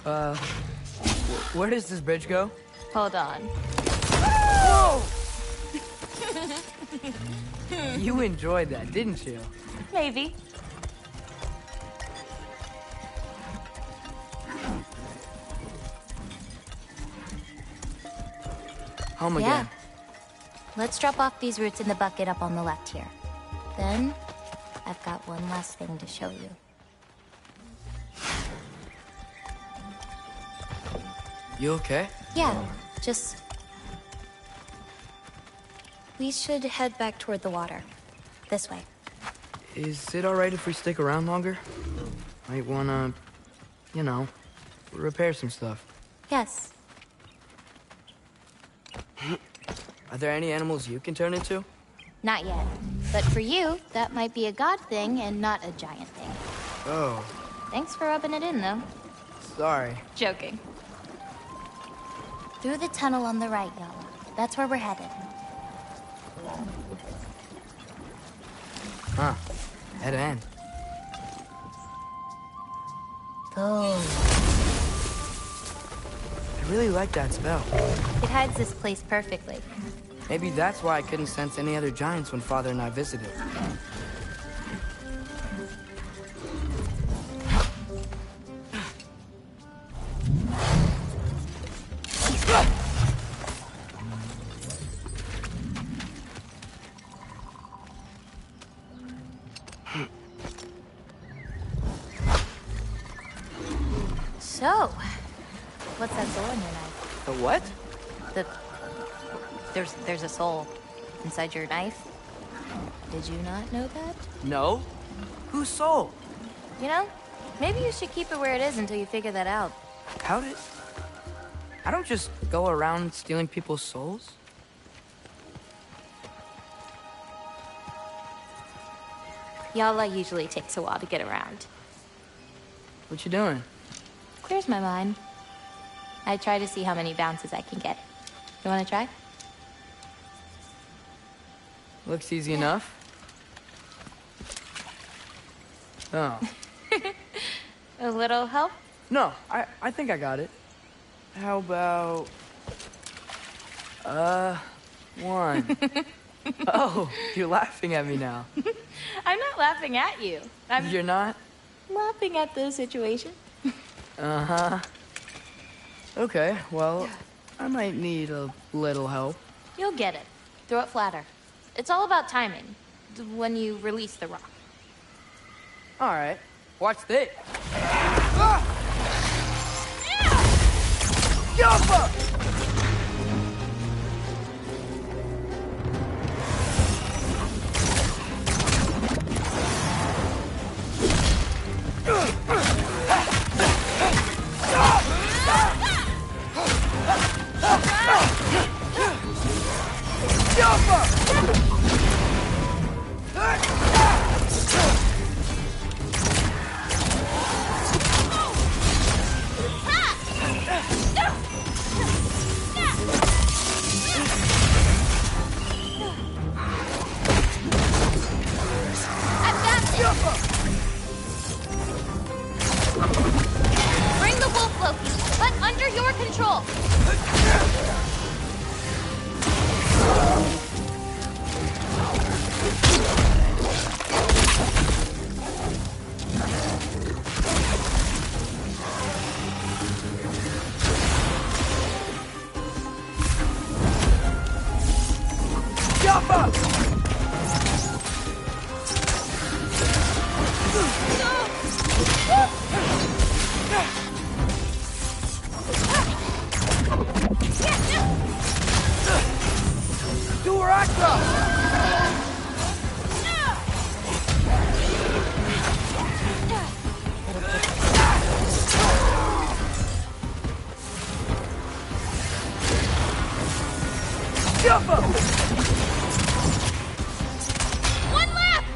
Uh, where does this bridge go? Hold on. Whoa! You enjoyed that, didn't you? Maybe. Home again. Yeah. Let's drop off these roots in the bucket up on the left here. Then, I've got one last thing to show you. You okay? Yeah, just... We should head back toward the water. This way. Is it alright if we stick around longer? Might wanna, you know, repair some stuff. Yes. Are there any animals you can turn into? Not yet. But for you, that might be a god thing and not a giant thing. Oh, Thanks for rubbing it in, though. sorry. Joking. Through the tunnel on the right, y'all. That's where we're headed. Huh. Dead end. Oh. I really like that spell. It hides this place perfectly. Maybe that's why I couldn't sense any other giants when Father and I visited. So, what's that soul in your knife? The what? There's a soul inside your knife. Did you not know that? No? Whose soul? You know, maybe you should keep it where it is until you figure that out. How did... I don't just go around stealing people's souls. Yalla usually takes a while to get around. What you doing? Clears my mind. I try to see how many bounces I can get. You wanna try? Looks easy enough. Oh. A little help? No, I think I got it. How about... one. Oh, you're laughing at me now. I'm not laughing at you. You're not? Laughing at the situation. Uh-huh. Okay, well, I might need a little help. You'll get it. Throw it flatter. It's all about timing. When you release the rock. All right, watch this. Ah! Jump up! Bring the wolf, Loki, but under your control. Jump up! Do where I come! Jump up! One left!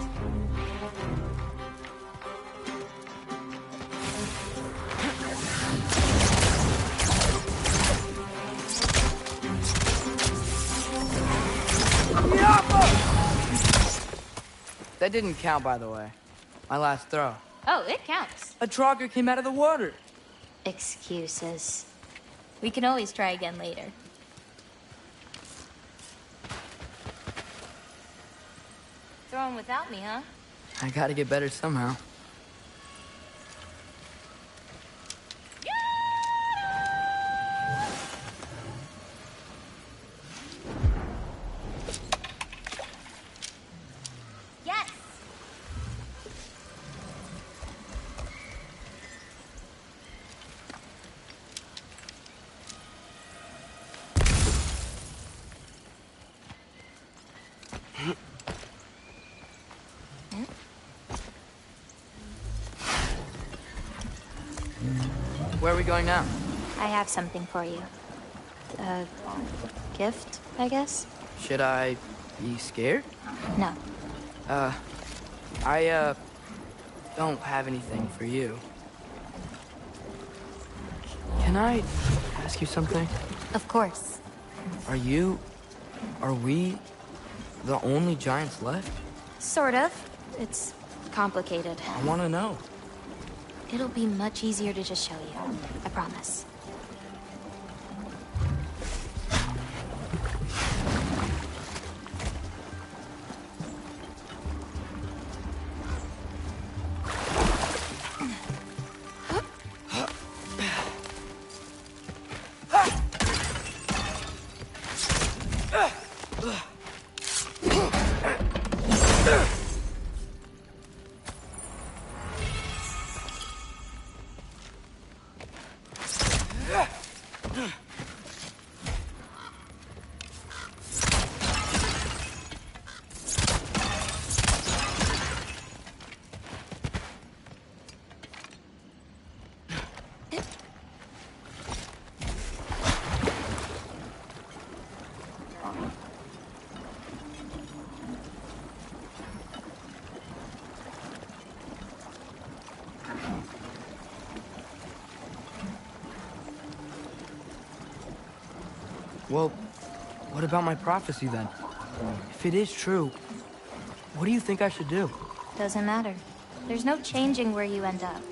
That didn't count, by the way. My last throw. Oh, it counts. A Trogger came out of the water. Excuses. We can always try again later. Throwing without me, huh? I gotta get better somehow. Yes! Where are we going now? I have something for you. A gift, I guess? Should I be scared? No. I don't have anything for you. Can I ask you something? Of course. Are we the only giants left? Sort of. It's complicated. I want to know. It'll be much easier to just show you. I promise. Well, what about my prophecy then? If it is true, what do you think I should do? Doesn't matter. There's no changing where you end up.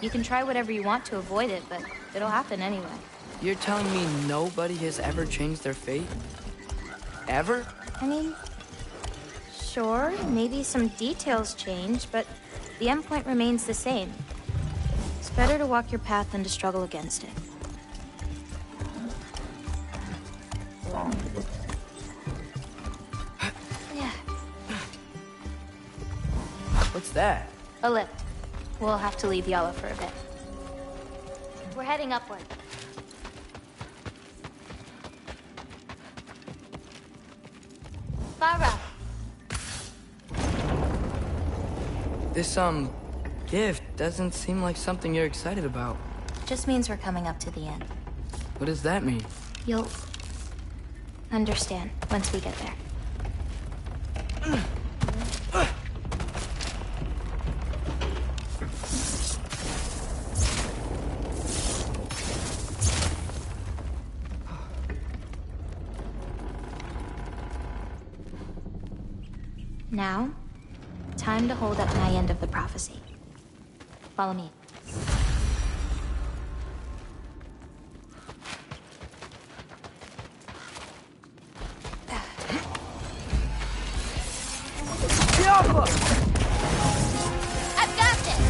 You can try whatever you want to avoid it, but it'll happen anyway. You're telling me nobody has ever changed their fate? Ever? I mean, sure, maybe some details change, but the endpoint remains the same. It's better to walk your path than to struggle against it. Yeah. What's that? A lift. We'll have to leave Yala for a bit. We're heading upward. Farah! This, gift doesn't seem like something you're excited about. Just means we're coming up to the end. What does that mean? You'll understand once we get there. Now, time to hold up my end of the prophecy. Follow me. I've got this!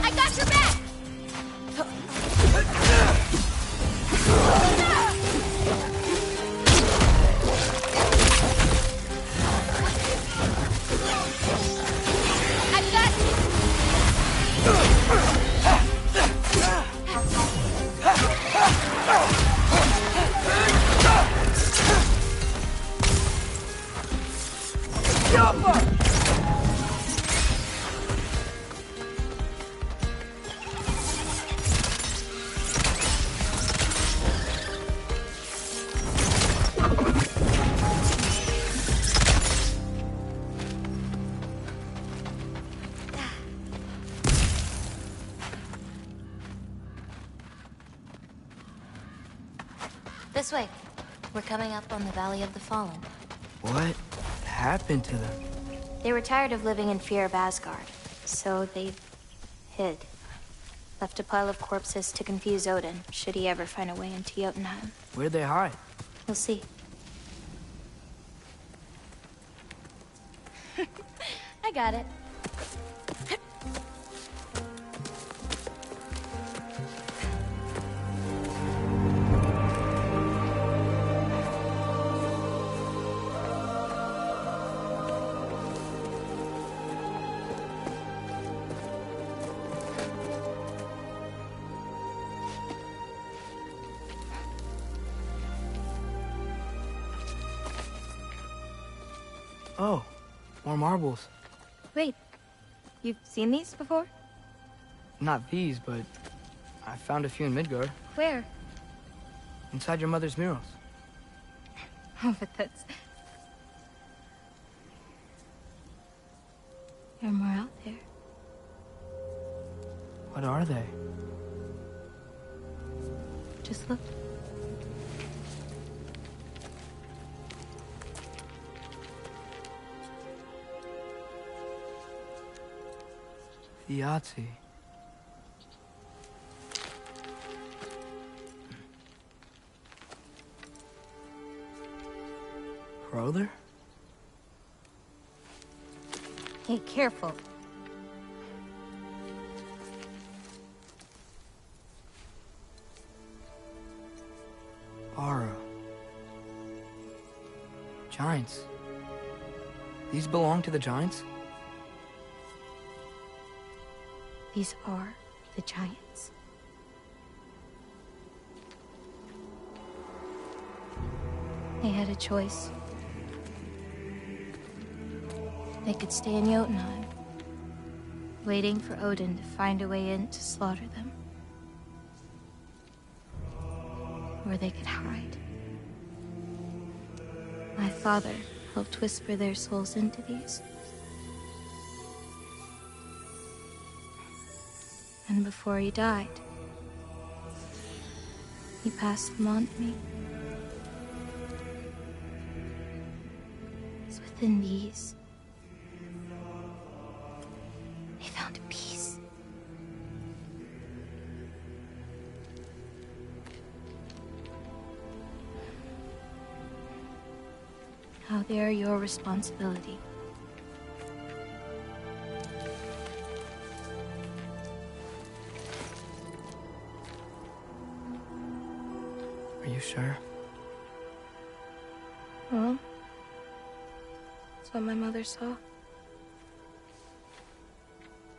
I got your back! I've got you! This way. We're coming up on the Valley of the Fallen. What happened to them? They were tired of living in fear of Asgard, so they hid. Left a pile of corpses to confuse Odin, should he ever find a way into Jotunheim. Where'd they hide? You'll see. I got it. Oh, more marbles. Wait, you've seen these before? Not these, but I found a few in Midgard. Where? Inside your mother's murals. Oh, but that's... There are more out there. What are they? Just look. Yahtzee. Brother? Hey, careful. Aura. Giants. These belong to the giants? These are the giants. They had a choice. They could stay in Jotunheim, waiting for Odin to find a way in to slaughter them. Or they could hide. My father helped whisper their souls into these. And before he died, he passed them on to me. It's within these. They found peace. Now they are your responsibility. Are you sure? Well, that's what my mother saw.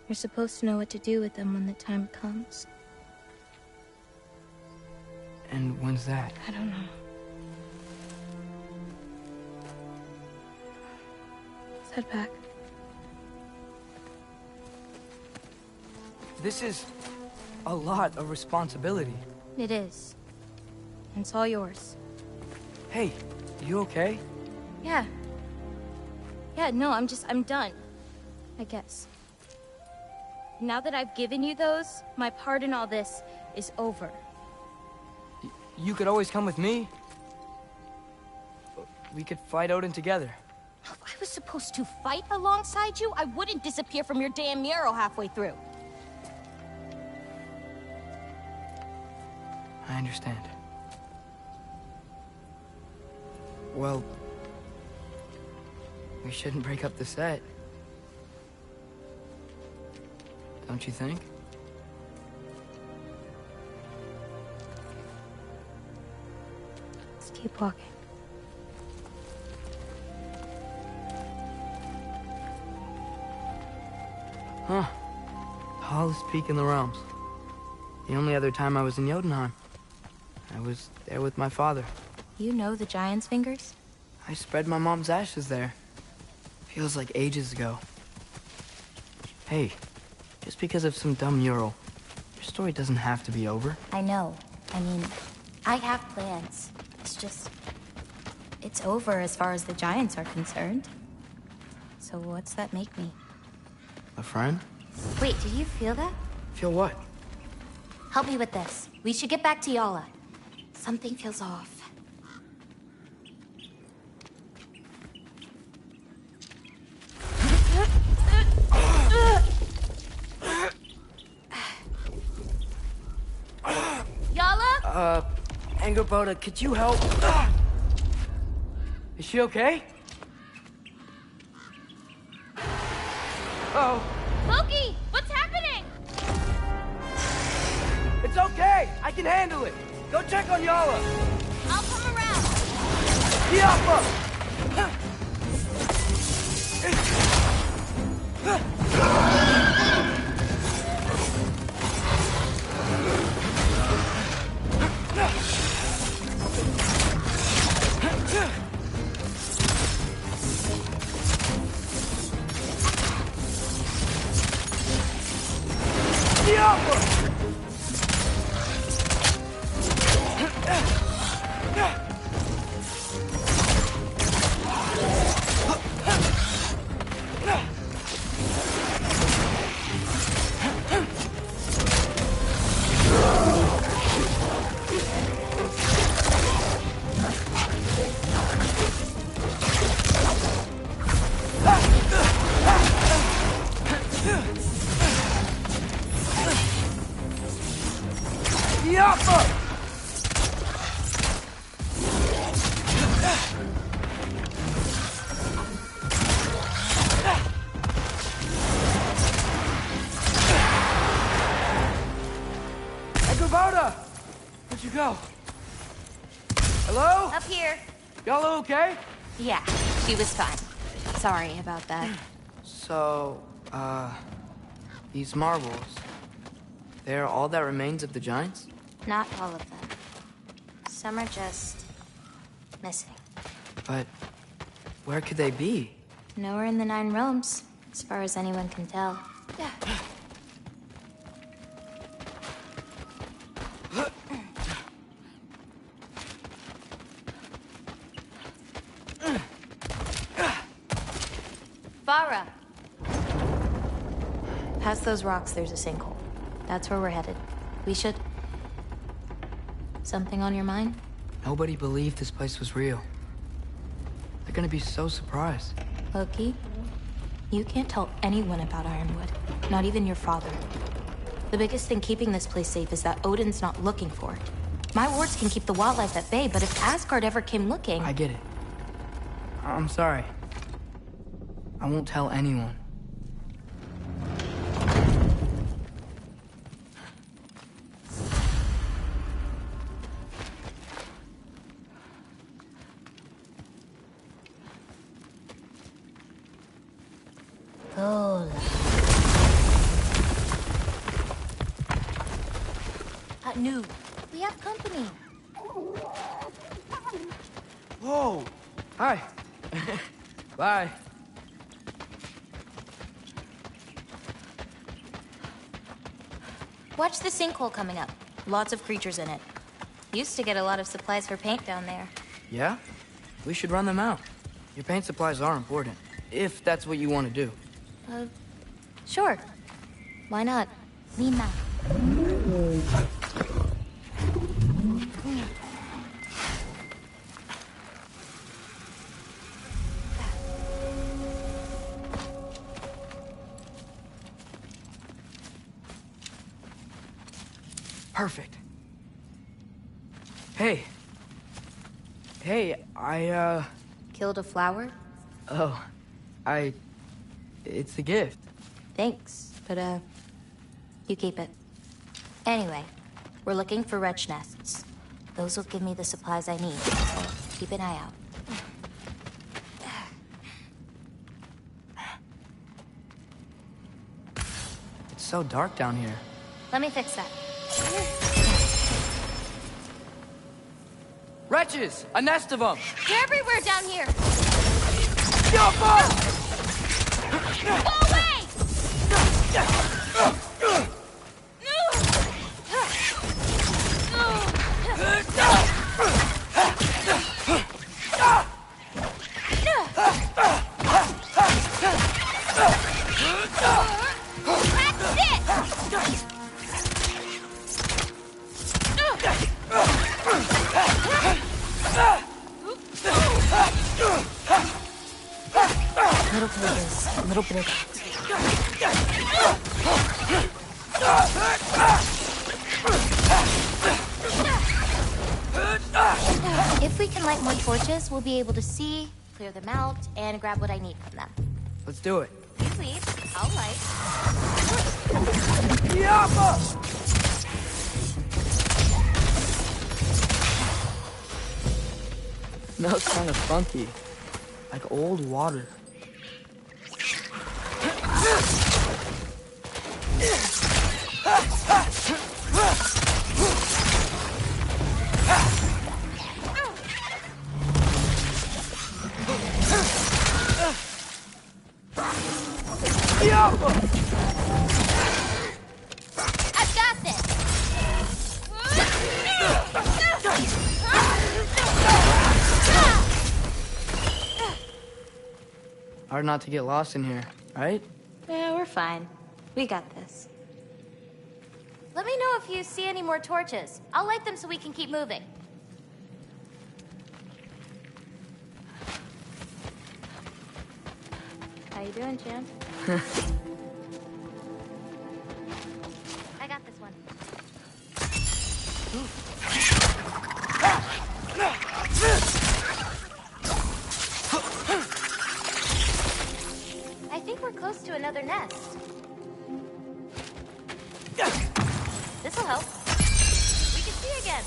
You're supposed to know what to do with them when the time comes. And when's that? I don't know. Let's head back. This is a lot of responsibility. It is. And it's all yours. Hey, you okay? Yeah. Yeah, no, I'm done. I guess. Now that I've given you those, my part in all this is over. You could always come with me. We could fight Odin together. If I was supposed to fight alongside you, I wouldn't disappear from your damn mural halfway through. I understand. Well, we shouldn't break up the set. Don't you think? Let's keep walking. Huh. Tallest peak in the realms. The only other time I was in Jotunheim. I was there with my father. You know the Giant's Fingers? I spread my mom's ashes there. Feels like ages ago. Hey, just because of some dumb mural, your story doesn't have to be over. I know. I mean, I have plans. It's just... it's over as far as the Giants are concerned. So what's that make me? A friend? Wait, did you feel that? Feel what? Help me with this. We should get back to Yala. Something feels off. Angerboda, could you help? Is she okay? Oh. Loki, what's happening? It's okay! I can handle it! Go check on Yala! I'll come around. Yappa! Angerboda! Where'd you go? Hello? Up here. Y'all okay? Yeah, she was fine. Sorry about that. So, these marbles, they're all that remains of the Giants? Not all of them. Some are just missing. But where could they be? Nowhere in the Nine Realms, as far as anyone can tell. Farah! Past those rocks, there's a sinkhole. That's where we're headed. We should... Something on your mind? Nobody believed this place was real. They're gonna be so surprised. Loki, you can't tell anyone about Ironwood. Not even your father. The biggest thing keeping this place safe is that Odin's not looking for it. My wards can keep the wildlife at bay, but if Asgard ever came looking... I get it. I'm sorry. I won't tell anyone. New. We have company. Whoa! Hi. Bye. Watch the sinkhole coming up. Lots of creatures in it. Used to get a lot of supplies for paint down there. Yeah? We should run them out. Your paint supplies are important, if that's what you want to do. Sure. Why not? Lina. Perfect. Hey. Hey, I, Killed a flower? Oh, it's a gift. Thanks, but, you keep it. Anyway, we're looking for wretch nests. Those will give me the supplies I need, so keep an eye out. It's so dark down here. Let me fix that. Wretches! A nest of them! They're everywhere down here! Yappa! Go away! Little bit of this, a little bit of that. If we can light more torches, we'll be able to see, clear them out, and grab what I need from them. Let's do it. You leave, I'll light. Smells kind of funky, like old water. I've got this! Hard not to get lost in here, right? Yeah, we're fine. We got this. Let me know if you see any more torches. I'll light them so we can keep moving. How you doing, champ? I got this one. I think we're close to another nest. This'll help. We can see again.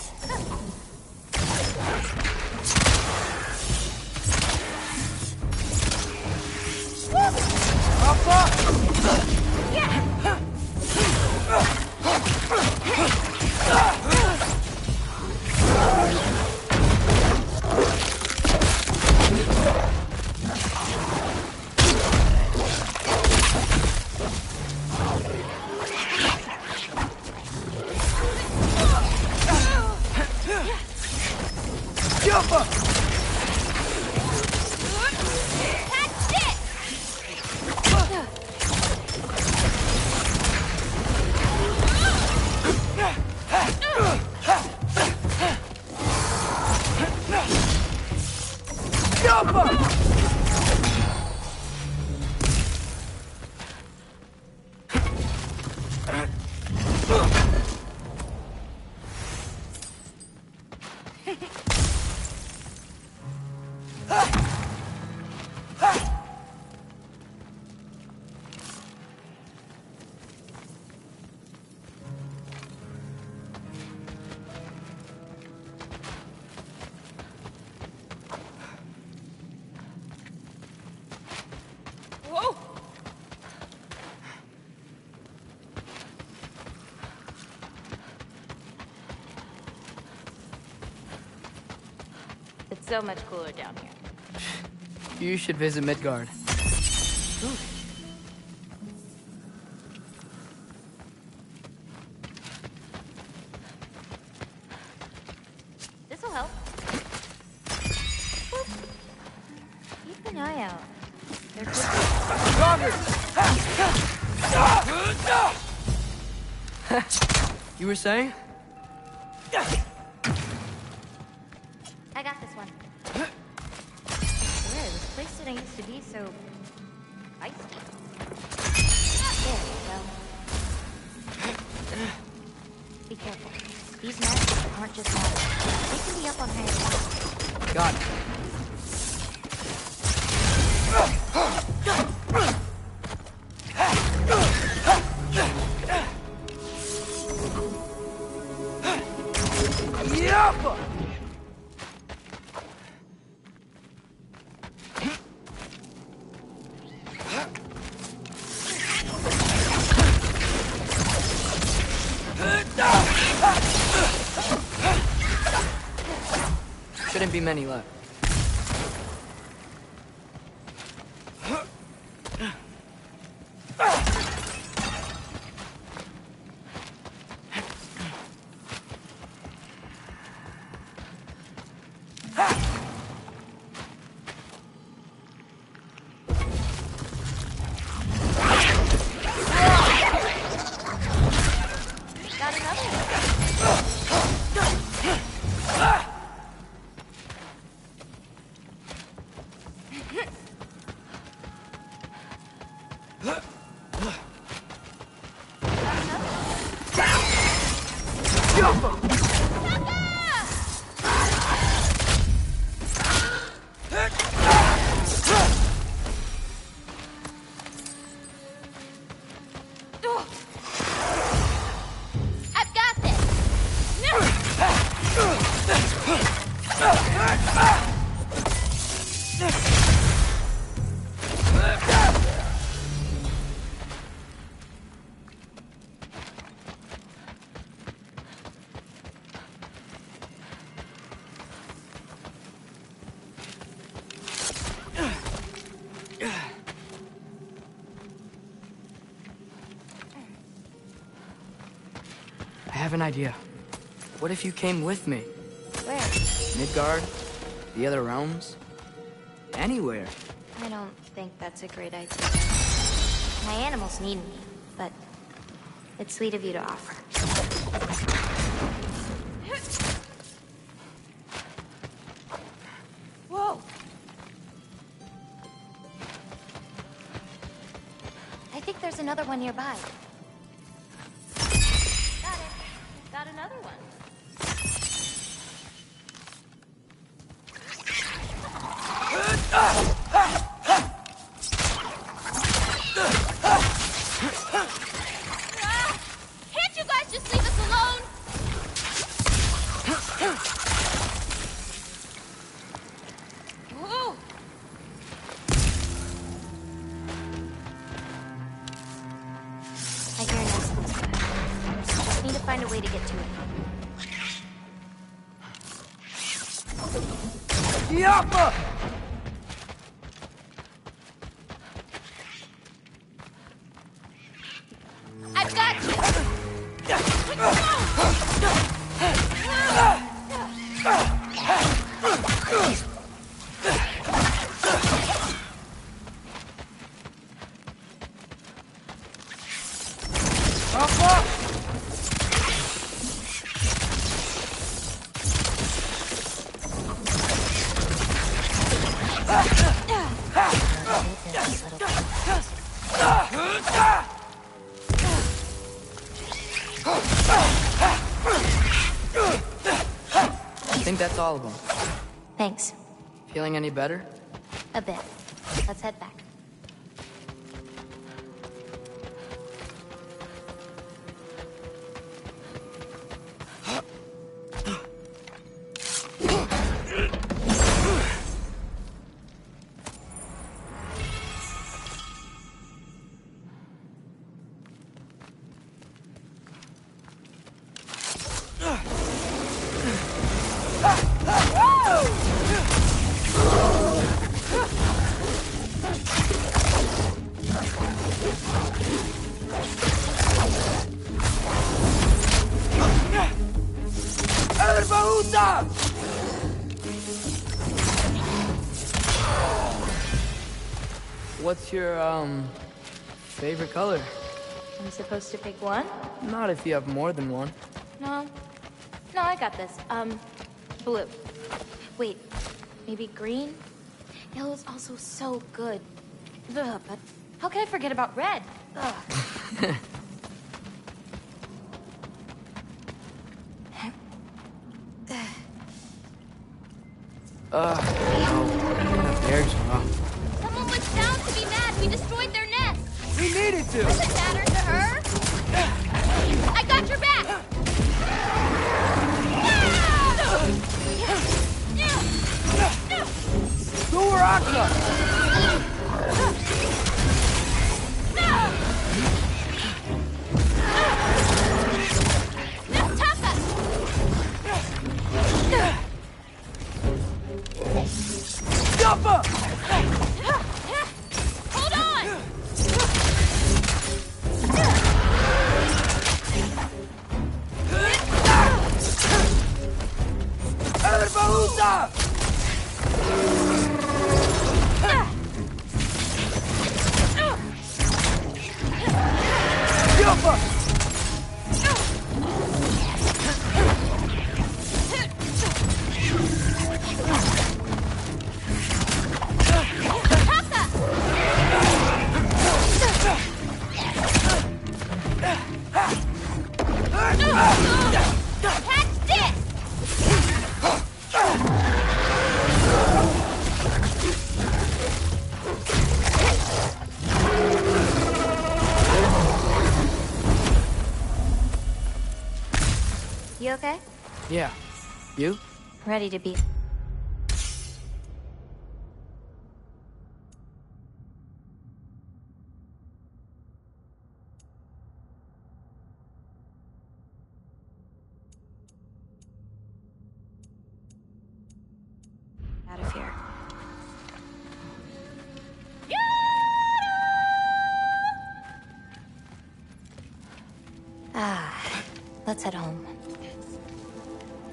It's so much cooler down here. You should visit Midgard. This'll help. Keep an eye out. There could be... You were saying? I got this one. Where this place didn't used to be so feisty. There we go. Be careful. These nests aren't just ladders. They can be up on higher spots. Got it. Shouldn't be many left. Got another one. I have an idea. What if you came with me? Where? Midgard? The other realms? Anywhere. I don't think that's a great idea. My animals need me, but it's sweet of you to offer. Whoa! I think there's another one nearby. Got it. Got another one. Can't you guys just leave us alone? Whoa. I hear an nest. Just need to find a way to get to it. Yappa! I've got you! I think that's all of them. Thanks. Feeling any better? A bit. Let's head back. What's your, favorite color? I'm supposed to pick one? Not if you have more than one. No. No, I got this. Blue. Wait, maybe green? Yellow's also so good. Ugh, but how can I forget about red? Ugh. No. There's rough. Someone was bound to be mad. We destroyed their nest. We needed to! Doesn't matter to her. I got your back. Hold on. You okay? Yeah. You? Ready to be. Let's head home.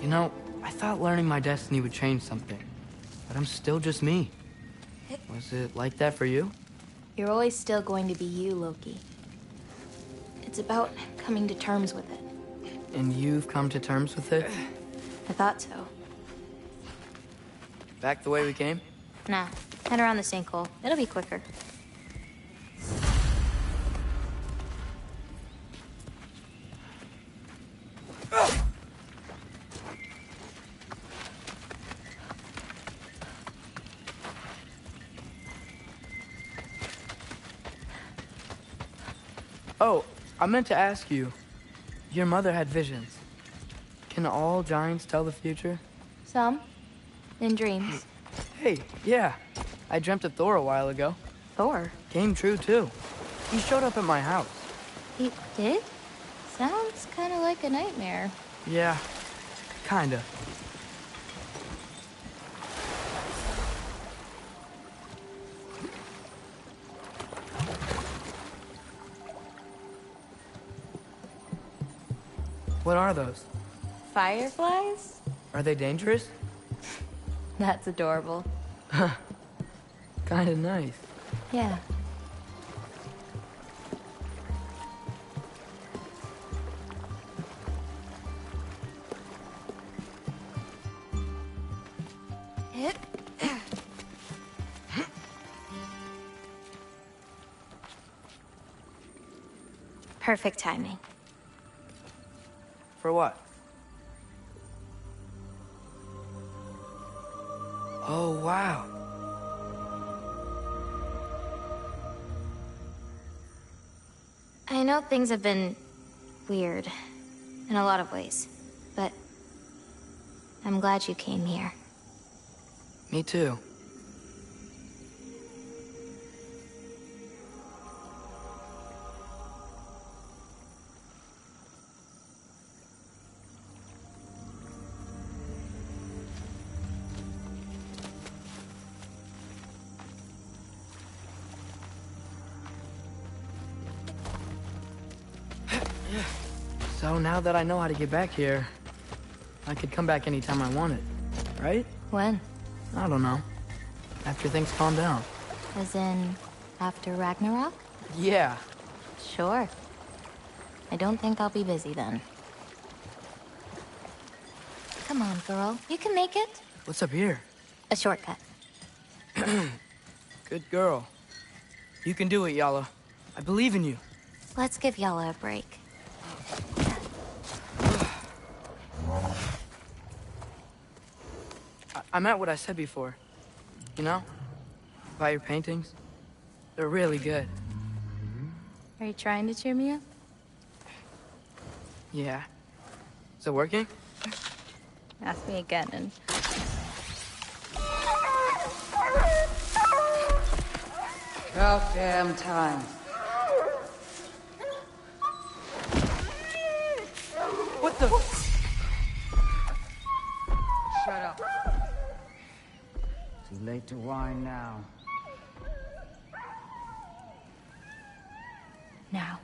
You know, I thought learning my destiny would change something, but I'm still just me. Was it like that for you? You're always still going to be you, Loki. It's about coming to terms with it. And you've come to terms with it? I thought so. Back the way we came? Nah, head around the sinkhole. It'll be quicker. Oh, I meant to ask you. Your mother had visions. Can all giants tell the future? Some. In dreams. Hey, yeah. I dreamt of Thor a while ago. Thor? Came true, too. He showed up at my house. He did? Sounds kind of like a nightmare. Yeah, kinda. What are those? Fireflies? Are they dangerous? That's adorable. Kinda nice. Yeah. Perfect timing. For what? Oh, wow. I know things have been weird in a lot of ways, but I'm glad you came here. Me too. So now that I know how to get back here, I could come back anytime I wanted, right? When? I don't know. After things calm down. As in, after Ragnarok? Yeah. Sure. I don't think I'll be busy then. Come on, girl. You can make it. What's up here? A shortcut. Good girl. You can do it, Yala. I believe in you. Let's give Yala a break. I meant what I said before. You know? About your paintings. They're really good. Are you trying to cheer me up? Yeah. Is it working? Ask me again and... About damn time. What the? Shut up. Too late to whine now. Now.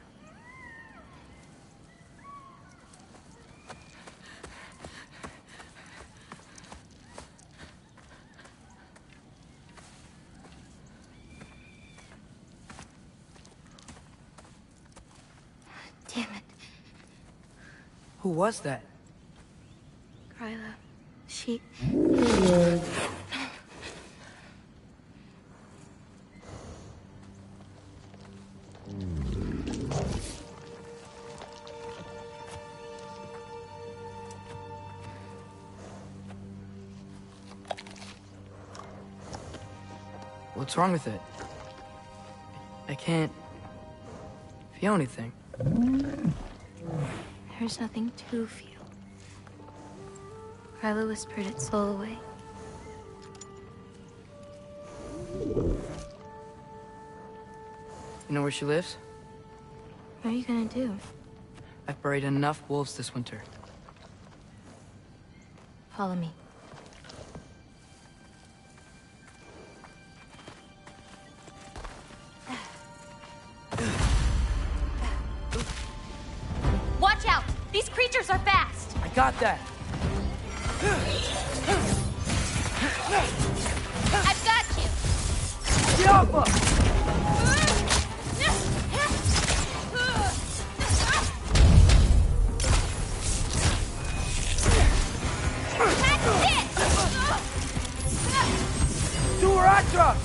Damn it. Who was that? Kryla. She... What's wrong with it? I can't feel anything. There's nothing to feel. Kryla whispered its soul away. You know where she lives? What are you gonna do? I've buried enough wolves this winter. Follow me. Watch out! These creatures got that. I've got you! Diablo! To her Atra!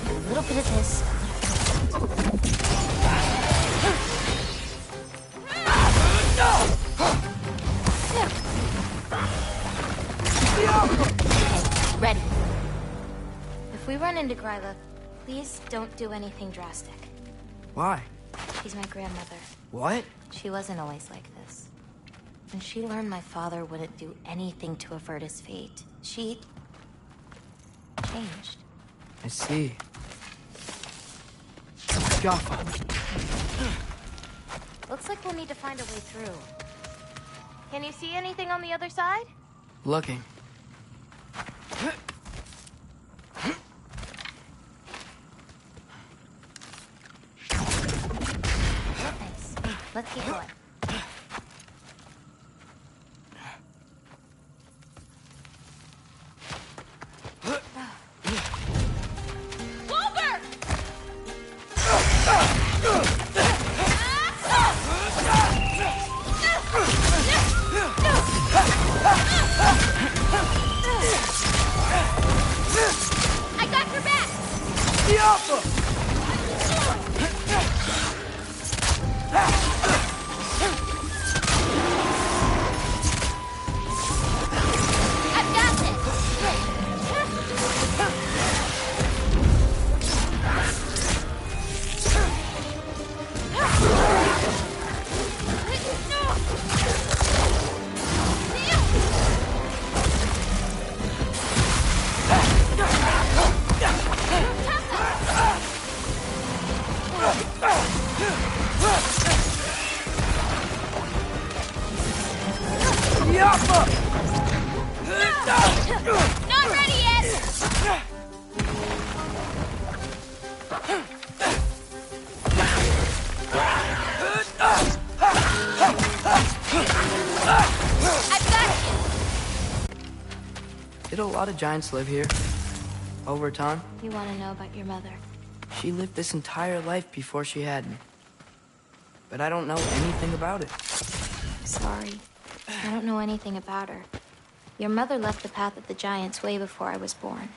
A little bit of this. Okay, ready. If we run into Gryla, please don't do anything drastic. Why? She's my grandmother. What? She wasn't always like this. When she learned my father wouldn't do anything to avert his fate, she changed. I see. Jaffa. Looks like we'll need to find a way through. Can you see anything on the other side? Looking. Nice. Let's keep going. I got your back! Diablo! I've got this! Diablo! Not ready yet! I've got you! Did a lot of giants live here? Over time? You want to know about your mother? She lived this entire life before she had me. But I don't know anything about it. Sorry. I don't know anything about her. Your mother left the path of the giants way before I was born.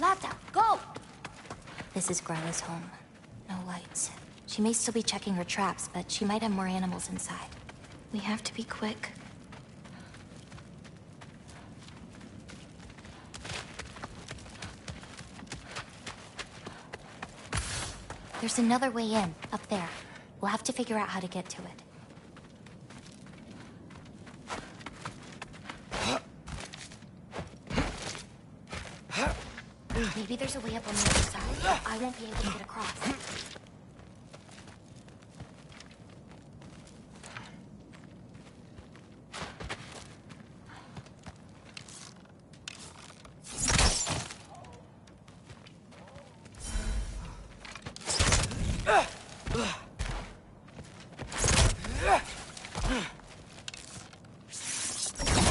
Lata, go! This is Gryla's home. No lights. She may still be checking her traps, but she might have more animals inside. We have to be quick. There's another way in, up there. We'll have to figure out how to get to it. Maybe there's a way up on the other side. I won't be able to get across.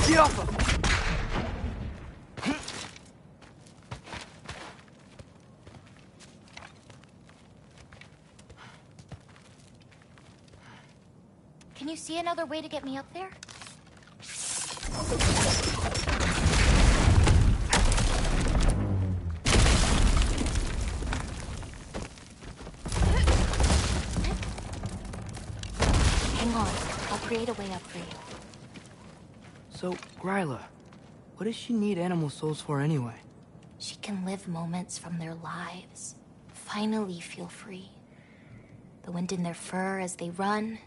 Diablo! Can you see another way to get me up there? create a way up for you. So, Gryla, what does she need animal souls for anyway? She can live moments from their lives. Finally feel free. The wind in their fur as they run.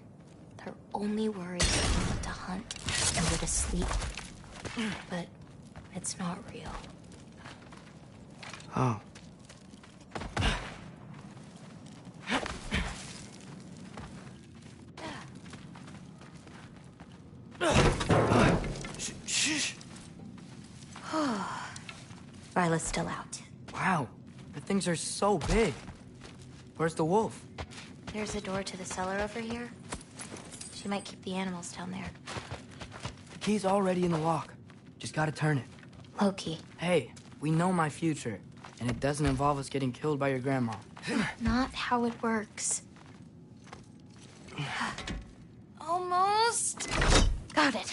Their only worry is when to hunt and where to sleep. But it's not real. Oh. Shh. Ryla's still out. Wow, the things are so big. Where's the wolf? There's a door to the cellar over here. She might keep the animals down there. The key's already in the lock. Just gotta turn it. Loki. Hey, we know my future, and it doesn't involve us getting killed by your grandma. Not how it works. Almost. Got it.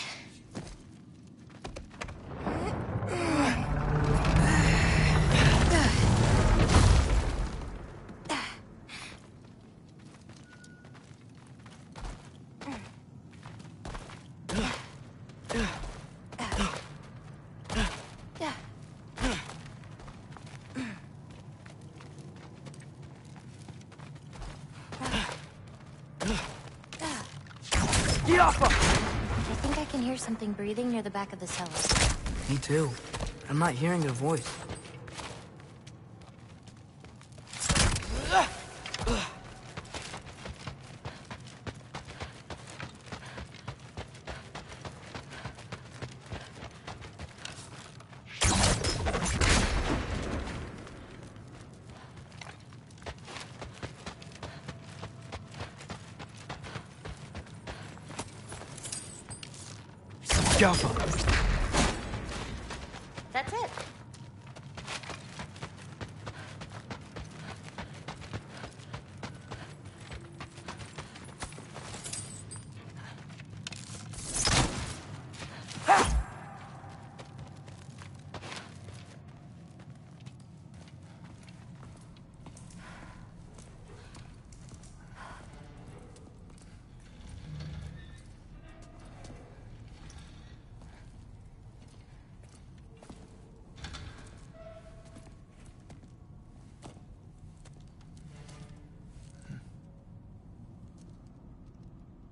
Get off her! I think I can hear something breathing near the back of the cellar. Me too. I'm not hearing their voice. Jaffa. That's it.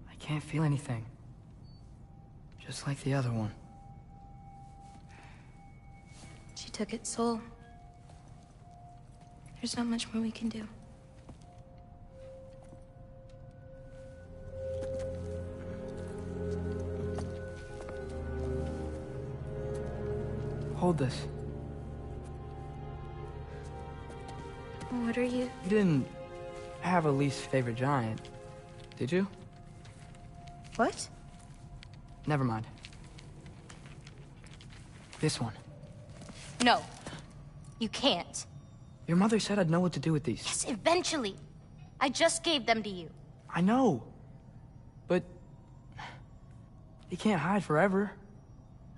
I can't feel anything. Just like the other one. She took its soul. There's not much more we can do. Hold this. What are you? You didn't have a least favorite giant, did you? What? Never mind. This one. No. You can't. Your mother said I'd know what to do with these. Yes, eventually. I just gave them to you. I know. But... you can't hide forever.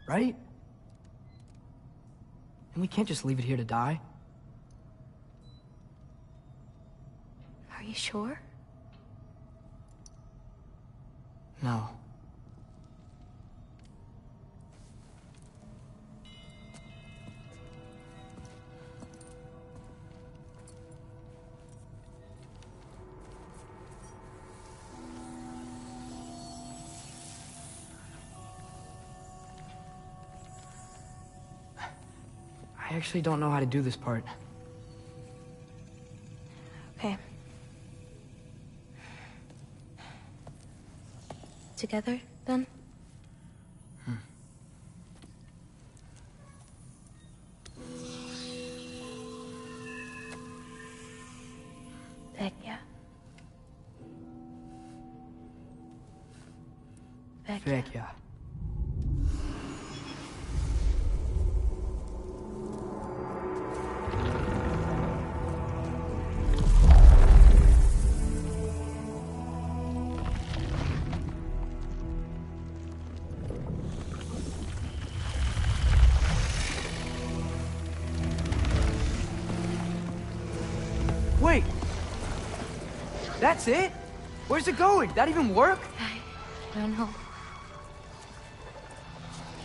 Right? And we can't just leave it here to die. Are you sure? No. I actually don't know how to do this part. Okay. Together, then? Vecchia. Vecchia. Wait! That's it? Where's it going? That even work? I don't know.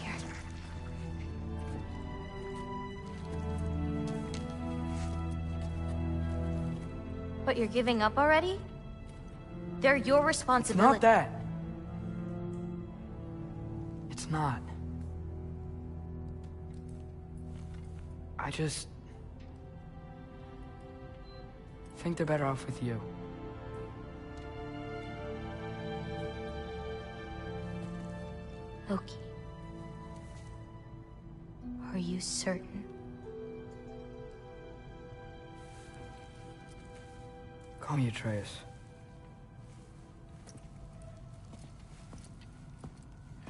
Here. But you're giving up already? They're your responsibility. Not that. It's not. I just think they're better off with you. Loki. Are you certain? Call me Atreus.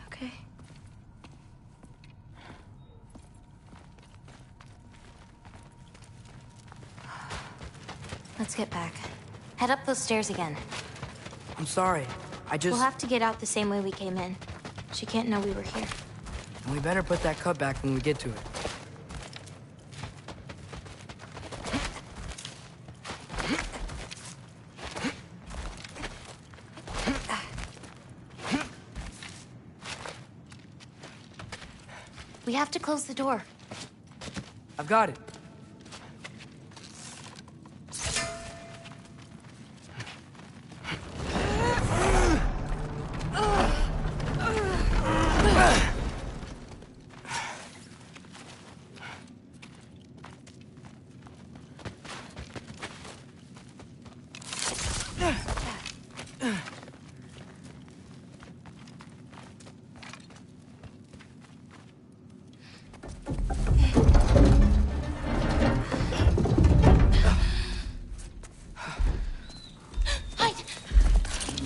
Okay. Let's get back. Head up those stairs again. I'm sorry. We'll have to get out the same way we came in. She can't know we were here. And we better put that cut back when we get to it. We have to close the door. I've got it.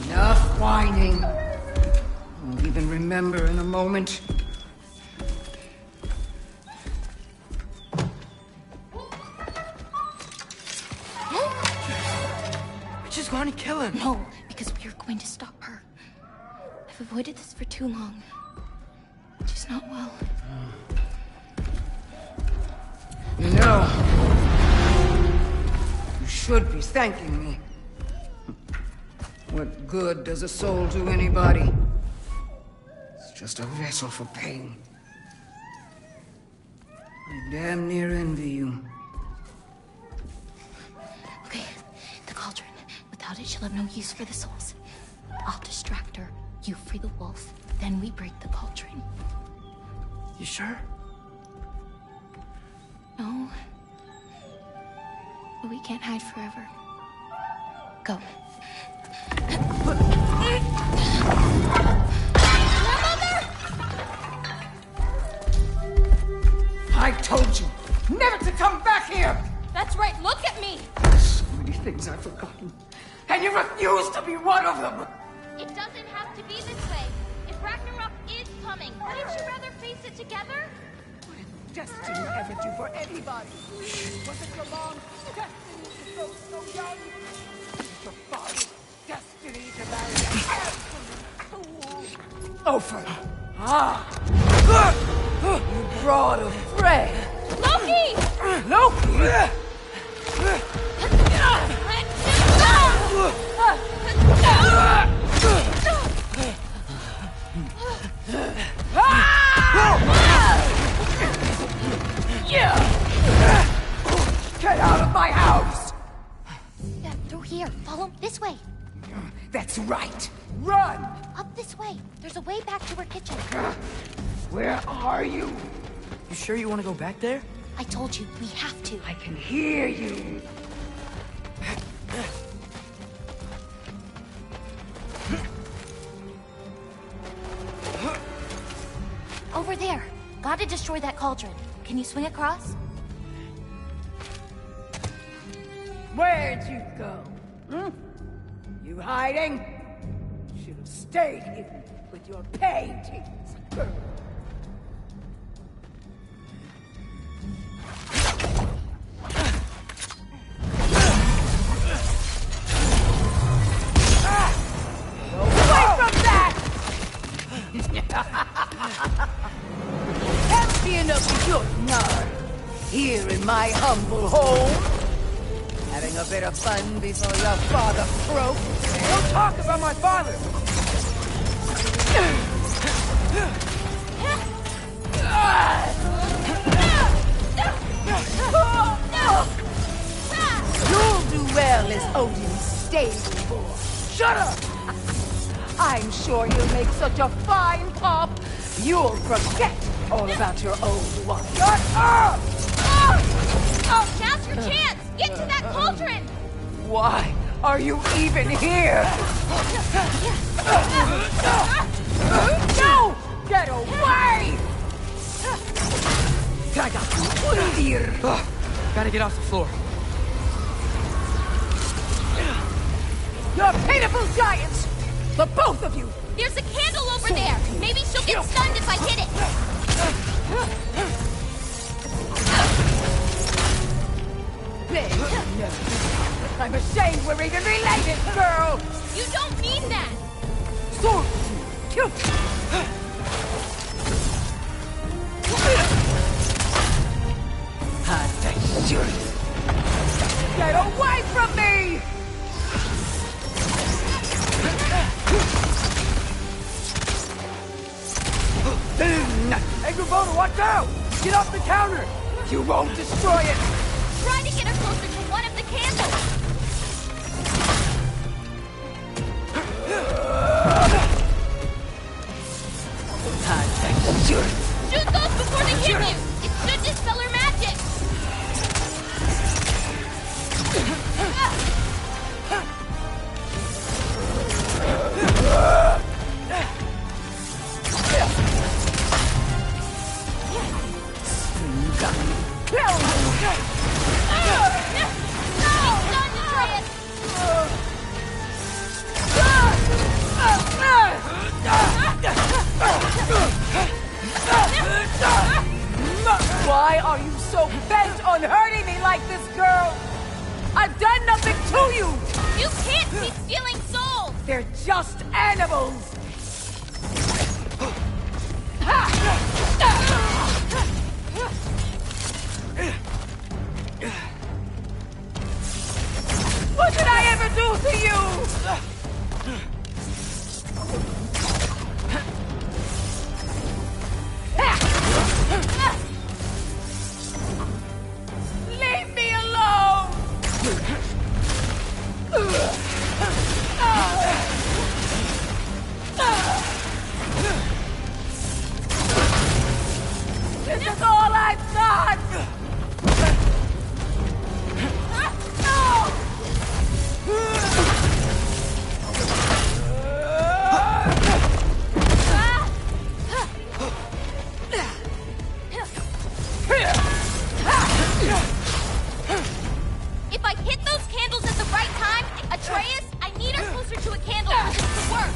Enough whining. Won't even remember in a moment. I just want to kill him. No, because we are going to stop her. I've avoided this for too long. She's not well. You know, you should be thanking me. What good does a soul do anybody? It's just a vessel for pain. I damn near envy you. Okay, the cauldron. Without it, she'll have no use for the souls. I'll distract her. You free the wolf. Then we break the cauldron. You sure? No. But we can't hide forever. Go. I told you never to come back here! That's right, look at me! So many things I've forgotten, and you refuse to be one of them! It doesn't have to be this way. If Ragnarok is coming, wouldn't you rather face it together? What did destiny ever do for anybody? Was it your mom's destiny to go so young? Was it your father's destiny to marry a handsome fool? Ofer! You brought a friend! Loki! Loki! Get out of my house! Yeah, through here. Follow this way. That's right. Run! Up this way. There's a way back to her kitchen. Where are you? You sure you want to go back there? I told you, we have to. I can hear you. Over there. Gotta destroy that cauldron. Can you swing across? Where'd you go? You hiding? Should have stayed hidden with your paintings. Away from that! Empty enough of your nard. Here in my humble home. Having a bit of fun before your father croaks. Don't talk about my father! You'll do well as Odin's stable boy. Shut up! I'm sure you'll make such a fine pop, you'll forget all about your old one. Shut up! Oh, now's your chance! Get to that cauldron! Why are you even here? No! Get away! I got you here. Gotta get off the floor. You're pitiful giants! The both of you! There's a candle over there! Maybe she'll get stunned if I hit it! Big nose. I'm ashamed we're even related, girl! You don't mean that! Sword! Kill! Get away from me! Hey, Gravona, watch out! Get off the counter! You won't destroy it! Try to get her closer to one of the candles! Shoot those before they hit you! It should dispel her magic! Why are you so bent on hurting me like this, girl? I've done nothing to you! You can't be stealing souls! They're just animals! What did I ever do to you? Leave me alone! This is all I've got! If I hit those candles at the right time, Atreus, I need her closer to a candle for this to work.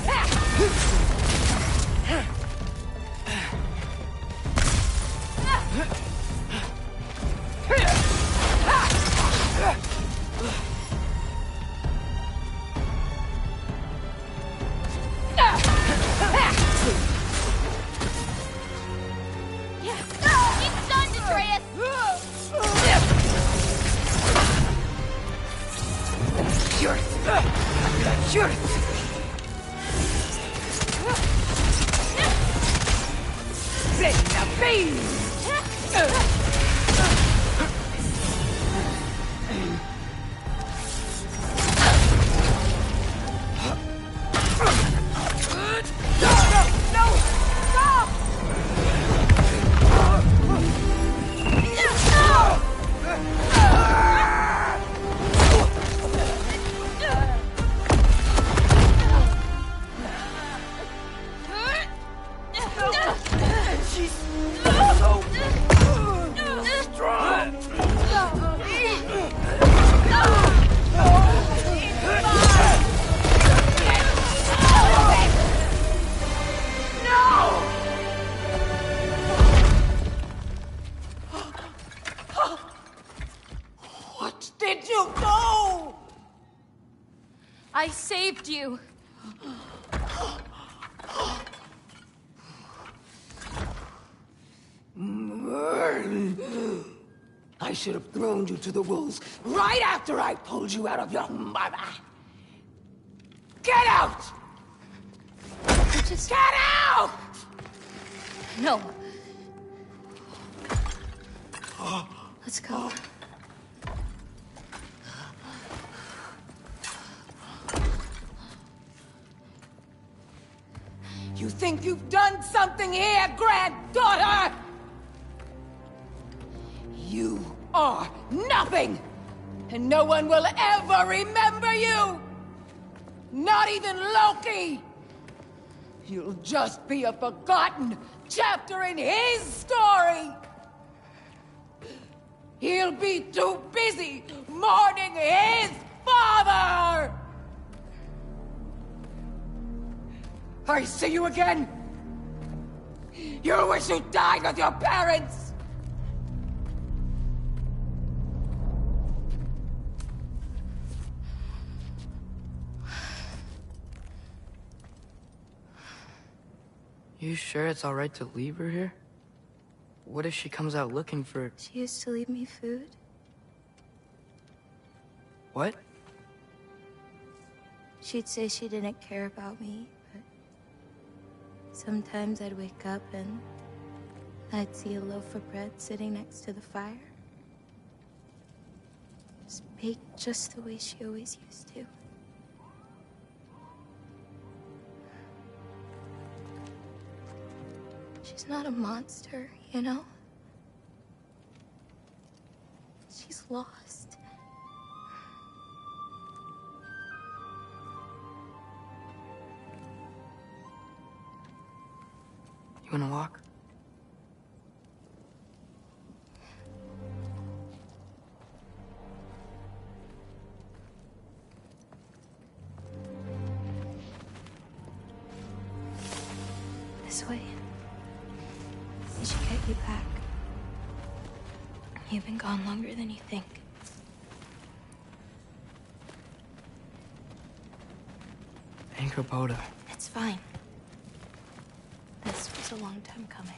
She's stunned, Atreus. What did you do? I saved you. I should have thrown you to the wolves right after I pulled you out of your mother. Get out! Just... Get out! No. Let's go. You think you've done something here, granddaughter? You are nothing! And no one will ever remember you! Not even Loki! You'll just be a forgotten chapter in his story! He'll be too busy mourning his father! I see you again! You wish you died with your parents! You sure it's all right to leave her here? What if she comes out looking for... She used to leave me food. What? She'd say she didn't care about me, but sometimes I'd wake up and I'd see a loaf of bread sitting next to the fire. Just baked just the way she always used to. She's not a monster, you know? She's lost. You wanna walk? This way. We should get you back. You've been gone longer than you think. Anchor It's fine. This was a long time coming.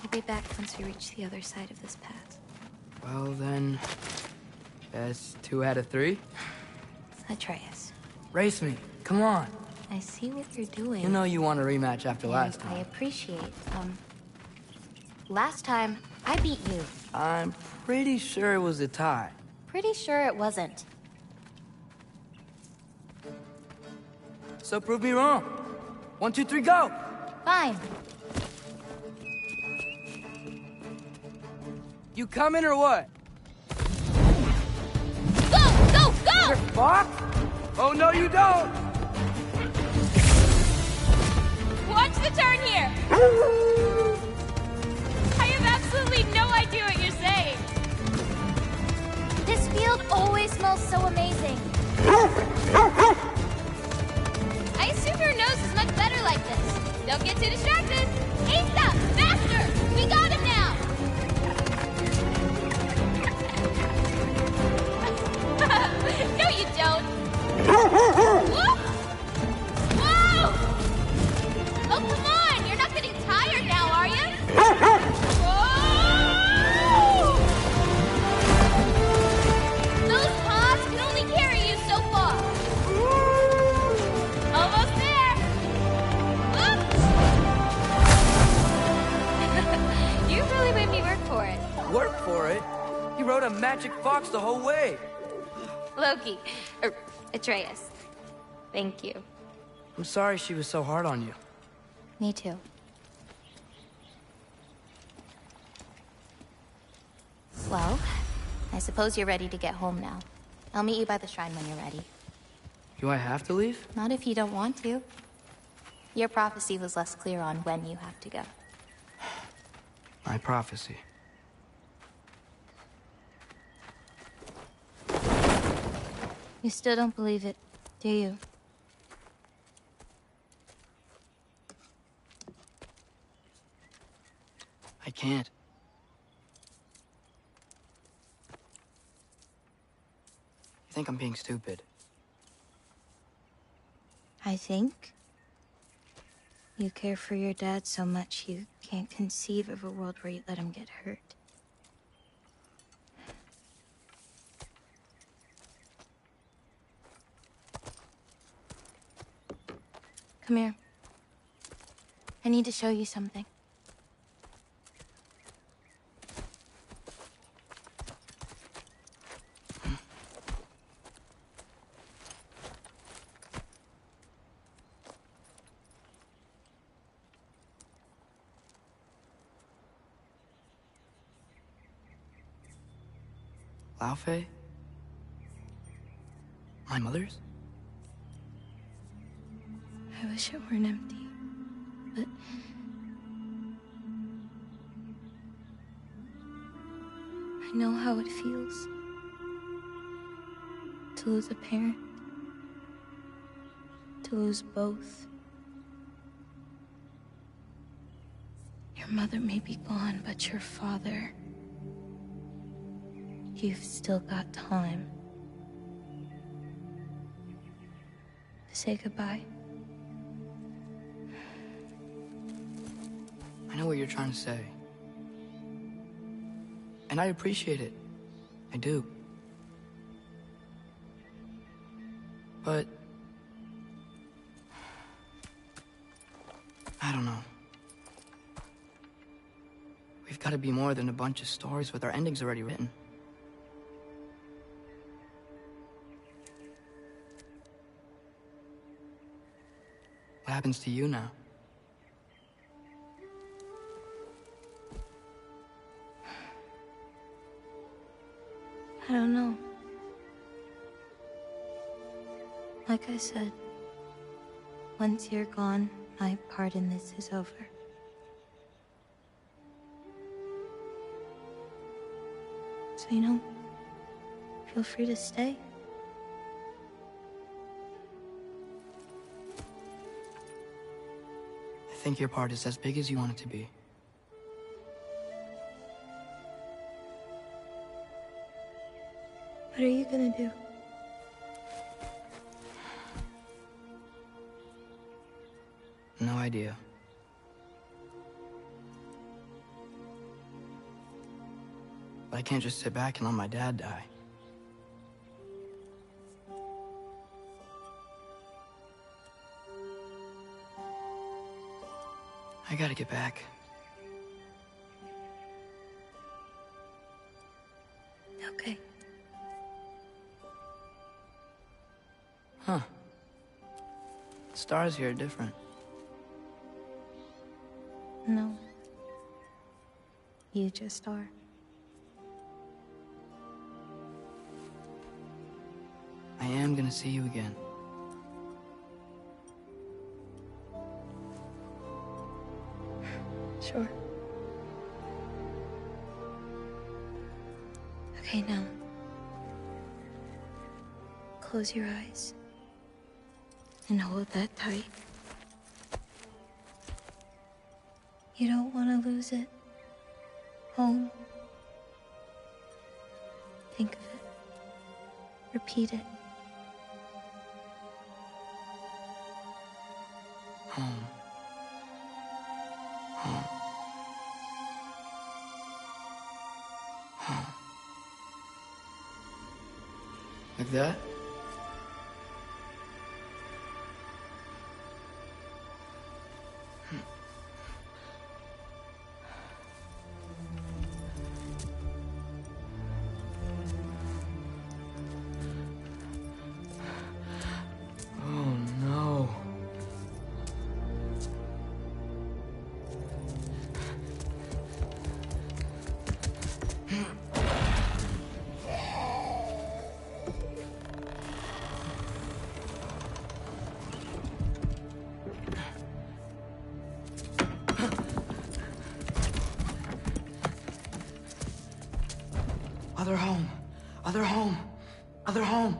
We'll be back once we reach the other side of this path. Well then... That's 2 out of 3? Atreus, Race me, come on. I see what you're doing. You know you want a rematch after last I time. appreciate, last time, I beat you. I'm pretty sure it was a tie. Pretty sure it wasn't. So prove me wrong. 1, 2, 3, go! Fine. You coming or what? Go! Go! Go! Fuck! Oh no you don't! Watch the turn here! I have absolutely no idea what you're saying. This field always smells so amazing. I assume your nose is much better like this. Don't get too distracted. Asa! Faster! We got him now! No, you don't. Whoop! Whoa! Oh, come on! You're not getting tired now, are you? Whoa! Those paws can only carry you so far. Almost there. Whoop! You really made me work for it. Work for it? You rode a magic fox the whole way. Loki. Atreus. Thank you. I'm sorry she was so hard on you. Me too. Well, I suppose you're ready to get home now. I'll meet you by the shrine when you're ready. Do I have to leave? Not if you don't want to. Your prophecy was less clear on when you have to go. My prophecy. You still don't believe it, do you? I can't. You think I'm being stupid? I think you care for your dad so much you can't conceive of a world where you let him get hurt. Come here. I need to show you something. Laufey? My mother's? I wish it weren't empty, but... I know how it feels to lose a parent, to lose both. Your mother may be gone, but your father... You've still got time to say goodbye. I know what you're trying to say. And I appreciate it. I do. But... I don't know. We've got to be more than a bunch of stories with our endings already written. What happens to you now? I don't know. Like I said, once you're gone, my part in this is over. So, you know, feel free to stay. I think your part is as big as you want it to be. What are you gonna do? No idea. But I can't just sit back and let my dad die. I gotta get back. Okay. Huh. The stars here are different. No. You just are. I am gonna see you again. Sure. Okay, now. Close your eyes. And hold that tight. You don't want to lose it. Home. Think of it. Repeat it. Home. Home. Home. Like that? Oh no. Other home. Other home. Other home.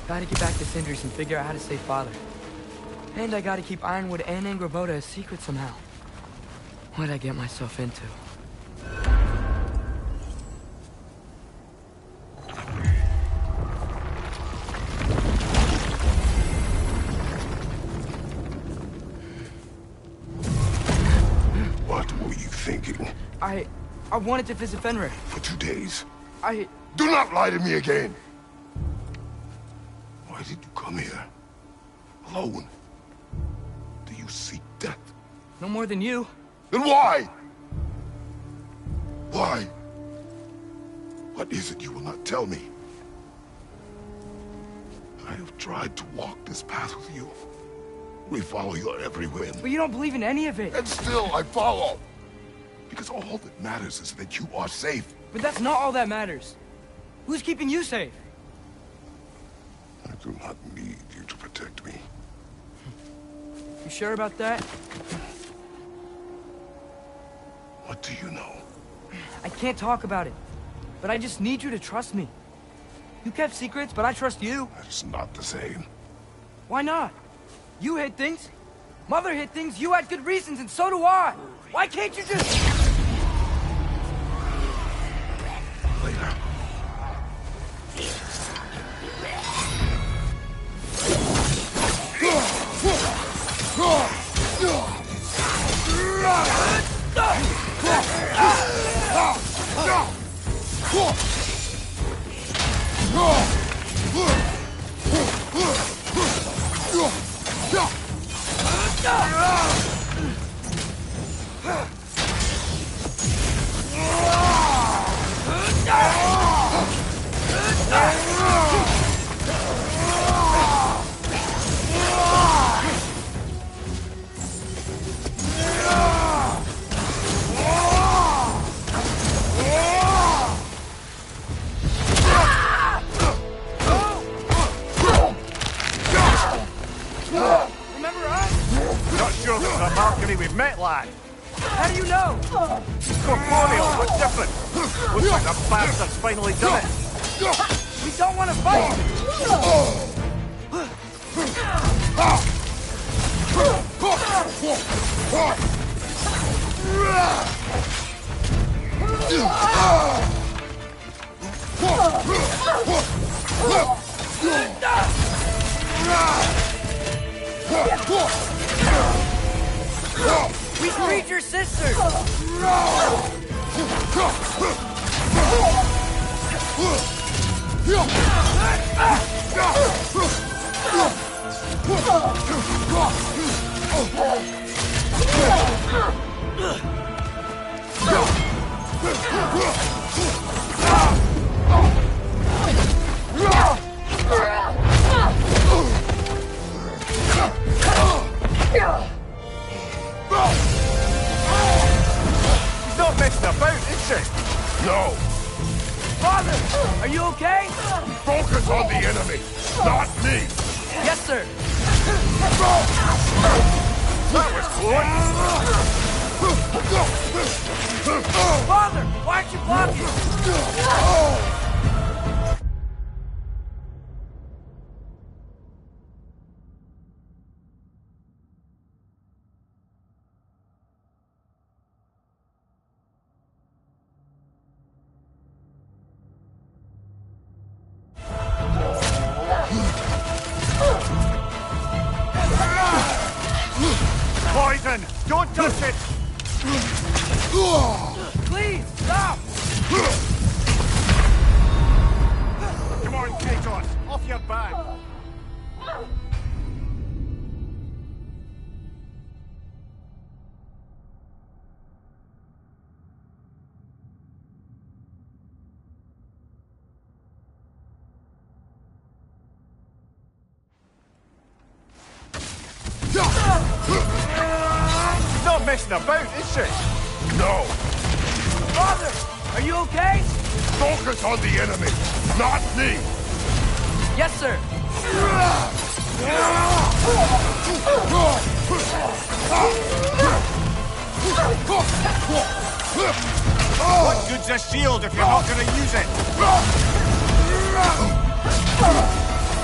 Gotta get back to Cinders and figure out how to save Father. And I gotta keep Ironwood and Angrboda a secret somehow. What'd I get myself into? What were you thinking? I wanted to visit Fenrir. For 2 days? I... Do not lie to me again! Why did you come here? Alone? Do you seek death? No more than you. Then why? Why? What is it you will not tell me? I have tried to walk this path with you. We follow your every whim. But you don't believe in any of it. And still I follow. Because all that matters is that you are safe. But that's not all that matters. Who's keeping you safe? I do not need you to protect me. You sure about that? What do you know? I can't talk about it. But I just need you to trust me. You kept secrets, but I trust you. That's not the same. Why not? You hid things. Mother hid things. You had good reasons, and so do I. Why can't you just... Later. Remember us? Not sure if it's a Valkyrie we've met, lad. How do you know? Corporeal, what's different? Looks like the bastard's finally done it. We don't want to fight. We freed your sister. She's not messing about, is she? No! Father, are you okay? Focus on the enemy, not me! Yes, sir. That was close. Father, why aren't you blocking? Poison! Don't touch it! Please, stop! Come on, Kratos! Off your back! She's not messing about, is she? No! Father, are you okay? Focus on the enemy, not me! Yes, sir. What good's a shield if you're not gonna use it?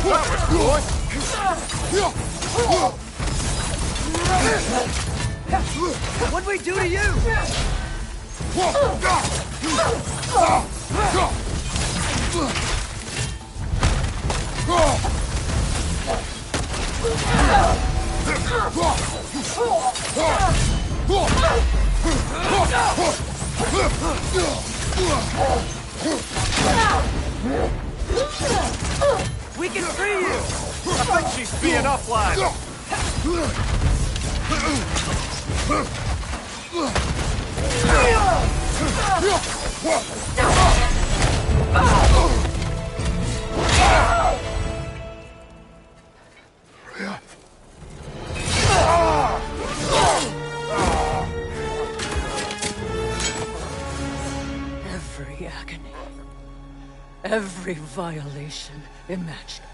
That was good. What'd we do to you? We can free you! I think she's being up, lad. Every agony. Every violation imaginable.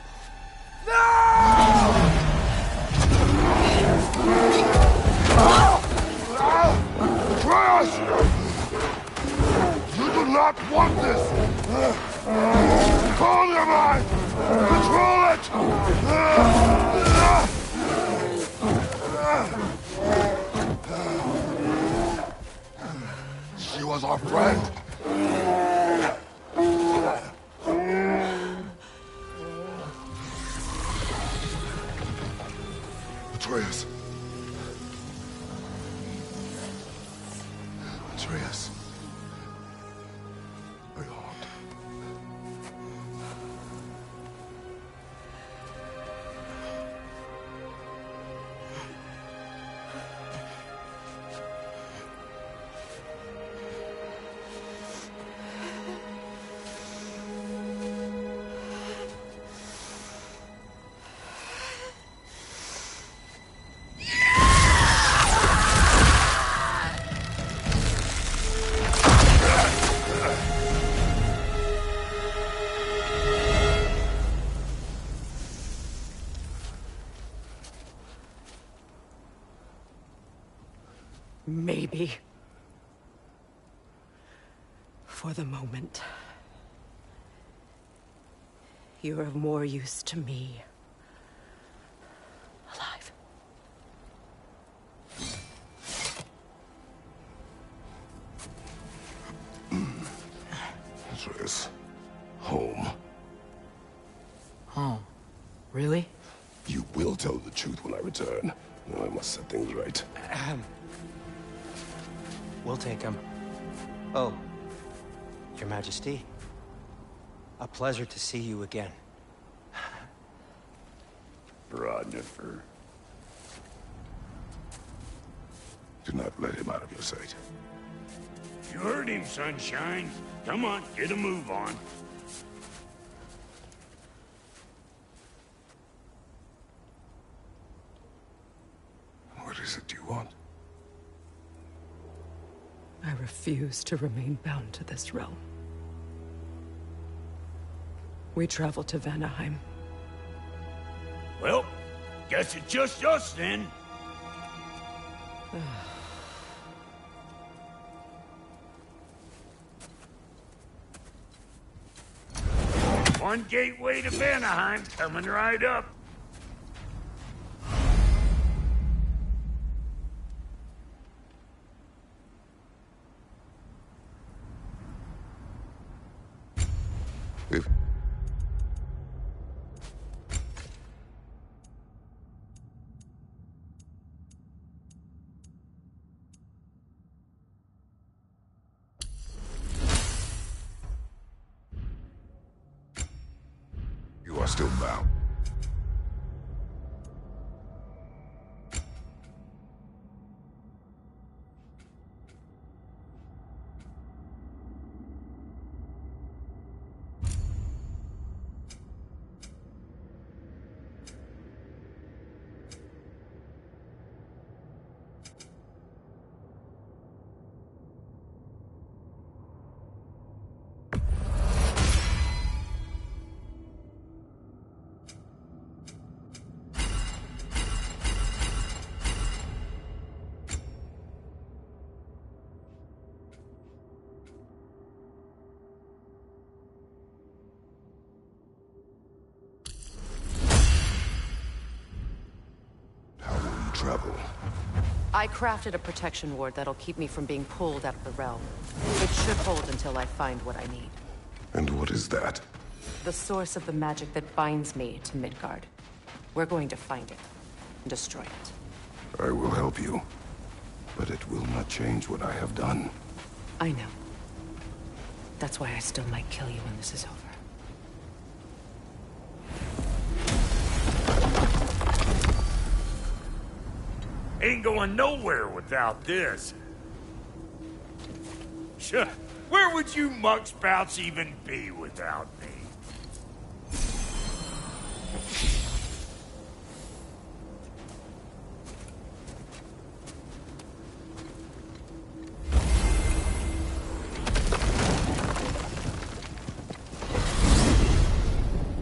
Atreus! You do not want this! Calm your mind! Control it! She was our friend. Atreus. Atreus. Are you harmed? Maybe. For the moment. You're of more use to me. Alive. Atreus. Home. Home? Really? You will tell the truth when I return. I must set things right. We'll take him. Oh, Your Majesty. A pleasure to see you again. Rodnifer. Do not let him out of your sight. You heard him, Sunshine. Come on, get a move on. What is it you want? I refuse to remain bound to this realm. We travel to Vanaheim. Well, guess it's just us then. One gateway to Vanaheim coming right up. If you are still bound. travel. I crafted a protection ward that'll keep me from being pulled out of the realm. It should hold until I find what I need. And what is that? The source of the magic that binds me to Midgard. We're going to find it and destroy it. I will help you. But it will not change what I have done. I know. That's why I still might kill you when this is over. Ain't going nowhere without this. Sure. Where would you muckspouts even be without me?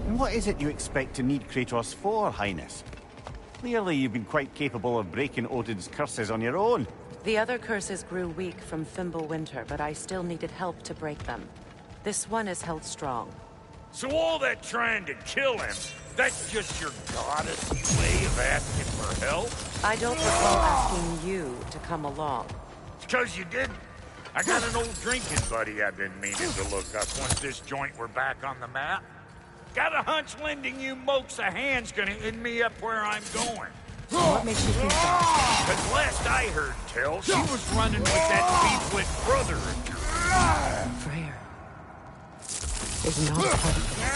And what is it you expect to need Kratos for, Highness? Clearly you've been quite capable of breaking Odin's curses on your own. The other curses grew weak from Fimbulwinter, but I still needed help to break them. This one is held strong. So all that trying to kill him, that's just your goddessy way of asking for help? I don't recall asking you to come along. It's 'cause you didn't. I got an old drinking buddy I've been meaning to look up once this joint were back on the map. Got a hunch lending you mokes a hand's gonna end me up where I'm going. What makes you think that? 'Cause last I heard tell, she was running with that beef-wit brother of yours. Freyr is not a part of this.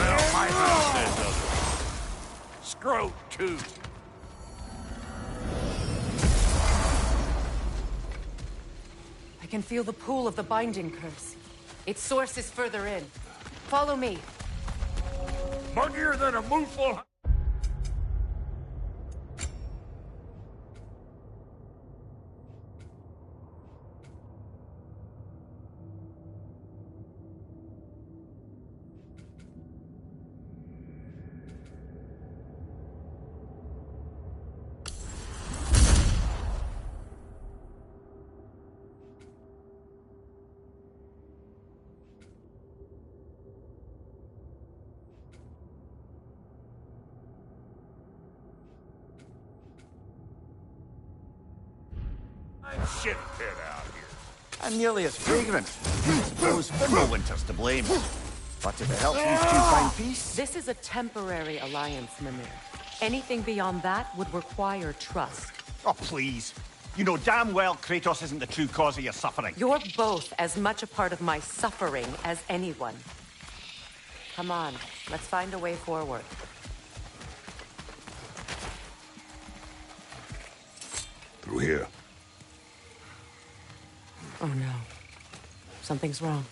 Well, my house says otherwise. Scrote, too. I can feel the pull of the binding curse. Its source is further in. Follow me. Muggier than a moonful. Shit pit out here. And nearly as fragrant. I suppose Fimbulwinter's to blame. But if it helps these two find peace... This is a temporary alliance, Mimir. Anything beyond that would require trust. Oh, please. You know damn well Kratos isn't the true cause of your suffering. You're both as much a part of my suffering as anyone. Come on, let's find a way forward. Through here. Oh no. Something's wrong.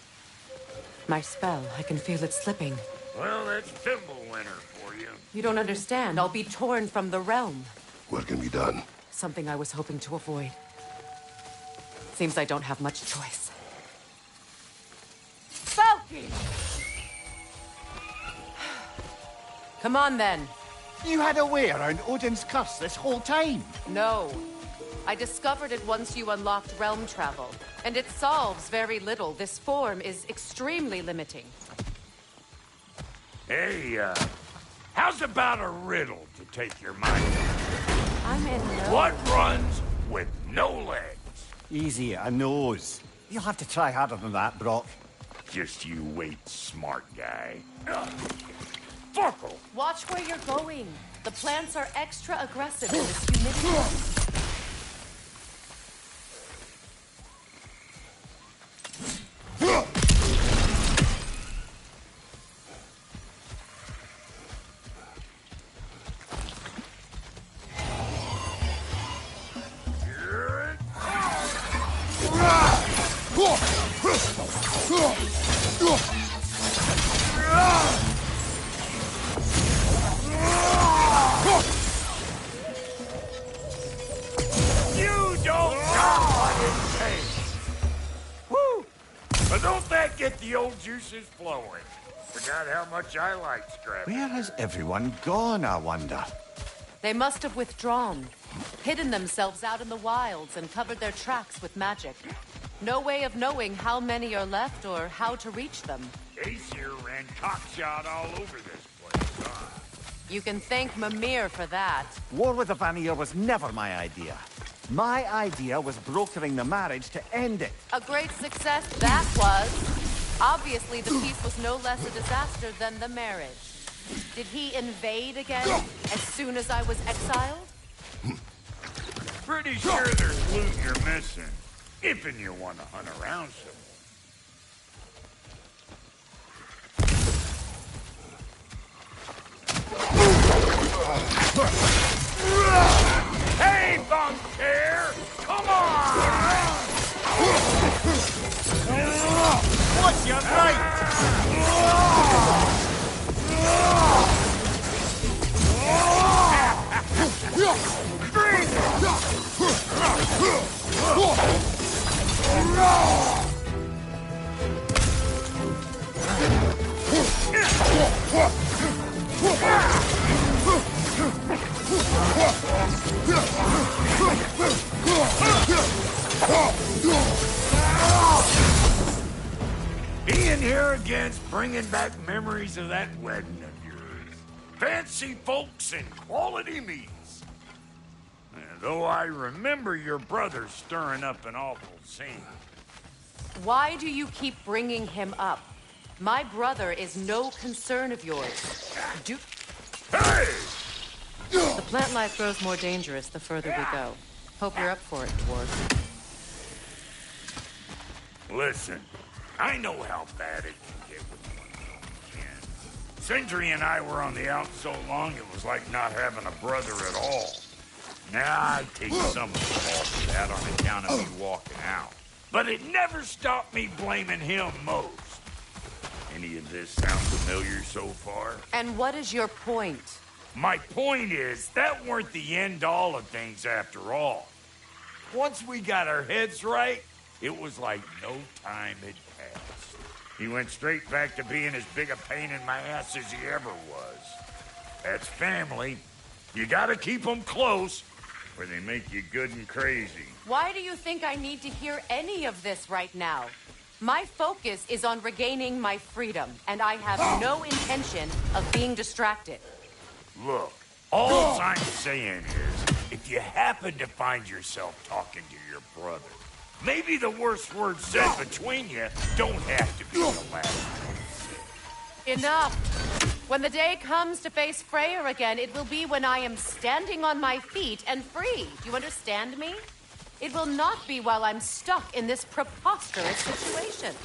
My spell, I can feel it slipping. Well, that's Fimbulwinter for you. You don't understand. I'll be torn from the realm. What can be done? Something I was hoping to avoid. Seems I don't have much choice. Falky! Come on, then. You had a way around Odin's curse this whole time. No. I discovered it once you unlocked realm travel. And it solves very little. This form is extremely limiting. Hey, how's about a riddle to take your mind? I'm in no... What runs with no legs? Easy, a nose. You'll have to try harder than that, Brock. Just you wait, smart guy. Fuckle! Watch where you're going. The plants are extra aggressive in this humidity. You don't got what it takes. Woo! But don't that get the old juices flowing? Forgot how much I like scrapping. Where has everyone gone, I wonder? They must have withdrawn, hidden themselves out in the wilds and covered their tracks with magic. No way of knowing how many are left or how to reach them. Aesir ran cockshot all over this place, huh? You can thank Mimir for that. War with the Vanir was never my idea. My idea was brokering the marriage to end it. A great success that was. Obviously, the peace was no less a disaster than the marriage. Did he invade again as soon as I was exiled? Pretty sure there's loot you're missing. If and you want to hunt around some. Hey, Bunker! Come on! What's your right? Being here again's bringing back memories of that wedding of yours. Fancy folks and quality meats. Though I remember your brother stirring up an awful scene. Why do you keep bringing him up? My brother is no concern of yours. Hey! The plant life grows more dangerous the further we go. Hope you're up for it, dwarf. Listen, I know how bad it can get with one kin. Sindri and I were on the out so long it was like not having a brother at all. Now I take some of the fault for that on account of me walking out. But it never stopped me blaming him most. Any of this sound familiar so far? And what is your point? My point is, that weren't the end-all of things after all. Once we got our heads right, it was like no time had passed. He went straight back to being as big a pain in my ass as he ever was. That's family. You gotta keep them close, or they make you good and crazy. Why do you think I need to hear any of this right now? My focus is on regaining my freedom, and I have no intention of being distracted. Look, all I'm saying is, if you happen to find yourself talking to your brother, maybe the worst words said between you don't have to be the last. Enough! When the day comes to face Freyr again, it will be when I am standing on my feet and free. Do you understand me? It will not be while I'm stuck in this preposterous situation.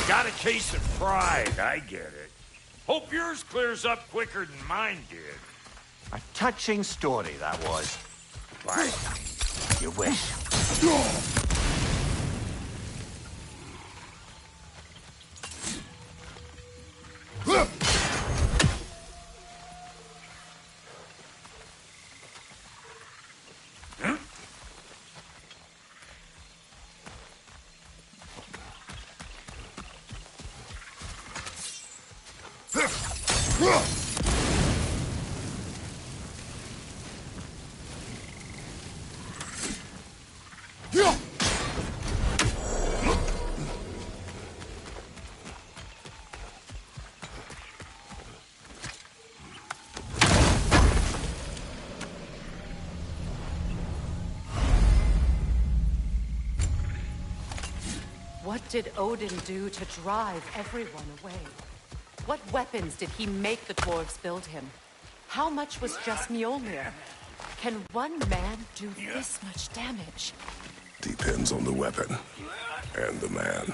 Got a case of pride, I get it. Hope yours clears up quicker than mine did. A touching story, that was. Bye. You wish. What did Odin do to drive everyone away? What weapons did he make the dwarves build him? How much was just Mjolnir? Can one man do this much damage? Depends on the weapon and the man.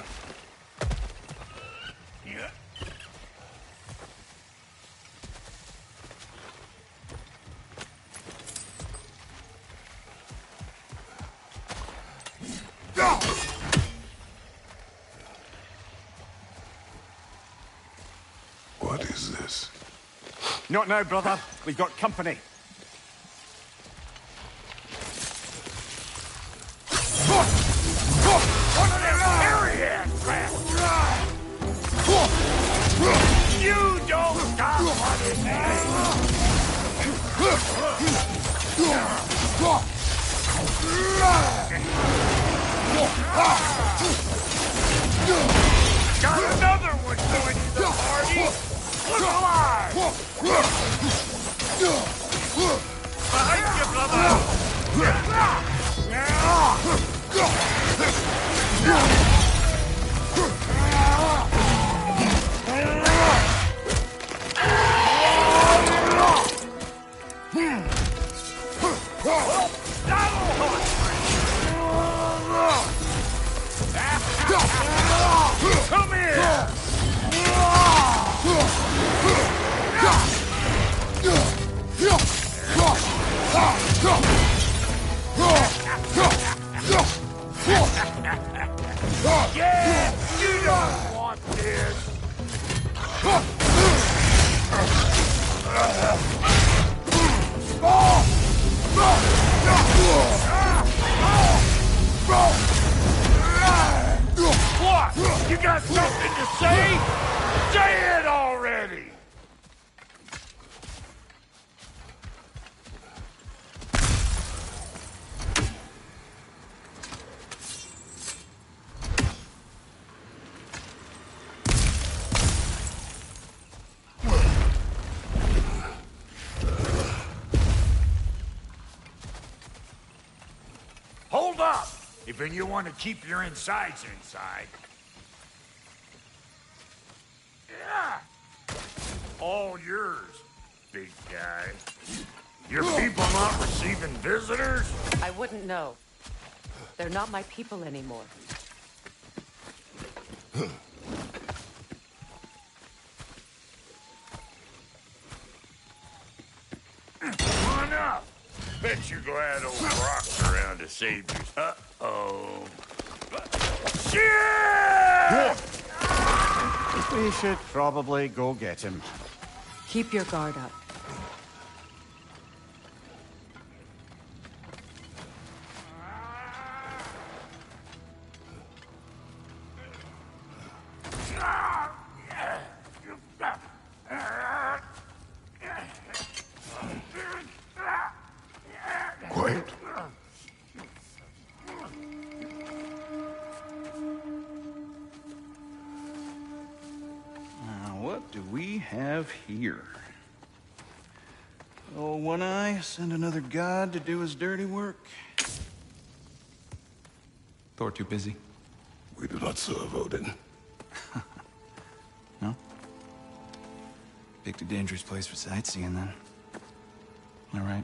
What is this? Not now, brother. We've got company. One of them hairy-ass bastards! You don't stop running, Got another one joining the party! Look alive! Behind you, brother! Come here! Yeah! You don't want this! What? You got something to say? Say it already! Hold up! If you want to keep your insides inside. Yeah! All yours, big guy. Your people not receiving visitors? I wouldn't know. They're not my people anymore. Come on up. Bet you're glad old Brock's around to save you. Uh-oh. Shit! We should probably go get him. Keep your guard up. Quiet. What do we have here? Oh, One Eye, send another god to do his dirty work. Thor too busy? We do not serve Odin. No? Picked a dangerous place for sightseeing, then. All right.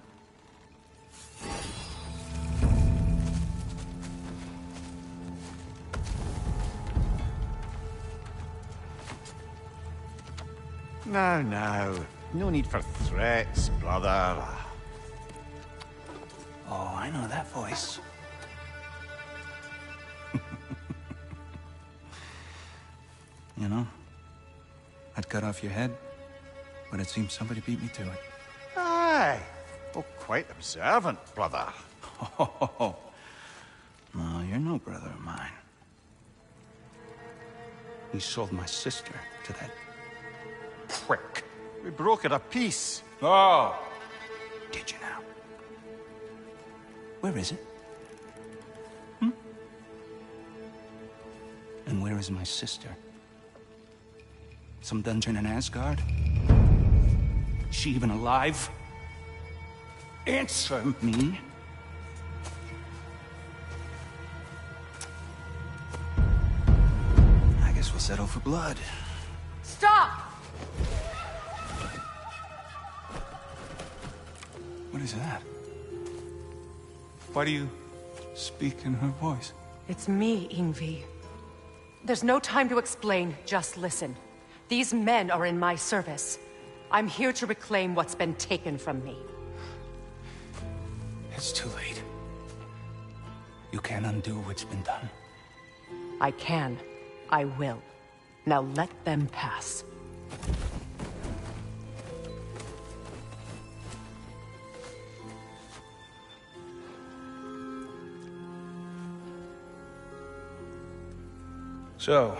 Now. No need for threats, brother. Oh, I know that voice. You know, I'd cut off your head, but it seems somebody beat me to it. Aye. Oh, quite observant, brother. Oh, no, you're no brother of mine. He sold my sister to that prick. We broke it a piece. Oh! Did you now? Where is it? And where is my sister? Some dungeon in Asgard? Is she even alive? Answer me. I guess we'll settle for blood. Stop! What is that? Why do you speak in her voice? It's me, Ingvi. There's no time to explain, just listen. These men are in my service. I'm here to reclaim what's been taken from me. It's too late. You can't undo what's been done. I can. I will. Now let them pass. So,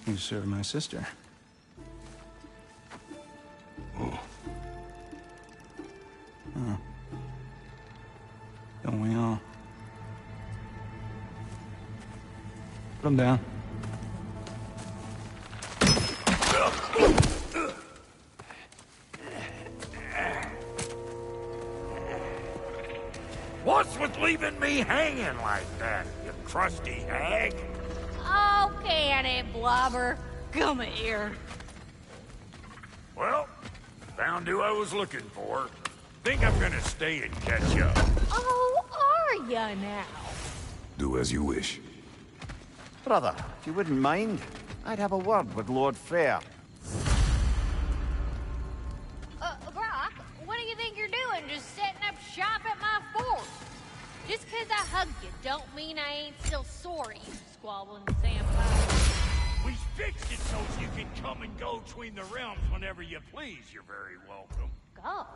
you serve my sister. Oh. Don't we all? Put him down. What's with leaving me hanging like that, you crusty hag? Oh, can it, Blobber? Come here. Well, found who I was looking for. Think I'm gonna stay and catch up. Oh, are ya now? Do as you wish. Brother, if you wouldn't mind, I'd have a word with Lord Freyr. Brock, what do you think you're doing just setting up shop at my fort? Just 'cause I hugged you don't mean I ain't still sorry, you squabbling vampire. We fixed it so you can come and go between the realms whenever you please. You're very welcome. Go.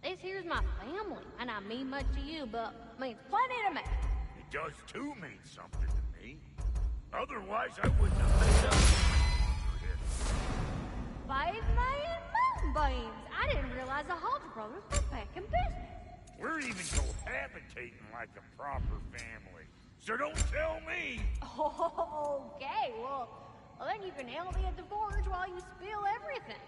This here's my family, and I mean much to you, but means plenty to me. It does too mean something to me. Otherwise, I wouldn't have made up. 5 million moonbeams! I didn't realize the Hodge brothers were back in business. We're even cohabitating like a proper family. So don't tell me! Okay, well, then you can help me at the forge while you spill everything.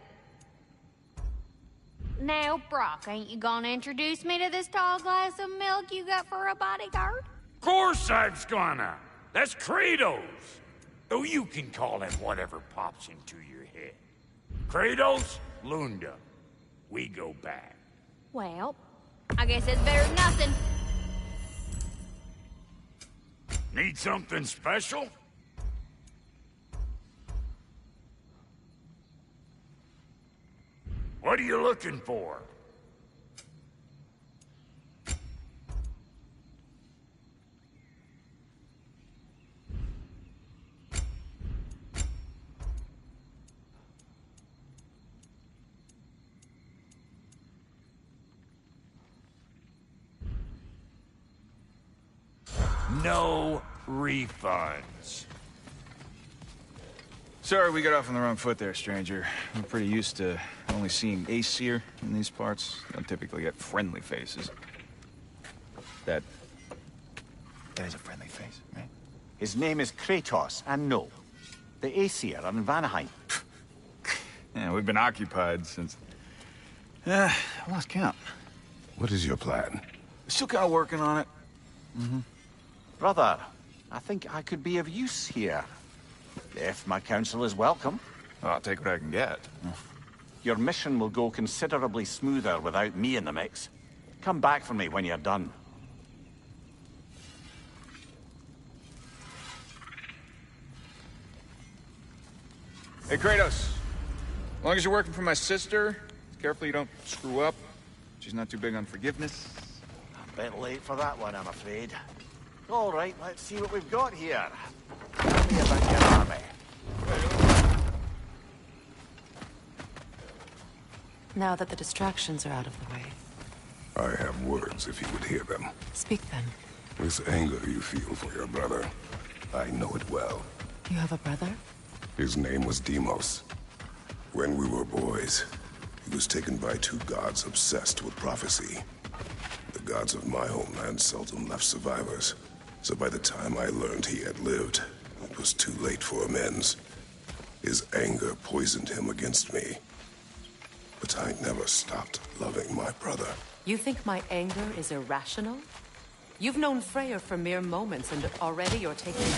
Now, Brock, ain't you gonna introduce me to this tall glass of milk you got for a bodyguard? Of course I was gonna! That's Kratos! Though you can call him whatever pops into your head. Kratos, Lunda. We go back. Well, I guess it's better than nothing. Need something special? What are you looking for? No refunds. Sorry we got off on the wrong foot there, stranger. We're pretty used to only seeing Aesir in these parts. Don't typically get friendly faces. That is a friendly face, right? His name is Kratos, and no, the Aesir are in Vanaheim. Yeah, we've been occupied since... I lost count. What is your plan? Still kind of working on it. Brother, I think I could be of use here. If my counsel is welcome. Well, I'll take what I can get. Your mission will go considerably smoother without me in the mix. Come back for me when you're done. Hey, Kratos. As long as you're working for my sister, careful you don't screw up. She's not too big on forgiveness. A bit late for that one, I'm afraid. All right, let's see what we've got here. Tell me about your army. Now that the distractions are out of the way, I have words if you would hear them. speak then. This anger you feel for your brother, I know it well. You have a brother? His name was Deimos. When we were boys, he was taken by two gods obsessed with prophecy. The gods of my homeland seldom left survivors, so by the time I learned he had lived, it was too late for amends. His anger poisoned him against me. But I never stopped loving my brother. You think my anger is irrational? You've known Freyr for mere moments, and already you're taking...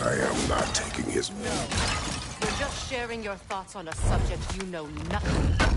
I am not taking his... No. You're just sharing your thoughts on a subject you know nothing about.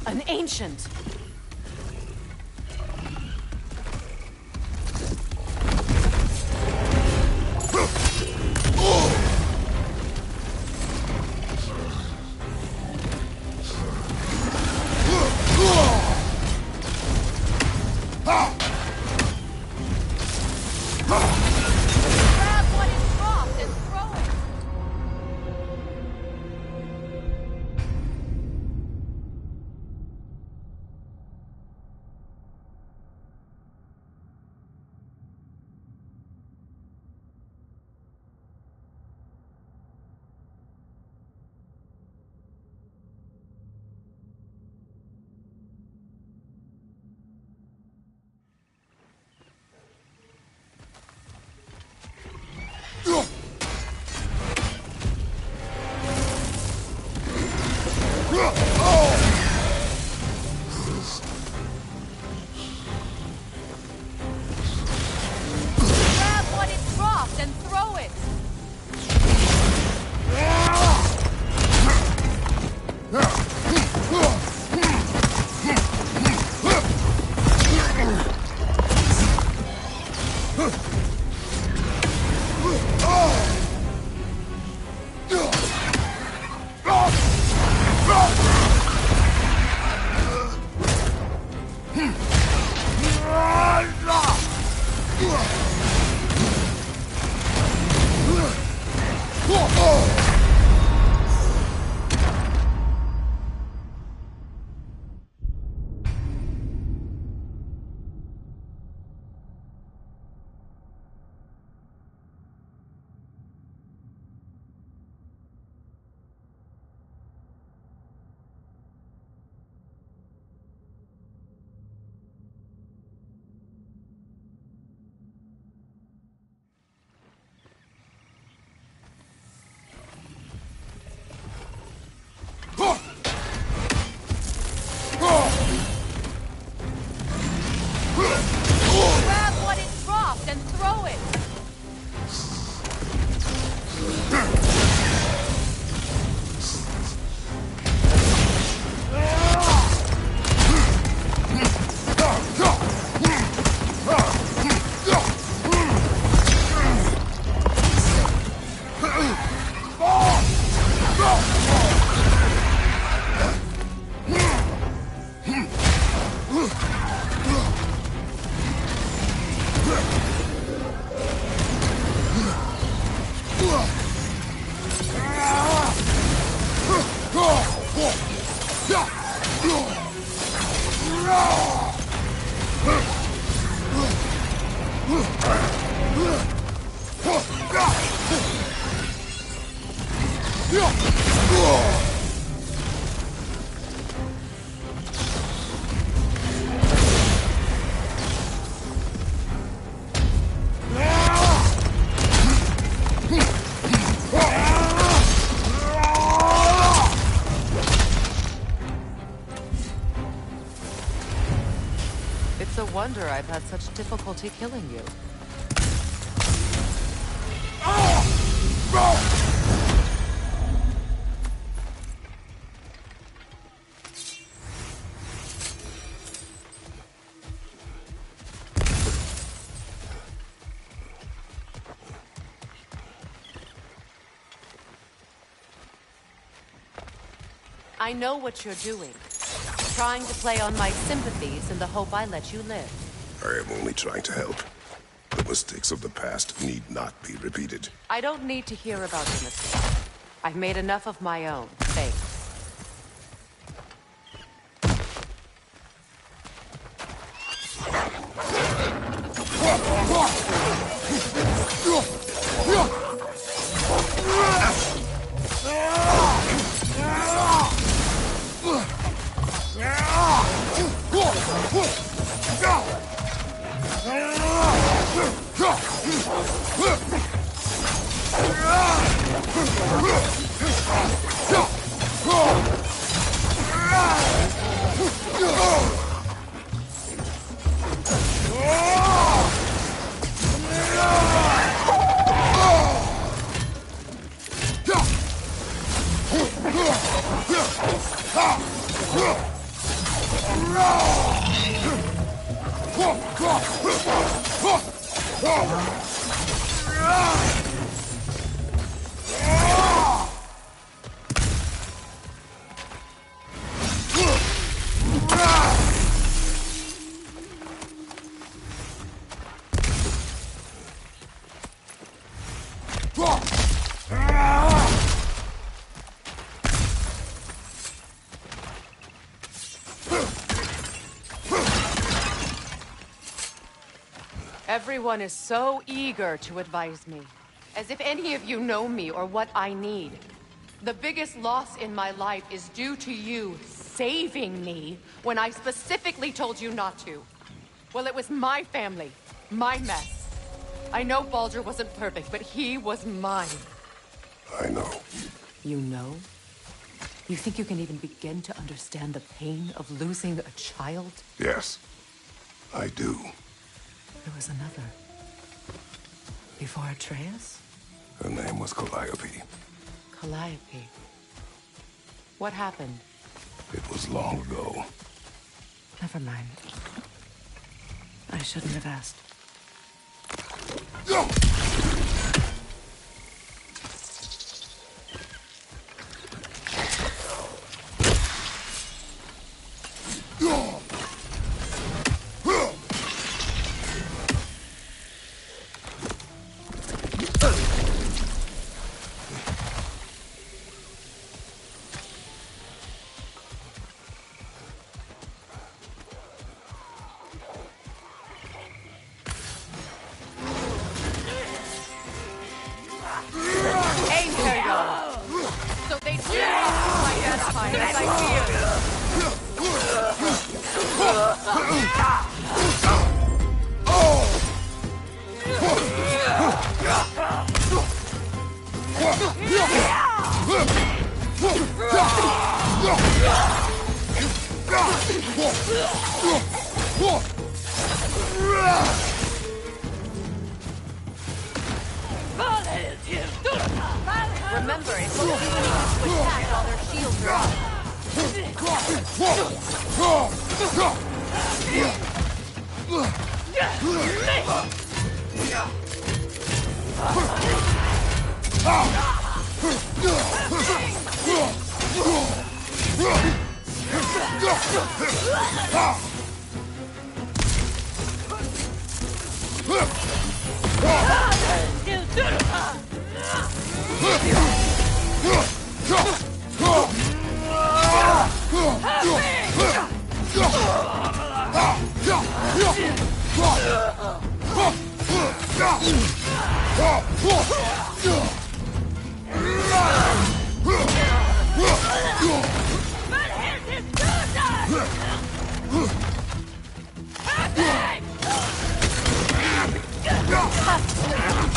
An ancient! Grab Grab what it dropped and throw it! It's a wonder I've had such difficulty killing you. I know what you're doing. Trying to play on my sympathies in the hope I let you live. I am only trying to help. The mistakes of the past need not be repeated. I don't need to hear about your mistakes. I've made enough of my own, thanks. Everyone is so eager to advise me, as if any of you know me or what I need. The biggest loss in my life is due to you saving me when I specifically told you not to. Well, it was my family, my mess. I know Baldur wasn't perfect, but he was mine. I know. You know? You think you can even begin to understand the pain of losing a child? Yes, I do. There was another. Before Atreus? Her name was Calliope. Calliope. What happened? It was long ago. Never mind. I shouldn't have asked. mine as I feared. Remember, it won't do any use to attack while their shields are up.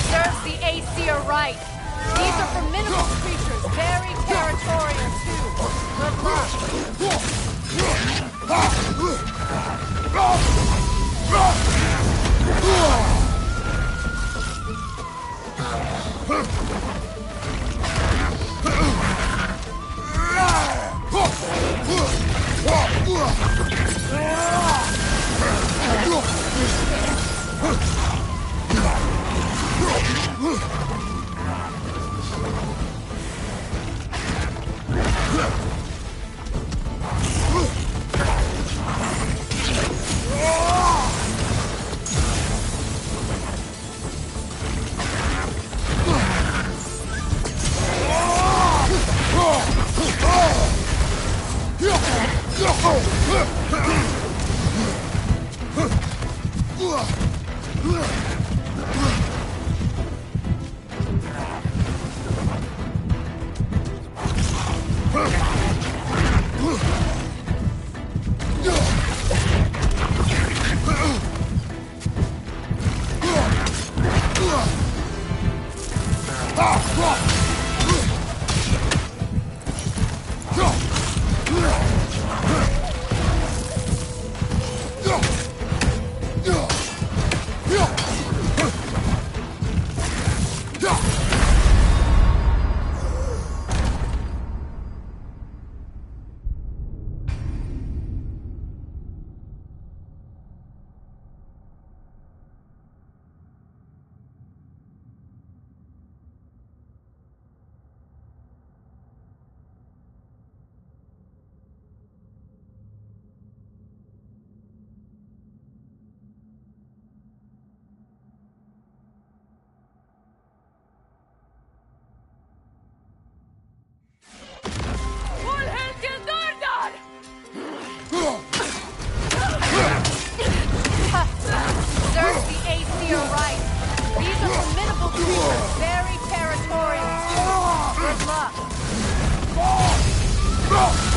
Serves the AC are right. These are formidable creatures, very territorial too. Good luck. Serves the AC are right. These are formidable creatures, very territorial. Good luck. Go!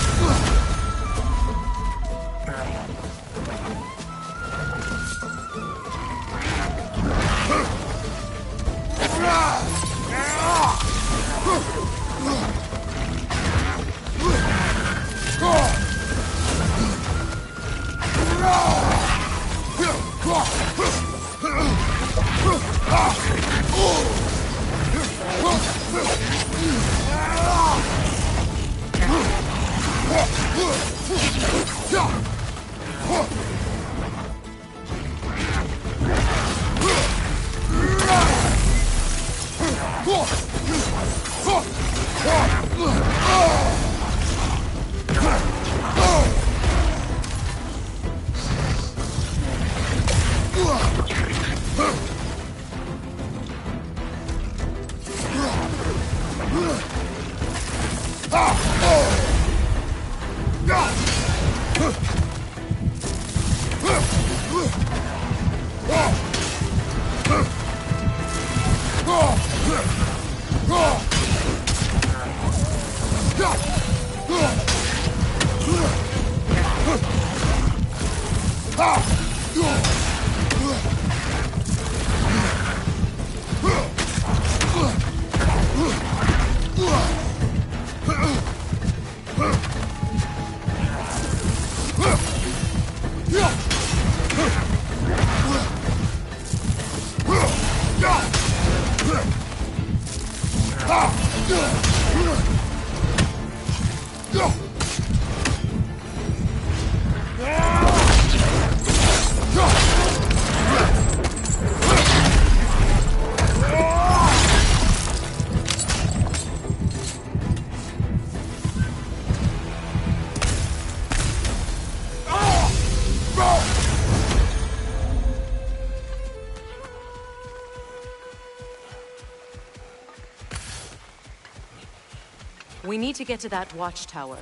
We need to get to that watchtower.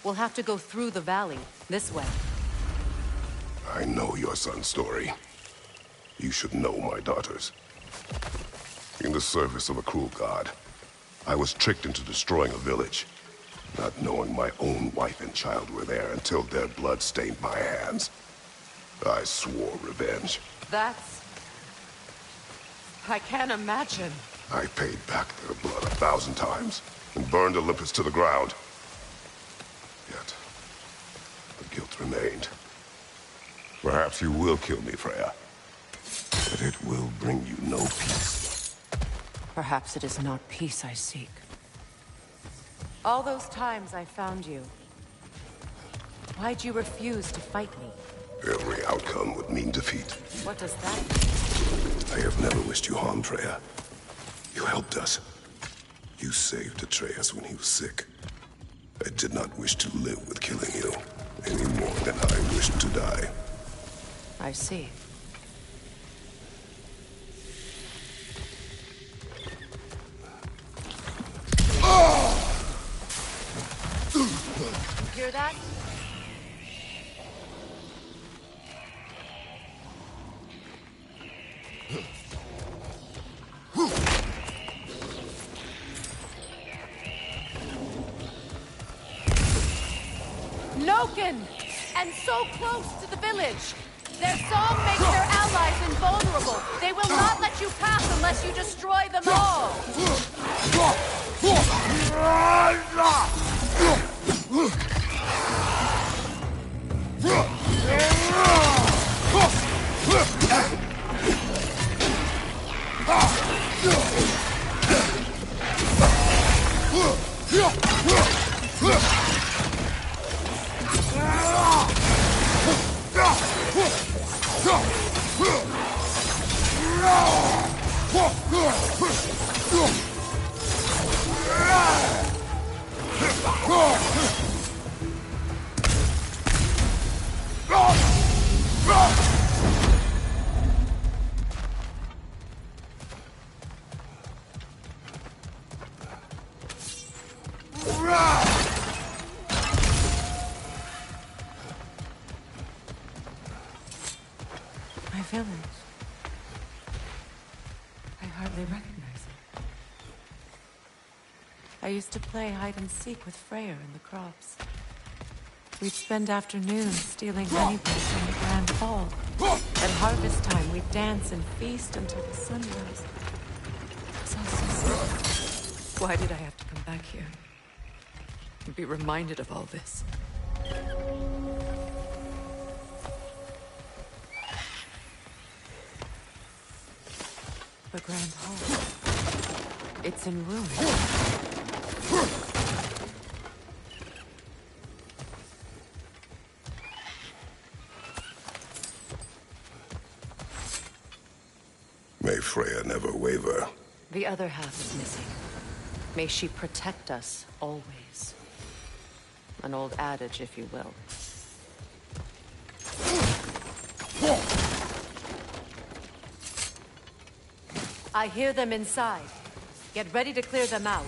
We'll have to go through the valley, this way. I know your son's story. You should know my daughter's. In the service of a cruel god, I was tricked into destroying a village, not knowing my own wife and child were there until their blood stained my hands. I swore revenge. I can't imagine. I paid back their blood 1,000 times and burned Olympus to the ground. Yet, the guilt remained. Perhaps you will kill me, Freya, but it will bring you no peace. Perhaps it is not peace I seek. All those times I found you, why'd you refuse to fight me? Every outcome would mean defeat. What does that mean? I have never wished you harm, Freya. You helped us. You saved Atreus when he was sick. I did not wish to live with killing you, any more than I wished to die. I see. Hear that? Noken! And so close to the village! Their song makes their allies invulnerable! They will not let you pass unless you destroy them all! My village. I hardly recognize it. I used to play hide and seek with Freyr in the crops. We'd spend afternoons stealing honeybees from the Grand Hall. At harvest time, we'd dance and feast until the sunrise. It was all so simple. Why did I have to come back here? And be reminded of all this? The Grand Hall. It's in ruins. May Freya never waver. The other half is missing. May she protect us always. An old adage, if you will. I hear them inside. Get ready to clear them out.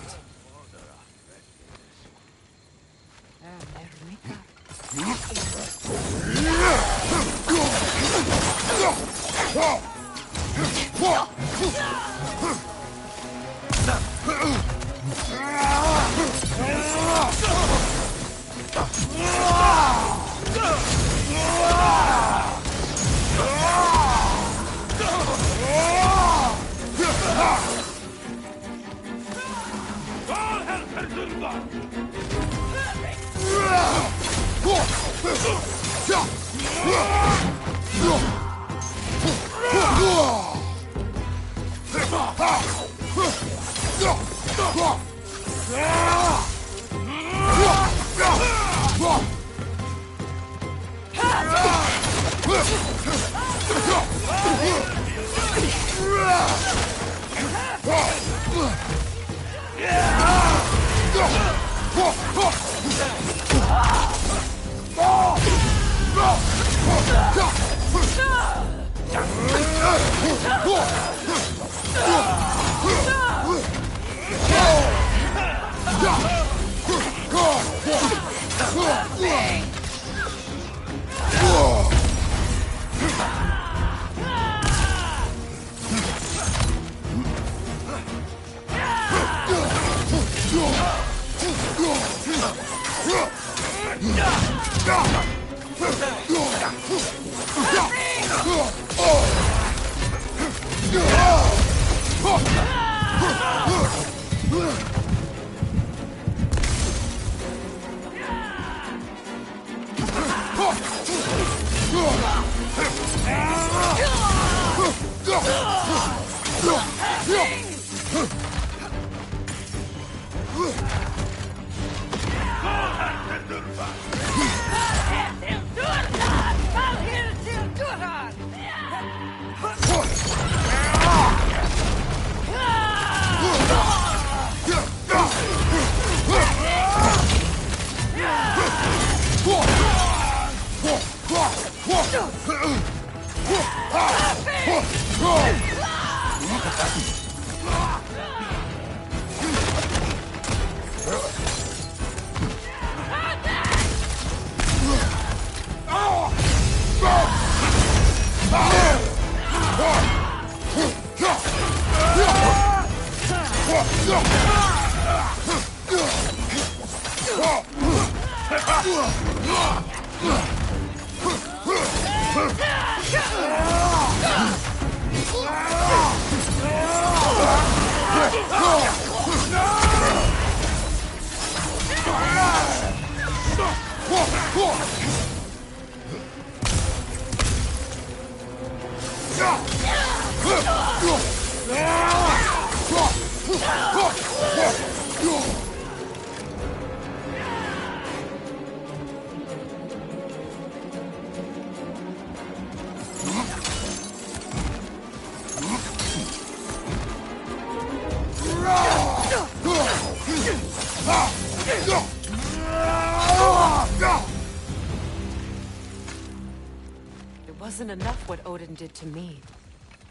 It wasn't enough what Odin did to me.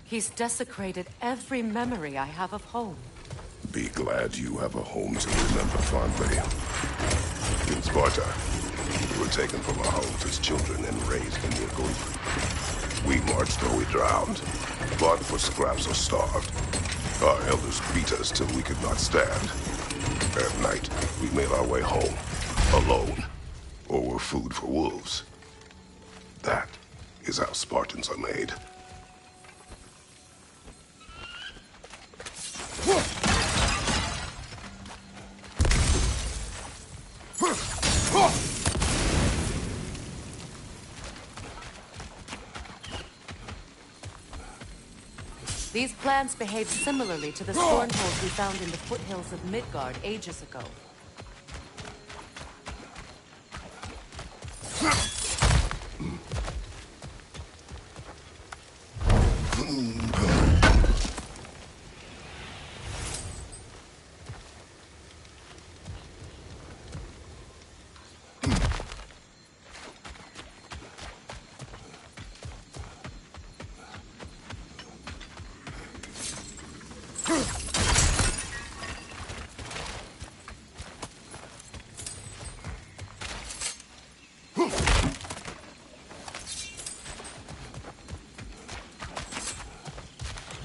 He's desecrated every memory I have of home. Be glad you have a home to remember fondly. In Sparta, we were taken from our homes as children and raised in the Agora. We marched or we drowned, fought for scraps or starved. Our elders beat us till we could not stand. At night, we made our way home, alone, or were food for wolves. That is how Spartans are made. These plants behave similarly to the stormholes we found in the foothills of Midgard ages ago.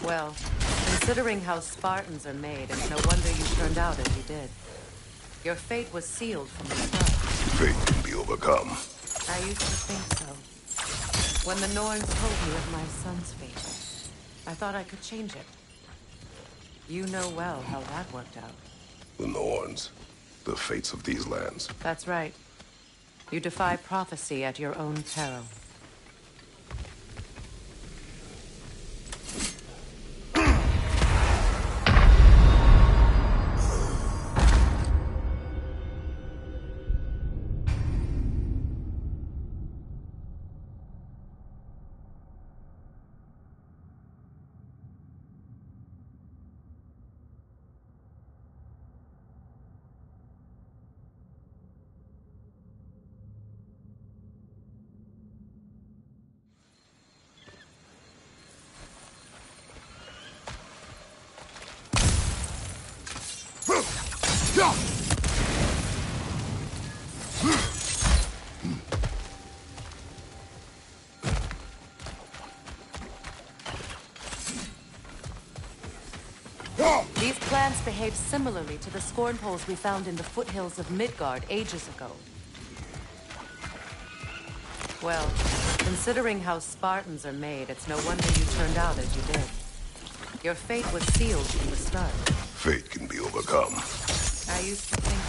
Well, considering how Spartans are made, it's no wonder you turned out as you did. Your fate was sealed from the start. Fate can be overcome. I used to think so. When the Norns told me of my son's fate, I thought I could change it. You know well how that worked out. The Norns. The fates of these lands. That's right. You defy prophecy at your own peril. These plants behave similarly to the scorn poles we found in the foothills of Midgard ages ago. Well, considering how Spartans are made, it's no wonder you turned out as you did. Your fate was sealed from the start. Fate can be overcome. I used to think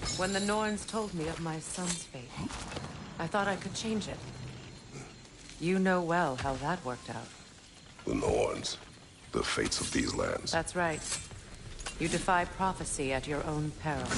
so. When the Norns told me of my son's fate, I thought I could change it. You know well how that worked out. The Norns. The fates of these lands. That's right. You defy prophecy at your own peril.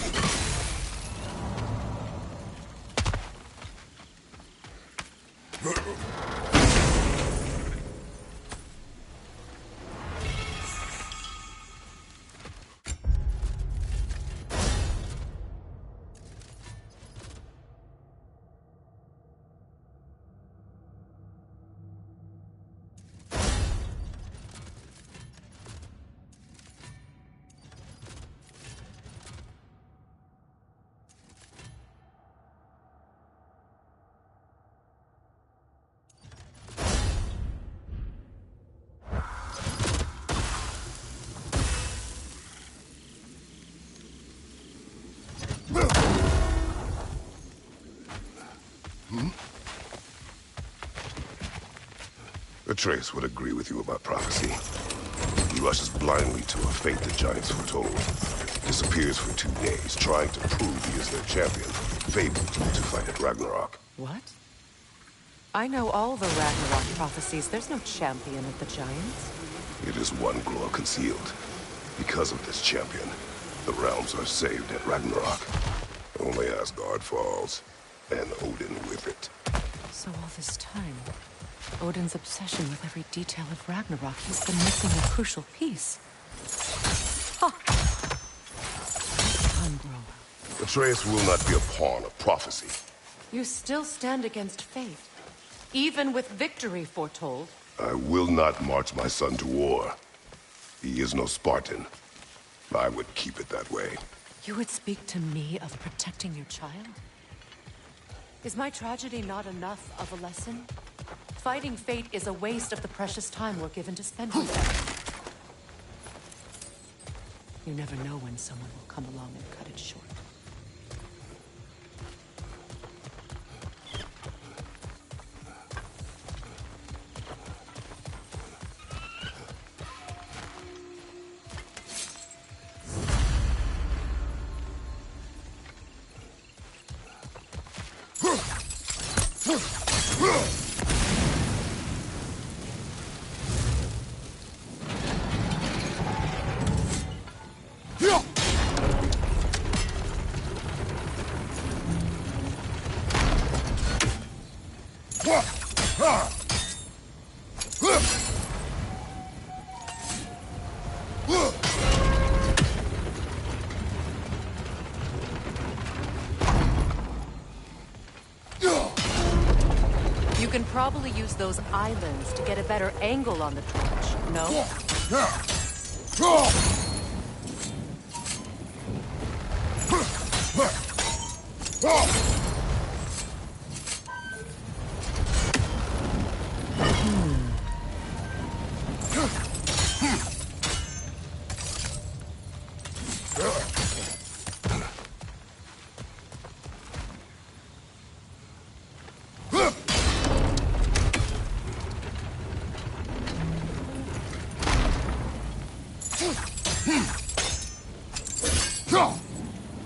Atreus would agree with you about prophecy. He rushes blindly to a fate the Giants foretold. Disappears for 2 days, trying to prove he is their champion, fabled to fight at Ragnarok. What? I know all the Ragnarok prophecies. There's no champion of the Giants. It is one glow concealed. Because of this champion, the realms are saved at Ragnarok. Only Asgard falls, and Odin with it. So all this time, Odin's obsession with every detail of Ragnarok, he's been missing a crucial piece. Huh. Atreus will not be a pawn of prophecy. You still stand against fate, even with victory foretold. I will not march my son to war. He is no Spartan. I would keep it that way. You would speak to me of protecting your child? Is my tragedy not enough of a lesson? Fighting fate is a waste of the precious time we're given to spend with them. You never know when someone will come along and cut it short. You can probably use those islands to get a better angle on the torch, no?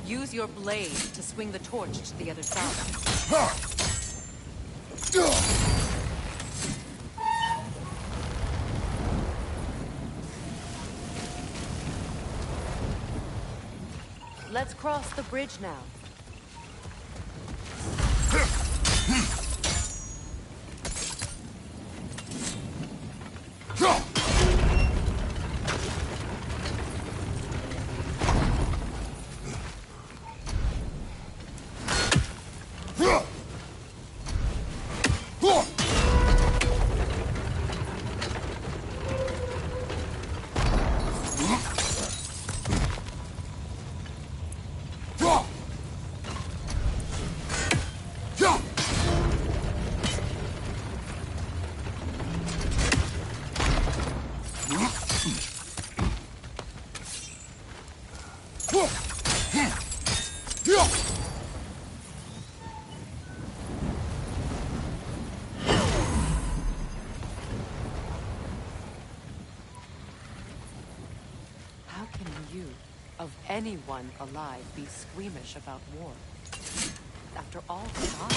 Use your blade to swing the torch to the other side. Let's cross the bridge now. How can you, of anyone alive, be squeamish about war? After all time.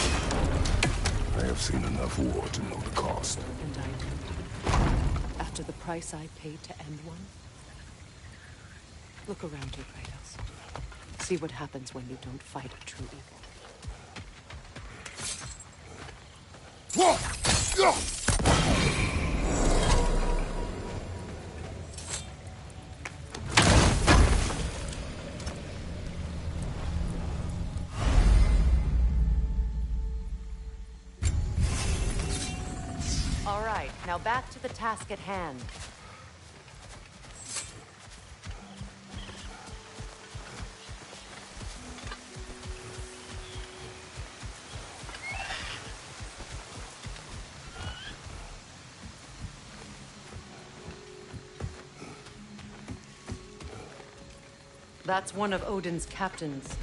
I have seen enough war to know the cost. And I do. After the price I paid to end one? Look around you, Kratos. See what happens when you don't fight a true evil. All right, now back to the task at hand. That's one of Odin's captains.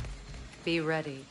Be ready.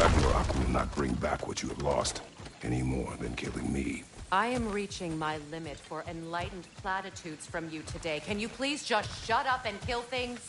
Ragnarok will not bring back what you have lost, any more than killing me. I am reaching my limit for enlightened platitudes from you today. Can you please just shut up and kill things?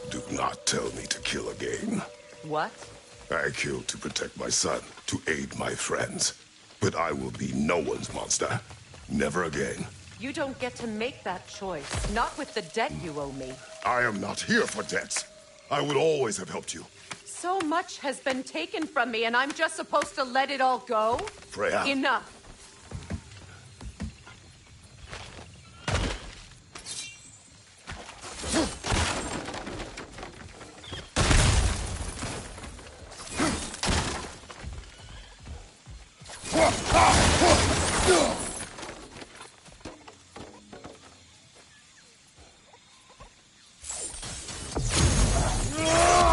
Do not tell me to kill again. What? I killed to protect my son, to aid my friends. But I will be no one's monster. Never again. You don't get to make that choice. Not with the debt you owe me. I am not here for debts. I would always have helped you. So much has been taken from me, and I'm just supposed to let it all go? Freya. Enough.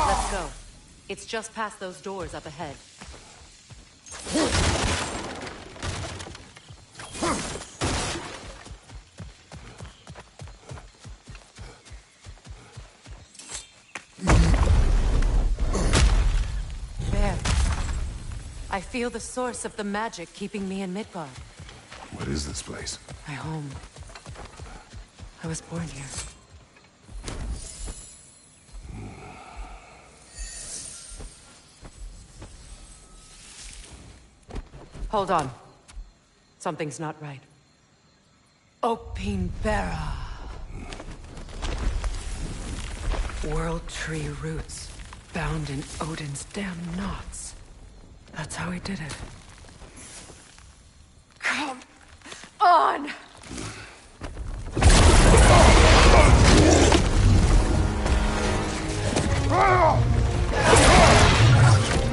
Let's go. It's just past those doors up ahead. There. I feel the source of the magic keeping me in Midgard. What is this place? My home. I was born here. Hold on. Something's not right. Opinbera. World tree roots, bound in Odin's damn knots. That's how he did it. Come on!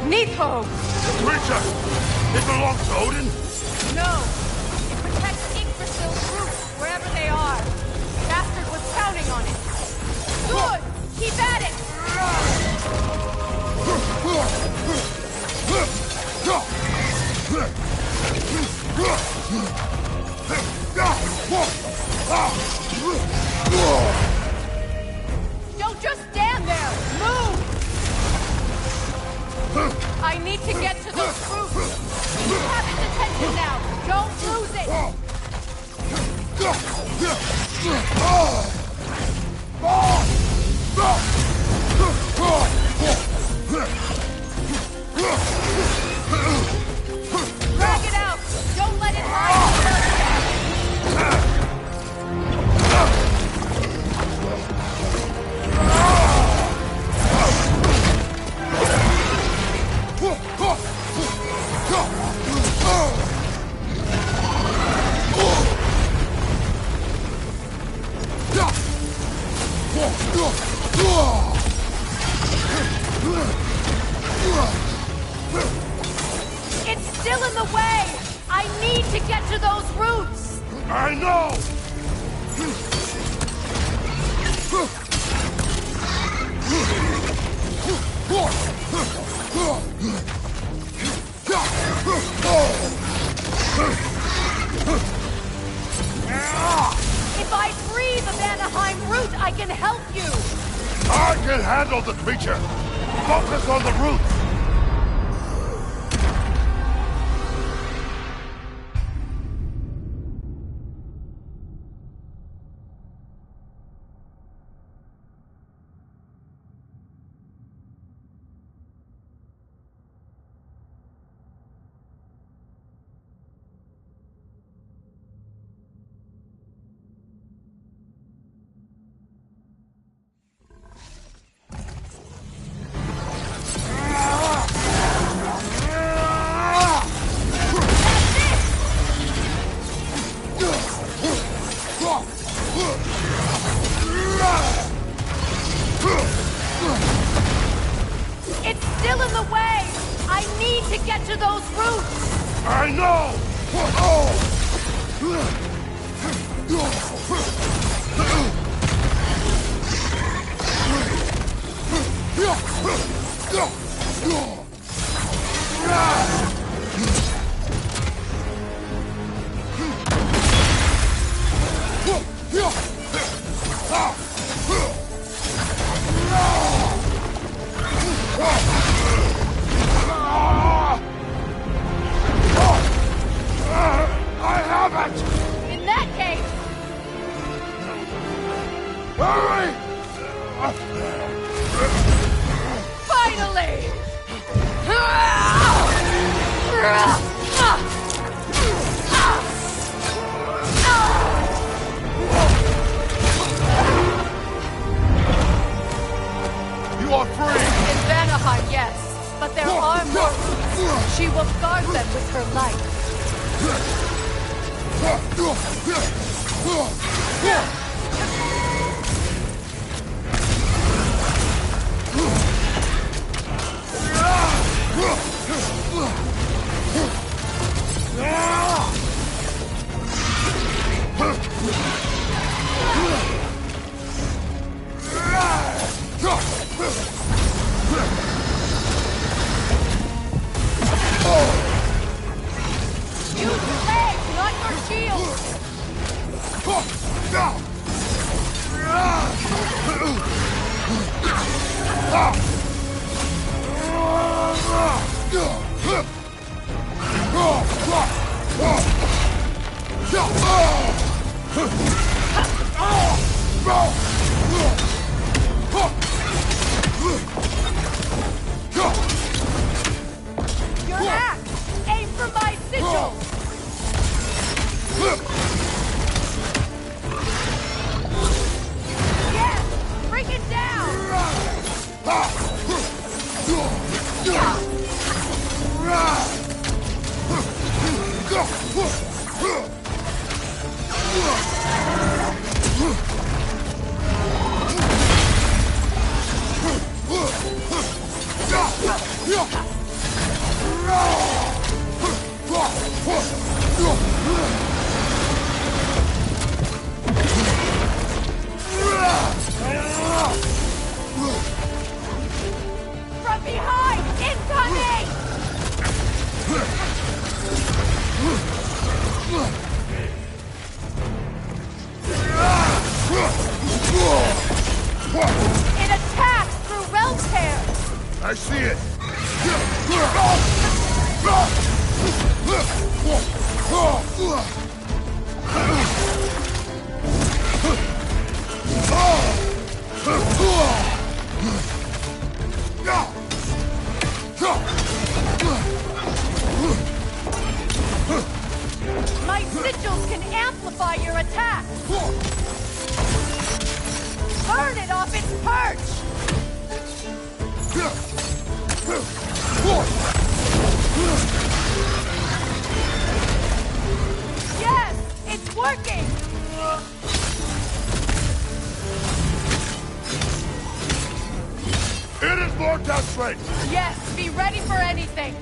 Nico! The creature! It belongs to Odin? No! It protects Yggdrasil's roots, wherever they are. Bastard was counting on it. Good! Keep at it! Don't just stand there! Move! I need to get to those roots! You have its attention now! Don't lose it! Drag it out! Don't let it It's still in the way! I need to get to those roots! I know! If I free the Vanaheim root, I can help you! I can handle the creature! Focus on the roots! It's still in the way! I need to get to those roots! I know! I have it! In that case, Hurry! finally! You are free! In Vanaheim, yes, but there are more. She will guard them with her life. Use your legs, not your shield! Your axe! Aim for my sigil! Yes! Bring it down! From behind! Incoming! It attacks through realm tear! I see it! My sigils can amplify your attack! Burn it off its perch! Yes! It's working! It is more desperate! Yes! Be ready for anything!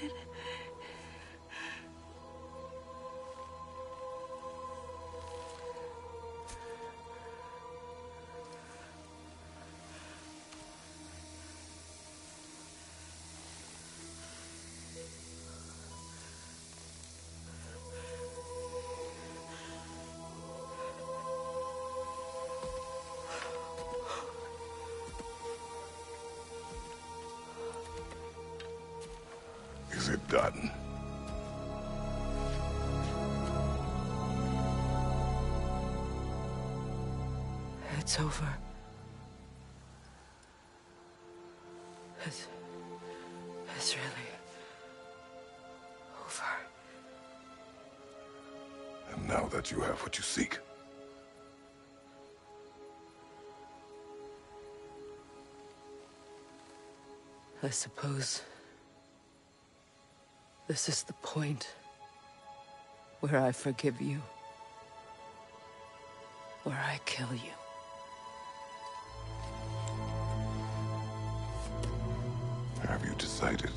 it. Is it done? It's over. It's really over. And now that you have what you seek, I suppose this is the point where I forgive you, where I kill you. have you decided?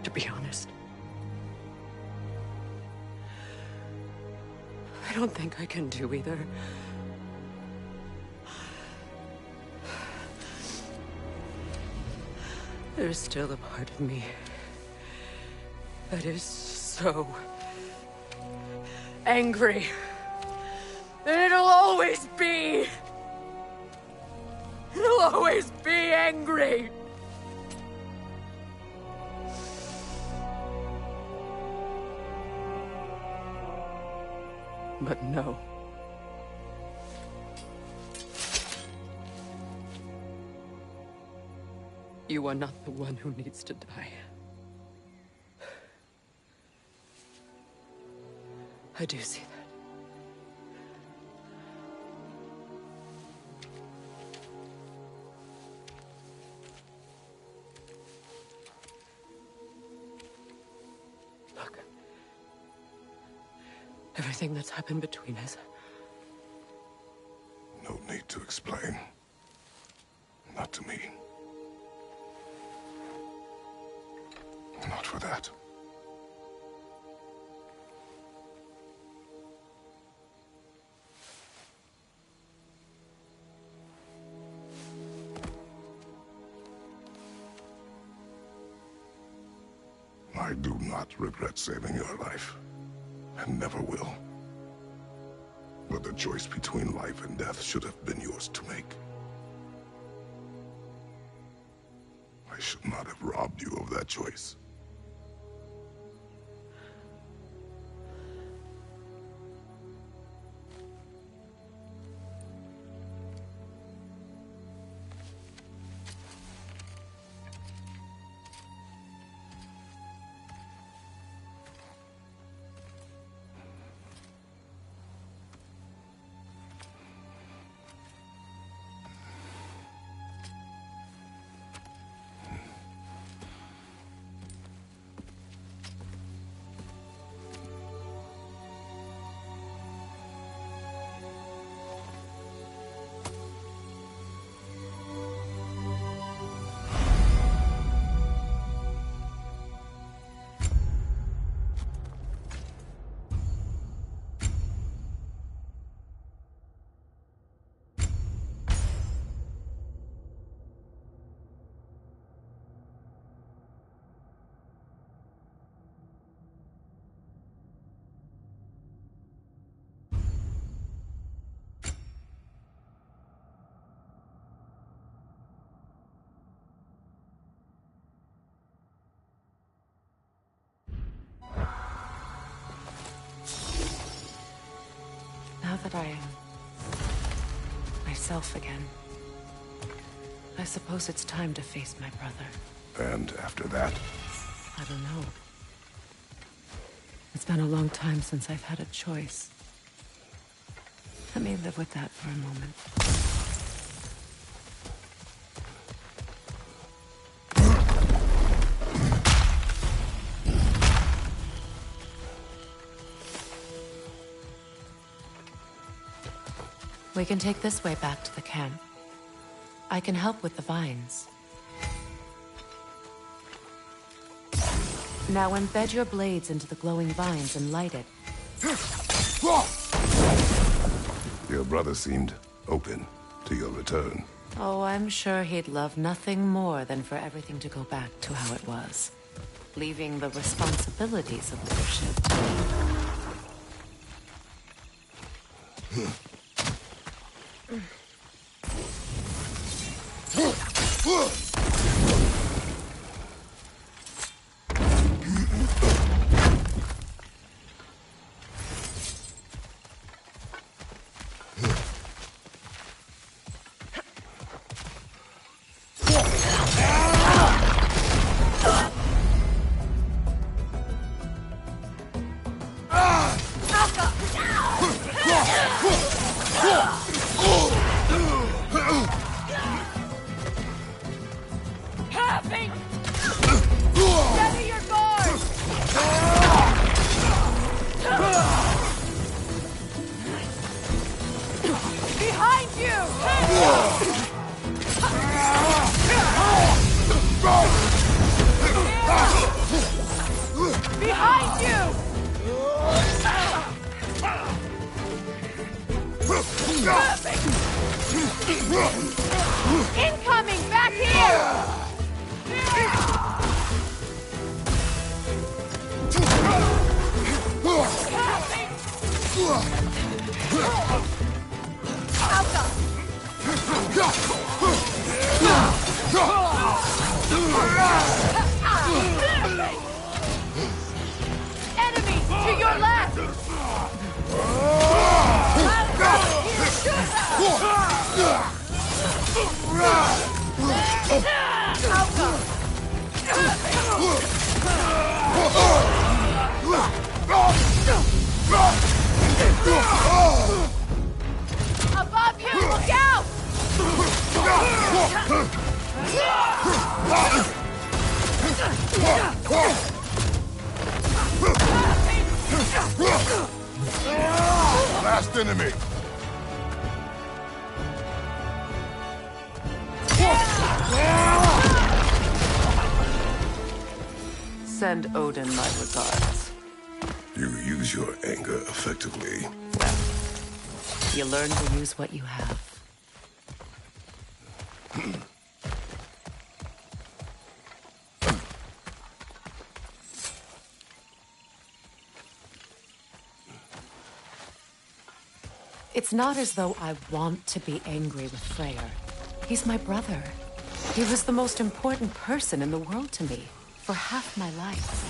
To be honest, I don't think I can do either. There's still a part of me that is so angry. And it'll always be. It'll always be angry. But no. You are not the one who needs to die. I do see that. Look. Everything that's happened between us. No need to explain. Not to me. Not for that. I do not regret saving your life, and never will. But the choice between life and death should have been yours to make. I should not have robbed you of that choice. Now that I am myself again, I suppose it's time to face my brother. And after that? I don't know. It's been a long time since I've had a choice. Let me live with that for a moment. We can take this way back to the camp. I can help with the vines. Now embed your blades into the glowing vines and light it. Your brother seemed open to your return. Oh, I'm sure he'd love nothing more than for everything to go back to how it was. Leaving the responsibilities of leadership to me. Incoming! Back here! Enemy to your left! Above you! Look out! Last enemy! Send Odin my regards. You use your anger effectively. Well, you learn to use what you have. It's not as though I want to be angry with Freyr. He's my brother. He was the most important person in the world to me for half my life.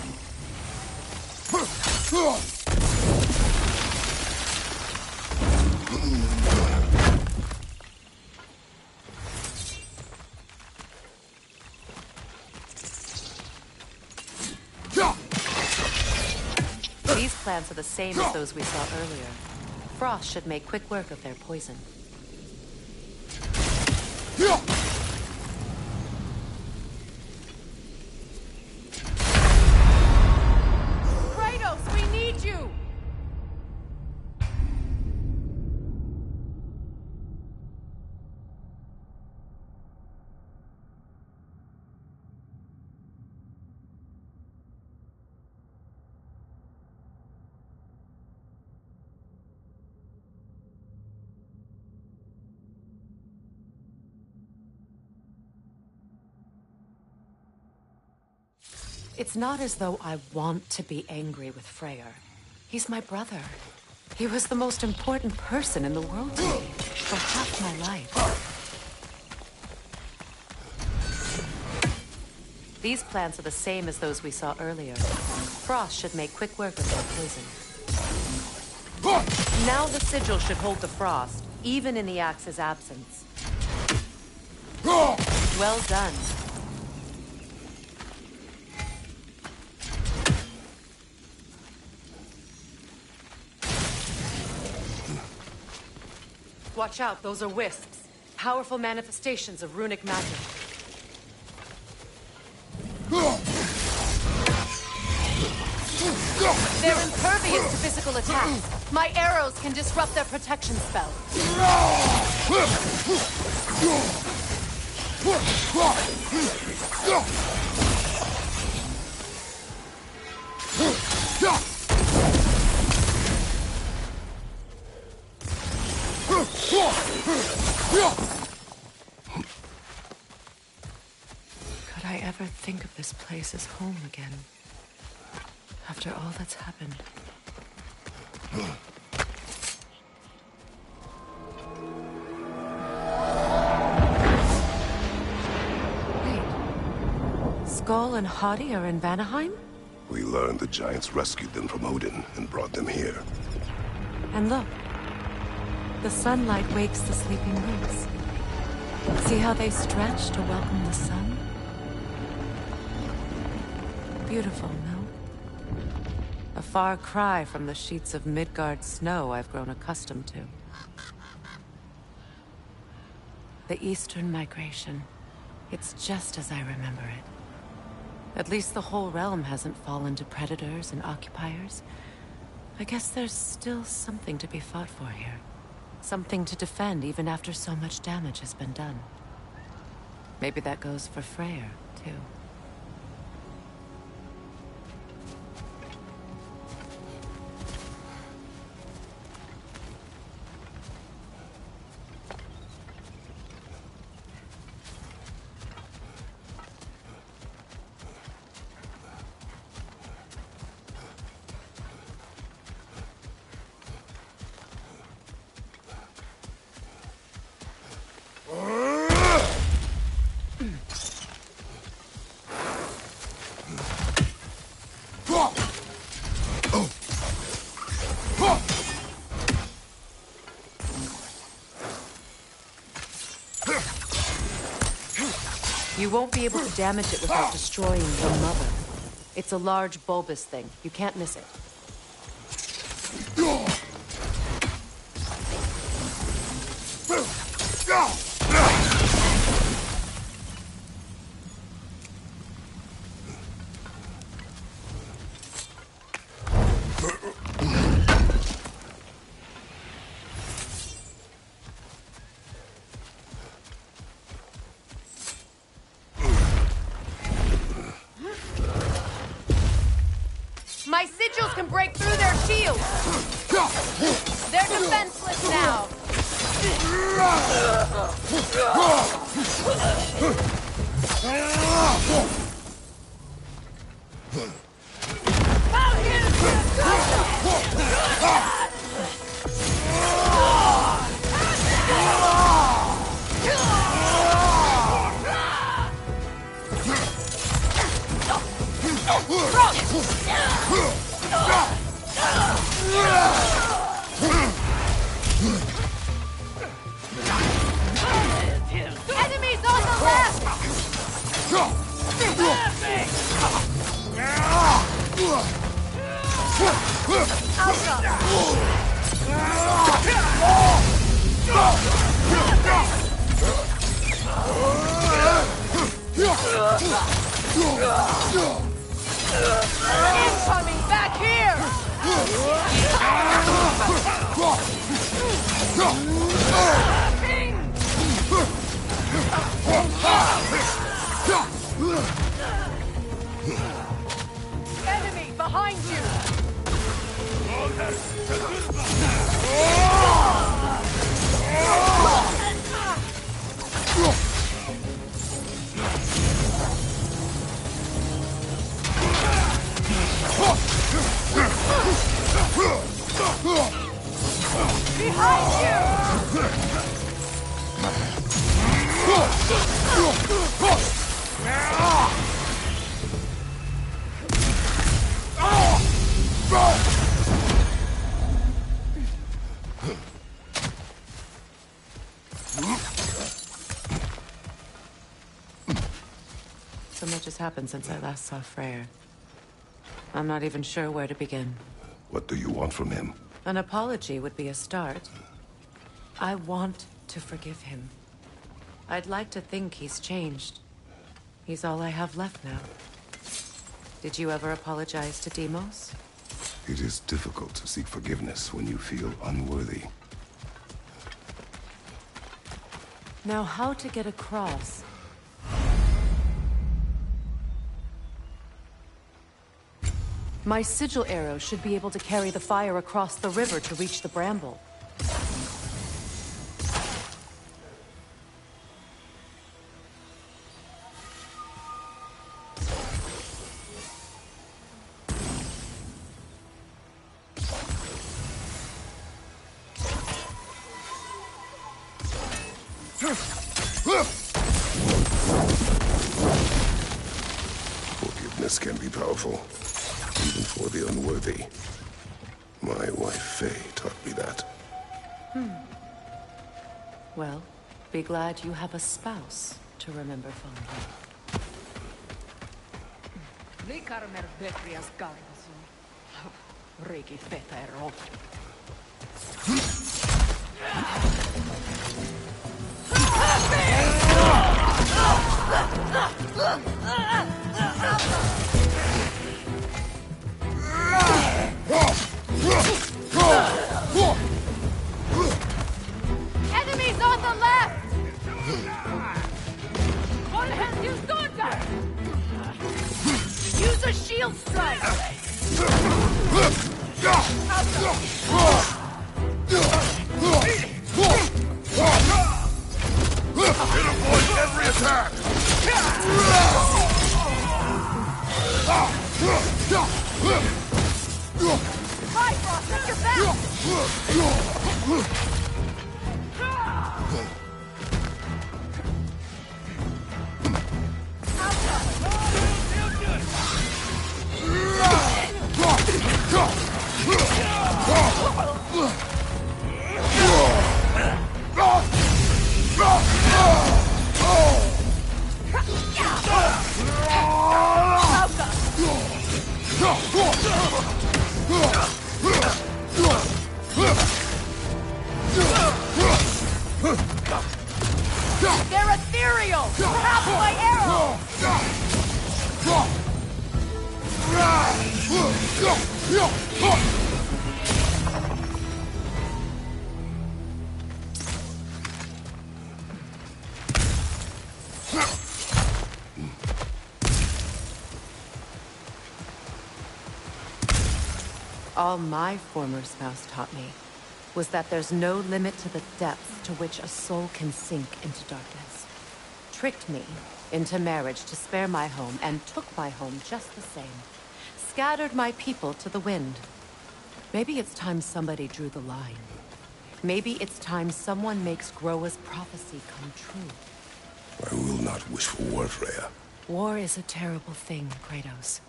These plants are the same as those we saw earlier. Frost should make quick work of their poison. Kratos, we need you! It's not as though I want to be angry with Freyr. He's my brother. He was the most important person in the world to me for half my life. These plants are the same as those we saw earlier. Frost should make quick work of their poison. Now the sigil should hold the frost, even in the axe's absence. Well done. Watch out, those are wisps. Powerful manifestations of runic magic. They're impervious to physical attacks. My arrows can disrupt their protection spell. Could I ever think of this place as home again? After all that's happened. Wait. Skull and Hadi are in Vanaheim? We learned the giants rescued them from Odin and brought them here. And look. The sunlight wakes the sleeping roots. See how they stretch to welcome the sun? Beautiful, no? A far cry from the sheets of Midgard snow I've grown accustomed to. The Eastern Migration. It's just as I remember it. At least the whole realm hasn't fallen to predators and occupiers. I guess there's still something to be fought for here. Something to defend even after so much damage has been done. Maybe that goes for Freyr, too. You won't be able to damage it without destroying the mother. It's a large bulbous thing. You can't miss it. My sigils can break through their shields! They're defenseless now! Enemies on the left! Incoming back here! Enemy behind you! Behind you! So much has happened since I last saw Freyr. I'm not even sure where to begin. What do you want from him? An apology would be a start. I want to forgive him. I'd like to think he's changed. He's all I have left now. Did you ever apologize to Deimos? It is difficult to seek forgiveness when you feel unworthy. Now, how to get across? My sigil arrow should be able to carry the fire across the river to reach the bramble. Forgiveness can be powerful, even for the unworthy. My wife, Faye, taught me that. Well, be glad you have a spouse to remember fondly. Enemies on the left! One hand use Gunda! Use a shield strike! It avoids every attack! Bifrost at your back! They're ethereal! Perhaps my arrow! All my former spouse taught me was that there's no limit to the depth to which a soul can sink into darkness. Tricked me into marriage to spare my home, and took my home just the same. Scattered my people to the wind. Maybe it's time somebody drew the line. Maybe it's time someone makes Groa's prophecy come true. I will not wish for war, Freya. War is a terrible thing, Kratos.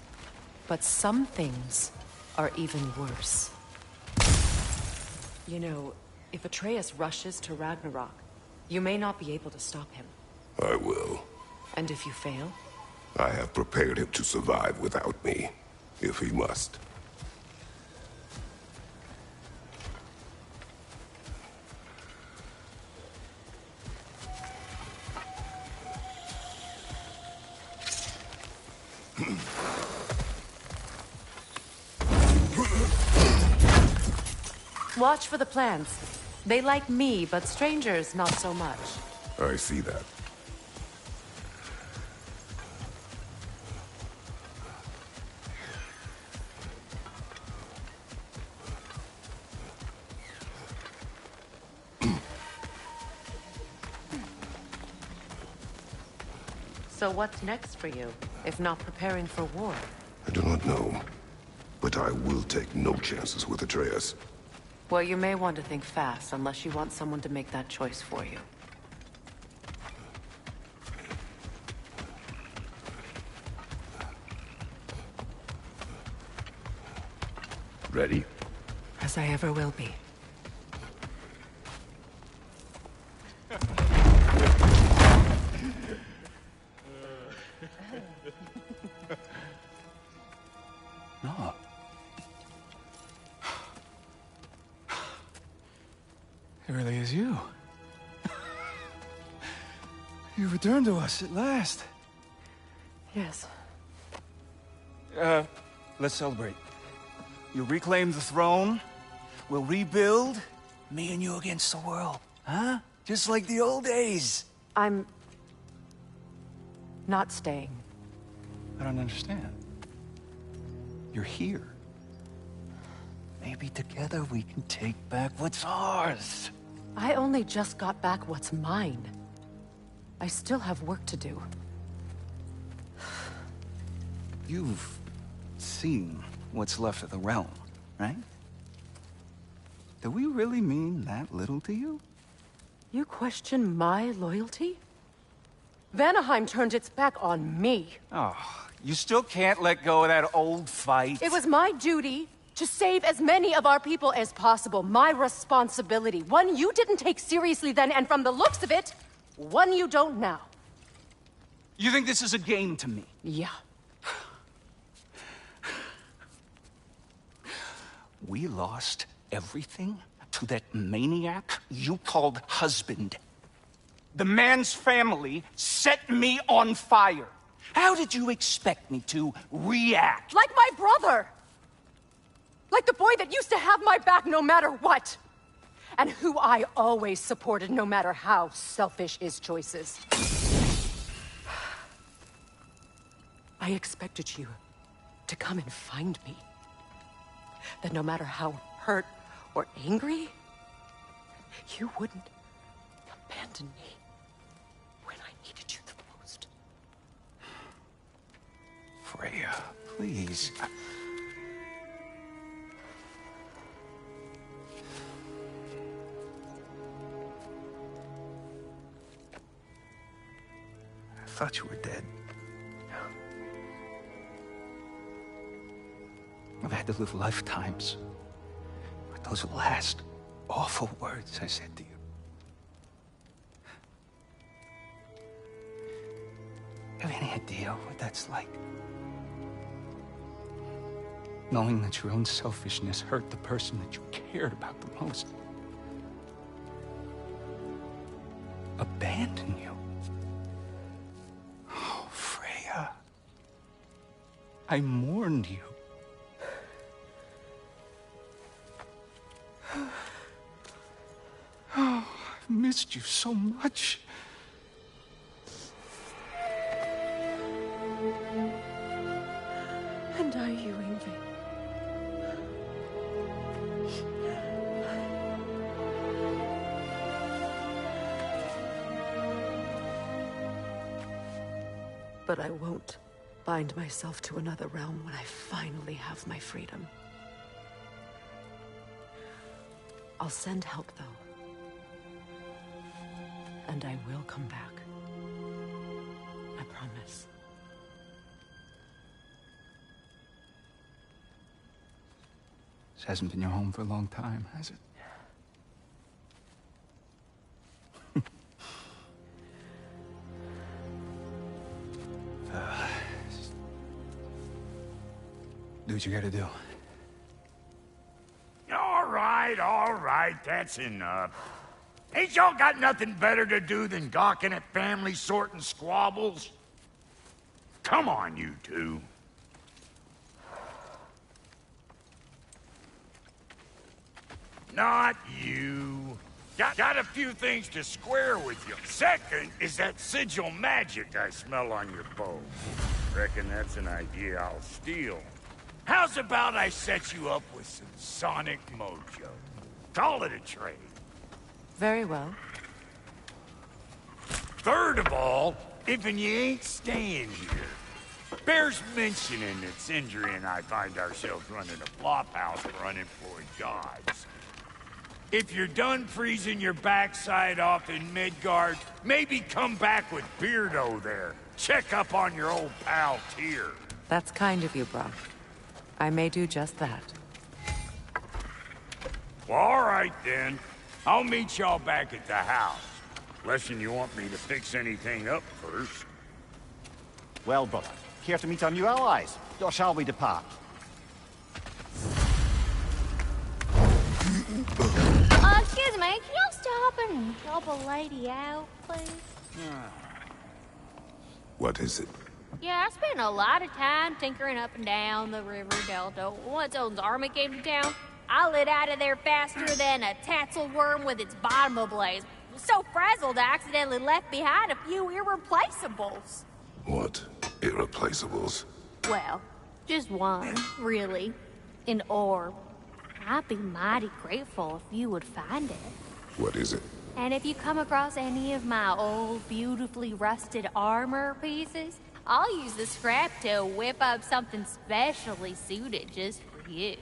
But some things are even worse. You know, if Atreus rushes to Ragnarok, you may not be able to stop him. I will. And if you fail? I have prepared him to survive without me, if he must. Watch for the plants. They like me, but strangers not so much. I see that. So what's next for you, if not preparing for war? I do not know, but I will take no chances with Atreus. Well, you may want to think fast, unless you want someone to make that choice for you. Ready? As I ever will be. No. It really is you. You returned to us at last. Yes. Let's celebrate. You reclaim the throne, we'll rebuild, me and you against the world. Huh? Just like the old days. I'm... not staying. I don't understand. You're here. Maybe together we can take back what's ours. I only just got back what's mine. I still have work to do. You've seen what's left of the realm, right? Do we really mean that little to you? You question my loyalty? Vanaheim turned its back on me. Oh, you still can't let go of that old fight? It was my duty to save as many of our people as possible. My responsibility. One you didn't take seriously then, and from the looks of it, one you don't now. You think this is a game to me? Yeah. We lost everything to that maniac you called husband. The man's family set me on fire. How did you expect me to react? Like my brother! Like the boy that used to have my back no matter what! And who I always supported no matter how selfish his choices. I expected you to come and find me. That no matter how hurt or angry, you wouldn't abandon me when I needed you the most. Freya, please. I thought you were dead. I've had to live lifetimes with those last awful words I said to you. Have any idea what that's like? Knowing that your own selfishness hurt the person that you cared about the most. Abandon you. Oh, Freya. I mourned you. Oh, I've missed you so much. And are you, Ingrid? But I won't bind myself to another realm when I finally have my freedom. I'll send help, though. And I will come back. I promise. This hasn't been your home for a long time, has it? Do what you gotta do. All right, that's enough. Ain't y'all got nothing better to do than gawking at family sorting squabbles? Come on, you two. Not you. Got a few things to square with you. Second is that sigil magic I smell on your bow. Reckon that's an idea I'll steal. How's about I set you up with some sonic mojo? Call it a trade. Very well. Third of all, if you ain't staying here, bears mentioning that Sindri and I find ourselves running a flop house for unemployed gods. If you're done freezing your backside off in Midgard, maybe come back with Beardo there. Check up on your old pal Tyr. That's kind of you, Brock. I may do just that. Well, all right then. I'll meet y'all back at the house. Unless you want me to fix anything up first. Well, brother, care to meet our new allies? Or shall we depart? Excuse me, can y'all stop and help a lady out, please? What is it? Yeah, I spent a lot of time tinkering up and down the river delta. Once Odin's army came to town, I lit out of there faster than a tassel worm with its bottom ablaze. So frazzled, I accidentally left behind a few irreplaceables. What? Irreplaceables? Well, just one, really. An orb. I'd be mighty grateful if you would find it. What is it? And if you come across any of my old, beautifully rusted armor pieces, I'll use the scrap to whip up something specially suited just for you.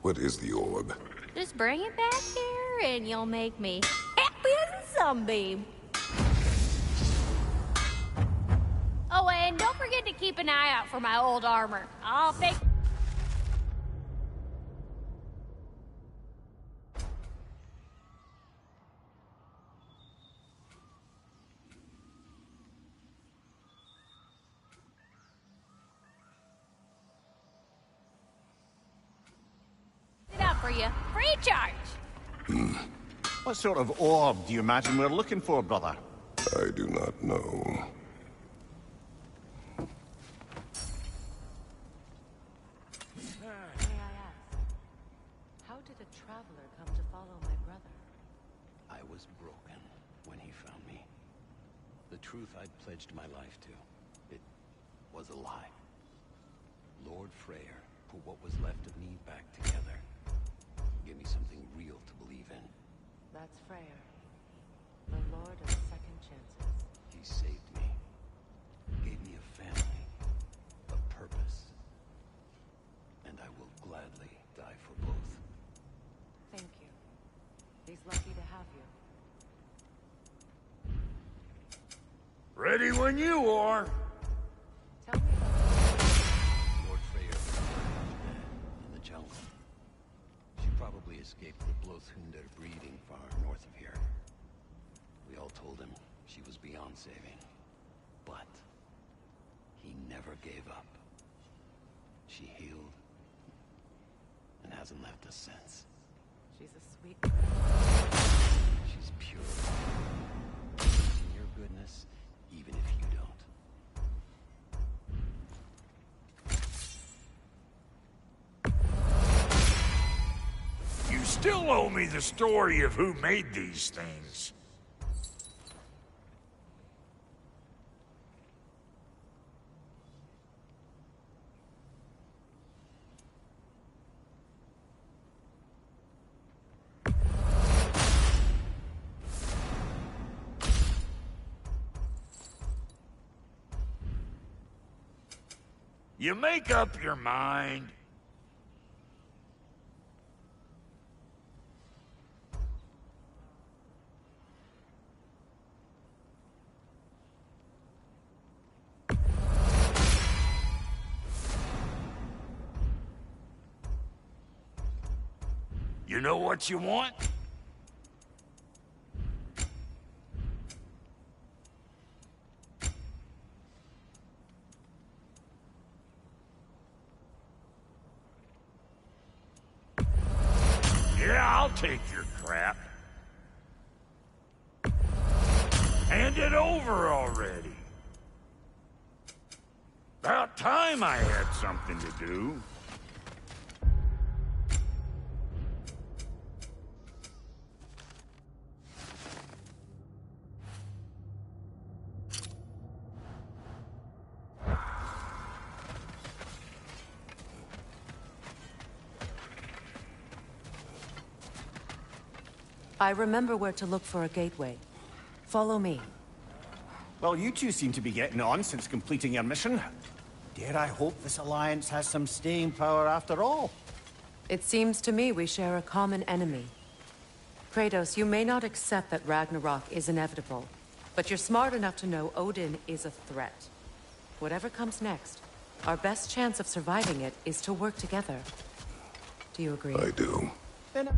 What is the orb? Just bring it back here and you'll make me happy as a sunbeam. Oh, and don't forget to keep an eye out for my old armor. I'll fake... it up for you. Free charge. What sort of orb do you imagine we're looking for, brother? I do not know. May I ask, how did a traveler come to follow my brother? I was broken when he found me. The truth I'd pledged my life to, it was a lie. Lord Freyr put what was left of me back together. Give me something real to believe in. That's Freyr, the Lord of Second Chances. He saved me. Gave me a family. A purpose. And I will gladly die for both. Thank you. He's lucky to have you. Ready when you are. Tell me about Lord Freyr in the jungle. She probably escaped the Blothunder breeding farm north of here. We all told him she was beyond saving. But he never gave up. She healed and hasn't left us since. she's a sweet girl. She's pure. In your goodness, even if you don't. You still owe me the story of who made these things. You make up your mind. You know what you want? Yeah, I'll take your crap. Hand it over already. About time I had something to do. I remember where to look for a gateway. Follow me. Well, you two seem to be getting on since completing your mission. Dare I hope this alliance has some staying power after all? It seems to me we share a common enemy. Kratos, you may not accept that Ragnarok is inevitable, but you're smart enough to know Odin is a threat. Whatever comes next, our best chance of surviving it is to work together. Do you agree? I do. Then...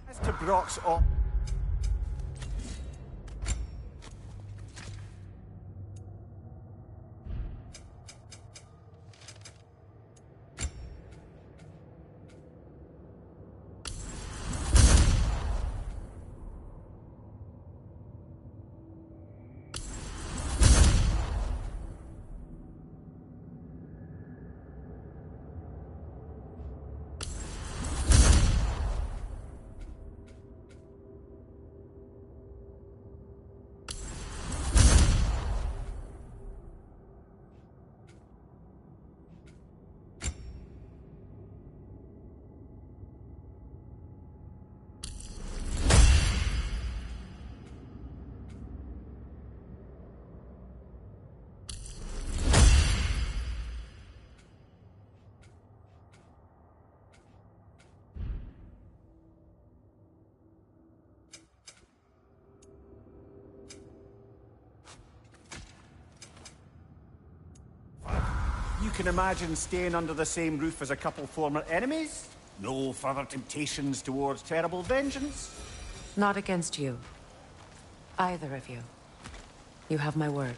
As to Brock's op... can imagine staying under the same roof as a couple former enemies? No further temptations towards terrible vengeance? Not against you. Either of you. You have my word.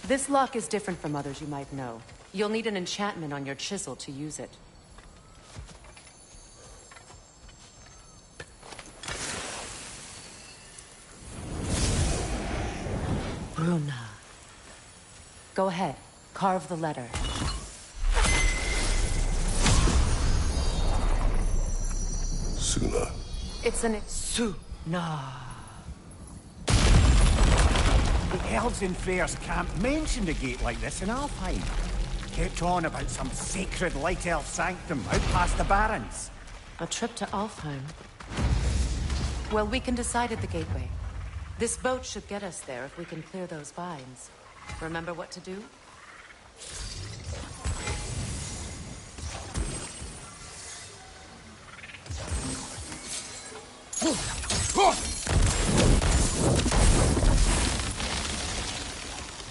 This lock is different from others you might know. You'll need an enchantment on your chisel to use it. Bruna. Go ahead. Carve the letter. Suna. It's an Suna. The elves in Freyr's camp mentioned a gate like this in Alfheim. Kept on about some sacred light elf sanctum out past the Barrens. A trip to Alfheim. Well, we can decide at the gateway. This boat should get us there if we can clear those vines. Remember what to do?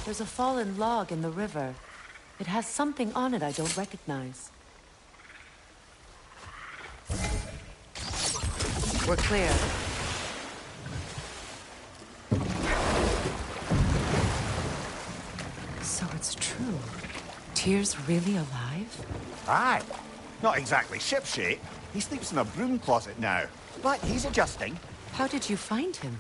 There's a fallen log in the river. It has something on it I don't recognize. We're clear. So it's true. Tyr's really alive? Aye. Not exactly shipshape. He sleeps in a broom closet now. But he's adjusting. How did you find him?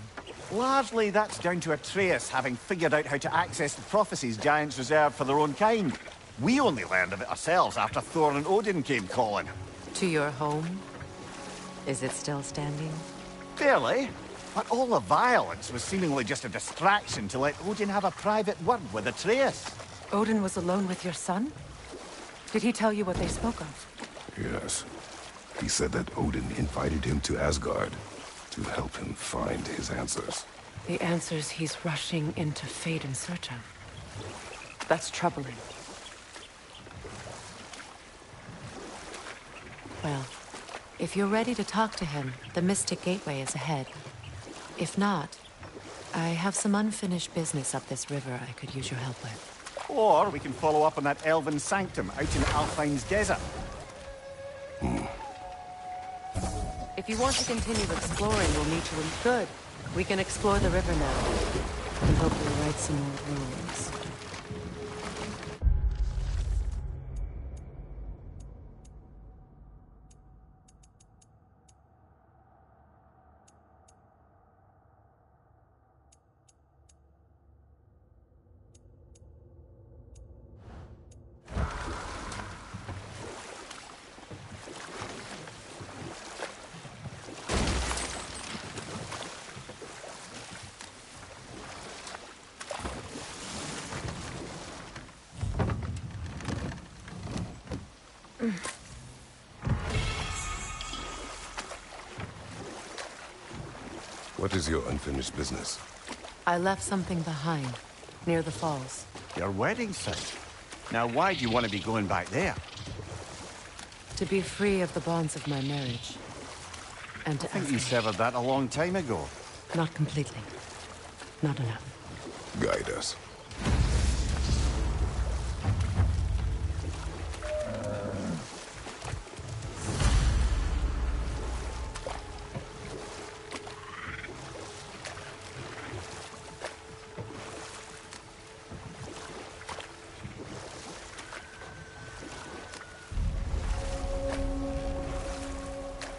Largely, that's down to Atreus having figured out how to access the prophecies giants reserve for their own kind. We only learned of it ourselves after Thor and Odin came calling. To your home? Is it still standing? Barely. But all the violence was seemingly just a distraction to let Odin have a private word with Atreus. Odin was alone with your son? Did he tell you what they spoke of? Yes. He said that Odin invited him to Asgard to help him find his answers. The answers he's rushing into fate in search of. That's troubling. Well, if you're ready to talk to him, the Mystic Gateway is ahead. If not, I have some unfinished business up this river I could use your help with. Or we can follow up on that elven sanctum out in Alfheim's desert. If you want to continue exploring, we'll meet you in... Good. We can explore the river now. And hopefully right some more ruins. What is your unfinished business? I left something behind, near the falls. Your wedding site. Now, why do you want to be going back there? To be free of the bonds of my marriage. And to I think ask you me. severed that a long time ago. Not completely. Not enough. Guide us.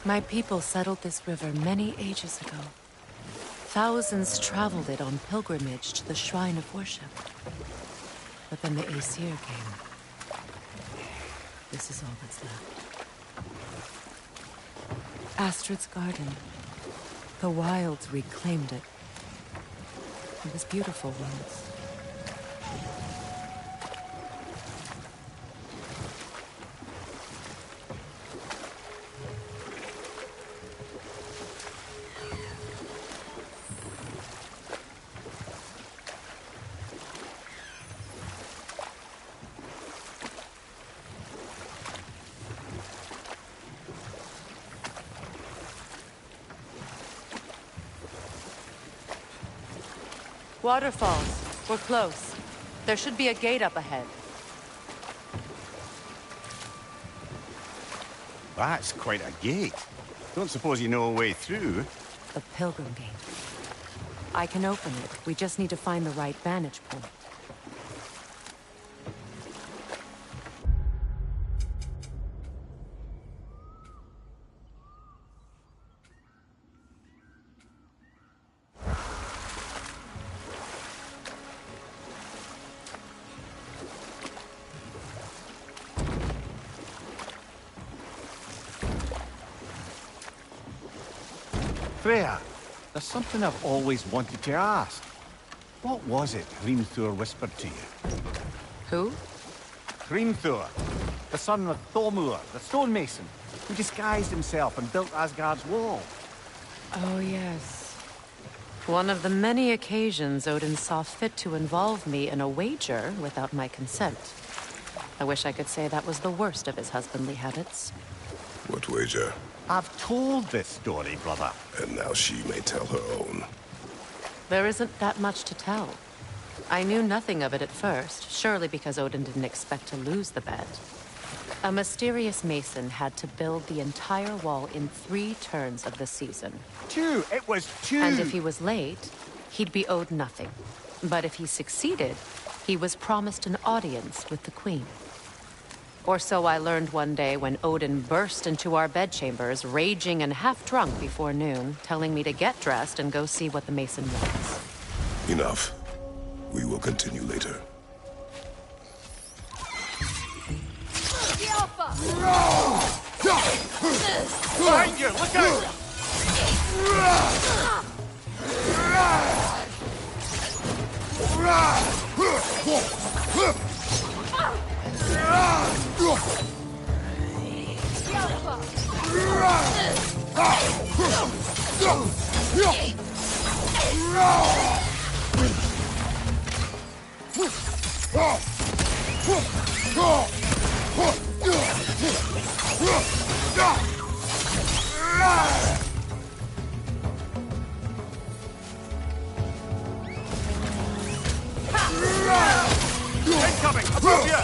My people settled this river many ages ago. Thousands traveled it on pilgrimage to the shrine of worship. But then the Aesir came. This is all that's left. Astrid's garden. The wilds reclaimed it. It was beautiful once. Waterfalls. We're close. There should be a gate up ahead. That's quite a gate. Don't suppose you know a way through? The Pilgrim Gate. I can open it. We just need to find the right vantage point. Freya, there's something I've always wanted to ask. What was it Hrimthur whispered to you? Who? Hrimthur, the son of Thormur, the stonemason, who disguised himself and built Asgard's wall. Oh, yes. One of the many occasions Odin saw fit to involve me in a wager without my consent. I wish I could say that was the worst of his husbandly habits. What wager? I've told this story, brother. And now she may tell her own. There isn't that much to tell. I knew nothing of it at first, surely because Odin didn't expect to lose the bet. A mysterious mason had to build the entire wall in 3 turns of the season. 2! It was 2! And if he was late, he'd be owed nothing. But if he succeeded, he was promised an audience with the queen. Or so I learned one day when Odin burst into our bedchambers, raging and half-drunk before noon, telling me to get dressed and go see what the mason wants. Enough. We will continue later. Behind you! Look out! Incoming! Above you!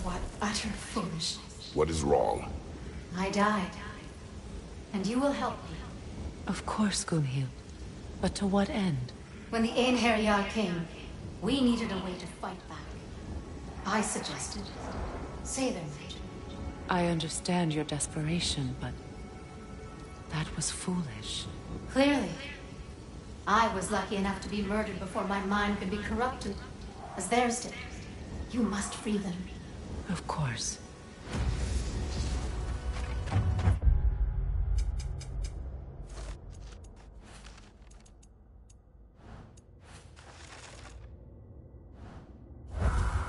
What utter foolishness. What is wrong? I died. And you will help me. Of course, Gunhild. But to what end? When the Einherjar came, we needed a way to fight back. I suggested Sailor magic. I understand your desperation, but that was foolish. Clearly. I was lucky enough to be murdered before my mind could be corrupted, as theirs did. You must free them. Of course.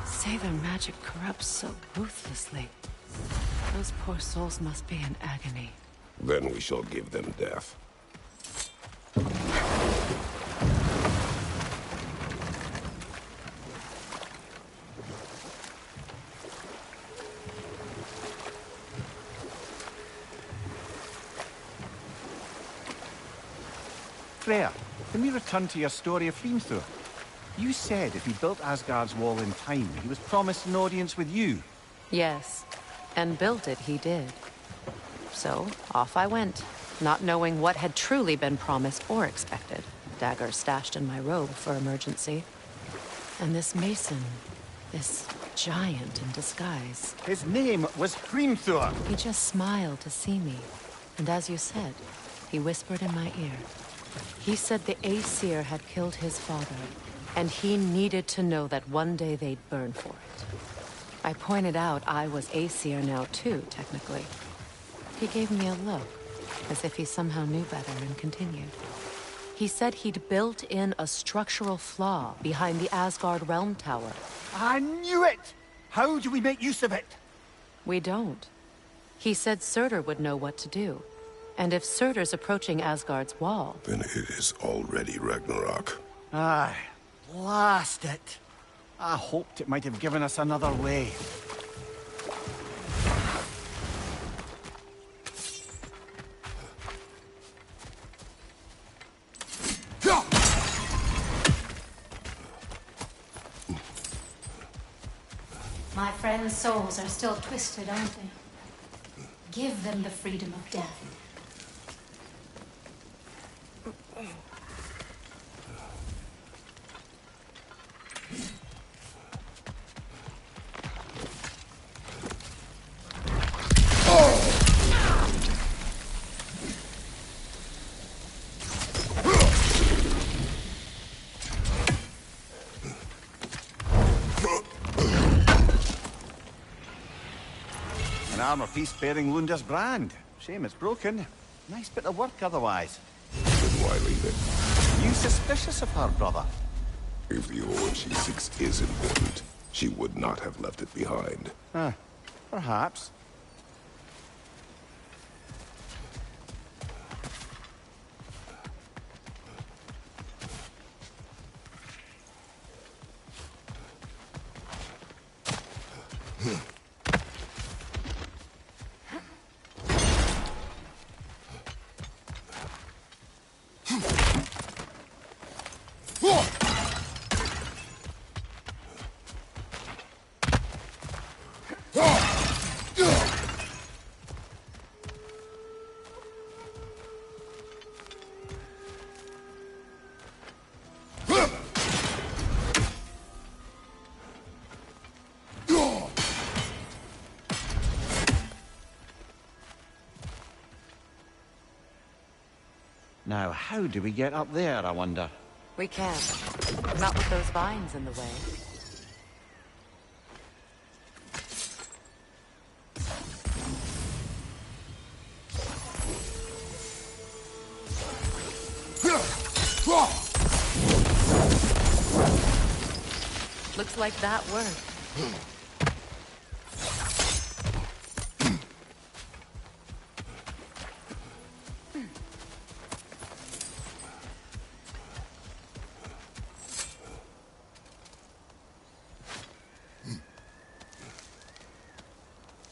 Sailor magic corrupts so ruthlessly. Those poor souls must be in agony. Then we shall give them death. Freya, can we return to your story of Hrimthur? You said if he built Asgard's wall in time, he was promised an audience with you. Yes, and built it he did. So, off I went, not knowing what had truly been promised or expected. Dagger stashed in my robe for emergency. And this mason, this giant in disguise. His name was Hrimthur. He just smiled to see me. And as you said, he whispered in my ear. He said the Aesir had killed his father, and he needed to know that one day they'd burn for it. I pointed out I was Aesir now too, technically. He gave me a look, as if he somehow knew better, and continued. He said he'd built in a structural flaw behind the Asgard Realm Tower. I knew it! How do we make use of it? We don't. He said Surtur would know what to do. And if Surtur's approaching Asgard's wall... Then it is already Ragnarok. Aye. Blast it! I hoped it might have given us another way. My friends' souls are still twisted, aren't they? Give them the freedom of death. Armor piece bearing Lunda's brand. Shame it's broken. Nice bit of work otherwise. Then why leave it? You suspicious of her, brother? If the ore she seeks is important, she would not have left it behind. Perhaps. Now, how do we get up there, I wonder? We can't. Not with those vines in the way. Looks like that worked.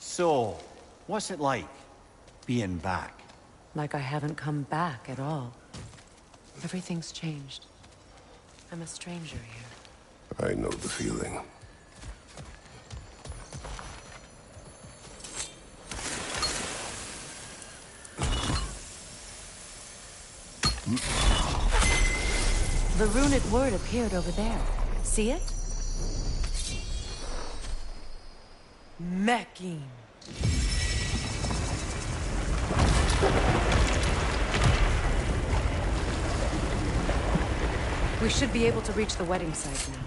So, what's it like, being back? Like I haven't come back at all. Everything's changed. I'm a stranger here. I know the feeling. The runic word appeared over there. See it? Meching. We should be able to reach the wedding site now.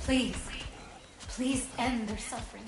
Please, please end their suffering.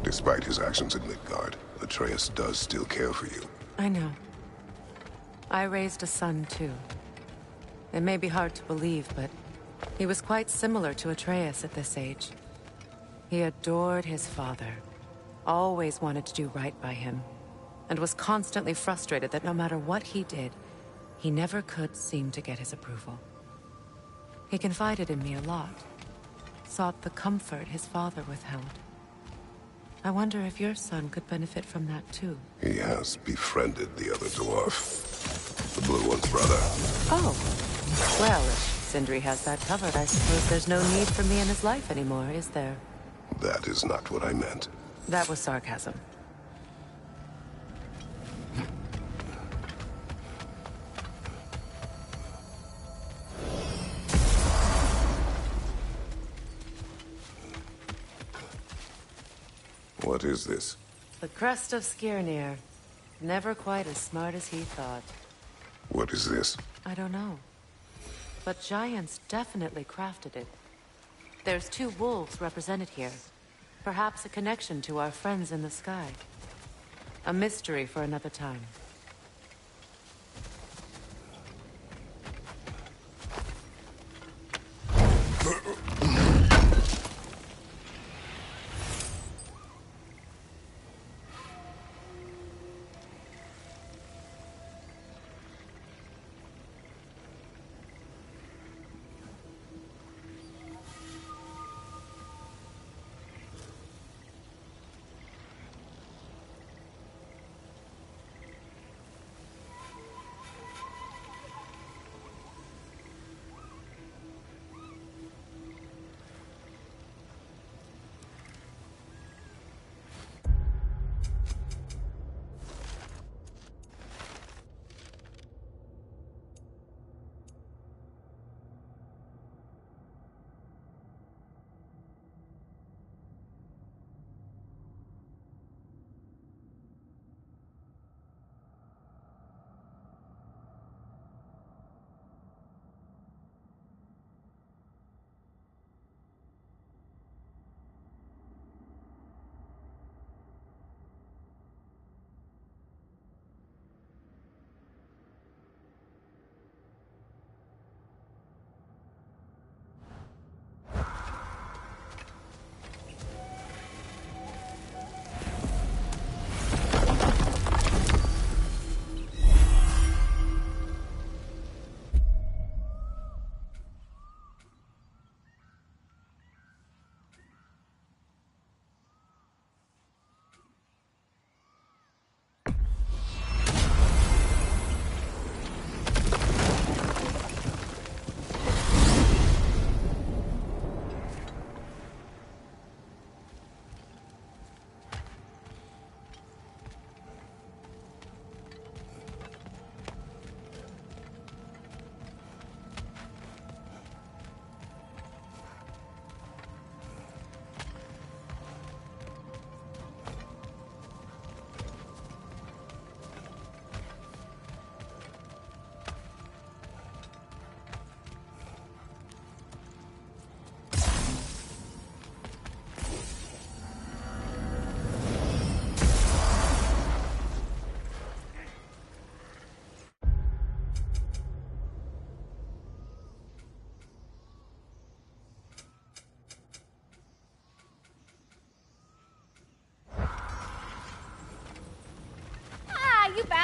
Despite his actions in Midgard, Atreus does still care for you. I know. I raised a son, too. It may be hard to believe, but he was quite similar to Atreus at this age. He adored his father, always wanted to do right by him, and was constantly frustrated that no matter what he did, he never could seem to get his approval. He confided in me a lot, sought the comfort his father withheld. I wonder if your son could benefit from that too. He has befriended the other dwarf. The blue one's brother. Oh. Well, if Sindri has that covered, I suppose there's no need for me in his life anymore, is there? That is not what I meant. That was sarcasm. What is this? The crest of Skirnir. Never quite as smart as he thought. What is this? I don't know. But giants definitely crafted it. There's 2 wolves represented here. Perhaps a connection to our friends in the sky. A mystery for another time.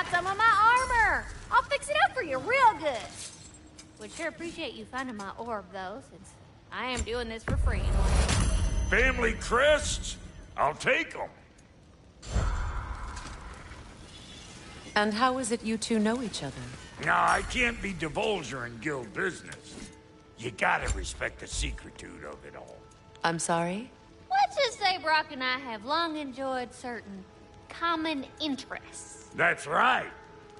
got some of my armor. I'll fix it up for you real good. Would sure appreciate you finding my orb, though, since I am doing this for free. Family crests? I'll take them. And how is it you two know each other? Now, I can't be divulging guild business. You gotta respect the secretude of it all. I'm sorry? Let's just say Brock and I have long enjoyed certain common interests. That's right.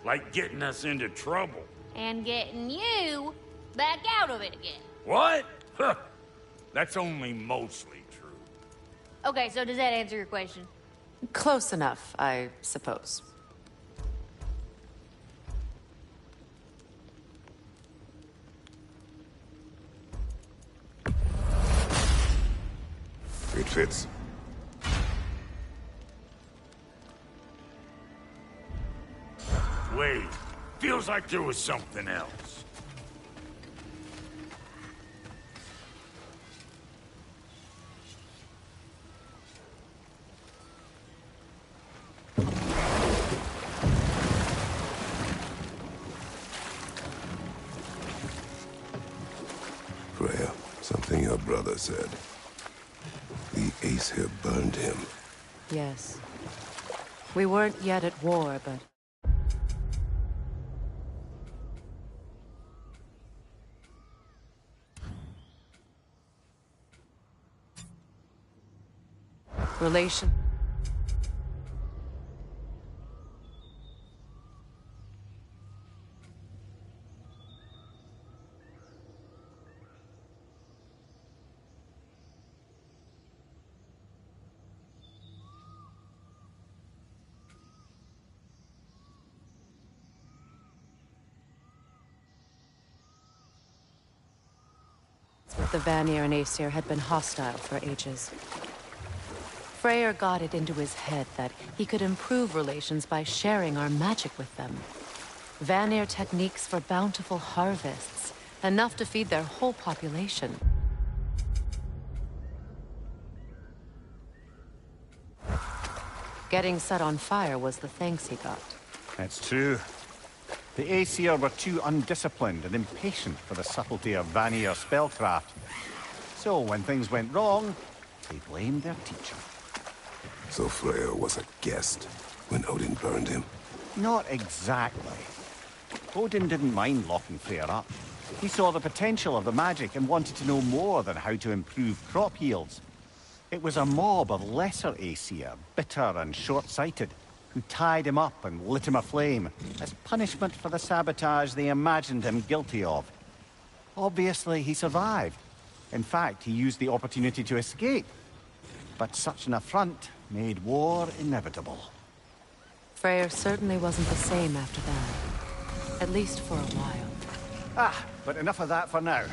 Like getting us into trouble. And getting you back out of it again. What? Huh. That's only mostly true. Okay, so does that answer your question? Close enough, I suppose. It fits. Wait, feels like there was something else. Freya, something your brother said. The Aesir burned him. Yes. We weren't yet at war, but... Relation... The Vanir and Aesir had been hostile for ages. Freyr got it into his head that he could improve relations by sharing our magic with them. Vanir techniques for bountiful harvests, enough to feed their whole population. Getting set on fire was the thanks he got. That's true. The Aesir were too undisciplined and impatient for the subtlety of Vanir spellcraft. So when things went wrong, they blamed their teacher. So Freya was a guest when Odin burned him? Not exactly. Odin didn't mind locking Freyr up. He saw the potential of the magic and wanted to know more than how to improve crop yields. It was a mob of lesser Aesir, bitter and short-sighted, who tied him up and lit him aflame as punishment for the sabotage they imagined him guilty of. Obviously, he survived. In fact, he used the opportunity to escape. But such an affront made war inevitable. Freyr certainly wasn't the same after that. At least for a while. But enough of that for now.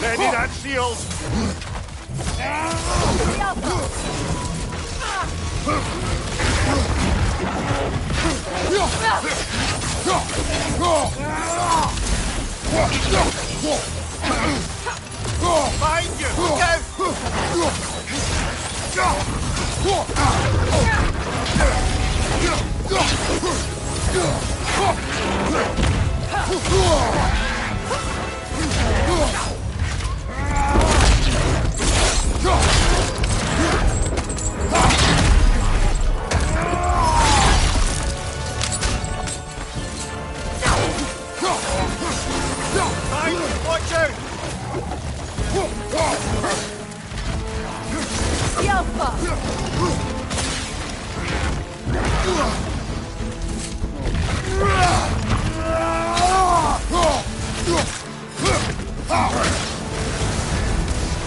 Ready that shield! Behind you! Look watch out!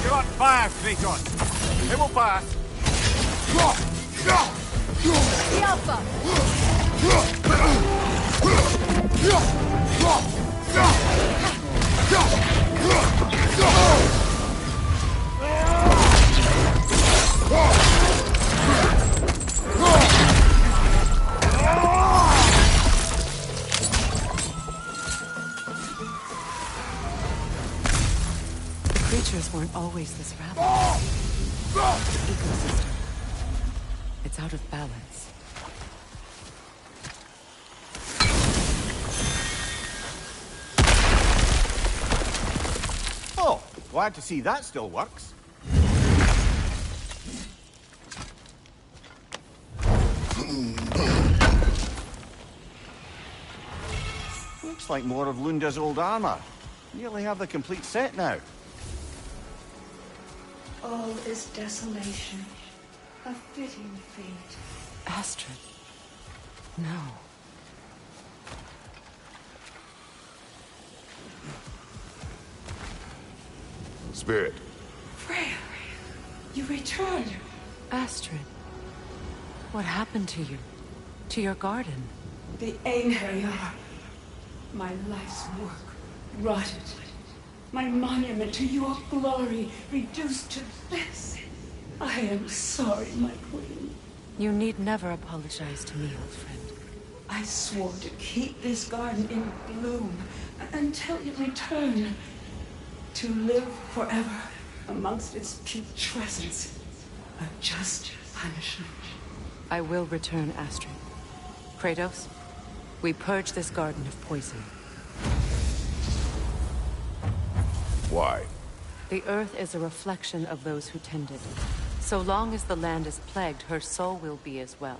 You're on fire, Kratos. It will pass. Creatures weren't always this rabid. The ecosystem. It's out of balance. Oh, glad to see that still works. Looks like more of Lunda's old armor. Nearly have the complete set now. All is desolation. A fitting fate. Astrid. No. Spirit. Freya, you returned. Astrid. What happened to you? To your garden? The Einherjar. My life's work rotted. My monument to your glory reduced to this. I am sorry, my queen. You need never apologize to me, old friend. I swore to keep this garden in bloom until you return. To live forever amongst its putrescence. A just punishment. I will return, Astrid. Kratos, we purge this garden of poison. Why? The earth is a reflection of those who tend it. So long as the land is plagued, her soul will be as well.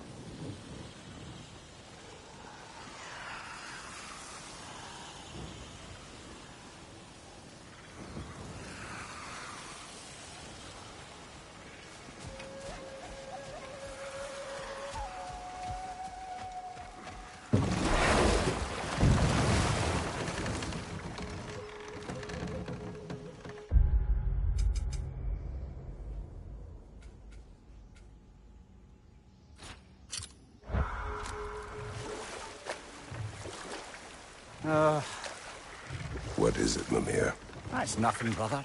What is it, Mimir? That's nothing, brother.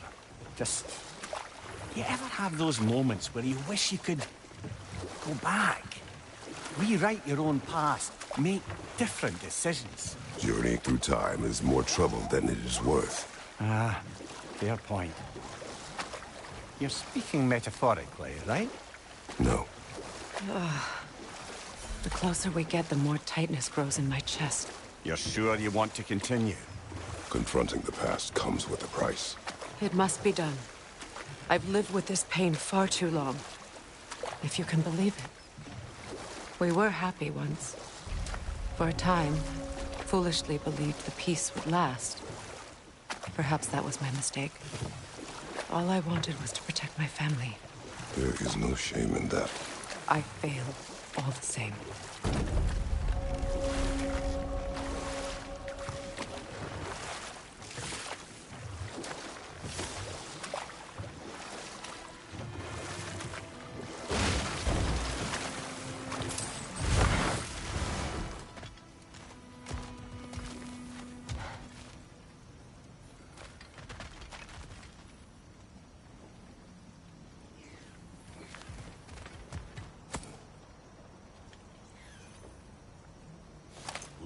Just... You ever have those moments where you wish you could go back? Rewrite your own past, make different decisions. Journey through time is more trouble than it is worth. Ah, fair point. You're speaking metaphorically, right? No. The closer we get, the more tightness grows in my chest. You're sure you want to continue? Confronting the past comes with a price. It must be done. I've lived with this pain far too long. If you can believe it. We were happy once. For a time, foolishly believed the peace would last. Perhaps that was my mistake. All I wanted was to protect my family. There is no shame in that. I failed, all the same.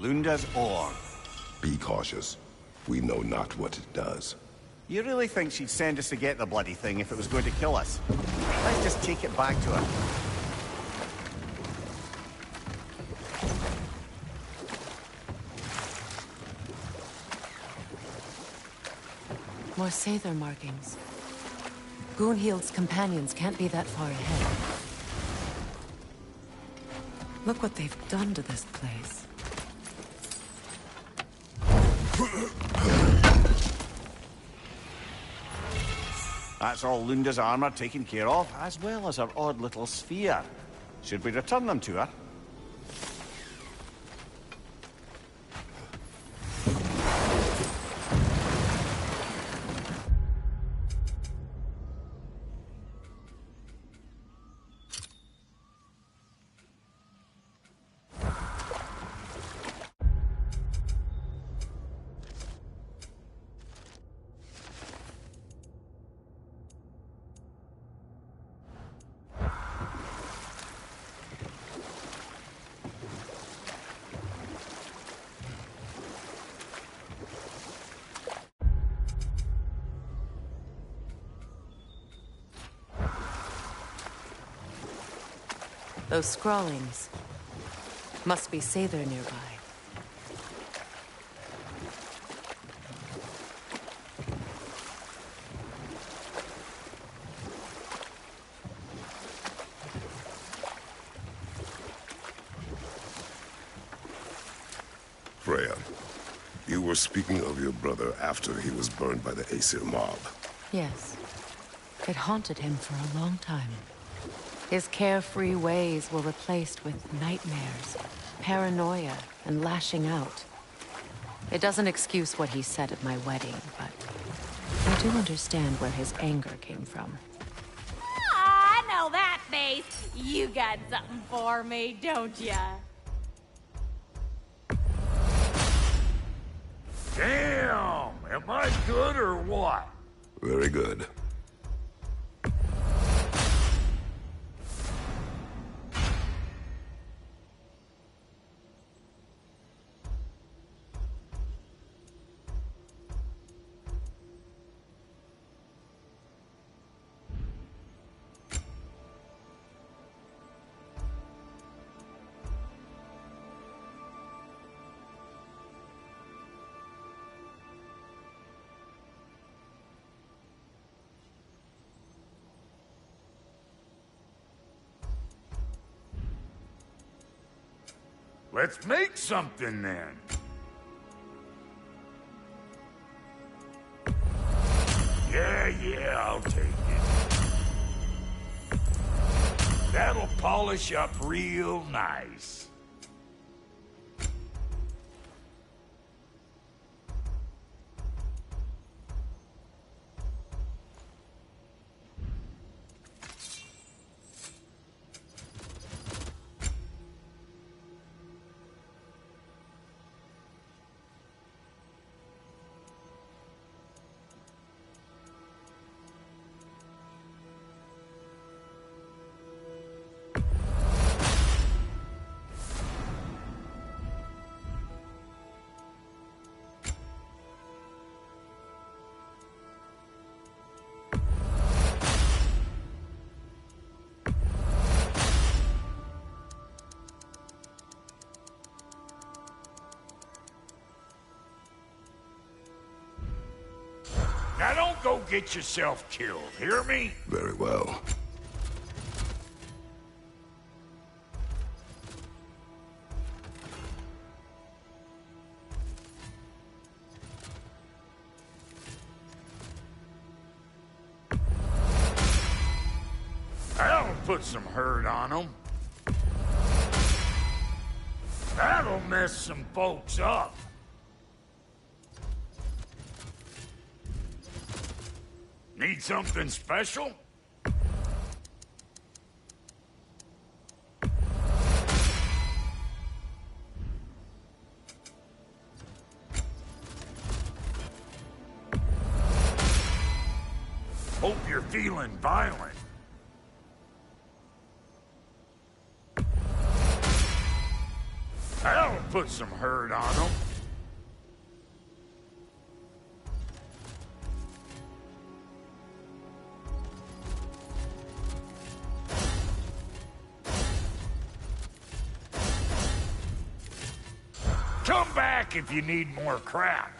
Lunda's ore. Be cautious. We know not what it does. You really think she'd send us to get the bloody thing if it was going to kill us? Let's just take it back to her. More Sather markings. Gunhild's companions can't be that far ahead. Look what they've done to this place. That's all Lunda's armor taken care of, as well as her odd little sphere. Should we return them to her? Those scrawlings must be Sather nearby. Freya, you were speaking of your brother after he was burned by the Aesir mob. Yes. It haunted him for a long time. His carefree ways were replaced with nightmares, paranoia, and lashing out. It doesn't excuse what he said at my wedding, but I do understand where his anger came from. I know that face. You got something for me, don't ya? Damn! Am I good or what? Very good. Let's make something then. Yeah, I'll take it. That'll polish up real nice. Now don't go get yourself killed, hear me? Very well. That'll put some hurt on them. That'll mess some folks up. Need something special? Hope you're feeling violent. That'll put some hurt on them. Come back if you need more crap.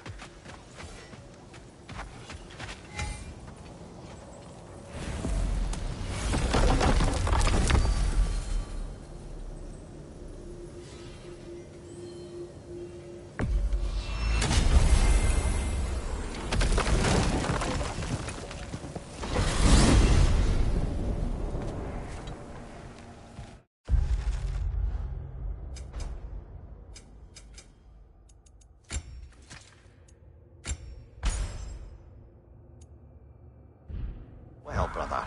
Well, brother,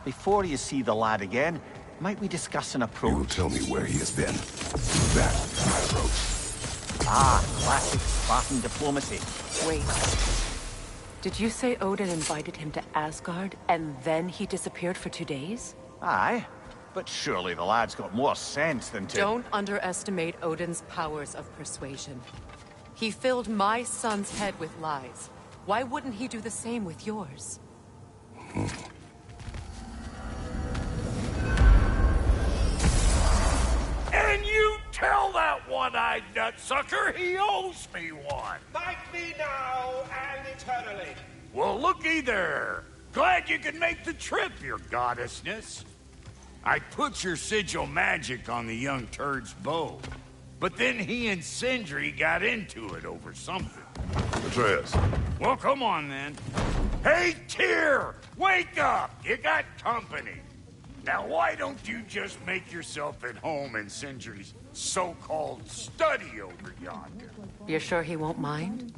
before you see the lad again, might we discuss an approach? You will tell me where he has been. That's my approach. Ah, classic Spartan diplomacy. Wait. Did you say Odin invited him to Asgard, and then he disappeared for 2 days? Aye, but surely the lad's got more sense than to... Don't underestimate Odin's powers of persuasion. He filled my son's head with lies. Why wouldn't he do the same with yours? one-eyed nutsucker. He owes me one. Thank me now and eternally. Well, looky there. Glad you could make the trip, your goddessness. I put your sigil magic on the young turd's bow, but then he and Sindri got into it over something. Atreus. Well, come on then. Hey, Tyr! Wake up! You got company. Now, why don't you just make yourself at home in Sindri's so-called study over yonder? You're sure he won't mind?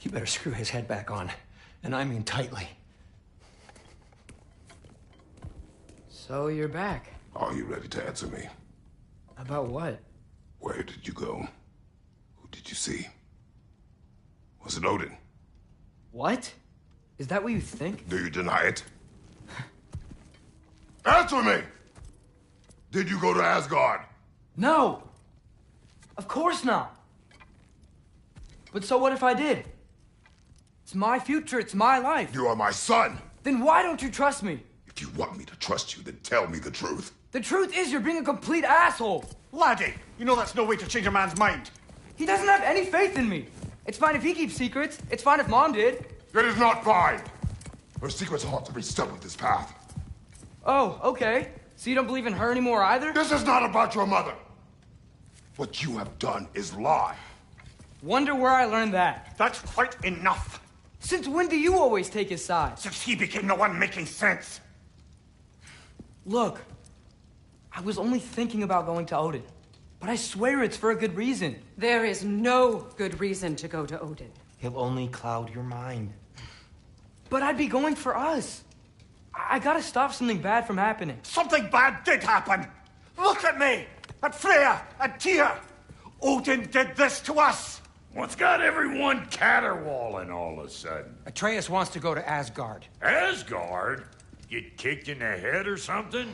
You better screw his head back on. And I mean tightly. So you're back. Are you ready to answer me? About what? Where did you go? Who did you see? Was it Odin? What? Is that what you think? Do you deny it? Answer me! Did you go to Asgard? No! Of course not! But so what if I did? It's my future, it's my life. You are my son! Then why don't you trust me? If you want me to trust you, then tell me the truth. The truth is you're being a complete asshole! Laddie, you know that's no way to change a man's mind. He doesn't have any faith in me. It's fine if he keeps secrets. It's fine if Mom did. It is not fine! Her secrets ought to be stuck with this path. Oh, okay. So you don't believe in her anymore either? This is not about your mother! What you have done is lie. Wonder where I learned that. That's quite enough. Since when do you always take his side? Since he became the one making sense. Look, I was only thinking about going to Odin. But I swear it's for a good reason. There is no good reason to go to Odin. He'll only cloud your mind. But I'd be going for us. I gotta stop something bad from happening. Something bad did happen. Look at me, at Freya, at Tyr. Odin did this to us. What's got everyone caterwauling all of a sudden? Atreus wants to go to Asgard. Asgard? Get kicked in the head or something?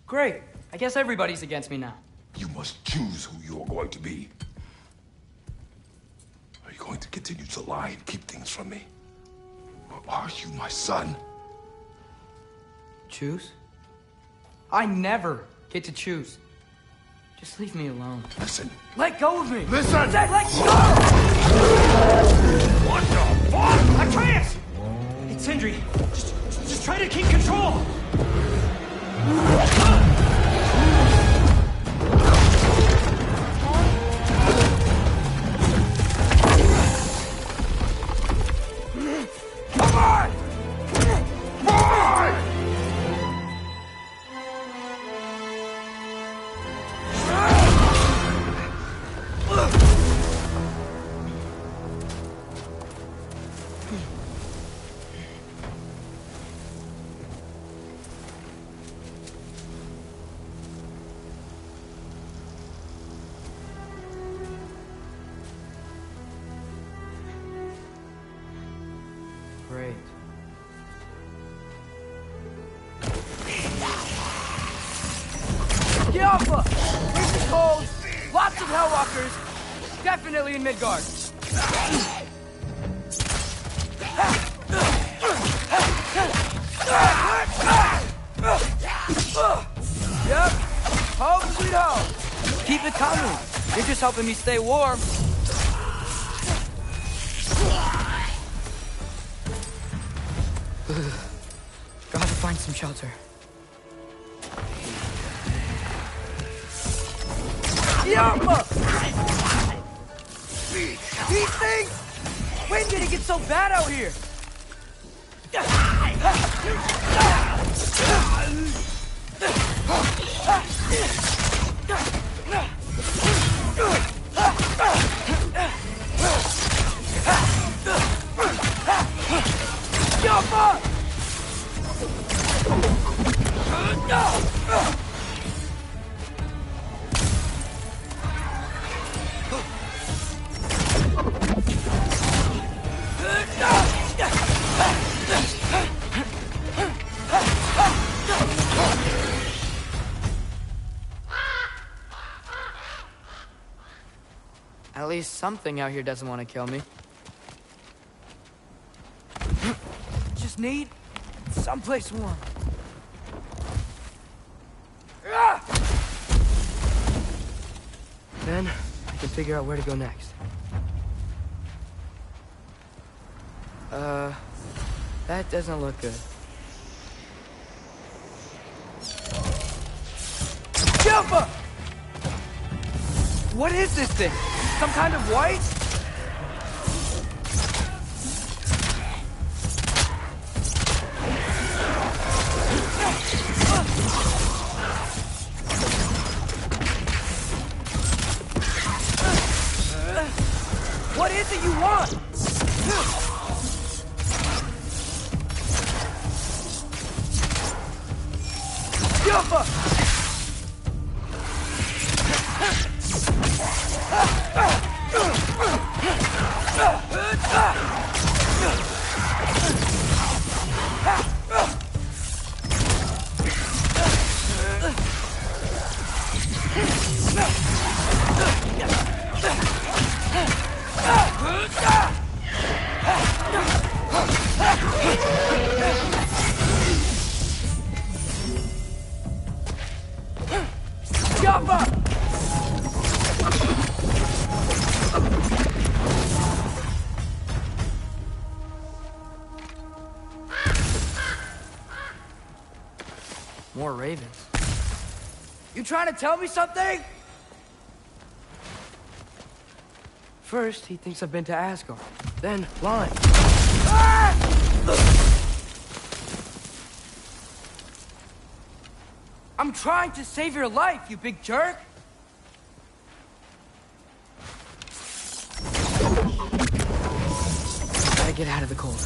Great. I guess everybody's against me now. You must choose who you are going to be. Are you going to continue to lie and keep things from me? Or are you my son? Choose? I never get to choose. Just leave me alone. Listen. Let go of me! Listen! I said let go! What the fuck? Atreus! It's Sindri. Just try to keep control. Come on! Boy! Great. Get off us! Winter is cold, lots of Hellwalkers, definitely in Midgard. Yep, home sweet home. Keep it coming. You're just helping me stay warm. Gotta find some shelter. Yamma! These things! When did it get so bad out here? Yamma! At least something out here doesn't want to kill me. Just need someplace warm. Then I can figure out where to go next. That doesn't look good. Jumper! What is this thing? Some kind of white? What is it you want? Jumper! More ravens. You trying to tell me something? First, he thinks I've been to Asgard. Then, lying. Ah! I'm trying to save your life, you big jerk! Gotta get out of the cold.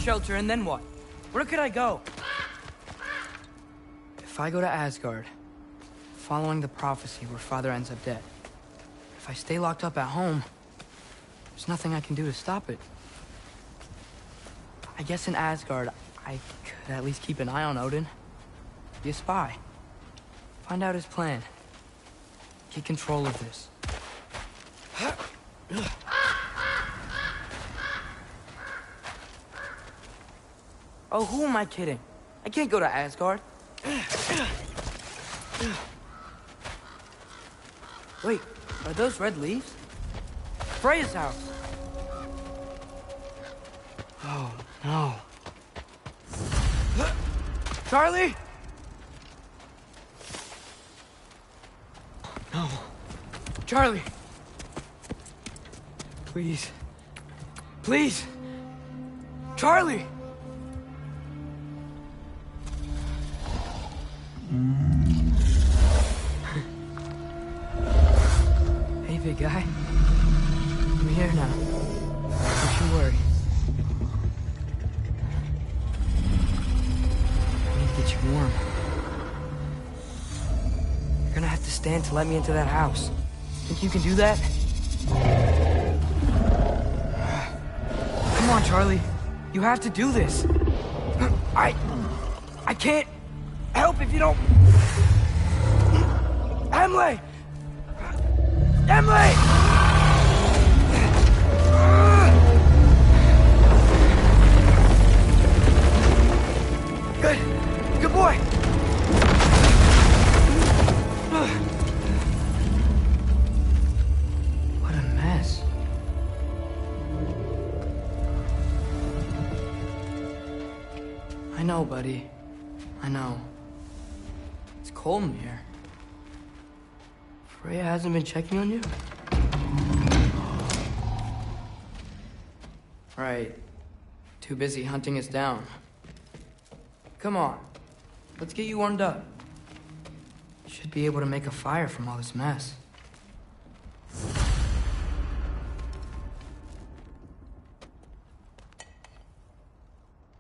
Shelter, and then what? Where could I go? If I go to Asgard, following the prophecy where Father ends up dead, if I stay locked up at home, there's nothing I can do to stop it. I guess in Asgard, I could at least keep an eye on Odin. Be a spy. Find out his plan. Get control of this. Oh, who am I kidding? I can't go to Asgard. Wait, are those red leaves? Freya's house. Oh, no. Charlie? No. Charlie. Please. Please. Charlie! Hey, big guy. I'm here now. Don't you worry. I need to get you warm. You're gonna have to stand to let me into that house. Think you can do that? Come on, Charlie. You have to do this. I can't help if you don't... Emily! Emily! Good. Good boy. know, buddy. I know. It's cold in here. Freya hasn't been checking on you? Right. Too busy hunting us down. Come on. Let's get you warmed up. Should be able to make a fire from all this mess.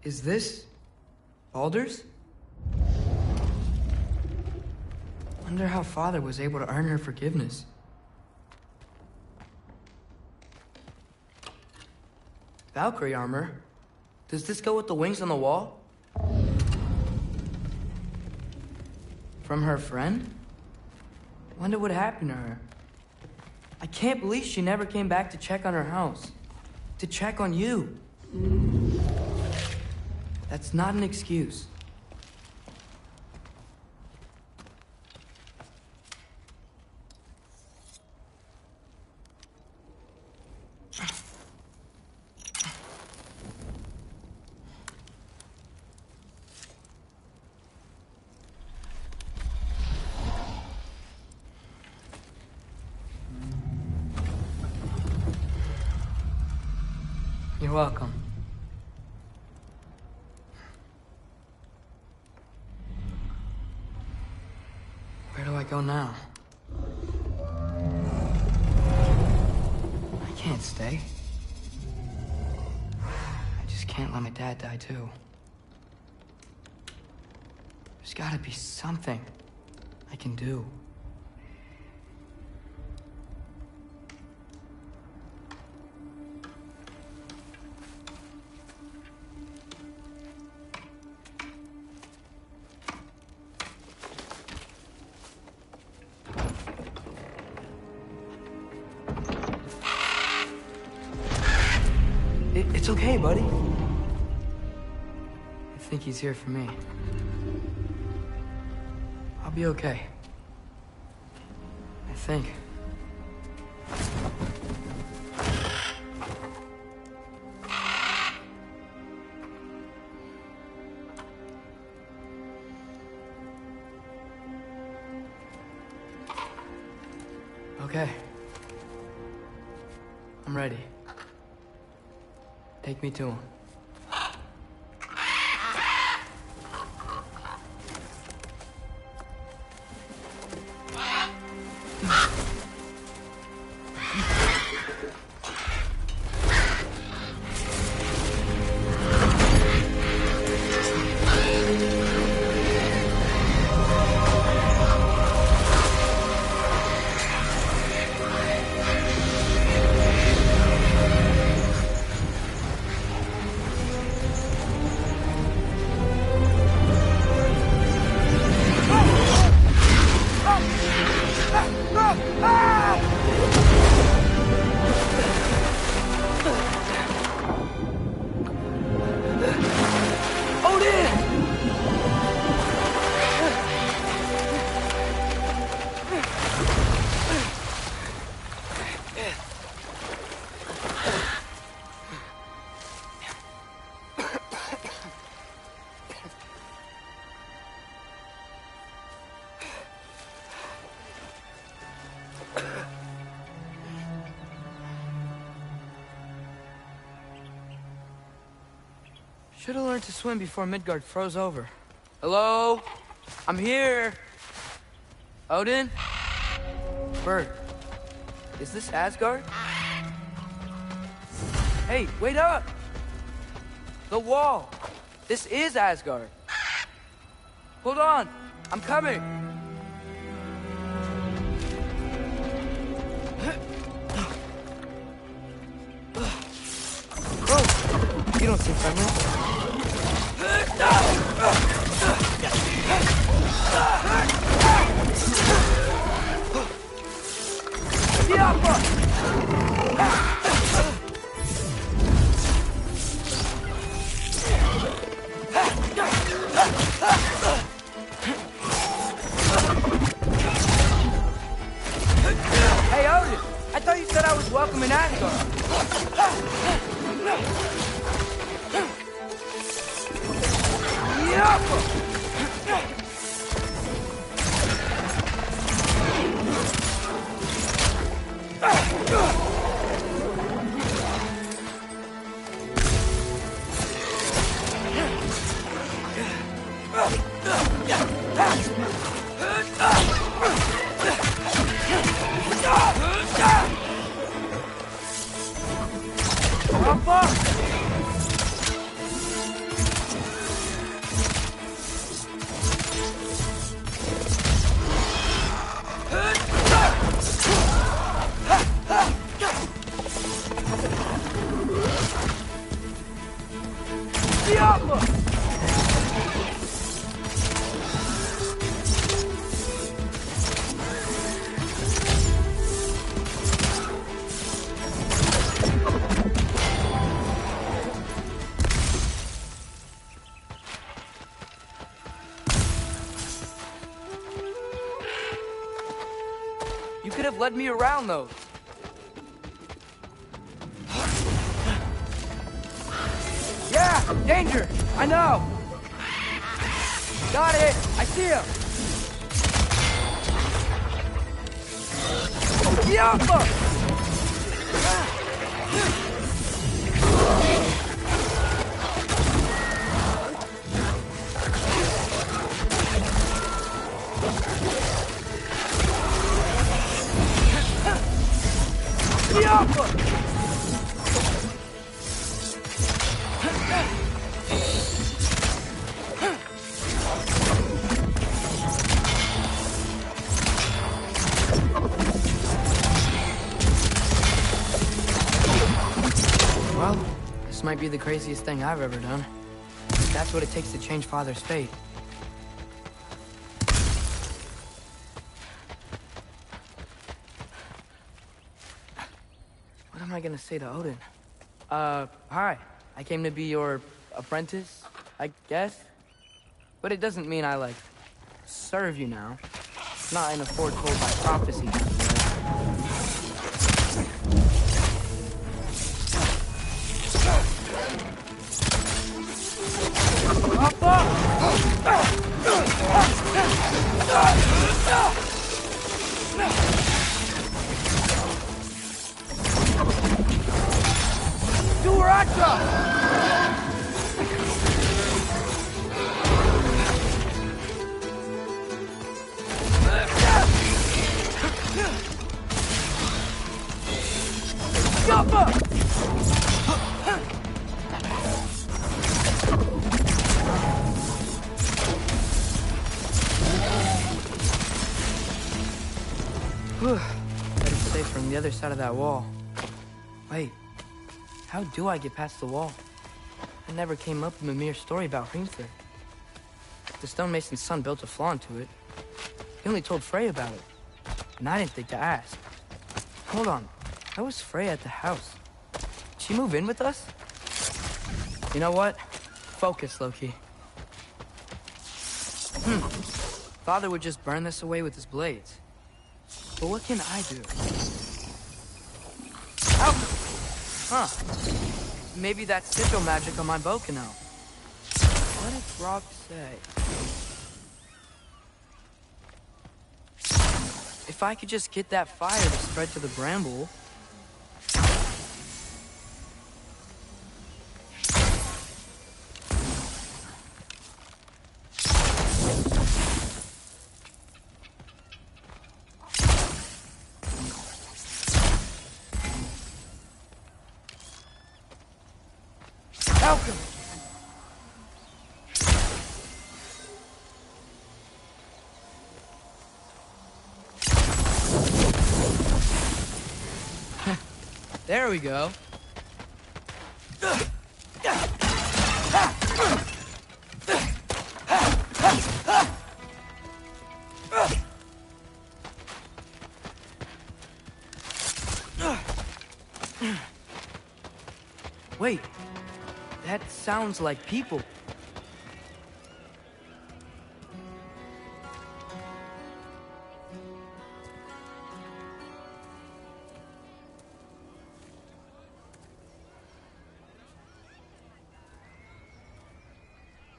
Is this Baldur's? Wonder how Father was able to earn her forgiveness. Valkyrie armor? Does this go with the wings on the wall? From her friend? Wonder what happened to her. I can't believe she never came back to check on her house. To check on you. That's not an excuse. You're welcome. Where do I go now? I can't stay. I just can't let my dad die too. There's gotta be something I can do. It's okay, buddy. I think he's here for me. I'll be okay. I think. Okay. I'm ready. Take me to him. Should have learned to swim before Midgard froze over. Hello? I'm here. Odin? Bird. Is this Asgard? Hey, wait up! The wall. This is Asgard. Hold on. I'm coming. Oh, you don't seem friendly. Hey, Odin! I thought you said I was welcome in Asgard. You could have led me around those. Yeah, danger! I know! Got it! I see him! Yappa! Well, this might be the craziest thing I've ever done. That's what it takes to change Father's fate. What am I gonna say to Odin? Hi. I came to be your apprentice, I guess? But it doesn't mean I, like, serve you now. Not in a foretold by prophecy kind of way. Better stay from the other side of that wall. Wait, how do I get past the wall? I never came up with Mimir's story about Hrimthur. The stonemason's son built a flaw into it. He only told Frey about it, and I didn't think to ask. Hold on, how was Frey at the house? Did she move in with us? You know what? Focus, Loki. Father would just burn this away with his blades. But what can I do? Ow! Huh. Maybe that sigil magic on my bow can help. What did Brock say? If I could just get that fire to spread to the bramble... There we go. Wait, that sounds like people.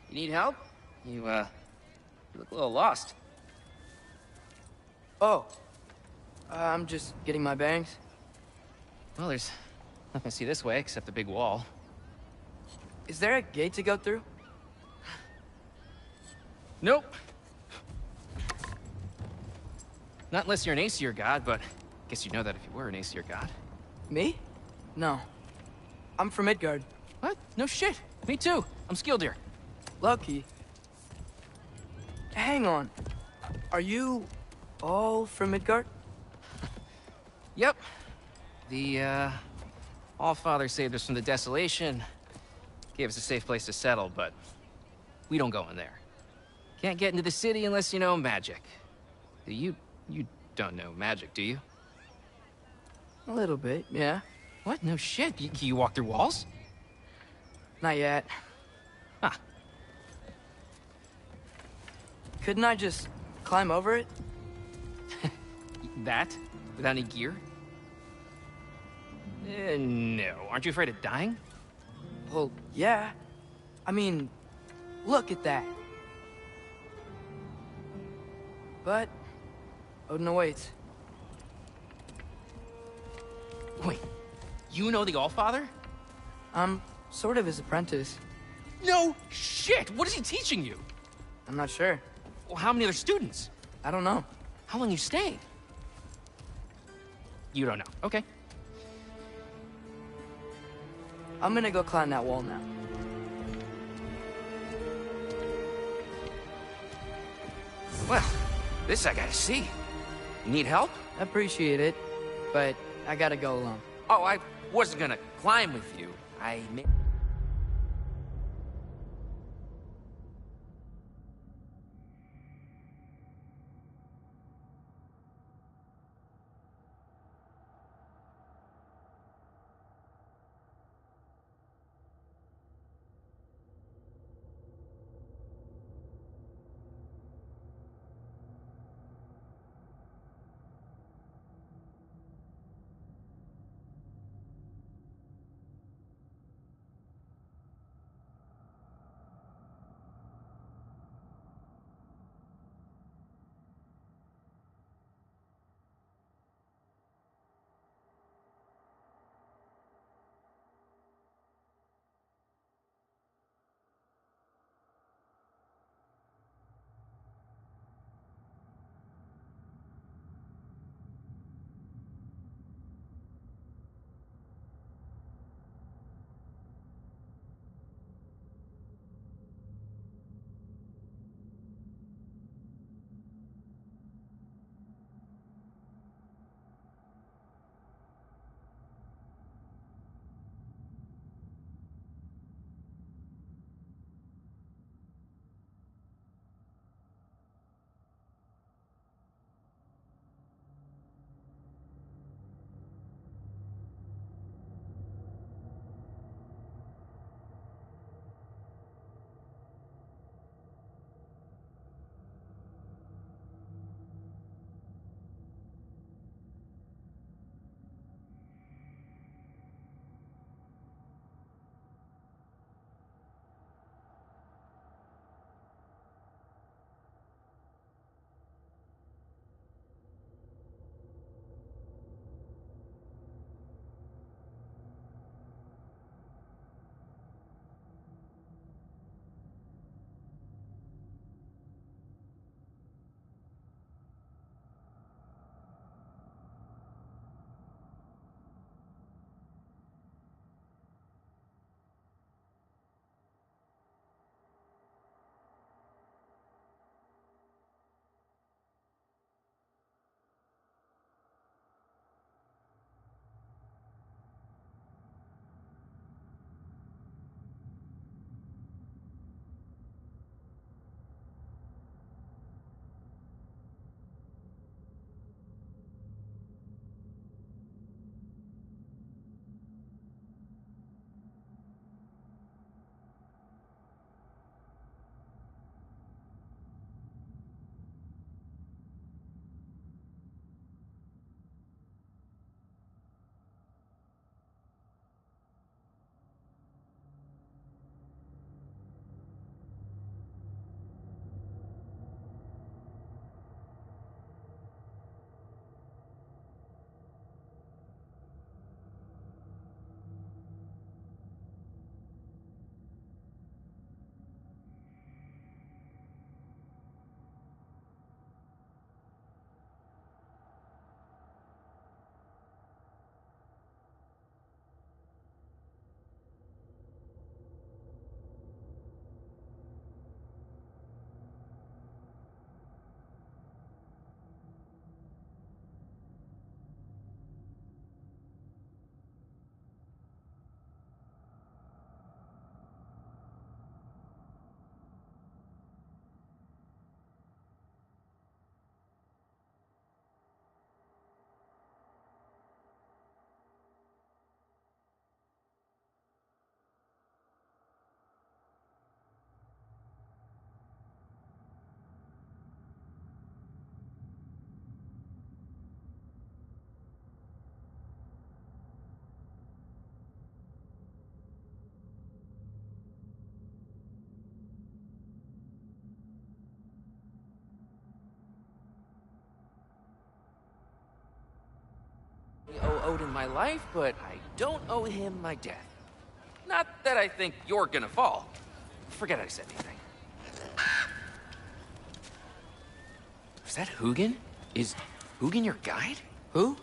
You need help? You look a little lost. Oh, I'm just getting my bearings. Well, there's nothing to see this way except the big wall. Is there a gate to go through? Nope. Not unless you're an Aesir god, but guess you'd know that if you were an Aesir god. Me? No. I'm from Midgard. What? No shit. Me too. I'm Skildir. Lucky. Hang on. Are you all from Midgard? Yep. The, Allfather saved us from the desolation. Gave us a safe place to settle, but we don't go in there. Can't get into the city unless you know magic. You don't know magic, do you? A little bit, yeah. What? No shit. You walk through walls? Not yet. Huh. Couldn't I just climb over it? That? Without any gear? No. Aren't you afraid of dying? Well, yeah. I mean, look at that. But Odin awaits. Wait, you know the Allfather? I'm sort of his apprentice. No shit! What is he teaching you? I'm not sure. Well, how many other students? I don't know. How long you staying? You don't know. Okay. I'm gonna go climb that wall now. Well, this I gotta see. You need help? Appreciate it, but I gotta go alone. Oh, I wasn't gonna climb with you. Odin my life, but I don't owe him my death. Not that I think you're gonna fall. Forget I said anything. Is that Hugin? Is Hugin your guide? Who?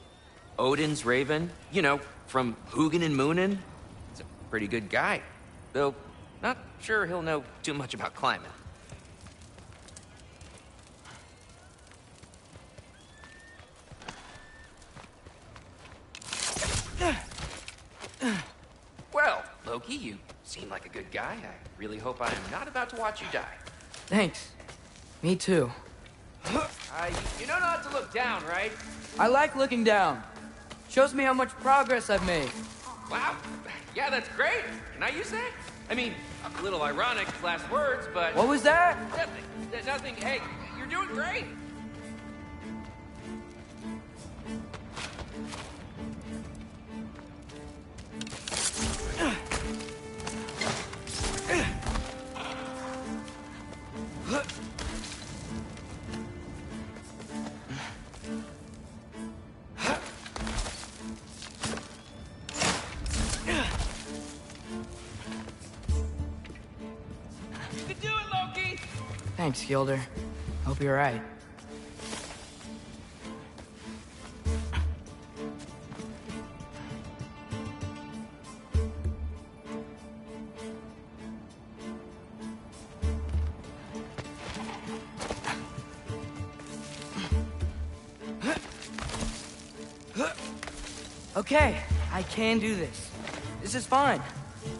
Odin's raven. You know, from Hugin and Moonin. He's a pretty good guy. Though, not sure he'll know too much about climbing. Well, Loki, you seem like a good guy. I really hope I am not about to watch you die. Thanks. Me too. You know not to look down, right? I like looking down. Shows me how much progress I've made. Wow. Yeah, that's great. Can I use that? I mean, a little ironic, last words, but... What was that? Nothing. Nothing. Hey, you're doing great. Thanks, Gilder. Hope you're right. Okay, I can do this. This is fine.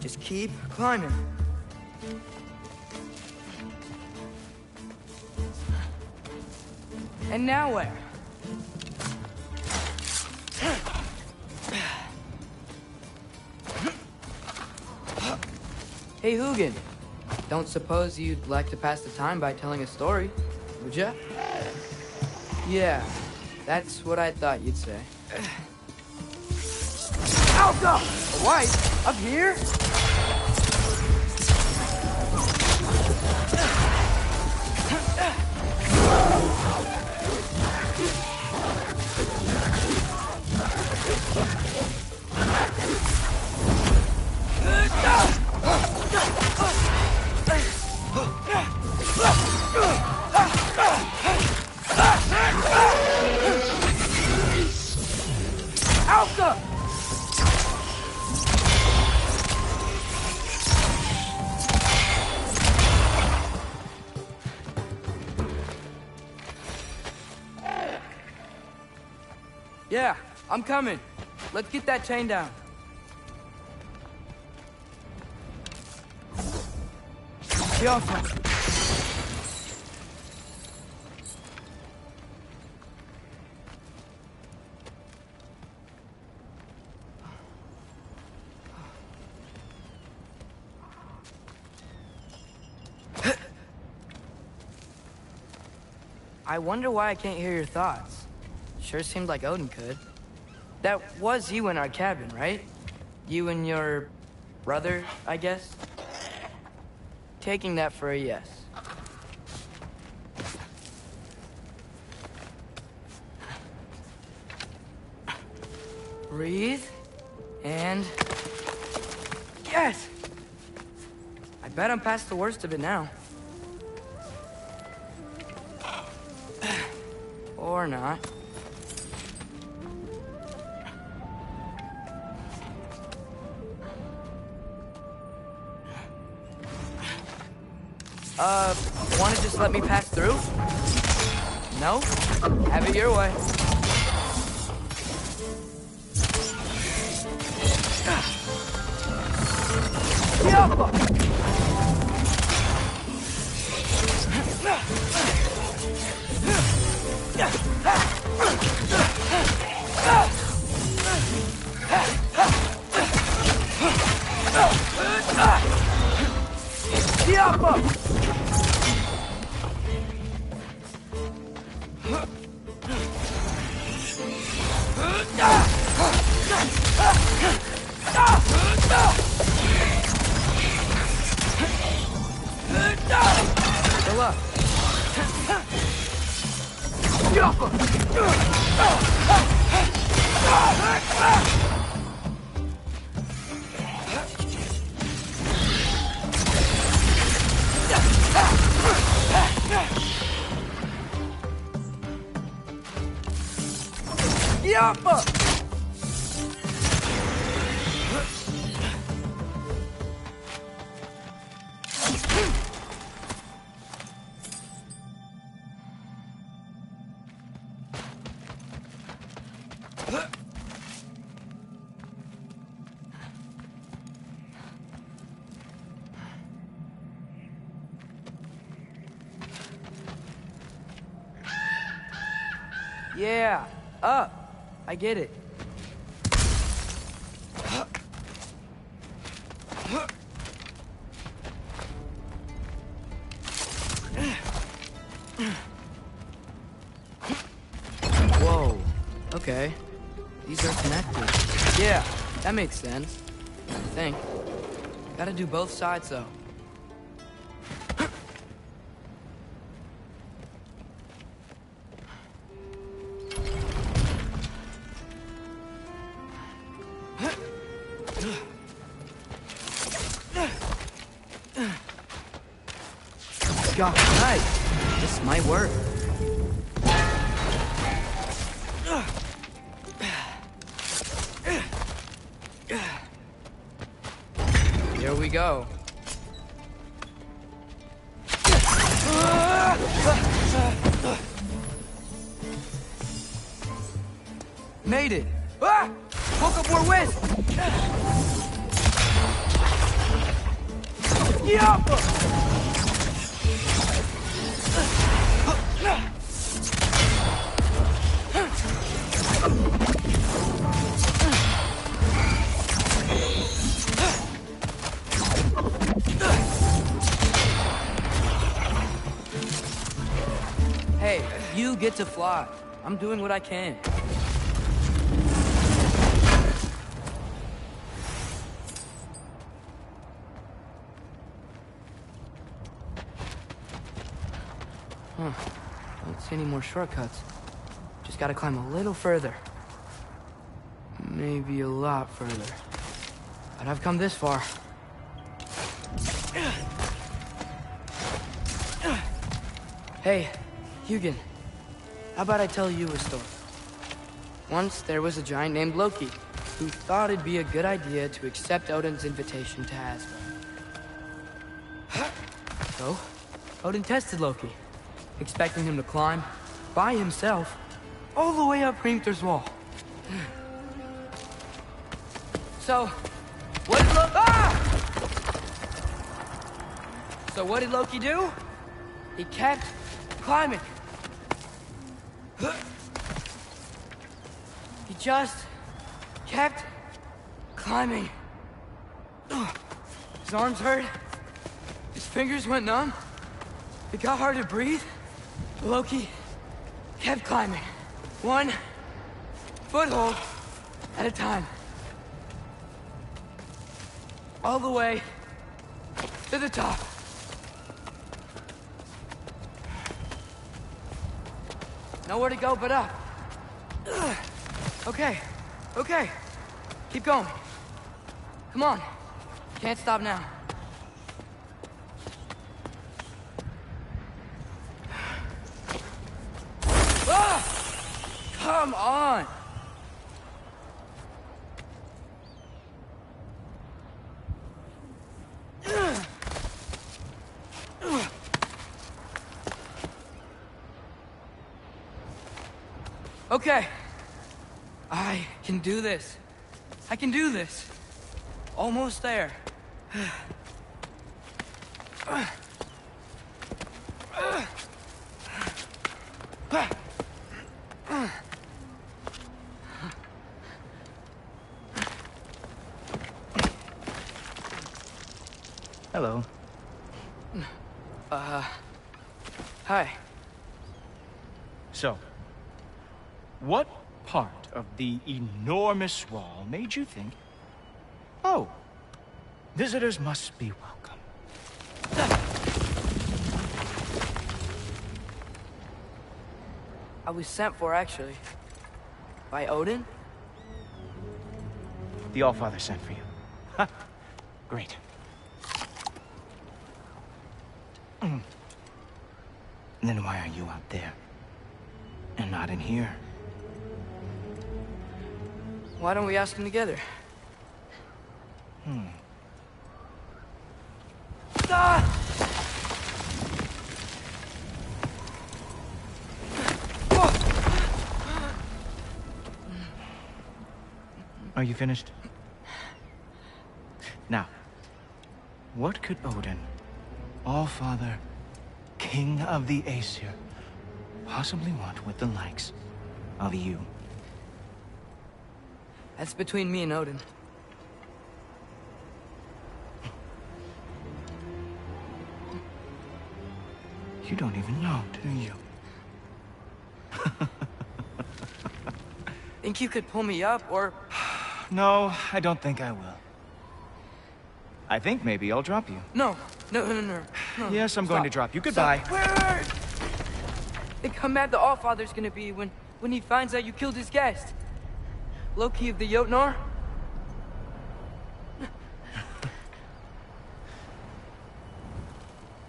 Just keep climbing. And now where? Hey, Hugin. Don't suppose you'd like to pass the time by telling a story, would ya? Yeah, that's what I thought you'd say. Alka! A wife? Up here? Alka! Yeah, I'm coming. Let's get that chain down. Be off. I wonder why I can't hear your thoughts. Sure seemed like Odin could. That was you in our cabin, right? You and your brother, I guess? Taking that for a yes. Breathe, and... Yes! I bet I'm past the worst of it now. Or not. Wanna just let me pass through? No? Have it your way. Good luck. Yeah, up. I get it. Whoa. Okay. These are connected. Yeah, that makes sense. I think. Gotta do both sides, though. God, nice. This might work. Here we go. Made it. Ah! Woke up more wind. Yeah! Hey, you get to fly. I'm doing what I can. Huh. Don't see any more shortcuts. Just gotta climb a little further. Maybe a lot further. But I've come this far. Hey, Hugin. How about I tell you a story? Once there was a giant named Loki who thought it'd be a good idea to accept Odin's invitation to Asgard. So, Odin tested Loki, expecting him to climb, by himself, all the way up Hrimthur's wall. So, what did Loki do? He kept climbing. He just kept climbing. His arms hurt. His fingers went numb. It got hard to breathe. Loki kept climbing. One foothold at a time. All the way to the top. Nowhere to go but up. Okay, okay. Keep going. Come on. Can't stop now. Come on! Okay. I can do this. I can do this. Almost there. Hello. Hi. So, what part of the enormous wall made you think, oh, visitors must be welcome? I was sent for, actually. By Odin? The Allfather sent for you. Ha! Great. Then why are you out there? And not in here? Why don't we ask him together? Ah! Are you finished? Now, what could Odin, All-Father, King of the Aesir, possibly want with the likes of you? That's between me and Odin. You don't even know, do you? Think you could pull me up, or... No, I don't think I will. I think maybe I'll drop you. No. Yes, I'm going to drop you. Goodbye. Wait. Think how mad the Allfather's gonna be when he finds out you killed his guest. Loki of the Jotnar?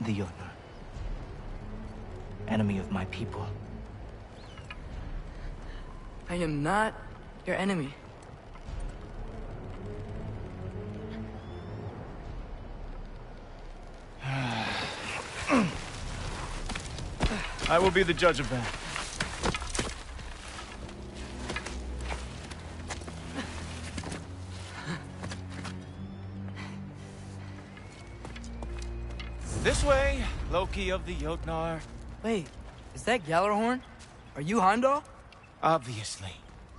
The Jotnar. Enemy of my people. I am not your enemy. I will be the judge of that. This way, Loki of the Jotnar. Wait, is that Gjallarhorn? Are you Heimdall? Obviously.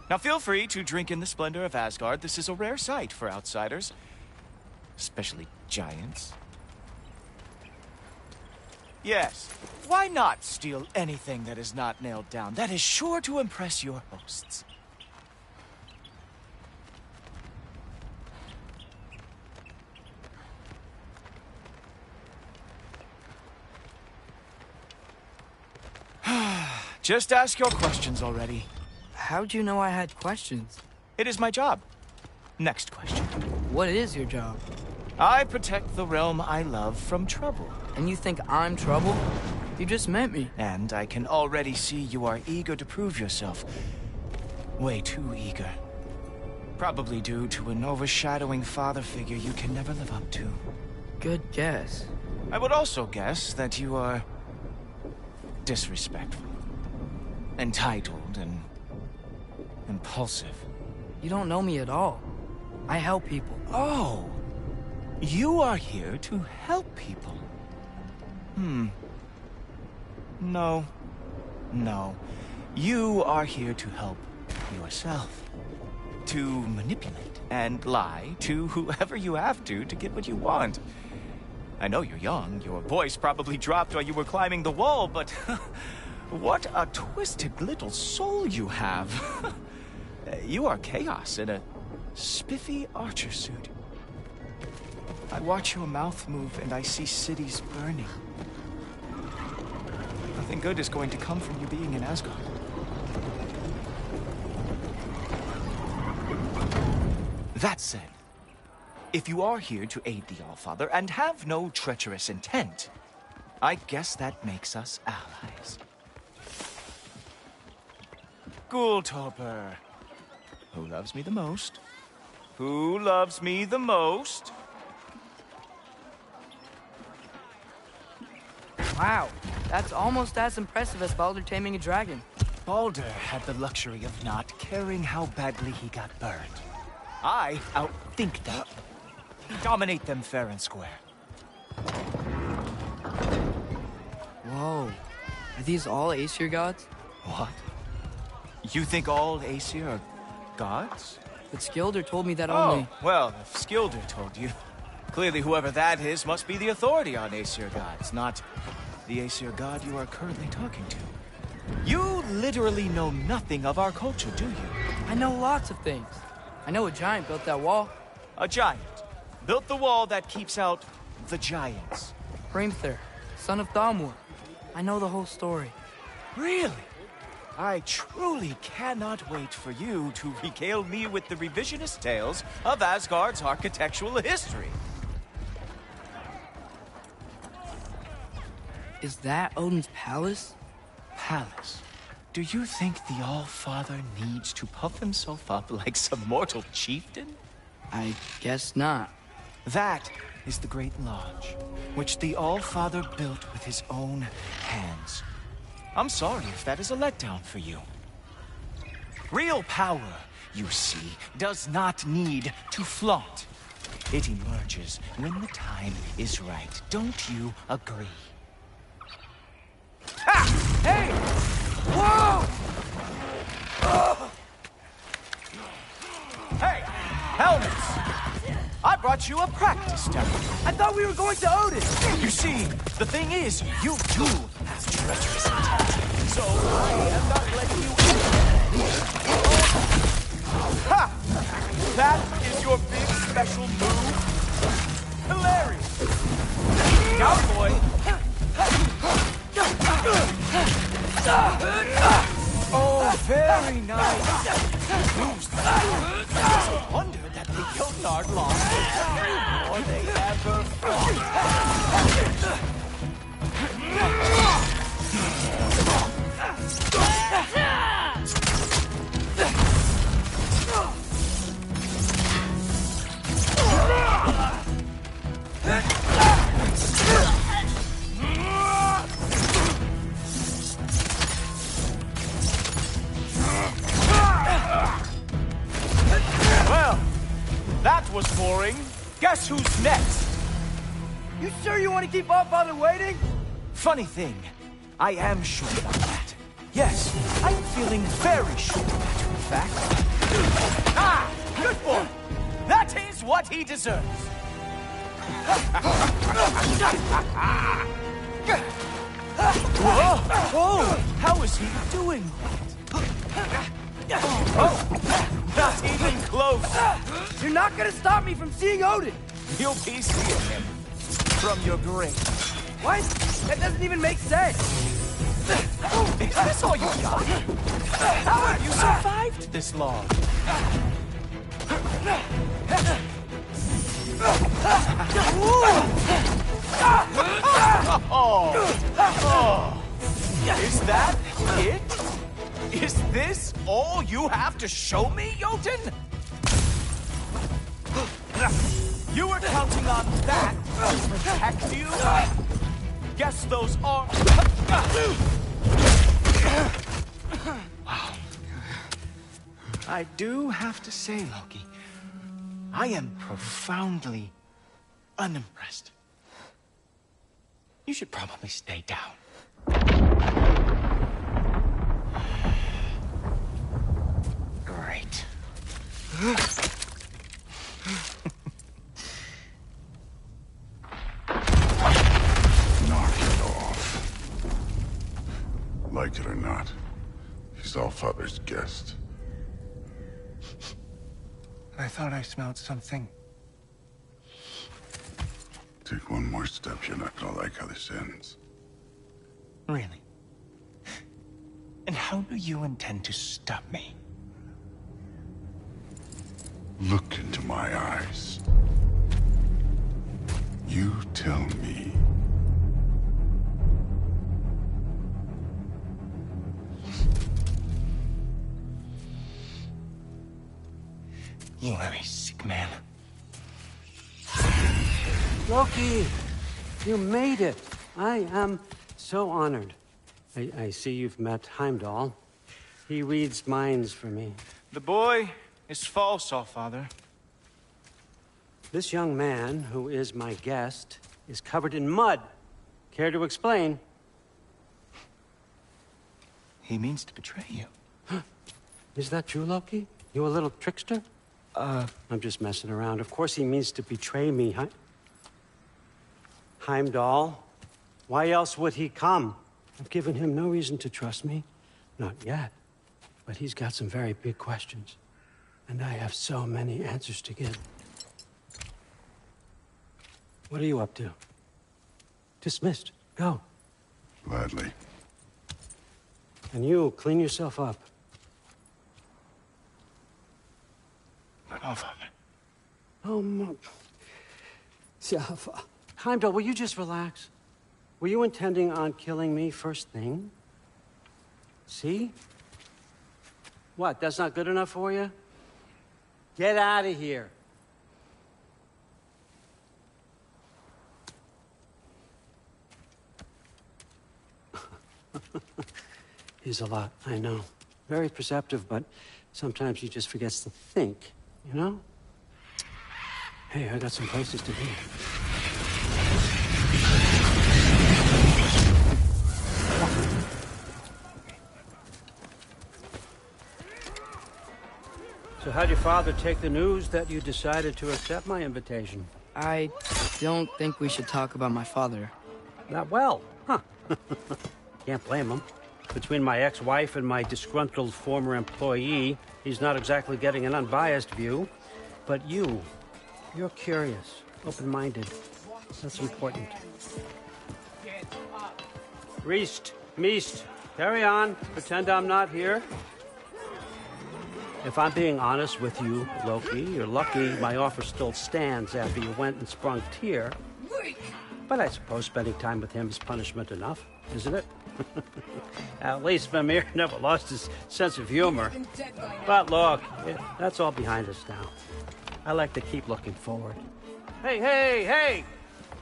Now feel free to drink in the splendor of Asgard. This is a rare sight for outsiders. Especially giants. Yes, why not steal anything that is not nailed down? That is sure to impress your hosts. Just ask your questions already. How'd you know I had questions? It is my job. Next question. What is your job? I protect the realm I love from trouble. And you think I'm trouble? You just met me. And I can already see you are eager to prove yourself. Way too eager. Probably due to an overshadowing father figure you can never live up to. Good guess. I would also guess that you are disrespectful, entitled, and impulsive. You don't know me at all. I help people. Oh, you are here to help people. No. You are here to help yourself. To manipulate and lie to whoever you have to get what you want. I know you're young. Your voice probably dropped while you were climbing the wall, but what a twisted little soul you have. You are chaos in a spiffy archer suit. I watch your mouth move and I see cities burning. Nothing good is going to come from you being in Asgard. That said, if you are here to aid the Allfather and have no treacherous intent, I guess that makes us allies. Gulltober. Who loves me the most? Who loves me the most? Wow, that's almost as impressive as Baldur taming a dragon. Baldur had the luxury of not caring how badly he got burned. I outthink them. Dominate them fair and square. Whoa. Are these all Aesir gods? What? You think all Aesir are gods? But Skilder told me that only... Oh, well, if Skilder told you, clearly whoever that is must be the authority on Aesir gods, not the Aesir god you are currently talking to. You literally know nothing of our culture, do you? I know lots of things. I know a giant built that wall. A giant built the wall that keeps out the giants. Hrimthur, son of Thalmor. I know the whole story. Really? I truly cannot wait for you to regale me with the revisionist tales of Asgard's architectural history. Is that Odin's palace? Palace? Do you think the All-Father needs to puff himself up like some mortal chieftain? I guess not. That is the Great Lodge, which the All-Father built with his own hands. I'm sorry if that is a letdown for you. Real power, you see, does not need to flaunt. It emerges when the time is right. Don't you agree? Ha! Hey! Whoa! Hey! Helmets! I brought you a practice demo. I thought we were going to Odin! You see, the thing is, you too have treacherous intent. So I am not letting you in. Ha! That is your big special move? Hilarious! Now, boy. Oh, very nice. It's a wonder that the Jotnar lost more they ever fought. Well, that was boring. Guess who's next? You sure you want to keep All-Father waiting? Funny thing, I am sure about that. Yes, I'm feeling very sure, matter of fact. Ah! Good boy! That is what he deserves! Whoa! Whoa! How is he doing that? Oh! Not even close! You're not gonna stop me from seeing Odin! You'll be seeing him from your grave. What? That doesn't even make sense! Is this all you got? How have you survived this long? Oh. Is that it? Is this all you have to show me, Jotun? You were counting on that to protect you? Guess those are... Wow. I do have to say, Loki, I am profoundly unimpressed. You should probably stay down. Great. Knock it off. Like it or not, he's All-Father's guest. I thought I smelled something. Take one more step, you're not gonna like how this ends. Really? And how do you intend to stop me? Look into my eyes. You tell me. You are a sick man. Loki, you made it. I am so honored. I see you've met Heimdall. He reads minds for me. The boy is false, All-Father. This young man, who is my guest, is covered in mud. Care to explain? He means to betray you. Is that true, Loki? You a little trickster? I'm just messing around. Of course he means to betray me, Heimdall. Why else would he come? I've given him no reason to trust me. Not yet. But he's got some very big questions. And I have so many answers to give. What are you up to? Dismissed. Go. Gladly. And you, clean yourself up. No, Father. Oh, Mom. Heimdall, will you just relax? Were you intending on killing me first thing? See? What, that's not good enough for you? Get out of here. He's a lot, I know. Very perceptive, but sometimes he just forgets to think, you know? Hey, I got some places to be. So how'd your father take the news that you decided to accept my invitation? I don't think we should talk about my father. Not well, huh? Can't blame him. Between my ex-wife and my disgruntled former employee, he's not exactly getting an unbiased view. But you're curious, open-minded. That's important. Reist, Meest, carry on. Pretend I'm not here. If I'm being honest with you, Loki, you're lucky my offer still stands after you went and sprung Tyr. But I suppose spending time with him is punishment enough, isn't it? At least Mimir never lost his sense of humor. But look, that's all behind us now. I like to keep looking forward. Hey!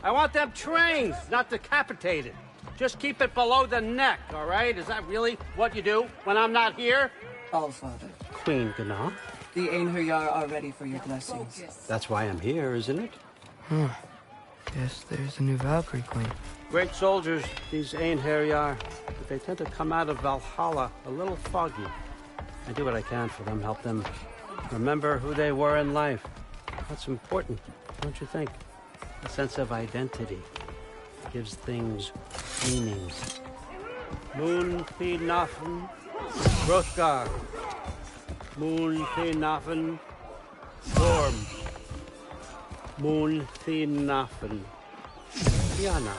I want them trained, not decapitated. Just keep it below the neck, all right? Is that really what you do when I'm not here? All Father. Queen Gná. The Einherjar are ready for your blessings. That's why I'm here, isn't it? Guess there's a new Valkyrie Queen. Great soldiers, these Einherjar. But they tend to come out of Valhalla a little foggy. I do what I can for them, help them remember who they were in life. That's important, don't you think? A sense of identity gives things meaning. Moon Nafen, Hrothgar. Moon Nafen, Storm. Moon Nafen, Diana.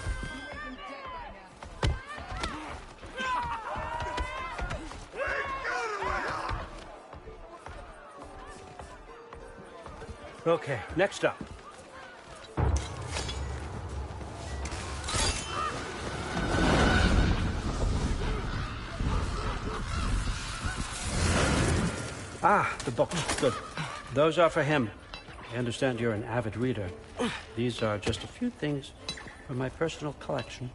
Okay, next up. The book. Good. Those are for him. I understand you're an avid reader. These are just a few things from my personal collection.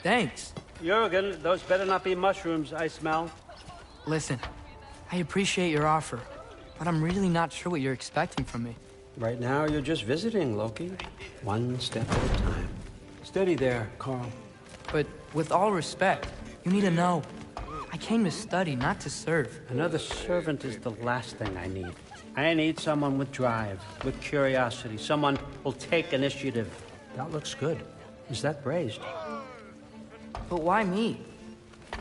Thanks. Jurgen, those better not be mushrooms I smell. Listen, I appreciate your offer, but I'm really not sure what you're expecting from me. Right now, you're just visiting, Loki. One step at a time. Steady there, Carl. But with all respect, you need to know, I came to study, not to serve. Another servant is the last thing I need. I need someone with drive, with curiosity, someone who'll take initiative. That looks good. Is that braised? But why me?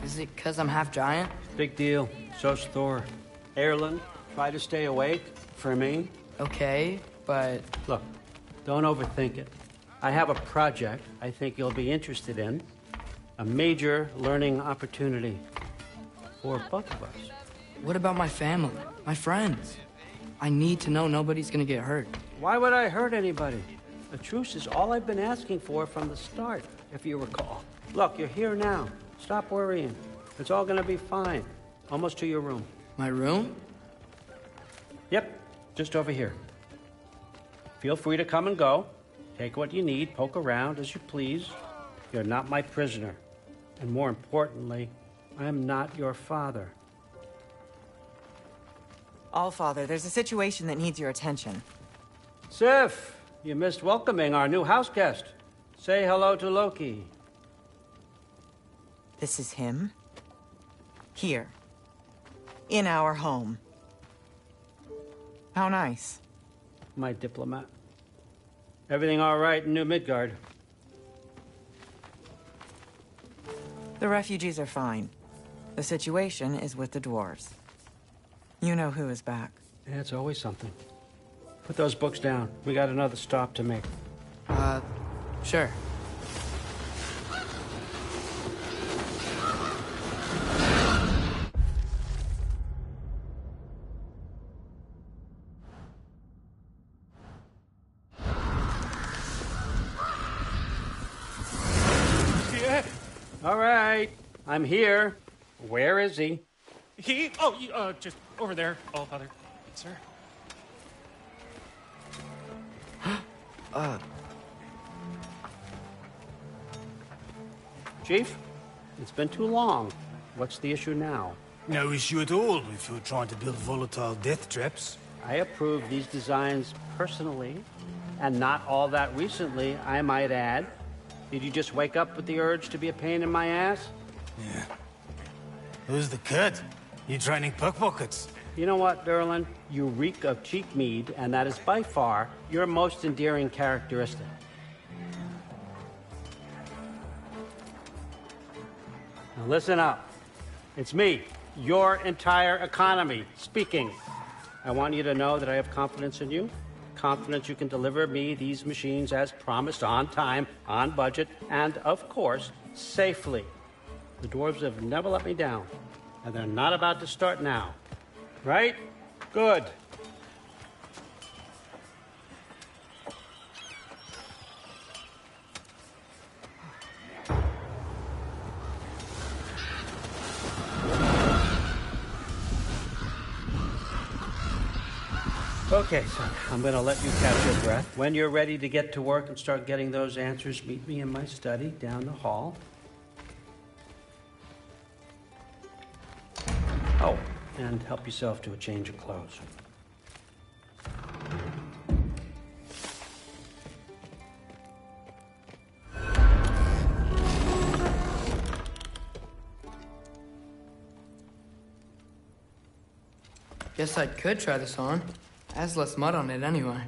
Is it because I'm half giant? Big deal. So's Thor. Erlen, try to stay awake for me. Okay, but... Look, don't overthink it. I have a project I think you'll be interested in. A major learning opportunity for both of us. What about my family, my friends? I need to know nobody's gonna get hurt. Why would I hurt anybody? A truce is all I've been asking for from the start, if you recall. Look, you're here now. Stop worrying. It's all gonna be fine. Almost to your room. My room? Yep, just over here. Feel free to come and go. Take what you need, poke around as you please. You're not my prisoner. And more importantly, I'm not your father. Allfather, there's a situation that needs your attention. Sif, you missed welcoming our new house guest. Say hello to Loki. This is him? Here. In our home. How nice. My diplomat. Everything all right in New Midgard? The refugees are fine. The situation is with the dwarves. You know who is back. Yeah, it's always something. Put those books down. We got another stop to make. Sure. All right, I'm here. Where is he? Just over there, All Father. Sir. Chief, it's been too long. What's the issue now? No issue at all if you're trying to build volatile death traps. I approve these designs personally, and not all that recently, I might add. Did you just wake up with the urge to be a pain in my ass? Yeah. Who's the cut? You training pickpockets? You know what, Derlin? You reek of cheap mead, and that is by far your most endearing characteristic. Now listen up. It's me, your entire economy, speaking. I want you to know that I have confidence in you. Confidence you can deliver me these machines as promised, on time, on budget, and, of course, safely. The dwarves have never let me down, and they're not about to start now. Right? Good. Okay, so I'm going to let you catch your breath. When you're ready to get to work and start getting those answers, meet me in my study down the hall. Oh, and help yourself to a change of clothes. Guess I could try this on. Has less mud on it anyway.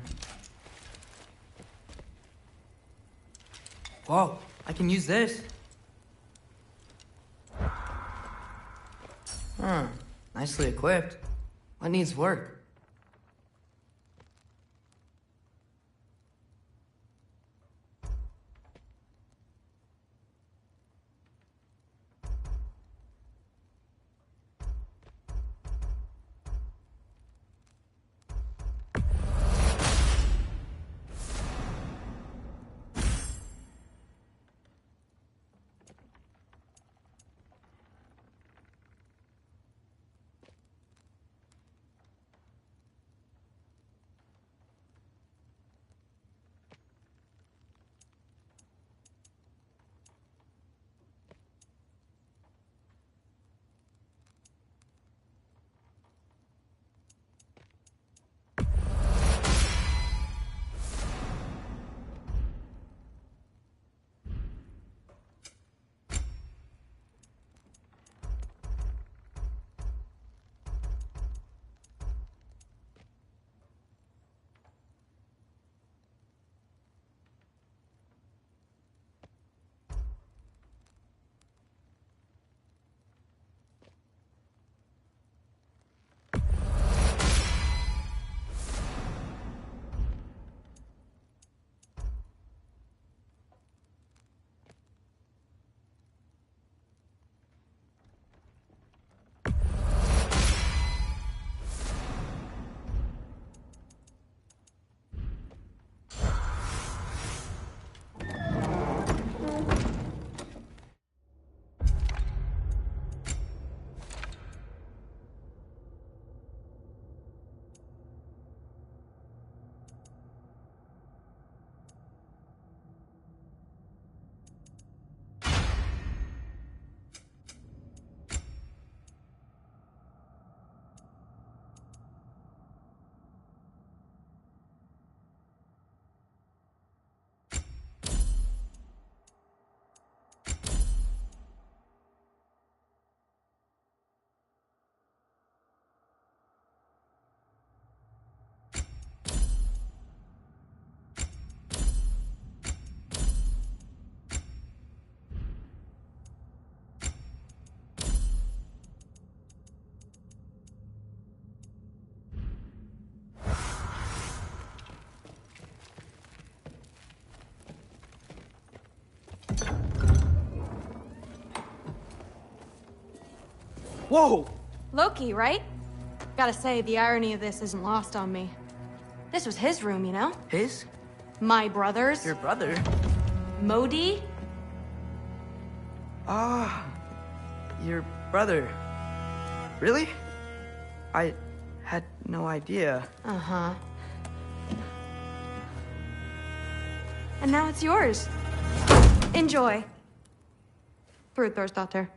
Whoa, I can use this. Huh, nicely equipped. What needs work? Whoa! Loki, right? Gotta say, the irony of this isn't lost on me. This was his room, you know? His? My brother's. Your brother? Modi? Ah, your brother. Really? I had no idea. Uh-huh. And now it's yours. Enjoy. Brudthorstdotter.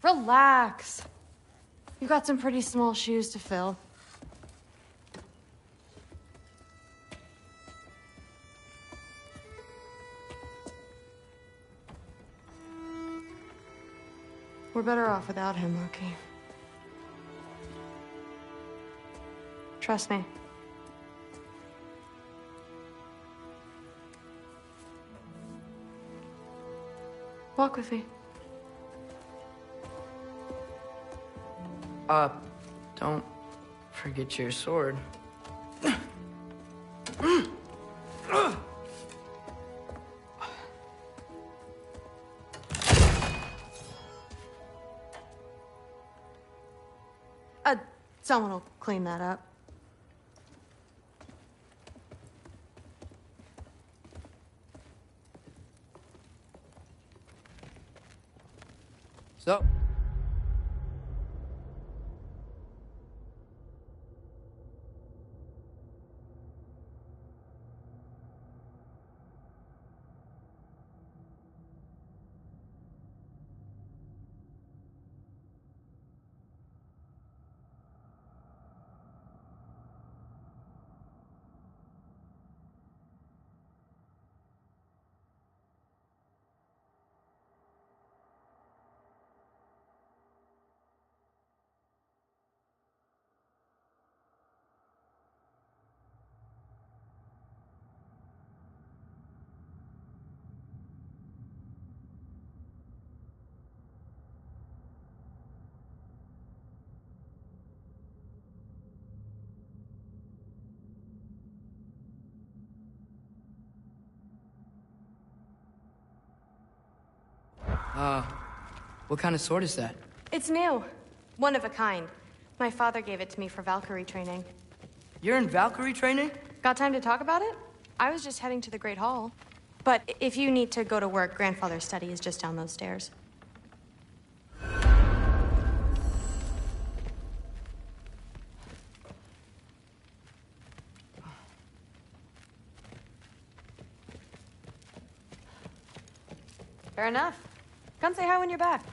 Relax. You've got some pretty small shoes to fill. We're better off without him, Loki. Trust me. Walk with me. Don't forget your sword. Someone will clean that up. So... what kind of sword is that? It's new. One of a kind. My father gave it to me for Valkyrie training. You're in Valkyrie training? Got time to talk about it? I was just heading to the Great Hall. But if you need to go to work, Grandfather's study is just down those stairs. Fair enough. Come say hi when you're back.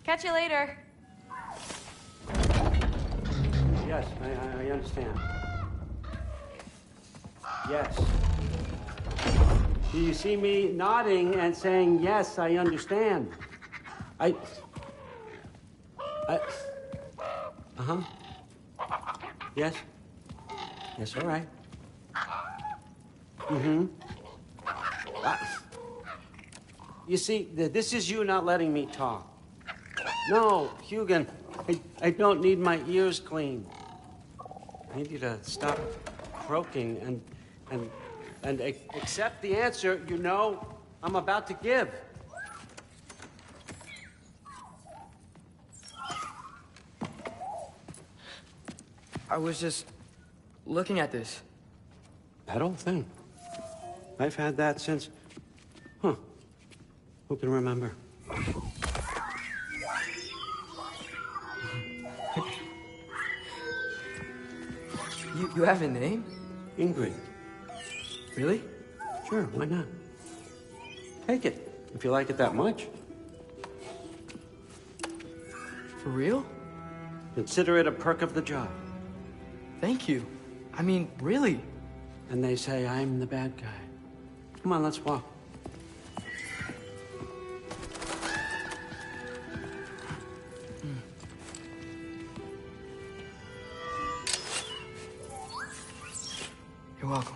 Catch you later. Yes, I understand. Yes. Do you see me nodding and saying, yes, I understand? Uh-huh. Yes? Yes, all right. Mm-hmm. You see, this is you not letting me talk. No, Hugin, I don't need my ears cleaned. I need you to stop croaking and accept the answer you know I'm about to give. I was just looking at this. That old thing. I've had that since... Huh. Who can remember? You have a name? Ingrid. Really? Sure, why not? Take it, if you like it that much. For real? Consider it a perk of the job. Thank you. I mean, really. And they say I'm the bad guy. Come on, let's walk. You're welcome.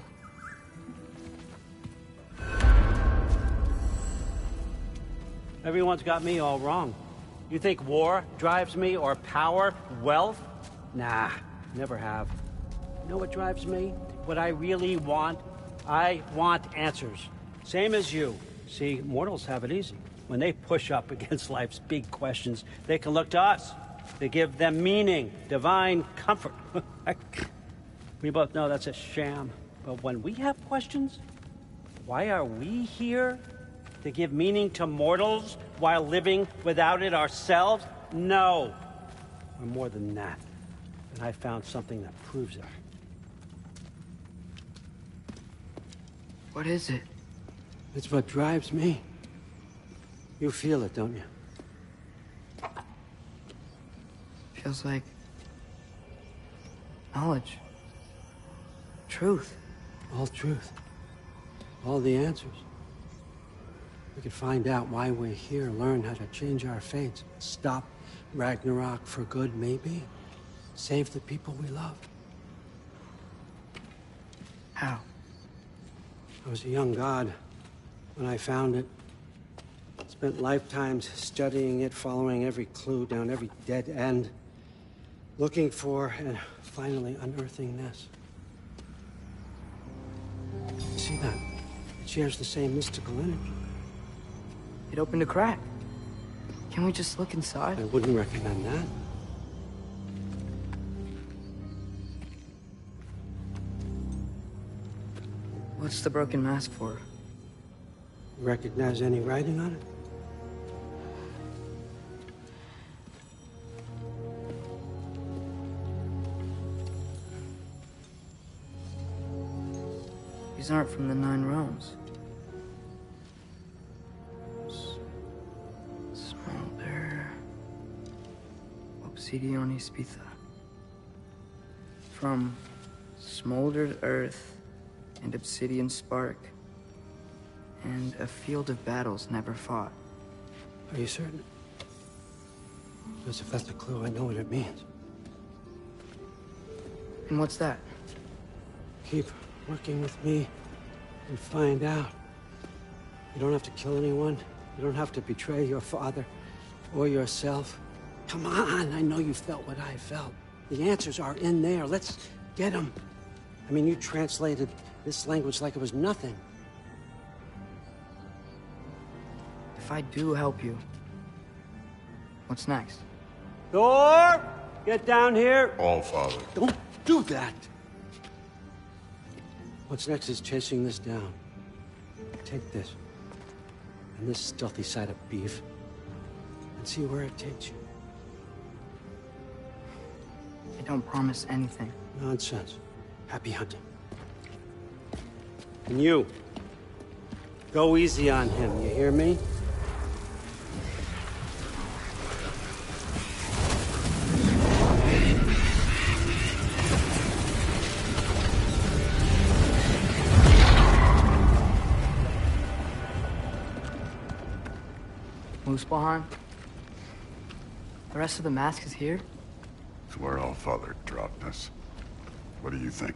Everyone's got me all wrong. You think war drives me, or power, wealth? Nah, never have. You know what drives me? What I really want? I want answers. Same as you. See, mortals have it easy. When they push up against life's big questions, they can look to us. They give them meaning, divine comfort. We both know that's a sham. But when we have questions, Why are we here? To give meaning to mortals while living without it ourselves? No. We're more than that. And I found something that proves it. What is it? It's what drives me. You feel it, don't you? Feels like knowledge. Truth. All truth. All the answers. We could find out why we're here, learn how to change our fates, stop Ragnarok for good, maybe. Save the people we love. How? I was a young god when I found it. Spent lifetimes studying it, following every clue down every dead end, looking for and finally unearthing this. See that? It shares the same mystical energy. It opened a crack. Can we just look inside? I wouldn't recommend that. What's the broken mask for? Recognize any writing on it? These aren't from the Nine Realms. Smolder. Obsidione Spitha. From smoldered earth and obsidian spark. And a field of battles never fought. Are you certain? Because if that's a clue, I know what it means. And what's that? Keep working with me and find out. You don't have to kill anyone. You don't have to betray your father or yourself. Come on, I know you felt what I felt. The answers are in there. Let's get them. I mean, you translated this language like it was nothing. If I do help you, what's next? Thor! Get down here! All Father. Don't do that! What's next is chasing this down. Take this, and this stealthy side of beef, and see where it takes you. I don't promise anything. Nonsense. Happy hunting. And you, go easy on him, you hear me? Muspelheim? The rest of the mask is here? It's where All Father dropped us. What do you think?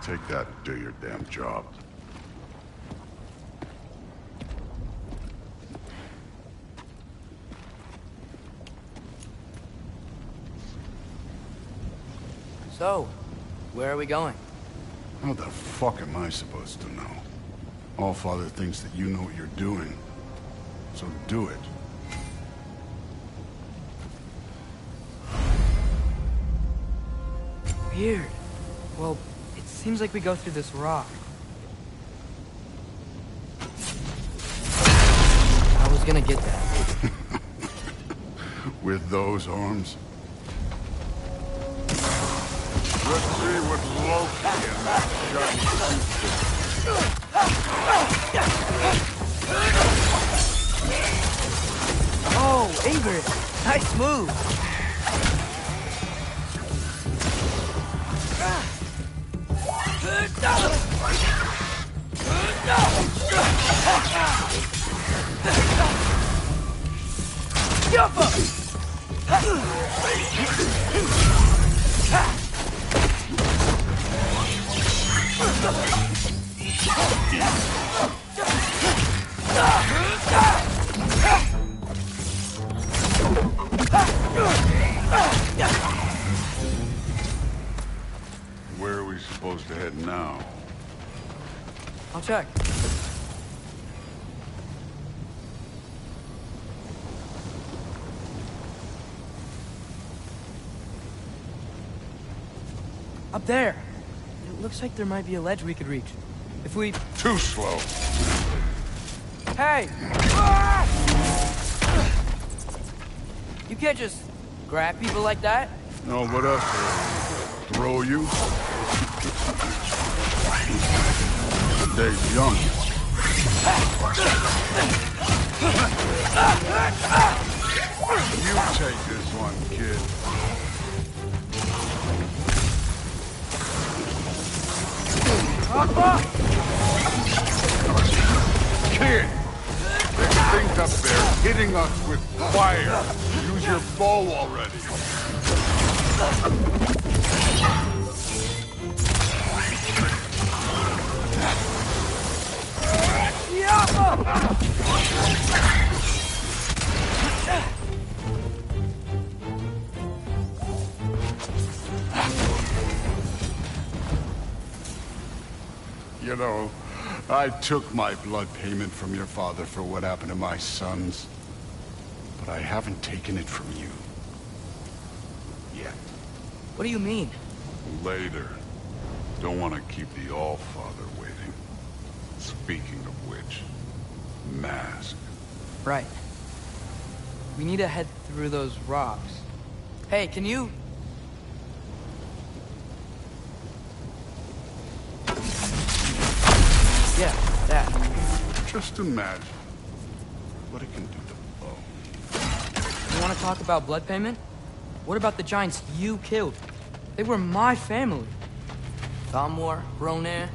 Take that and do your damn job. So, where are we going? How the fuck am I supposed to know? Allfather thinks that you know what you're doing. So do it. Weird. Well, it seems like we go through this rock. I was gonna get that. With those arms? Let's see what Loki and that Oh, Ingrid! Nice move! Where are we supposed to head now? I'll check. Up there. It looks like there might be a ledge we could reach. If we... Too slow. Hey! You can't just grab people like that. No, what else? Throw you? The day's young. You take this one, kid. Kid! There's things up there hitting us with fire. Use your bow already. You know, I took my blood payment from your father for what happened to my sons. But I haven't taken it from you. Yet. What do you mean? Later. Don't want to keep the Allfather waiting. Speaking of which, mask. Right. We need to head through those rocks. Hey, can you... Yeah, that. Just imagine what it can do to bone. You want to talk about blood payment? What about the giants you killed? They were my family. Thamor, Ronair,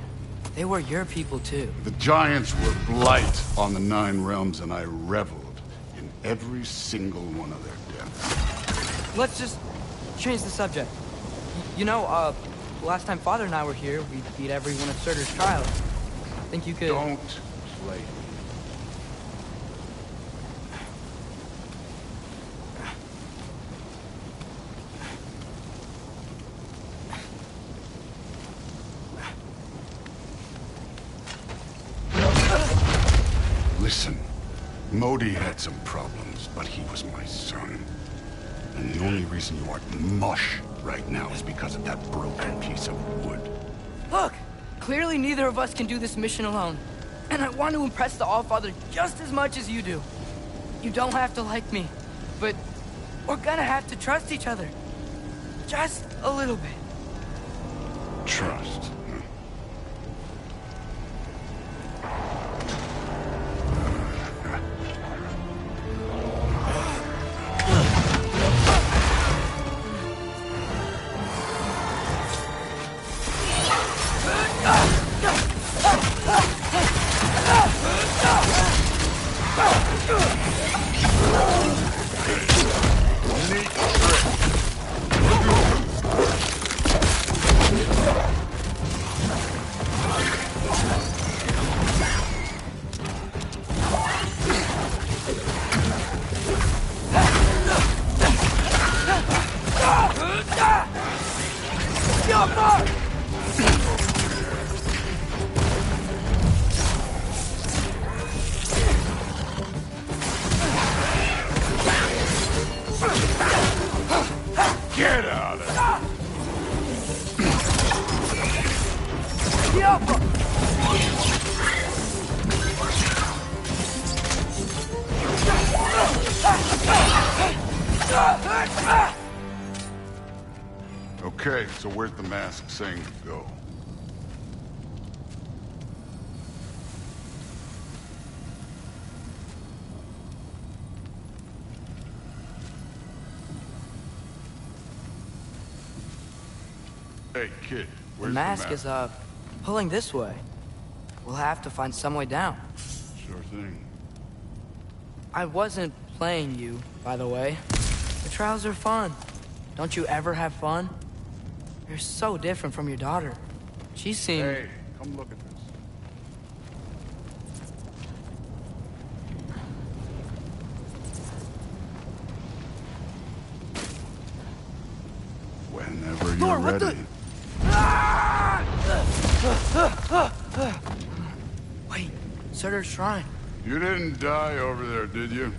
they were your people too. The giants were blight on the Nine Realms, and I reveled in every single one of their deaths. Let's just change the subject. You know, last time Father and I were here, we beat every one of Surtur's trials. Think you could... Don't play. Listen, Modi had some problems, but he was my son. And the only reason you aren't mush right now is because of that broken piece of wood. Look! Clearly neither of us can do this mission alone. And I want to impress the Allfather just as much as you do. You don't have to like me, but we're gonna have to trust each other. Just a little bit. Trust. Okay, so where's the mask saying to go? Hey, kid, The where's mask is, pulling this way. We'll have to find some way down. Sure thing. I wasn't playing you, by the way. The trials are fun. Don't you ever have fun? You're so different from your daughter. She seemed... Hey, come look at this. Whenever you're ready. Wait, Surtur's shrine. You didn't die over there, did you?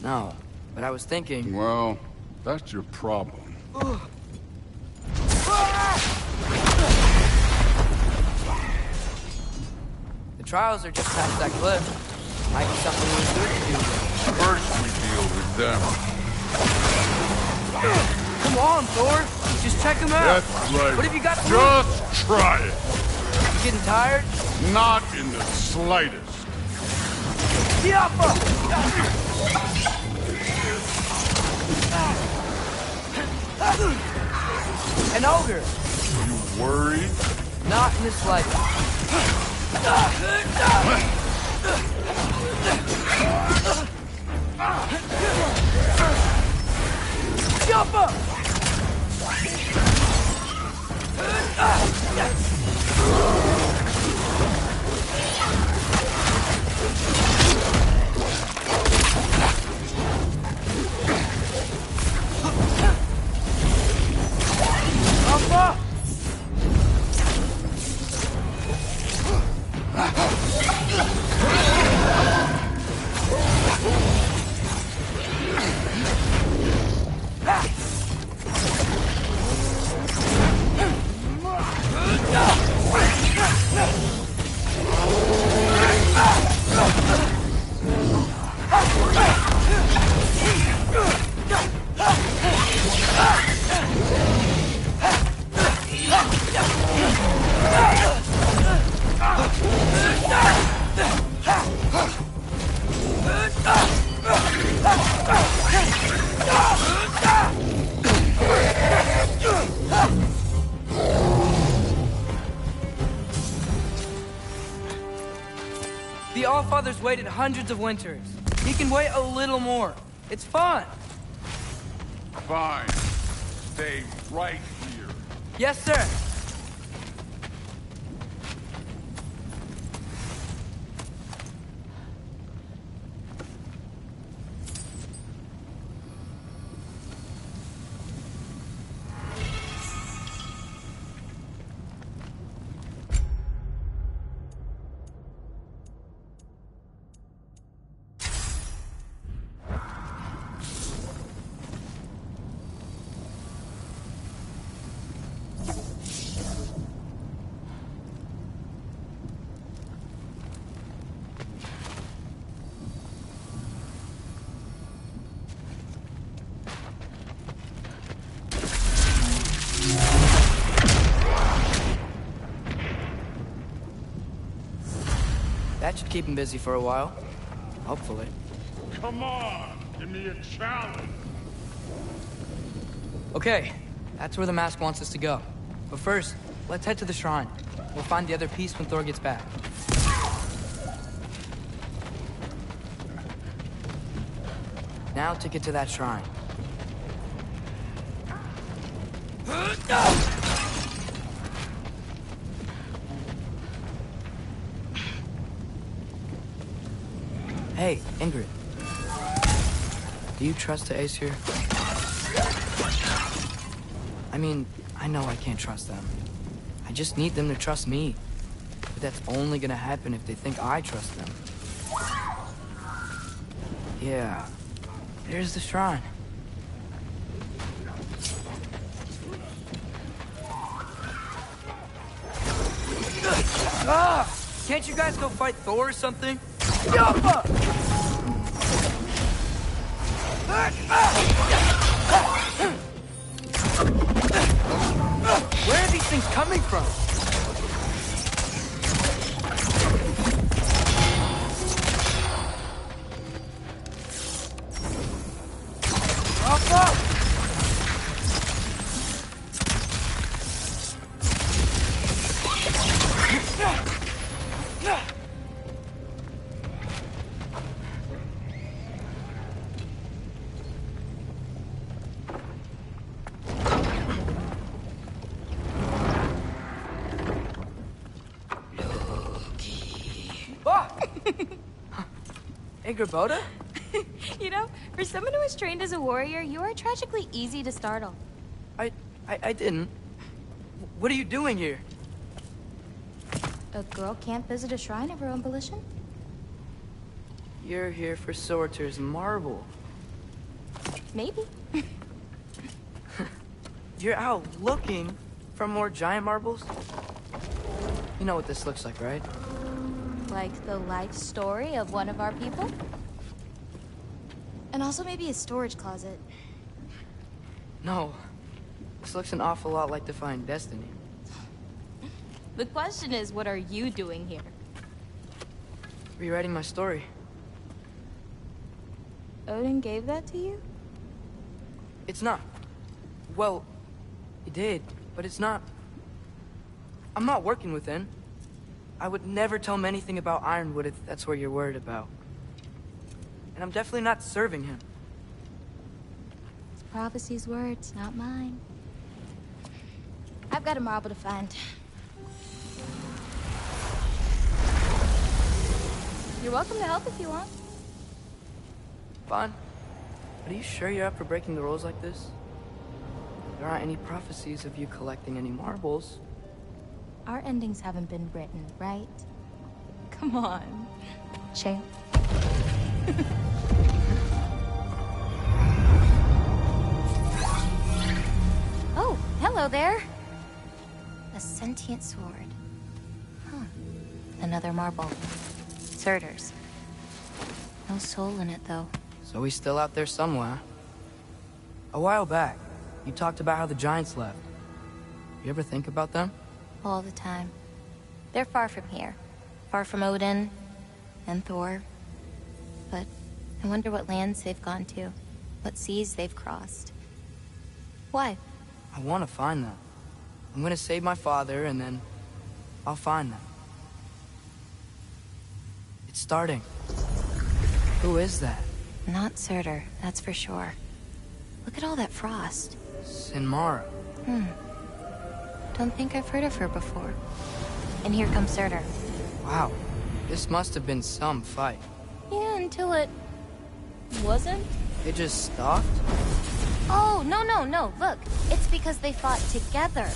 No, but I was thinking... Well, that's your problem. The trials are just past that cliff. Might be something we could do. First we deal with them. Come on, Thor! Just check them out! That's right. What have you got to Just try it! You getting tired? Not in the slightest. An ogre! You worried? Not in the slightest. Jump up! The Allfather's waited hundreds of winters. He can wait a little more. It's fun. Fine. Stay right here. Yes, sir. That should keep him busy for a while. Hopefully. Come on! Give me a challenge! Okay, that's where the mask wants us to go. But first, let's head to the shrine. We'll find the other piece when Thor gets back. Now to get to that shrine. Hey, Ingrid. Do you trust the Aesir? I mean, I know I can't trust them. I just need them to trust me. But that's only gonna happen if they think I trust them. Yeah. There's the shrine. Ah! Can't you guys go fight Thor or something? Yappa! Where are these things coming from? Yappa! Boda? You know, for someone who was trained as a warrior, you are tragically easy to startle. I didn't. What are you doing here? A girl can't visit a shrine of her own volition? You're here for Sorter's marble. Maybe. You're out looking for more giant marbles? You know what this looks like, right? Like the life story of one of our people? And also maybe a storage closet. No. This looks an awful lot like Defying Destiny. The question is, what are you doing here? Rewriting my story. Odin gave that to you? It's not. Well, he did, but it's not. I'm not working with him. I would never tell him anything about Ironwood if that's what you're worried about. And I'm definitely not serving him. It's Prophecy's words, not mine. I've got a marble to find. You're welcome to help if you want. Fine. But are you sure you're up for breaking the rules like this? There aren't any prophecies of you collecting any marbles. Our endings haven't been written, right? Come on, champ. Oh, hello there. A sentient sword. Huh. Another marble. Surtur's. No soul in it, though. So he's still out there somewhere. A while back, you talked about how the Giants left. You ever think about them? All the time. They're far from here. Far from Odin and Thor. But I wonder what lands they've gone to. What seas they've crossed. Why? I want to find them. I'm gonna save my father, and then I'll find them. It's starting. Who is that? Not Surtur, that's for sure. Look at all that frost. Sinmara. Don't think I've heard of her before. And here comes Surtur. Wow. This must have been some fight. Yeah, until it... wasn't? It just stopped? Oh, no. Look, it's because they fought together.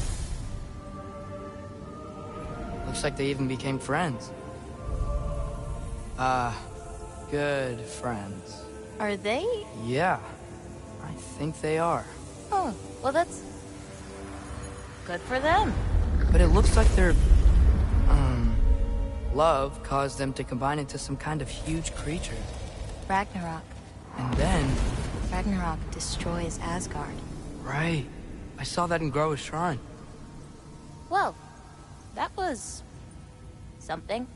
Looks like they even became friends. Good friends. Are they? Yeah. I think they are. Oh, well that's... good for them. But it looks like their... love caused them to combine into some kind of huge creature. Ragnarok. And then... Ragnarok destroys Asgard. Right. I saw that in Groa's shrine. Well, that was... something.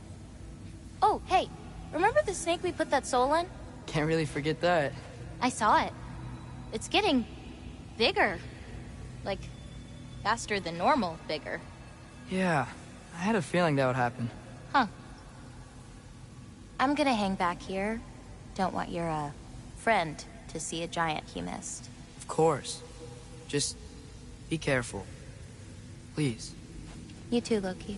Oh, hey, remember the snake we put that soul in? Can't really forget that. I saw it. It's getting... bigger. Like, faster than normal bigger. Yeah, I had a feeling that would happen. Huh. I'm gonna hang back here. Don't want your, friend to see a giant he missed. Of course. Just be careful. Please. You too, Loki.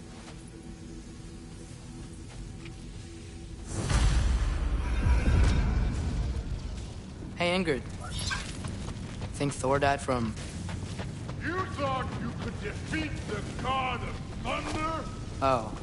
Hey, Ingrid. Think Thor died from... You thought you could defeat the god of thunder? Oh.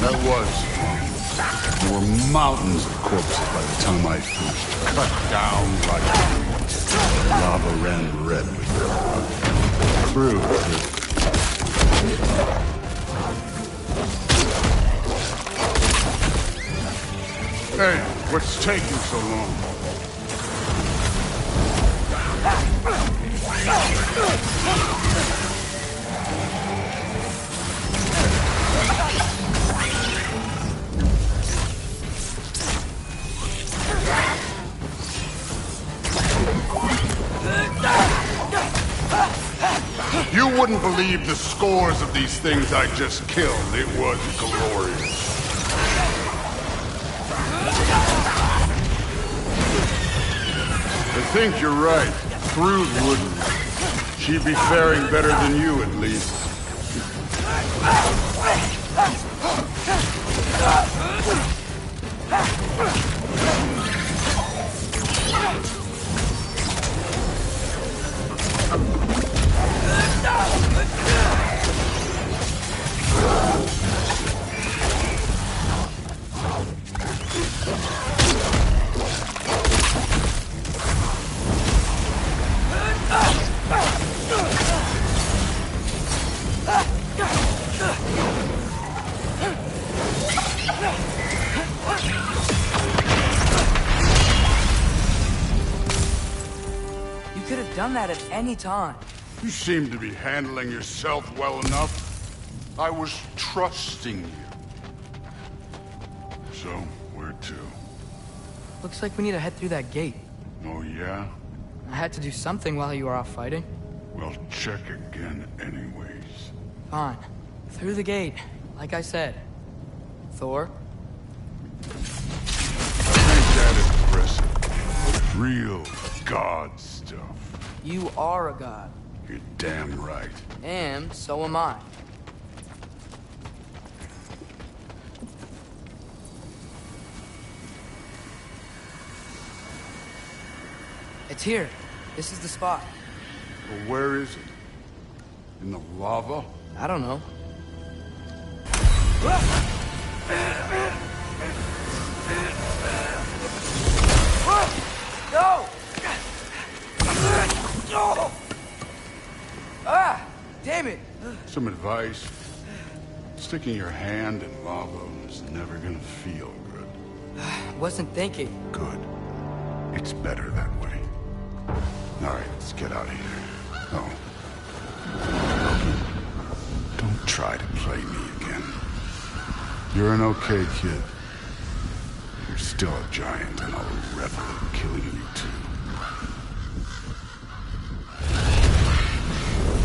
That was fun. There were mountains of corpses by the time I finished. Cut down like weeds. Lava ran red with their blood. True. Hey, what's taking so long? You wouldn't believe the scores of these things I just killed. It was glorious. I think you're right. Thrud wouldn't. She'd be faring better than you, at least. You could have done that at any time. You seem to be handling yourself well enough. I was trusting you. So, where to? Looks like we need to head through that gate. Oh, yeah? I had to do something while you were off fighting. Well, check again anyways. Fine. Through the gate, like I said. Thor? Ain't that impressive? Real god stuff. You are a god. You're damn right. And so am I. It's here. This is the spot. Well, where is it? In the lava? I don't know. No! Ah! Damn it! Some advice. Sticking your hand in lava is never gonna feel good. Wasn't thinking. Good. It's better that way. All right, let's get out of here. Oh. Don't try to play me again. You're an okay kid. You're still a giant, and I'll revel in killing you too.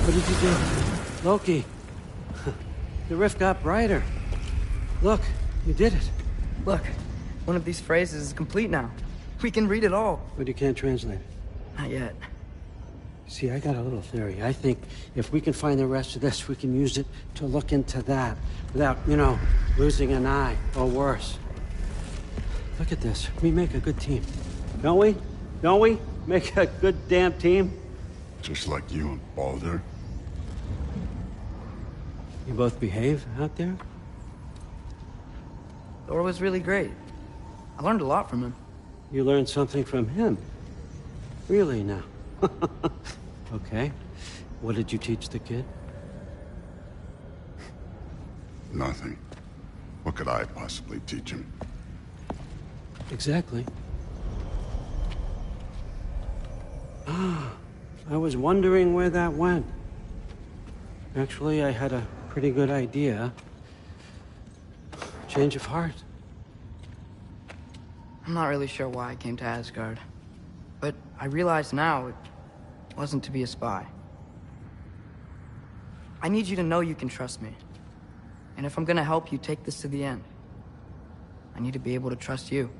What did you do? Loki. The rift got brighter. Look, you did it. Look, one of these phrases is complete now. We can read it all. But you can't translate it. Not yet. See, I got a little theory. I think if we can find the rest of this, we can use it to look into that without, losing an eye or worse. Look at this. We make a good team. Don't we? Don't we? Make a good damn team? Just like you and Baldur. You both behave out there? Thor was really great. I learned a lot from him. You learned something from him? Really now? Okay. What did you teach the kid? Nothing. What could I possibly teach him? Exactly. Ah, I was wondering where that went. Actually, I had a pretty good idea. Change of heart. I'm not really sure why I came to Asgard. But I realize now it wasn't to be a spy. I need you to know you can trust me. And if I'm gonna help you take this to the end, I need to be able to trust you.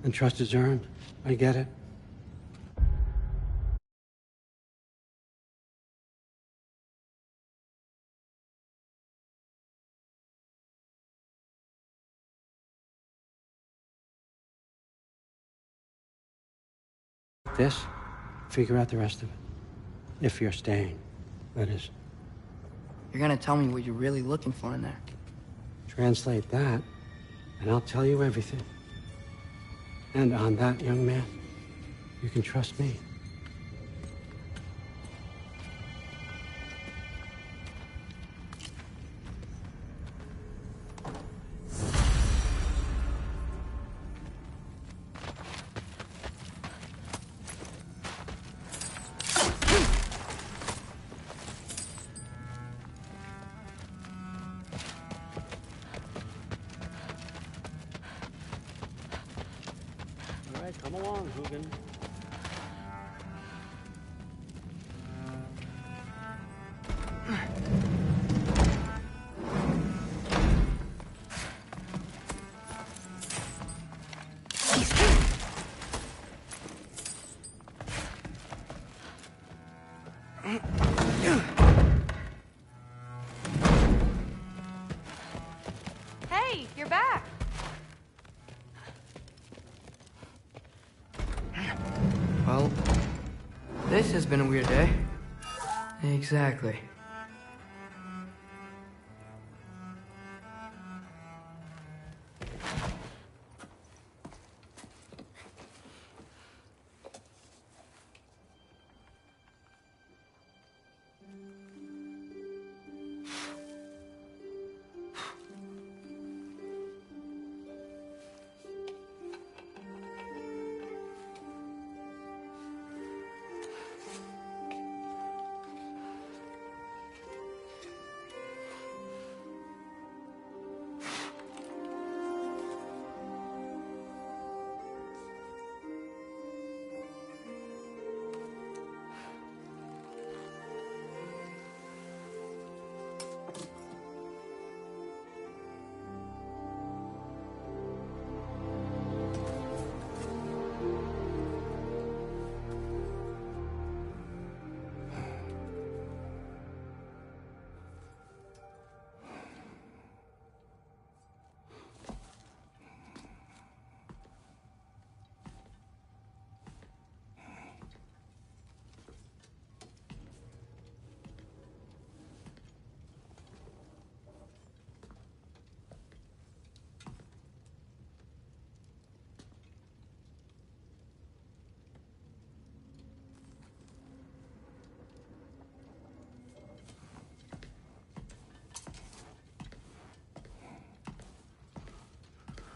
And trust is earned. I get it. This, figure out the rest of it. If you're staying, that is. You're gonna tell me what you're really looking for in there. Translate that, and I'll tell you everything. And on that, young man, you can trust me. All right, come along, Hugin. Hey, you're back. Well, this has been a weird day. Exactly.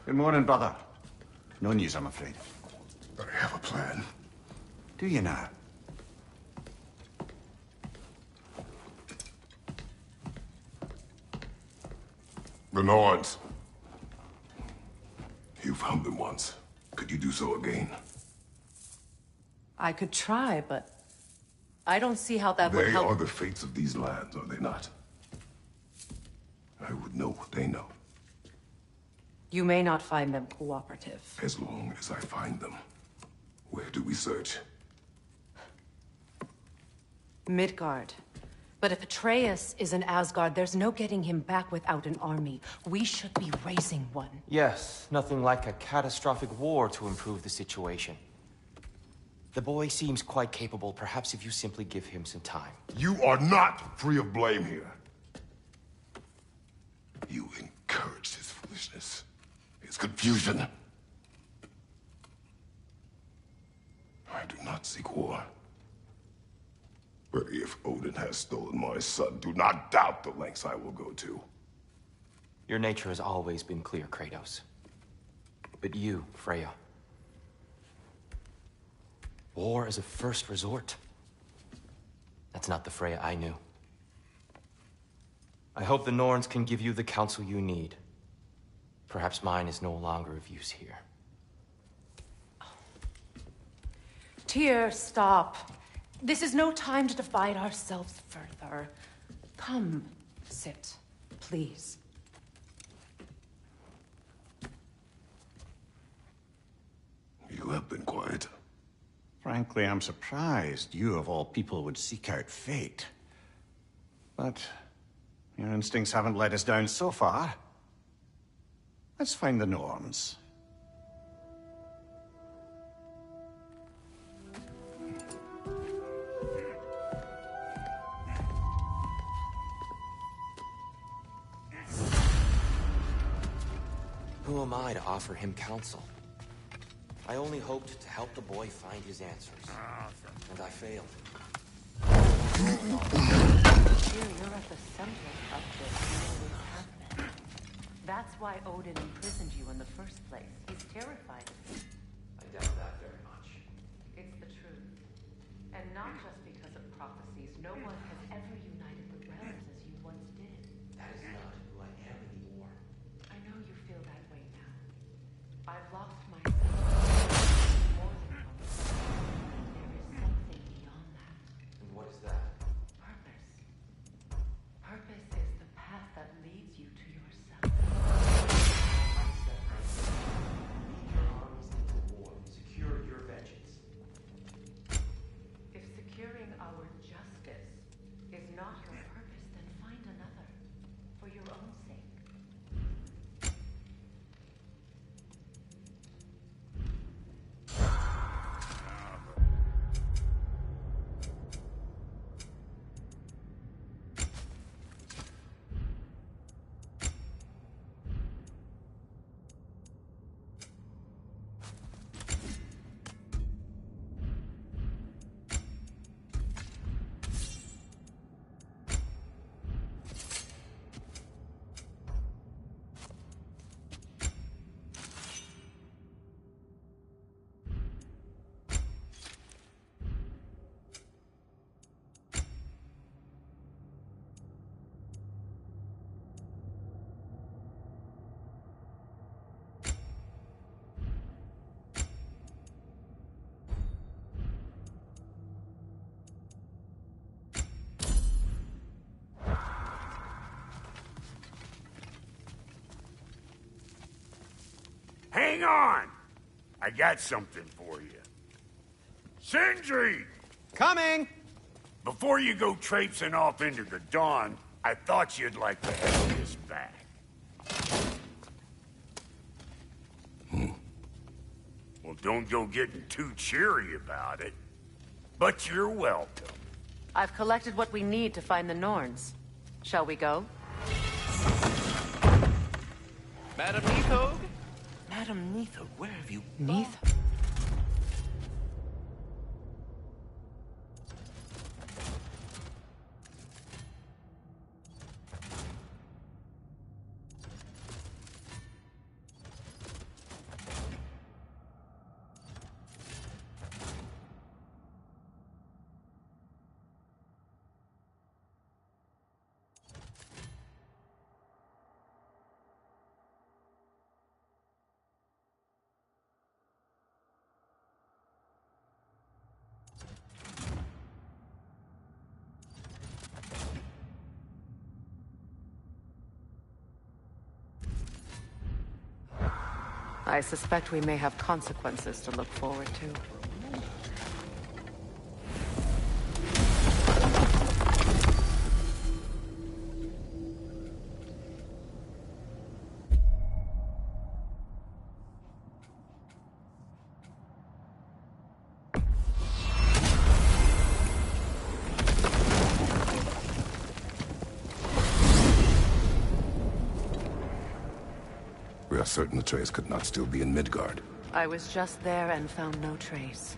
Good morning, brother. No news, I'm afraid. I have a plan. Do you now? The Norns. You found them once. Could you do so again? I could try, but I don't see how that would They help. are the fates of these lands, are they not? I would know what they know, You may not find them cooperative. as long as I find them. Where do we search? Midgard. But if Atreus is in Asgard, there's no getting him back without an army. We should be raising one. Yes, nothing like a catastrophic war to improve the situation. The boy seems quite capable. Perhaps if you simply give him some time. You are not free of blame here. You encouraged his foolishness, his confusion. I do not seek war. But if Odin has stolen my son, do not doubt the lengths I will go to. Your nature has always been clear, Kratos. But you, Freya. War is a first resort. That's not the Freya I knew. I hope the Norns can give you the counsel you need. Perhaps mine is no longer of use here. Tyr, stop. This is no time to divide ourselves further. Come, sit, please. You have been quiet. Frankly, I'm surprised you, of all people, would seek out fate. But your instincts haven't let us down so far. Let's find the Norns. am I to offer him counsel? I only hoped to help the boy find his answers. And I failed. Here, you're at the center of this. You always have been. That's why Odin imprisoned you in the first place. He's terrified of you. I doubt that very much. It's the truth. And not just because of prophecies. No one has ever united the realms as you once did. That is not who I am anymore. I know you feel that way now. I've lost myself. More than once. There is something beyond that. And what is that? Purpose. Purpose is the path that leads you to yourself. Lead your armies into war. Secure your vengeance. If securing our justice is not your purpose, then find another. For your own sake. Hang on! I got something for you. Sindri! Coming! Before you go traipsing off into the dawn, I thought you'd like to have this back. Well, don't go getting too cheery about it. But you're welcome. I've collected what we need to find the Norns. Shall we go? Madam Neathog? Madam Neathog, where have you... Neath? I suspect we may have consequences to look forward to. We are certain the trace could not still be in Midgard. I was just there and found no trace.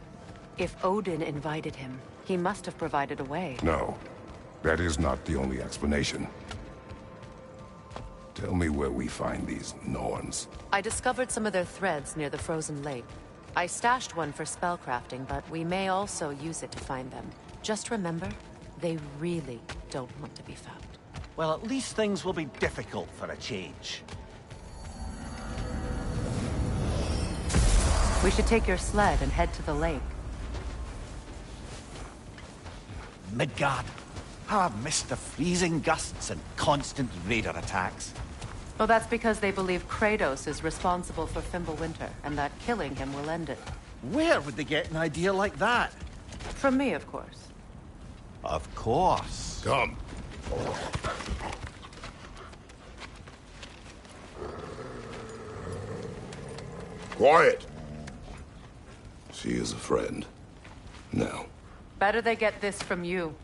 If Odin invited him, he must have provided a way. No, that is not the only explanation. Tell me where we find these Norns. I discovered some of their threads near the frozen lake. I stashed one for spellcrafting, but we may also use it to find them. Just remember, they really don't want to be found. Well, at least things will be difficult for a change. We should take your sled and head to the lake. Midgard. How I've missed the freezing gusts and constant raider attacks. Well, that's because they believe Kratos is responsible for Fimbulwinter, and that killing him will end it. Where would they get an idea like that? From me, of course. Of course. Come. Quiet. She is a friend. Now. Better they get this from you.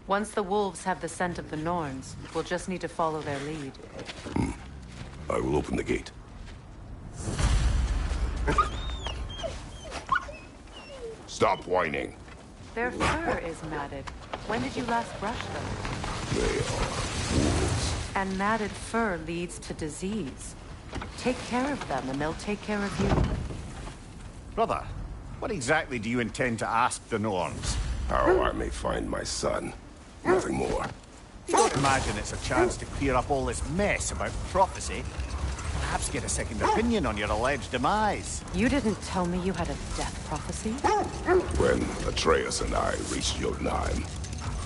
Once the wolves have the scent of the Norns, we'll just need to follow their lead. I will open the gate. Stop whining. Their fur is matted. When did you last brush them? They are wolves. And matted fur leads to disease. Take care of them, and they'll take care of you. Brother, what exactly do you intend to ask the Norns? How I may find my son. Nothing more. You don't imagine it's a chance to clear up all this mess about prophecy? Perhaps get a second opinion on your alleged demise. You didn't tell me you had a death prophecy? When Atreus and I reached Jotunheim,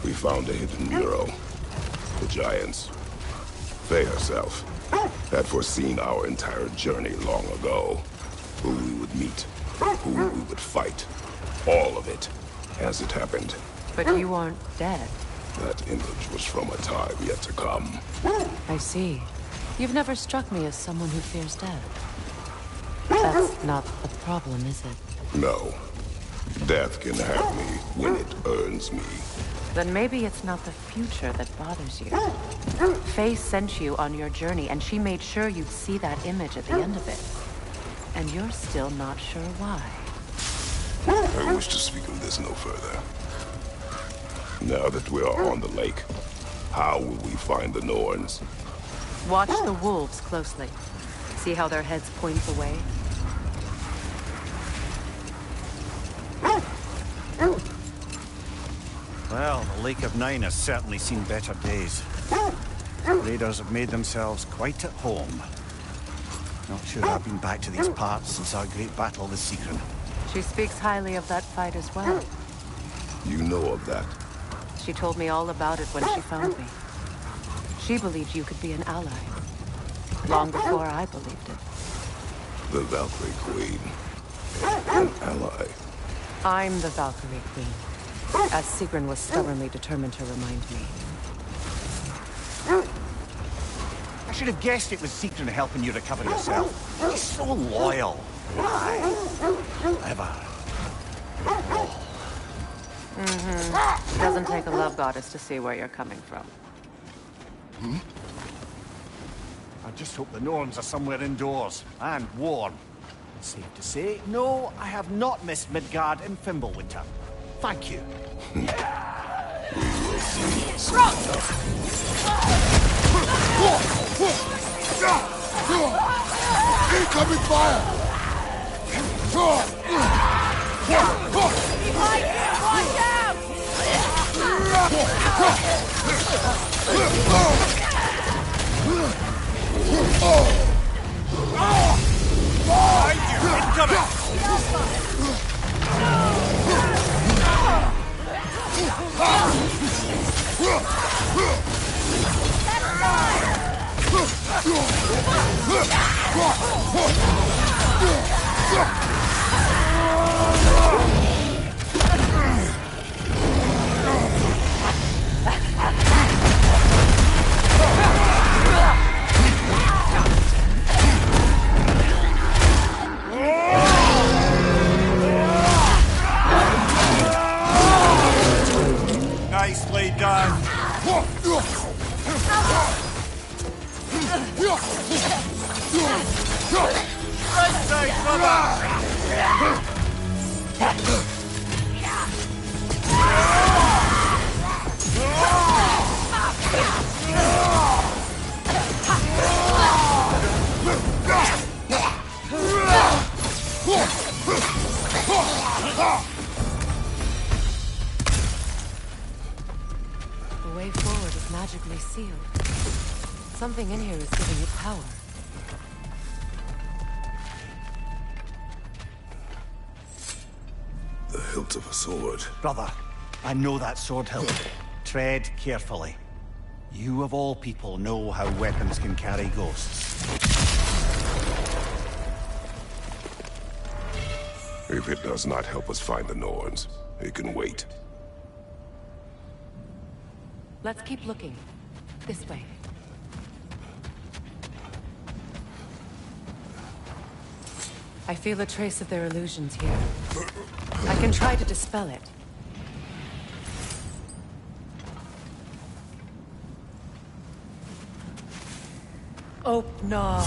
we found a hidden mural. The giants, Faye herself, had foreseen our entire journey long ago. Who we would meet, who we would fight. All of it, as it happened. But you aren't dead. That image was from a time yet to come. I see. You've never struck me as someone who fears death. That's not the problem, is it? No. Death can have me when it earns me. Then maybe it's not the future that bothers you. Faye sent you on your journey, and she made sure you'd see that image at the end of it. And you're still not sure why. I wish to speak of this no further. Now that we are on the lake, how will we find the Norns? Watch the wolves closely. See how their heads point the way? Well, the Lake of Nine has certainly seen better days. Raiders have made themselves quite at home. Not sure I've been back to these parts since our great battle with Secret. She speaks highly of that fight as well. You know of that? She told me all about it when she found me. She believed you could be an ally. Long before I believed it. The Valkyrie Queen. An ally. I'm the Valkyrie Queen. As Sigrun was stubbornly determined to remind me. I should have guessed it was Secret helping you recover yourself. She's so loyal. Why? Ever. Mm-hmm. Doesn't take a love goddess to see where you're coming from. Hmm? I just hope the Norns are somewhere indoors, and warm. Safe to say, no, I have not missed Midgard and Fimbulwinter. Thank you. Incoming fire! Behind you! Watch out! Behind you! Incoming! Nicely done. Right side, brother. The way forward is magically sealed. Something in here is giving it power. The hilt of a sword. Brother, I know that sword hilt. Tread carefully. You of all people know how weapons can carry ghosts. If it does not help us find the Norns, it can wait. Let's keep looking. This way. I feel a trace of their illusions here. I can try to dispel it. Open up.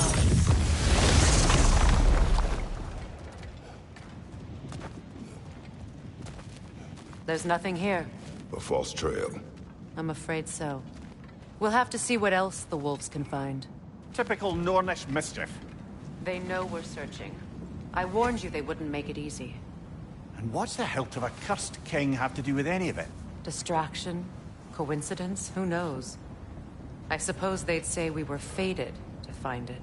There's nothing here. A false trail. I'm afraid so. We'll have to see what else the wolves can find. Typical Nornish mischief. They know we're searching. I warned you they wouldn't make it easy. And what's the hilt of a cursed king have to do with any of it? Distraction? Coincidence? Who knows? I suppose they'd say we were fated to find it.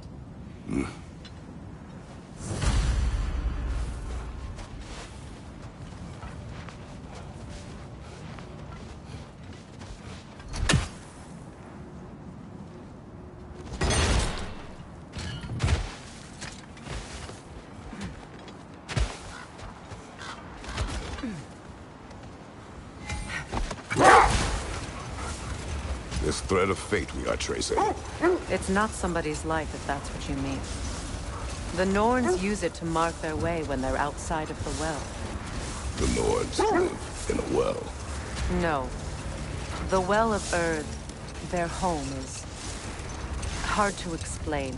This thread of fate we are tracing. It's not somebody's life, if that's what you mean. The Norns use it to mark their way when they're outside of the well. The Norns live in a well. No. The Well of Earth, their home, is hard to explain.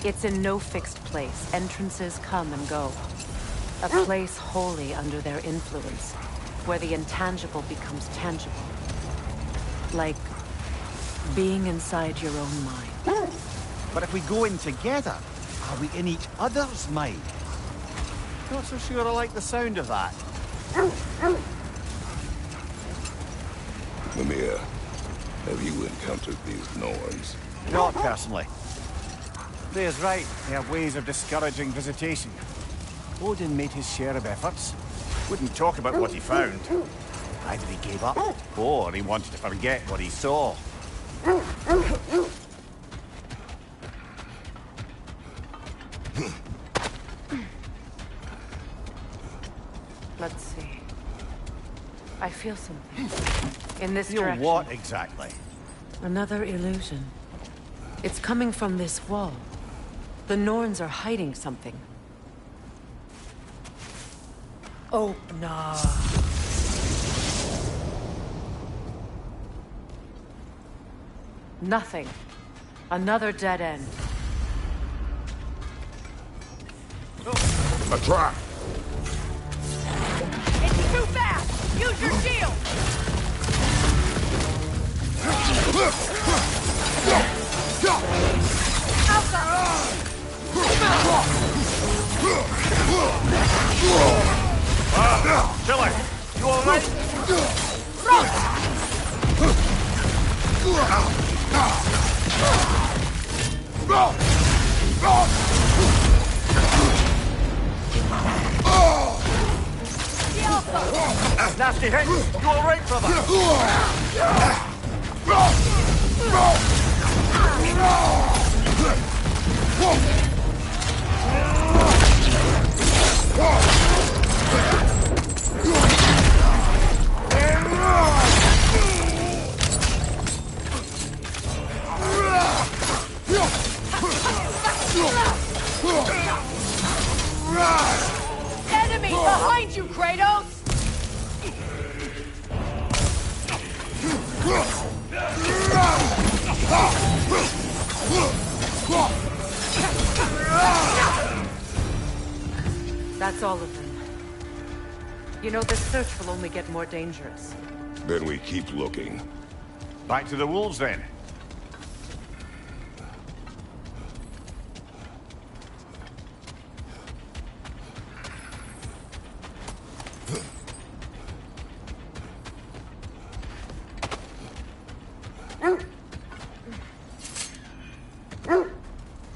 It's in no fixed place. Entrances come and go. A place wholly under their influence, where the intangible becomes tangible. Like being inside your own mind. But if we go in together, are we in each other's mind? Not so sure I like the sound of that. Mimir, have you encountered these Norns? Not personally. Thea's right, they have ways of discouraging visitation. Odin made his share of efforts. Wouldn't talk about what he found. Either he gave up, or he wanted to forget what he saw. Let's see. I feel something. In this Feel direction. what exactly? Another illusion. It's coming from this wall. The Norns are hiding something. Oh, no. Nothing. Another dead end. A trap! It's too fast! Use your shield! Killer, you alright? Nasty hit! You alright, brother? Enemy behind you, Kratos! That's all of them. You know, this search will only get more dangerous. Then we keep looking. Back to the wolves, then.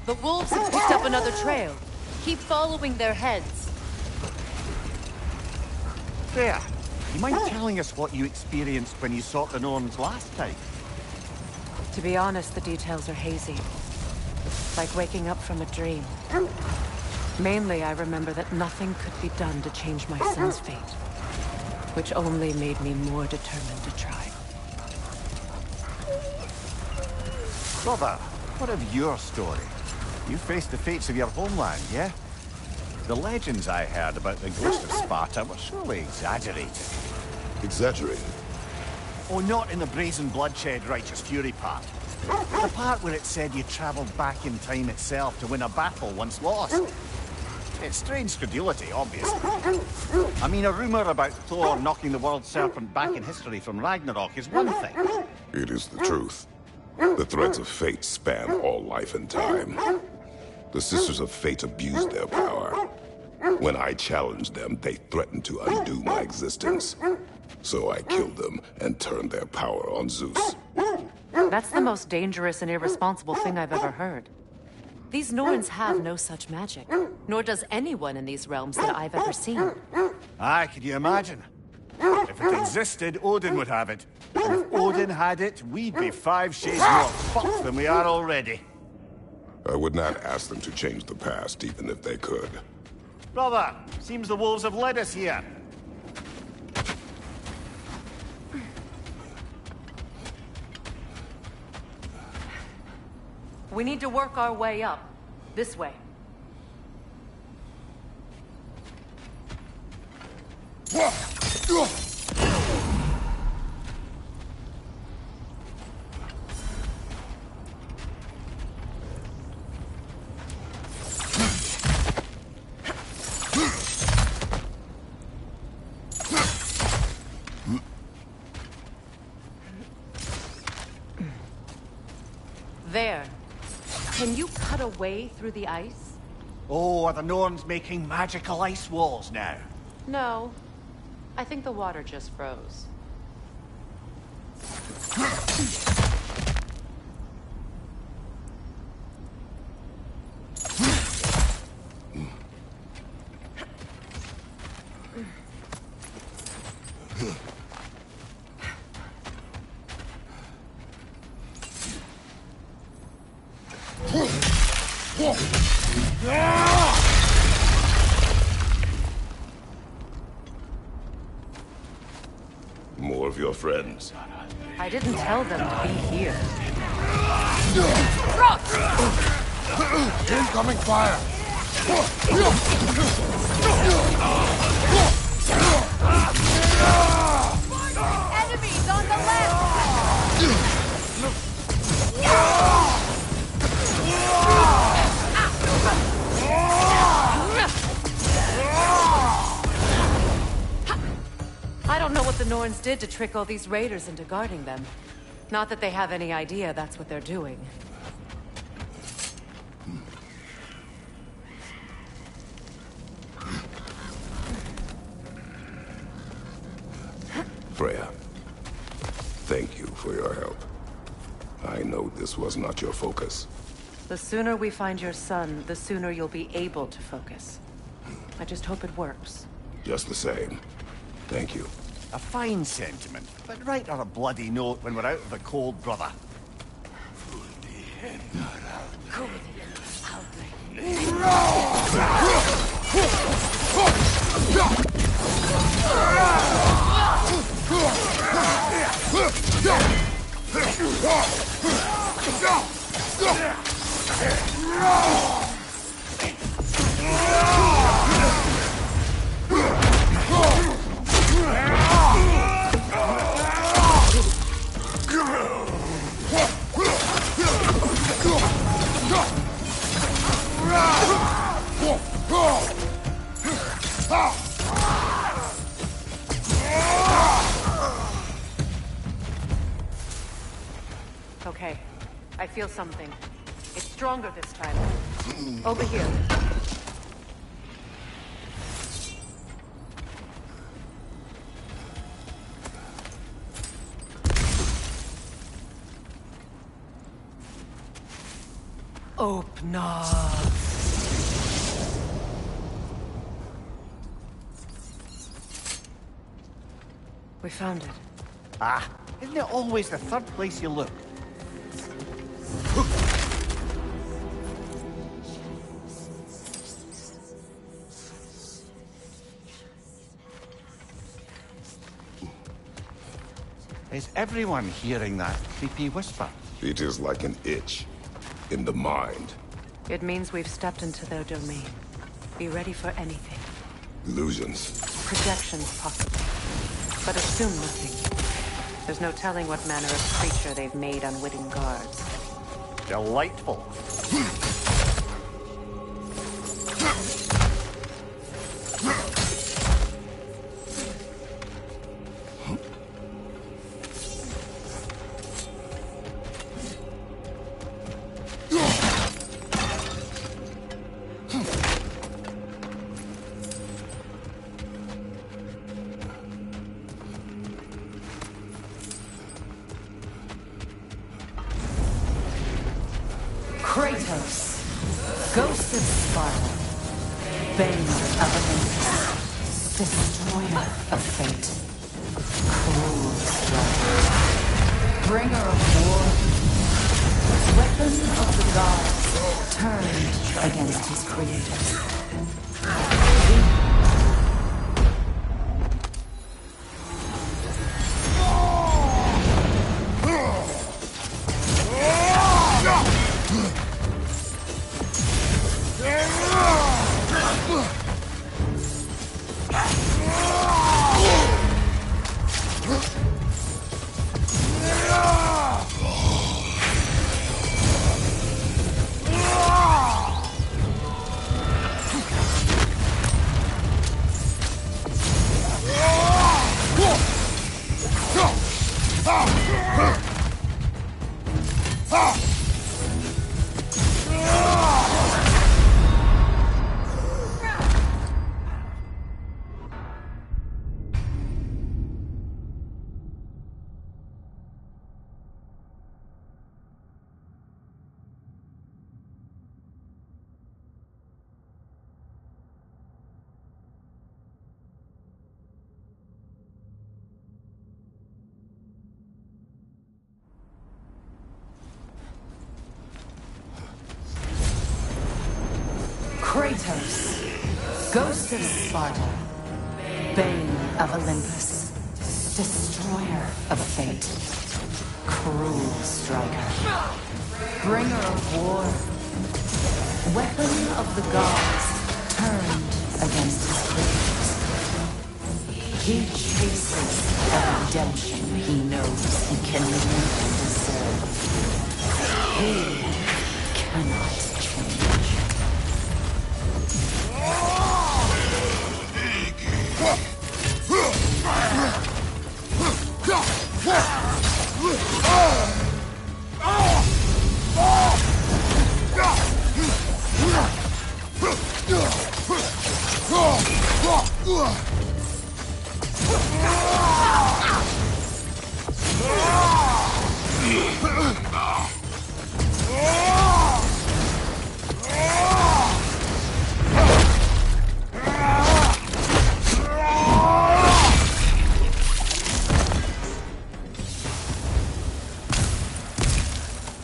The wolves have picked up another trail. Keep following their heads. There. You mind telling us what you experienced when you sought the Norns last time? To be honest, the details are hazy. Like waking up from a dream. Mainly, I remember that nothing could be done to change my son's fate. Which only made me more determined to try. Brother, what of your story? You faced the fates of your homeland, yeah? The legends I heard about the ghost of Sparta were surely exaggerated. Exaggerated? Oh, not in the brazen bloodshed righteous fury part. The part where it said you traveled back in time itself to win a battle once lost. It's strange credulity, obviously. I mean, a rumor about Thor knocking the world serpent back in history from Ragnarok is one thing. It is the truth. The threads of fate span all life and time. The Sisters of Fate abused their power. When I challenged them, they threatened to undo my existence. So I killed them and turned their power on Zeus. That's the most dangerous and irresponsible thing I've ever heard. These Norns have no such magic, nor does anyone in these realms that I've ever seen. Aye, can you imagine? If it existed, Odin would have it. And if Odin had it, we'd be 5 shades more fucked than we are already. I would not ask them to change the past, even if they could. Brother, seems the wolves have led us here. We need to work our way up. This way. There. Can you cut a way through the ice? Oh, are the Norns making magical ice walls now? No. I think the water just froze. More of your friends. I didn't tell them to be here. Incoming fire! Enemies on the left! I don't know what the Norns did to trick all these raiders into guarding them. Not that they have any idea that's what they're doing. Freya, thank you for your help. I know this was not your focus. The sooner we find your son, the sooner you'll be able to focus. I just hope it works. Just the same. Thank you. A fine sentiment, but right on a bloody note when we're out of the cold, brother. Okay, I feel something. It's stronger this time. Over here. Open up. We found it. Ah, isn't it always the third place you look? Is everyone hearing that creepy whisper? It is like an itch in the mind. It means we've stepped into their domain. Be ready for anything. Illusions. Projections, possibly. But assume nothing. There's no telling what manner of creature they've made unwitting guards. Delightful. Kratos, Ghost of Sparta, Bane of Olympus, Destroyer of Fate, Cruel Striker, Bringer of War, Weapon of the Gods, turned against his creators. Kratos, Ghost of Sparta, Bane of Olympus, Destroyer of Fate, Cruel Striker, Bringer of War, Weapon of the Gods, turned against his creatures. He chases the redemption he knows he can never deserve. He cannot change.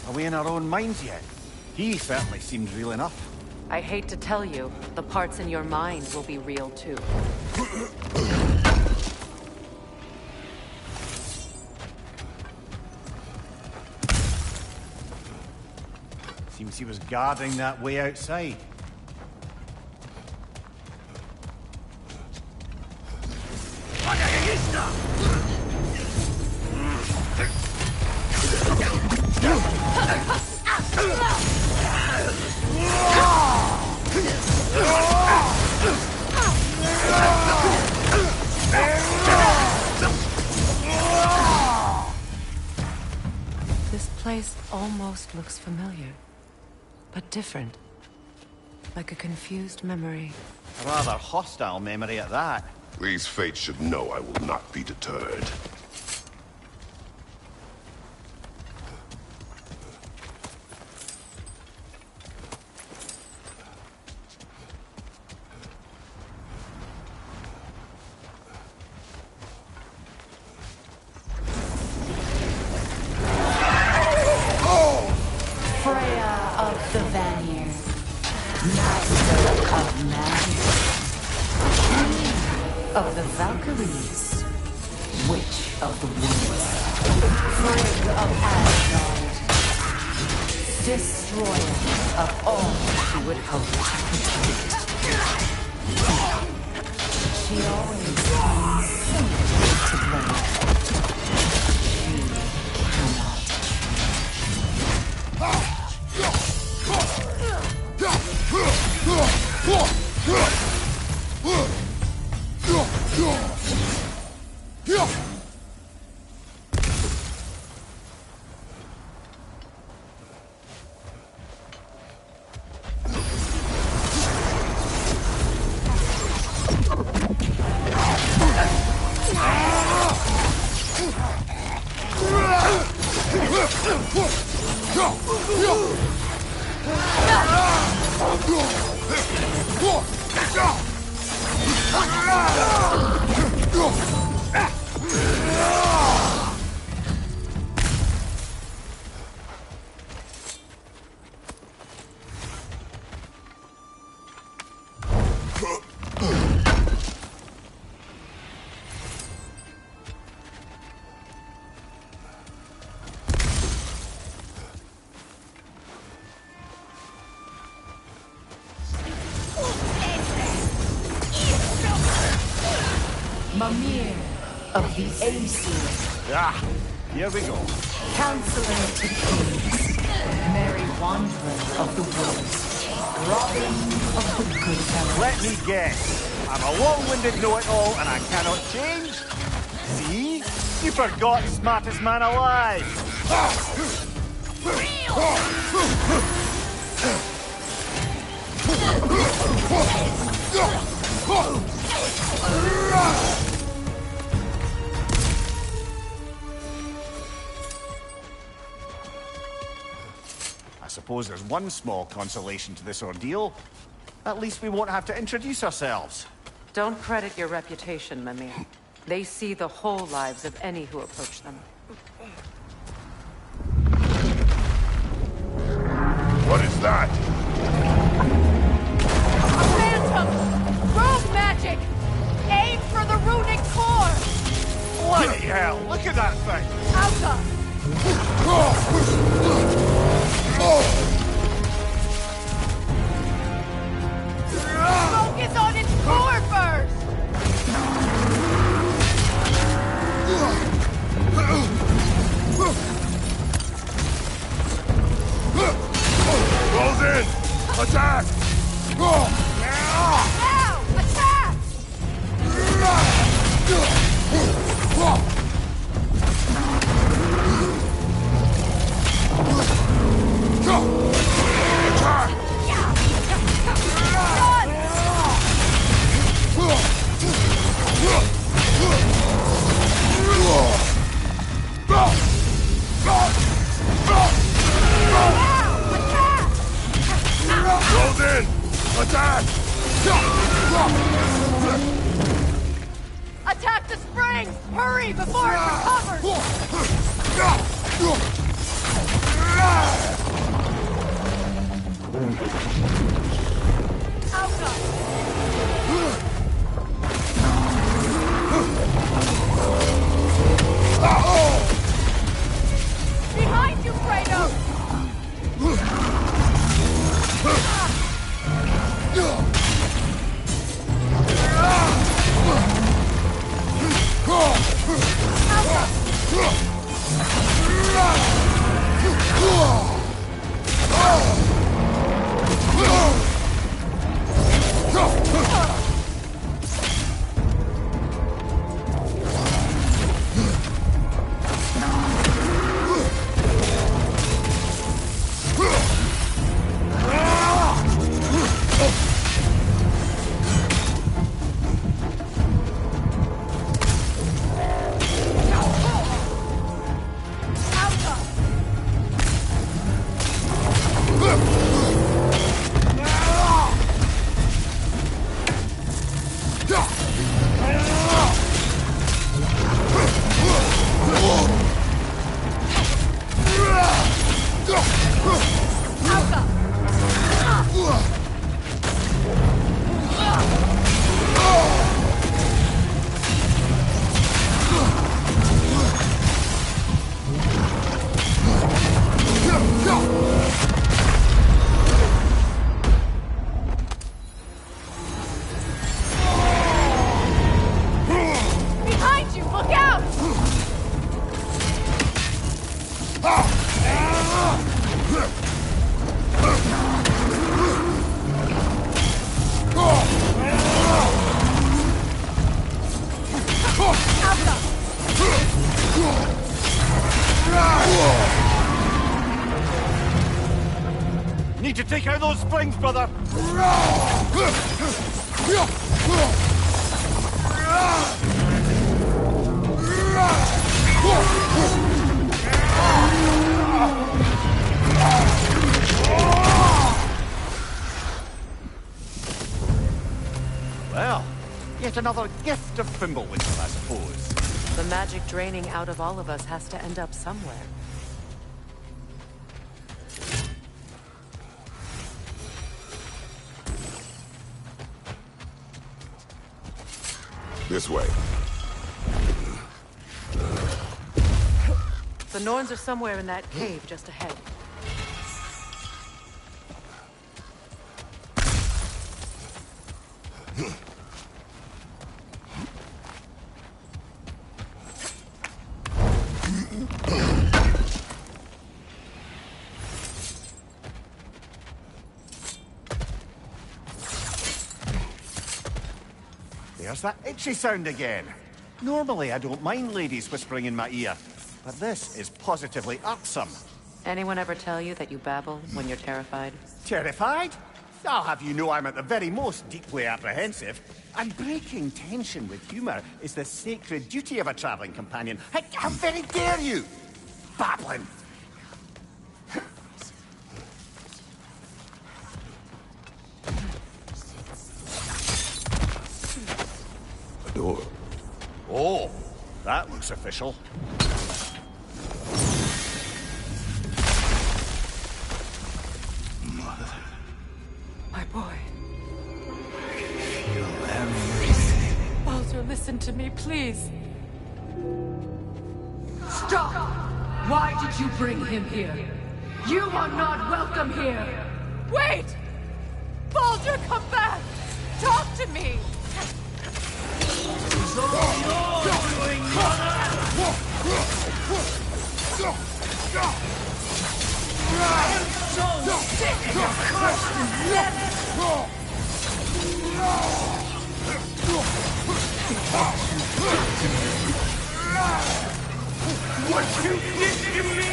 Are we in our own minds yet? He certainly seems real enough. I hate to tell you, the parts in your mind will be real too. Seems he was guarding that way outside. This place almost looks familiar, but different. Like a confused memory. A rather hostile memory at that. These fates should know I will not be deterred. Freya of the Vanir, Master of Magic, Queen of the Valkyries, Witch of the Woods, Frigg of Asgard, Destroyer of all she would hope to protect. She always finds something to blame. She cannot change. Mimir of the Aesir. Ah, here we go. Counselor to kings. Merry Wanderer of the woods. Robin of the good fellows. Let me guess. I'm a long-winded know-it-all and I cannot change? See? You forgot smartest man alive! I suppose there's one small consolation to this ordeal. At least we won't have to introduce ourselves. Don't credit your reputation, Mimir. They see the whole lives of any who approach them. What is that? A phantom! Rogue magic! Aim for the runic core! Bloody hell, look at that thing! Alta! Focus on its core first! Rolls in! Attack! Now! Attack! Rolls in! Attack! Attack the spring! Hurry before it recovers! Behind you, Kratos! Behind you, look out! Need to take out those springs, brother! Just another gift of Fimblewisdom, I suppose. The magic draining out of all of us has to end up somewhere. This way. The Norns are somewhere in that cave just ahead. There's that itchy sound again. Normally, I don't mind ladies whispering in my ear, but this is positively irksome. Anyone ever tell you that you babble when you're terrified? Terrified? I'll have you know I'm at the very most deeply apprehensive. And breaking tension with humor is the sacred duty of a traveling companion. How very dare you! Babbling! A door. Oh, that looks official. Mother. My boy. Feel everything. Baldur, listen to me, please. Stop! Why did you bring him here? You are not welcome here! Wait! Baldur, come back! Talk to me! It's all you're doing, mother! I'm so sick of your constant what you did to me!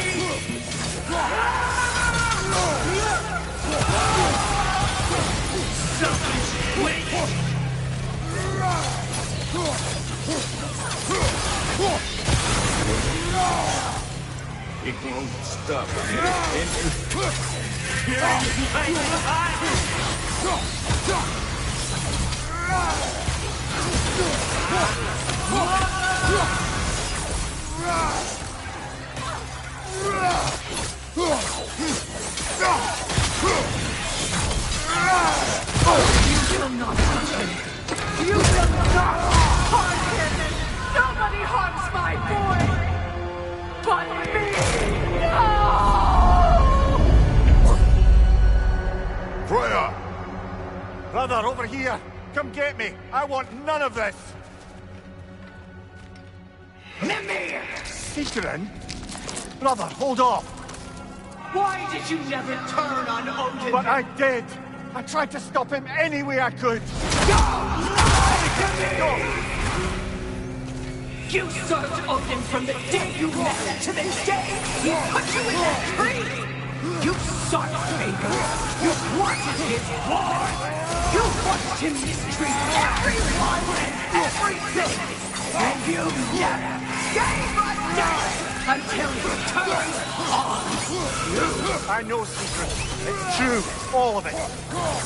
Selfish waste! It won't stop. You will not touch him! You will not harm him! Nobody harms my boy! But me! No! Freya! Brother, over here! Come get me! I want none of this! Mimir! Sigrun? Brother, hold off! Why did you never turn on Odin? But I did! I tried to stop him any way I could! You served Odin from the day you met him to the day he put you in that tree! You sought favor! You wanted his war! You watched him mistreat everyone and everything! And you never gave a damn until he turned on you! I know, Secret. It's true, all of it.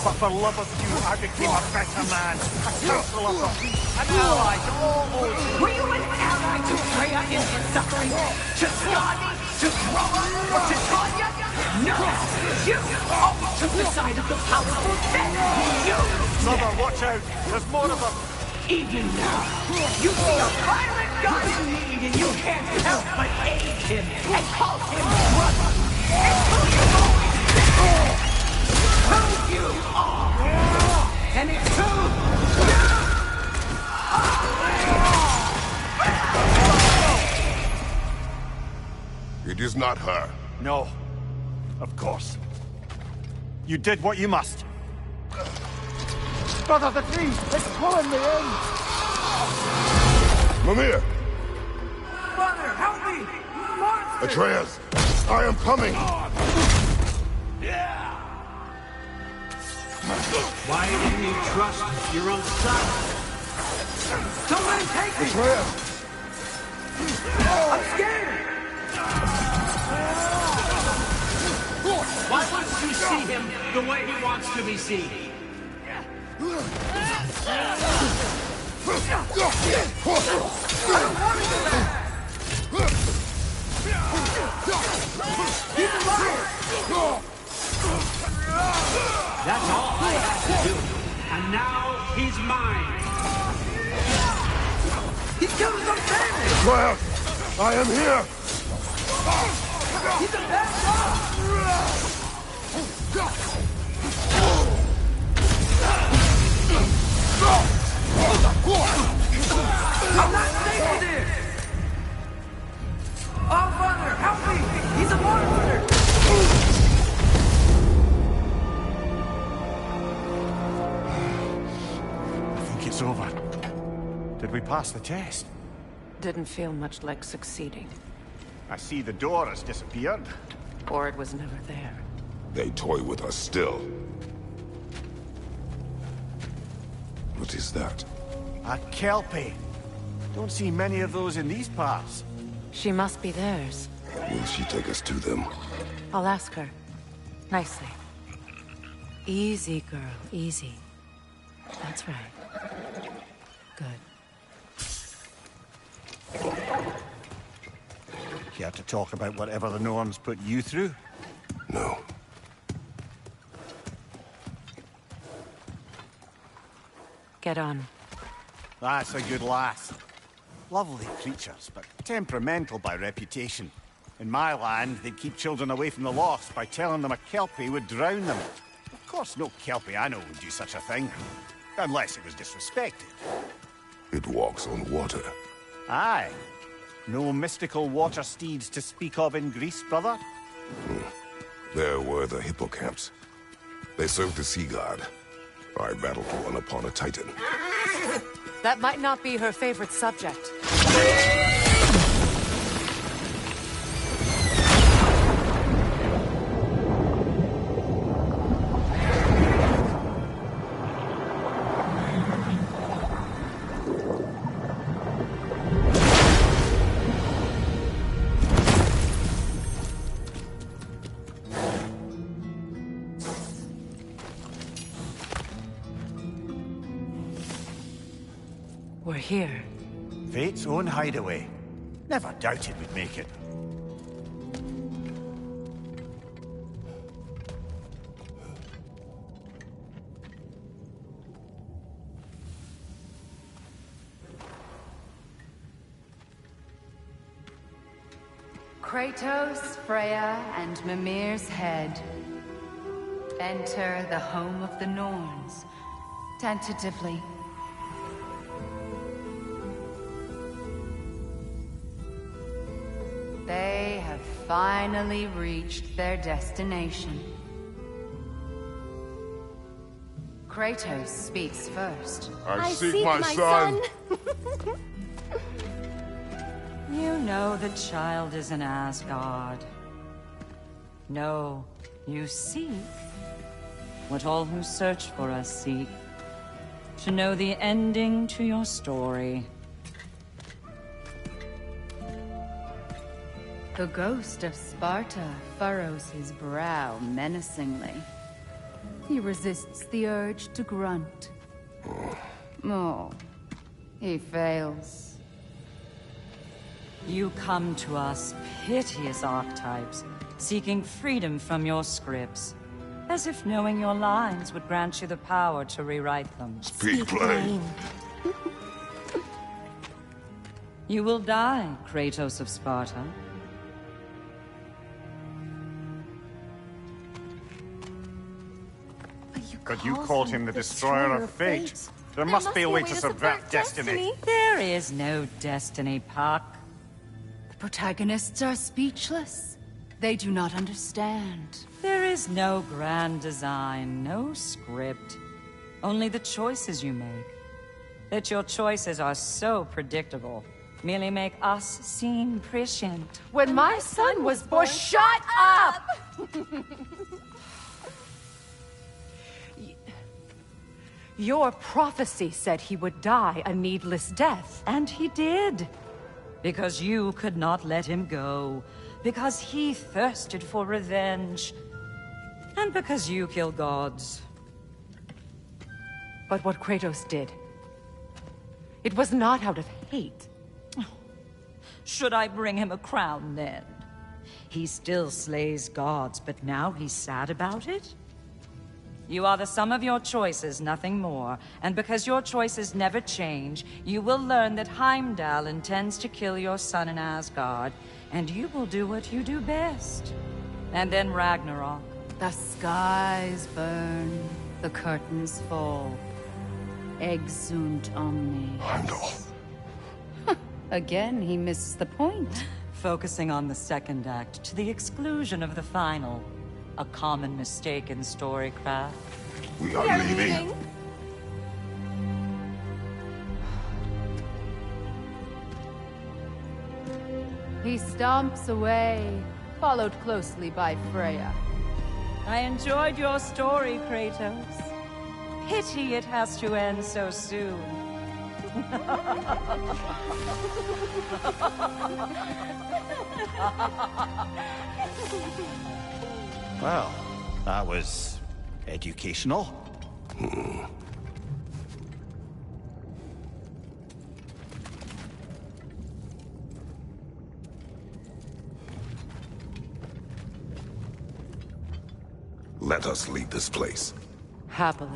But for love of you, I became a better man, a counselor, an ally to all those. Were you an ally to Freya in her suffering? To Skadi? To Groa? Or to Tanya? No! You always took the side of the powerful then! You! Brother, watch out! There's more of them! Even now, you see a violent god in need and you can't help but aid him and call him brother! Until you always know who you are! And it's who you are! It is not her. No. Of course. You did what you must. Brother, the tree! It's pulling me in! Mimir! Brother, help me! Monster! Atreus! I am coming! Why didn't you trust your own son? Don't let him take me! Atreus! I'm scared! Why wouldn't you see him the way he wants to be seen? That's all I have to do. And now he's mine. He's killing some family! Quiet! I am here! He's a bad dog! I'm not safe with this! Oh, Father, help me! He's a monster! I think it's over. Did we pass the test? Didn't feel much like succeeding. I see the door has disappeared. Or it was never there. They toy with us still. What is that? A Kelpie. Don't see many of those in these parts. She must be theirs. Will she take us to them? I'll ask her. Nicely. Easy, girl. Easy. That's right. Good. Care to talk about whatever the Norns put you through? No. Get on. That's a good lass. Lovely creatures, but temperamental by reputation. In my land, they'd keep children away from the lost by telling them a Kelpie would drown them. Of course, no Kelpie I know would do such a thing. Unless it was disrespected. It walks on water. Aye. No mystical water steeds to speak of in Greece, brother? There were the hippocamps. They served the sea god. I battled one upon a titan. That might not be her favorite subject. We're here. Fate's own hideaway. Never doubted we'd make it. Kratos, Freya, and Mimir's head. Enter the home of the Norns. Tentatively. They have finally reached their destination. Kratos speaks first. I seek my son. You know the child is in Asgard. No, you seek what all who search for us seek. To know the ending to your story. The ghost of Sparta furrows his brow menacingly. He resists the urge to grunt. Oh, he fails. You come to us, piteous archetypes, seeking freedom from your scripts. As if knowing your lines would grant you the power to rewrite them. Speak plain. You will die, Kratos of Sparta. But you called him the Destroyer of Fate. There must be a way to subvert destiny. There is no destiny, Puck. The protagonists are speechless. They do not understand. There is no grand design, no script. Only the choices you make. That your choices are so predictable, merely make us seem prescient. When my son was born, shut up! Your prophecy said he would die a needless death. And he did. Because you could not let him go. Because he thirsted for revenge. And because you kill gods. But what Kratos did, It was not out of hate. Should I bring him a crown then? He still slays gods, but now he's sad about it? You are the sum of your choices, nothing more. And because your choices never change, you will learn that Heimdall intends to kill your son in Asgard, and you will do what you do best. And then Ragnarok. The skies burn, the curtains fall. Exunt omnes. Heimdall. Again, he misses the point. Focusing on the second act to the exclusion of the final. A common mistake in storycraft. We are leaving. He stomps away, followed closely by Freya. I enjoyed your story, Kratos. Pity it has to end so soon. Well, that was educational. Let us leave this place. Happily.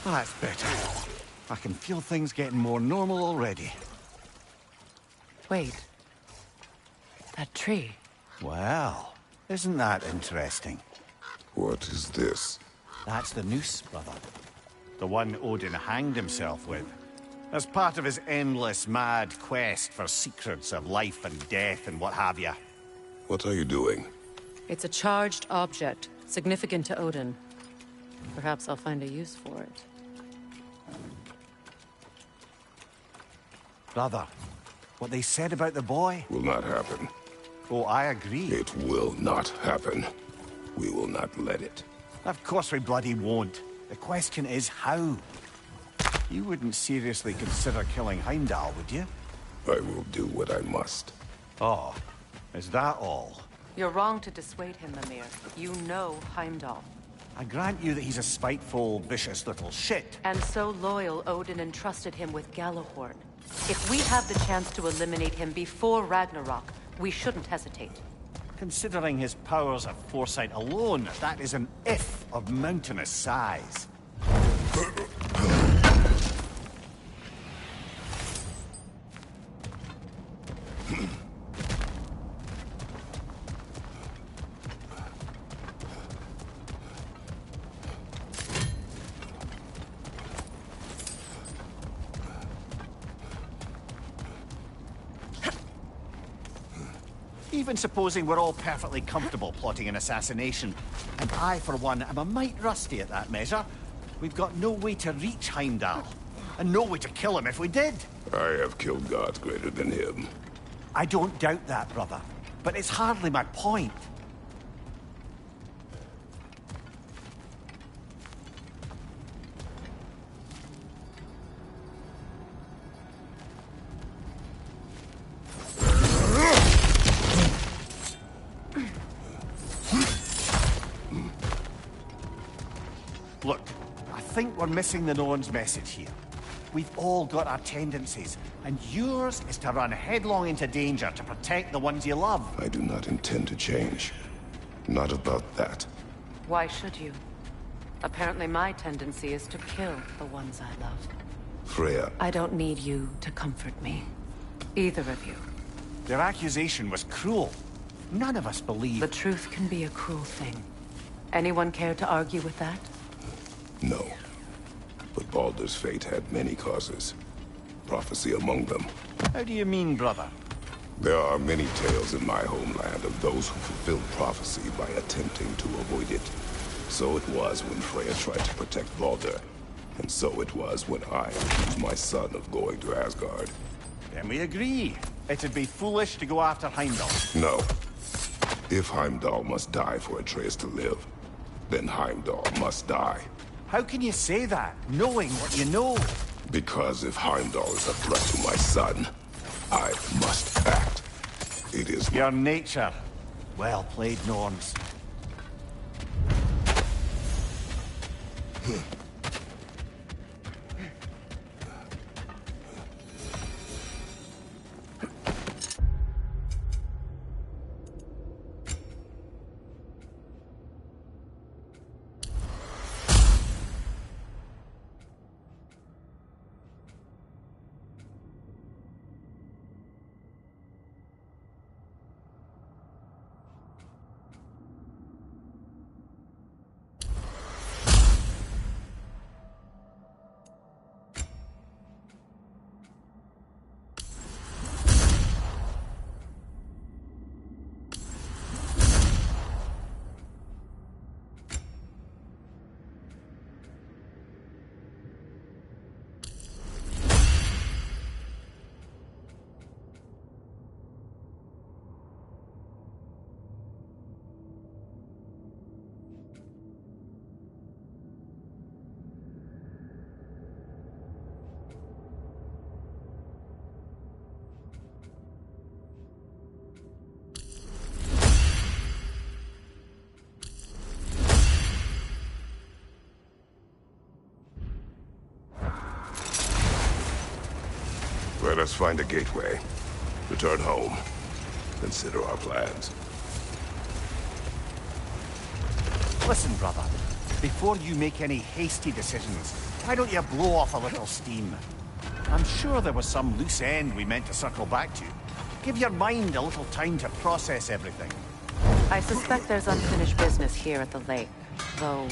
That's better. I can feel things getting more normal already. Wait. That tree. Well, isn't that interesting? What is this? That's the noose, brother. The one Odin hanged himself with. As part of his endless, mad quest for secrets of life and death and what have you. What are you doing? It's a charged object, significant to Odin. Perhaps I'll find a use for it. Brother, what they said about the boy? Will not happen. Oh, I agree. It will not happen. We will not let it. Of course we bloody won't. The question is how. You wouldn't seriously consider killing Heimdall, would you? I will do what I must. Oh, is that all? You're wrong to dissuade him, Mimir. You know Heimdall. I grant you that he's a spiteful, vicious little shit. And so loyal, Odin entrusted him with Gjallarhorn. If we have the chance to eliminate him before Ragnarok, we shouldn't hesitate. Considering his powers of foresight alone, that is an if of mountainous size. Even supposing we're all perfectly comfortable plotting an assassination, and I, for one, am a mite rusty at that measure, we've got no way to reach Heimdall, and no way to kill him if we did. I have killed gods greater than him. I don't doubt that, brother, but it's hardly my point. Look, I think we're missing the Norn's message here. We've all got our tendencies, and yours is to run headlong into danger to protect the ones you love. I do not intend to change. Not about that. Why should you? Apparently my tendency is to kill the ones I love. Freya. I don't need you to comfort me. Either of you. Their accusation was cruel. None of us believe... The truth can be a cruel thing. Anyone care to argue with that? No. But Baldur's fate had many causes. Prophecy among them. How do you mean, brother? There are many tales in my homeland of those who fulfilled prophecy by attempting to avoid it. So it was when Freya tried to protect Baldur. And so it was when I accused my son of going to Asgard. Then we agree. It'd be foolish to go after Heimdall. No. If Heimdall must die for Atreus to live, then Heimdall must die. How can you say that, knowing what you know? Because if Heimdall is a threat to my son, I must act. It is your nature. Well played, Norns. Let us find a gateway. Return home. Consider our plans. Listen, brother. Before you make any hasty decisions, why don't you blow off a little steam? I'm sure there was some loose end we meant to circle back to. Give your mind a little time to process everything. I suspect there's unfinished business here at the lake, though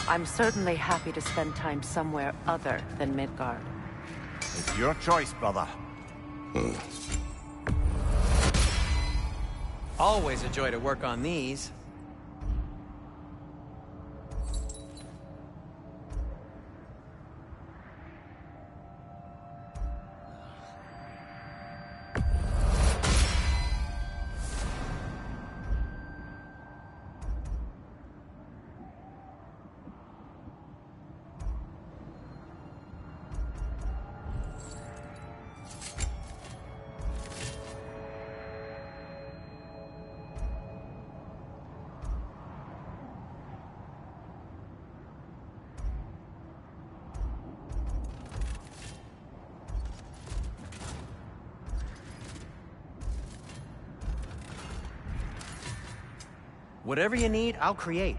I'm certainly happy to spend time somewhere other than Midgard. It's your choice, brother. Always a joy to work on these. Whatever you need, I'll create.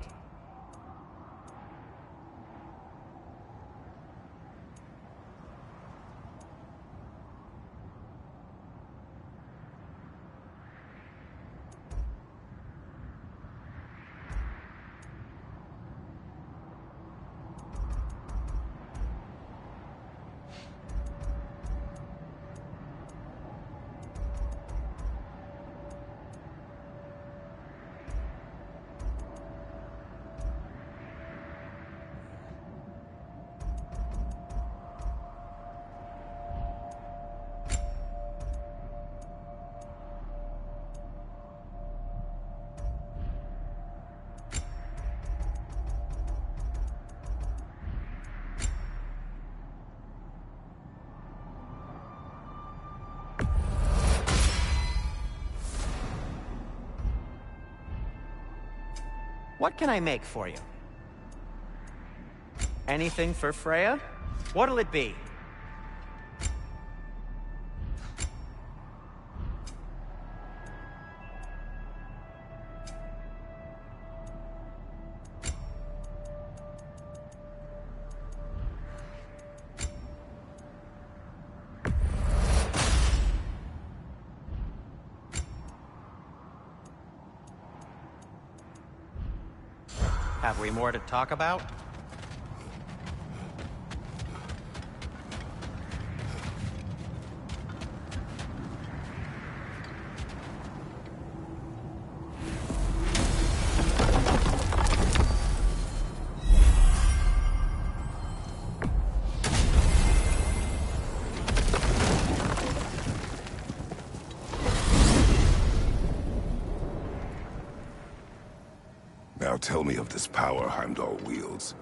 What can I make for you? Anything for Freya? What'll it be? Have we more to talk about? Now tell me of this power Heimdall wields.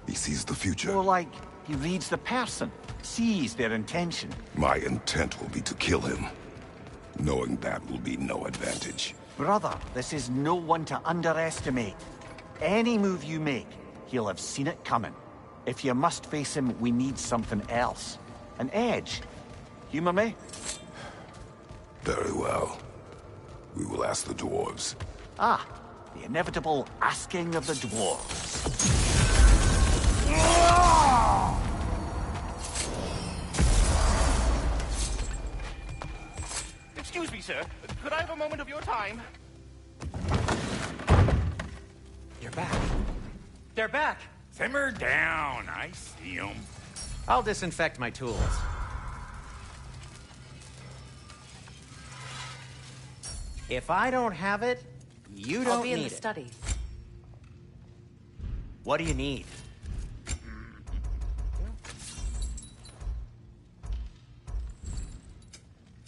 He sees the future. More like he reads the person. sees their intention. My intent will be to kill him. Knowing that will be no advantage. Brother, this is no one to underestimate. Any move you make, he'll have seen it coming. If you must face him, we need something else. An edge. Humor me? Very well. We will ask the dwarves. Ah, the inevitable asking of the dwarves. Excuse me, sir. Could I have a moment of your time? You're back. They're back. Simmer down. I see them. I'll disinfect my tools. If I don't have it, you don't I'll be in need the it. study. What do you need?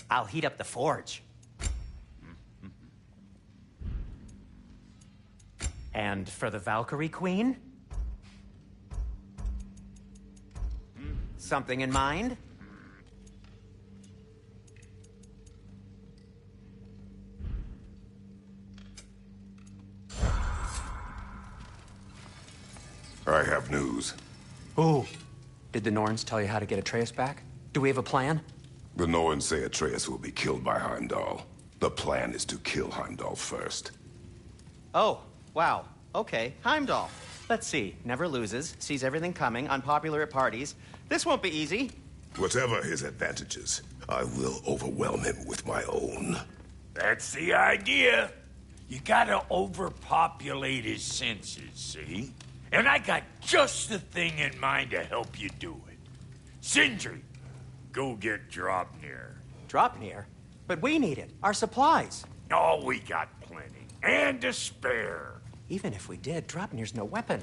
I'll heat up the forge. And for the Valkyrie Queen? Something in mind? I have news. Oh. Did the Norns tell you how to get Atreus back? Do we have a plan? The Norns say Atreus will be killed by Heimdall. The plan is to kill Heimdall first. Oh, wow. Okay, Heimdall. Let's see. Never loses, sees everything coming, unpopular at parties. This won't be easy. Whatever his advantages, I will overwhelm him with my own. That's the idea. You gotta overpopulate his senses, see? And I got just the thing in mind to help you do it. Sindri, go get Draupnir. Draupnir? But we need it. Our supplies. Oh, we got plenty. And to spare. Even if we did, Draupnir's no weapon.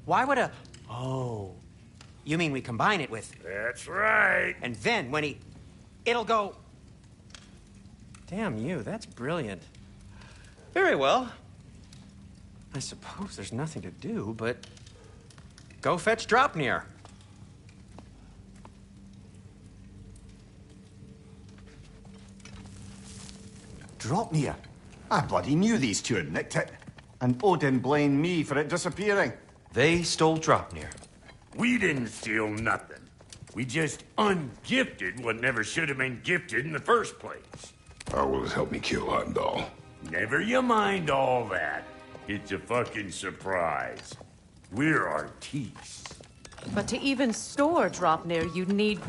Why would a... Oh. You mean we combine it with... That's right. And then when he... It'll go... Damn you, that's brilliant. Very well. I suppose there's nothing to do, but... Go fetch Draupnir. Draupnir? I bloody knew these two had nicked it. And Odin blamed me for it disappearing. They stole Draupnir. We didn't steal nothing. We just ungifted what never should have been gifted in the first place. How will it help me kill Heimdall? Never you mind all that. It's a fucking surprise. We're artistes. But to even store Draupnir, you'd need...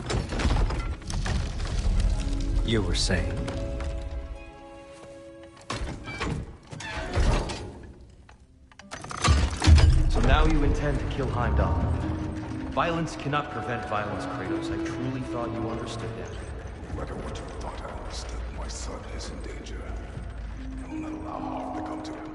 You were saying? So now you intend to kill Heimdall. Violence cannot prevent violence, Kratos. I truly thought you understood that. No matter what you thought I understood, my son is in danger. I will not allow harm to come to him.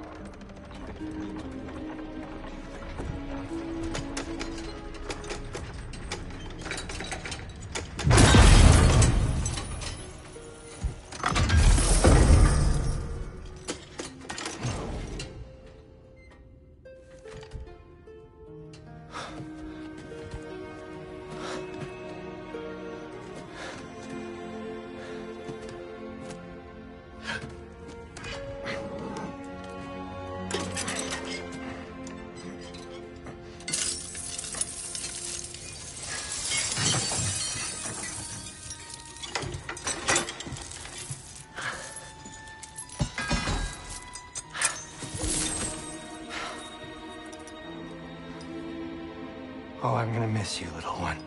Oh, I'm gonna miss you, little one.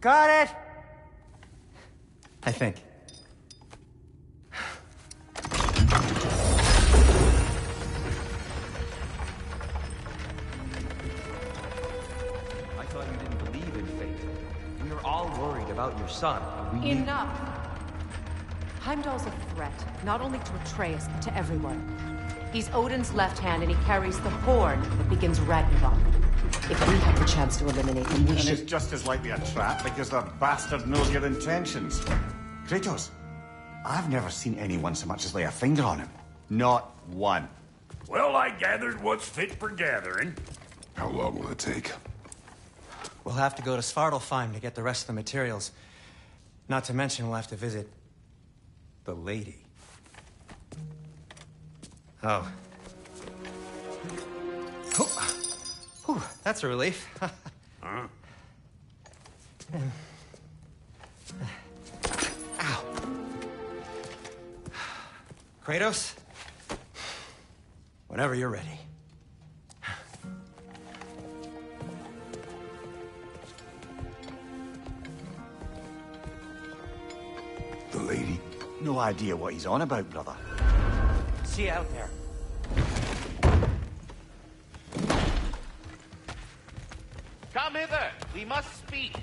Got it! I think. I thought you didn't believe in fate. We were all worried about your son. We Enough! Heimdall's a threat, not only to Atreus, but to everyone. He's Odin's left hand, and he carries the horn that begins Ragnarok. If we have the chance to eliminate him, we And should... it's just as likely a trap because the bastard knows your intentions. Kratos, I've never seen anyone so much as lay a finger on him. Not one. Well, I gathered what's fit for gathering. How long will it take? We'll have to go to Svartalfheim to get the rest of the materials. Not to mention we'll have to visit the lady. Oh. Whew, that's a relief. Huh? Ow. Kratos? Whenever you're ready. The lady? No idea what he's on about, brother. See you out there. Come hither. We must speak.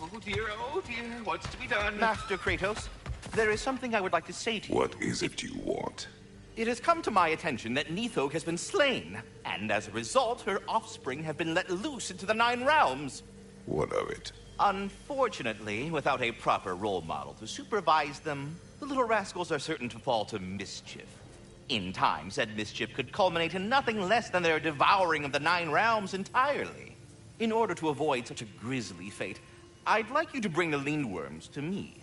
Oh dear, what's to be done? Master Kratos, there is something I would like to say to you. What is it you want? It has come to my attention that Nithog has been slain, and as a result, her offspring have been let loose into the Nine Realms. What of it? Unfortunately, without a proper role model to supervise them, the little rascals are certain to fall to mischief. In time, said mischief could culminate in nothing less than their devouring of the Nine Realms entirely. In order to avoid such a grisly fate, I'd like you to bring the Lindworms to me.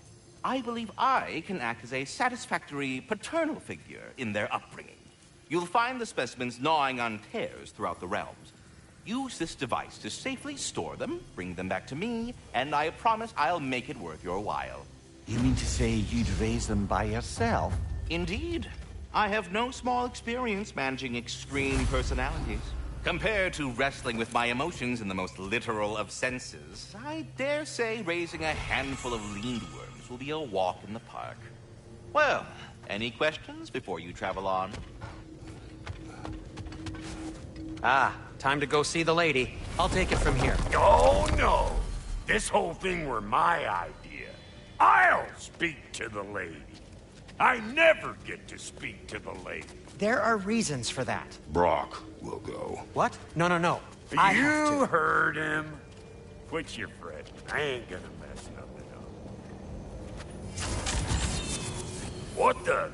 I believe I can act as a satisfactory paternal figure in their upbringing. You'll find the specimens gnawing on tears throughout the realms. Use this device to safely store them, bring them back to me, and I promise I'll make it worth your while. You mean to say you'd raise them by yourself? Indeed. I have no small experience managing extreme personalities. Compared to wrestling with my emotions in the most literal of senses, I dare say raising a handful of Lindworms will be a walk in the park. Well, any questions before you travel on? Ah, time to go see the lady. I'll take it from here. Oh, no. This whole thing were my idea. I'll speak to the lady. I never get to speak to the lady. There are reasons for that. Brock will go. What? No. I have to. You heard him. Quit your fretting. I ain't gonna mess nothing up. What the?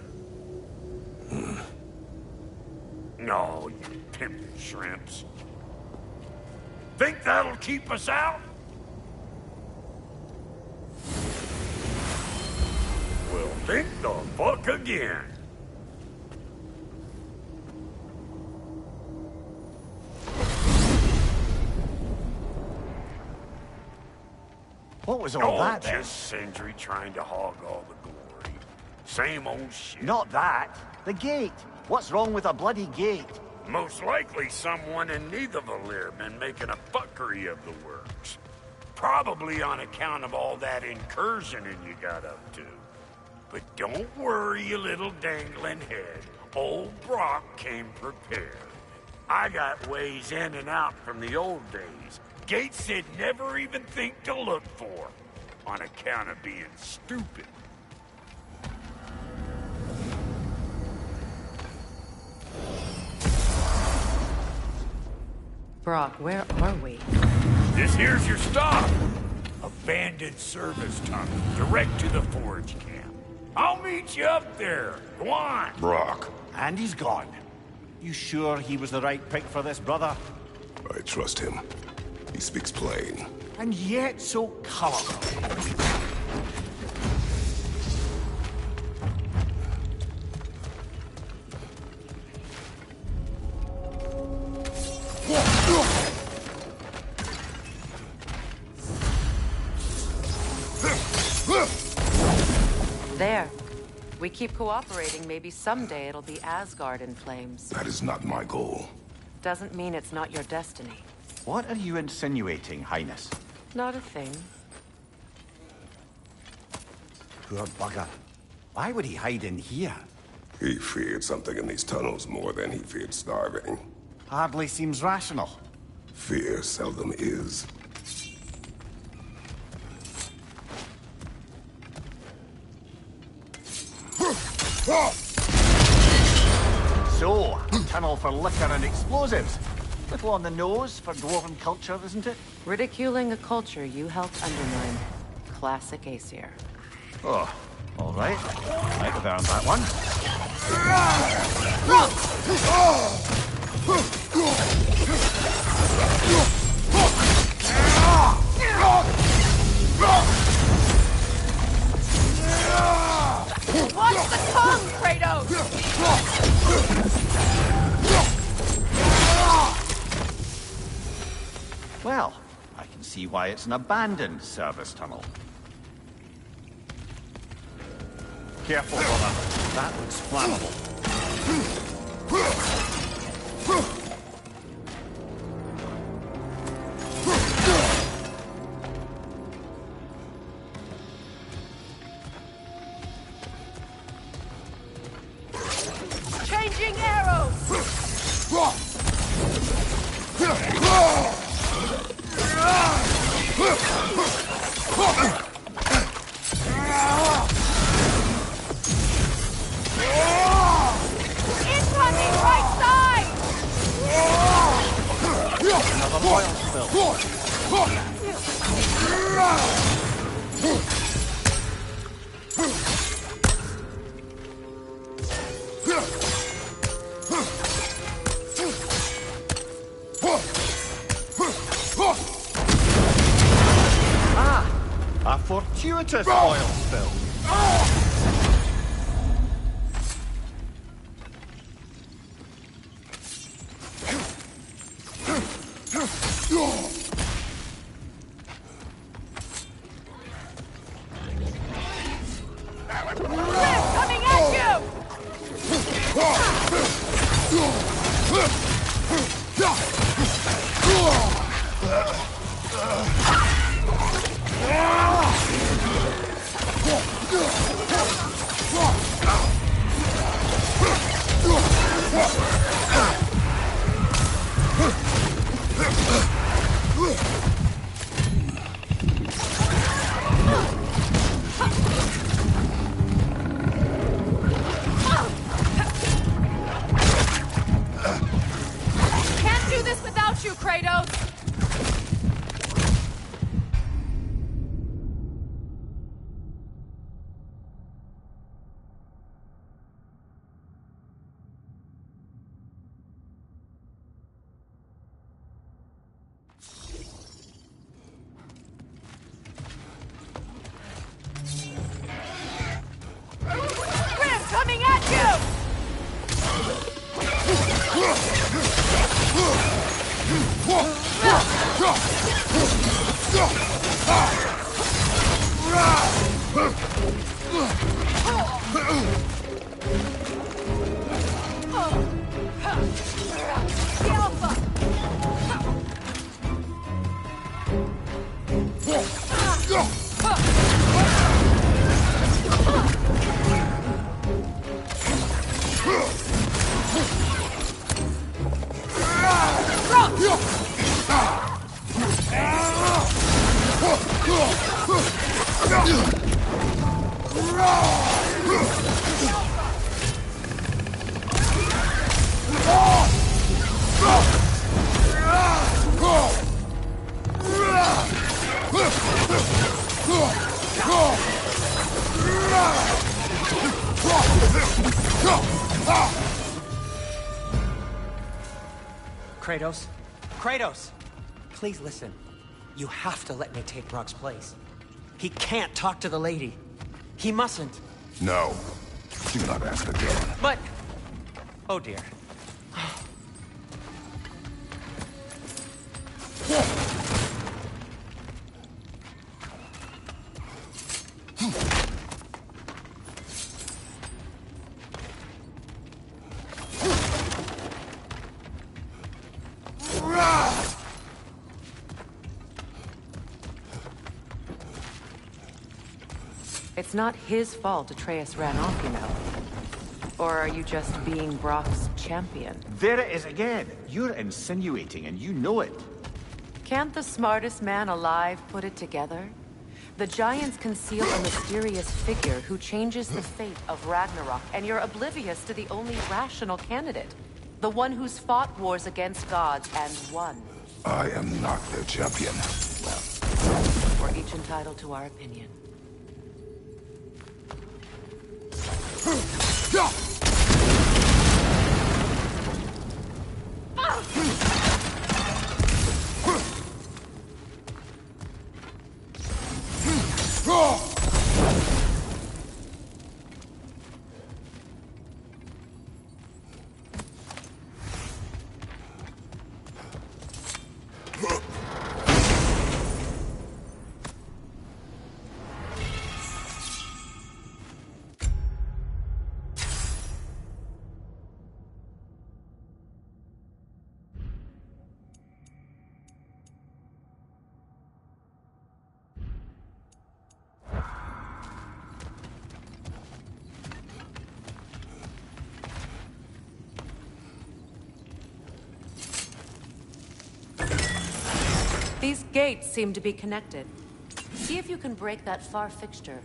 No, you pimpin' shrimps. Think that'll keep us out? Well, think the fuck again. What was all that then? Just Sindri trying to hog all the glory. Same old shit. Not that. The gate. What's wrong with a bloody gate? Most likely someone in Nidavellir been making a fuckery of the works. Probably on account of all that incursioning you got up to. But don't worry, you little dangling head. Old Brock came prepared. I got ways in and out from the old days. Gates they'd never even think to look for, on account of being stupid. Brock, where are we? This here's your stop. Abandoned service tunnel, direct to the forge camp. I'll meet you up there. Go on. Brock. And he's gone. You sure he was the right pick for this, brother? I trust him. He speaks plain. And yet so colorful. There. We keep cooperating, maybe someday it'll be Asgard in flames. That is not my goal. Doesn't mean it's not your destiny. What are you insinuating, Highness? Not a thing. Poor bugger. Why would he hide in here? He feared something in these tunnels more than he feared starving. Hardly seems rational. Fear seldom is. So, a tunnel for liquor and explosives. Little on the nose for dwarven culture, isn't it? Ridiculing a culture you helped undermine. Classic Aesir. Oh, all right. Might have earned that one. Watch the tongue, Kratos! Well, I can see why it's an abandoned service tunnel. Careful, brother. That looks flammable. Changing arrows! Incoming right side! Another oil spill. A fortuitous oil spill. Coming at you! Can't do this without you, Kratos! Grim, coming at you! The Alpha! Kratos? Kratos! Please listen. You have to let me take Rock's place. He can't talk to the lady. He mustn't. No. Do not ask again. But... Oh dear. It's not his fault Atreus ran off, you know. Or are you just being Brock's champion? There it is again. You're insinuating and you know it. Can't the smartest man alive put it together? The Giants conceal a mysterious figure who changes the fate of Ragnarok, and you're oblivious to the only rational candidate. The one who's fought wars against gods and won. I am not their champion. We're each entitled to our opinion. These gates seem to be connected. See if you can break that far fixture.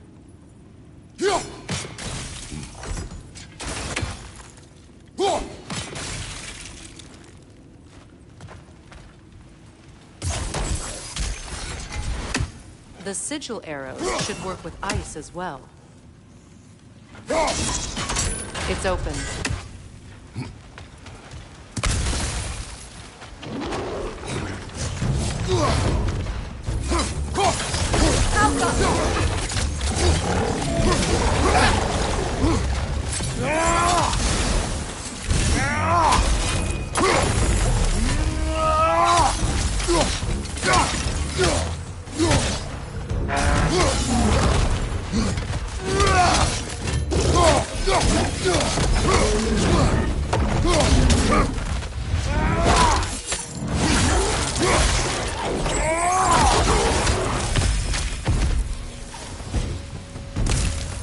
The sigil arrows should work with ice as well. It's open.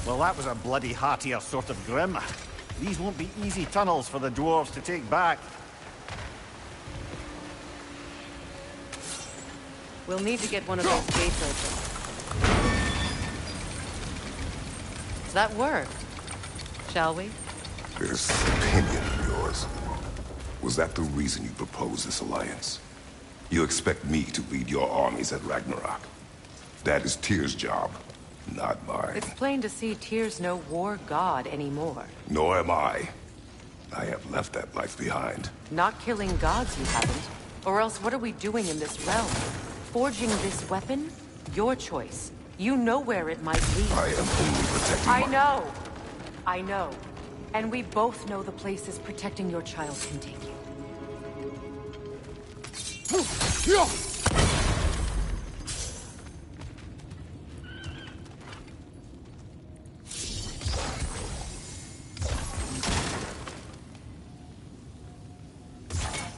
Well, that was a bloody heartier sort of grim. These won't be easy tunnels for the dwarves to take back. We'll need to get one of those gates open. Does that work? Shall we? This opinion of yours, was that the reason you proposed this alliance? You expect me to lead your armies at Ragnarok. That is Tyr's job, not mine. It's plain to see Tyr's no war god anymore. Nor am I. I have left that life behind. Not killing gods, you haven't. Or else what are we doing in this realm? Forging this weapon? Your choice. You know where it might lead. I am only protecting I know. And we both know the places protecting your child can take you.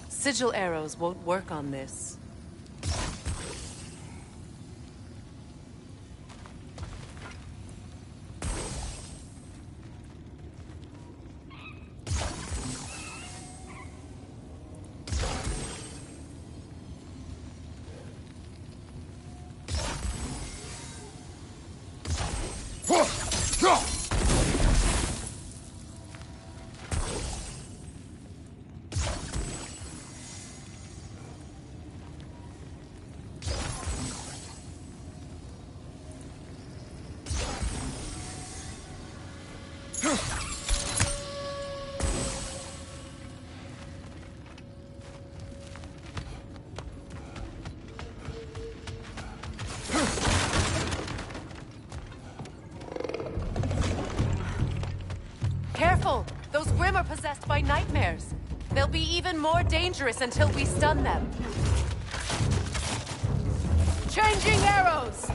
Sigil arrows won't work on this. Careful! Those Grimm are possessed by nightmares. They'll be even more dangerous until we stun them. Changing arrows!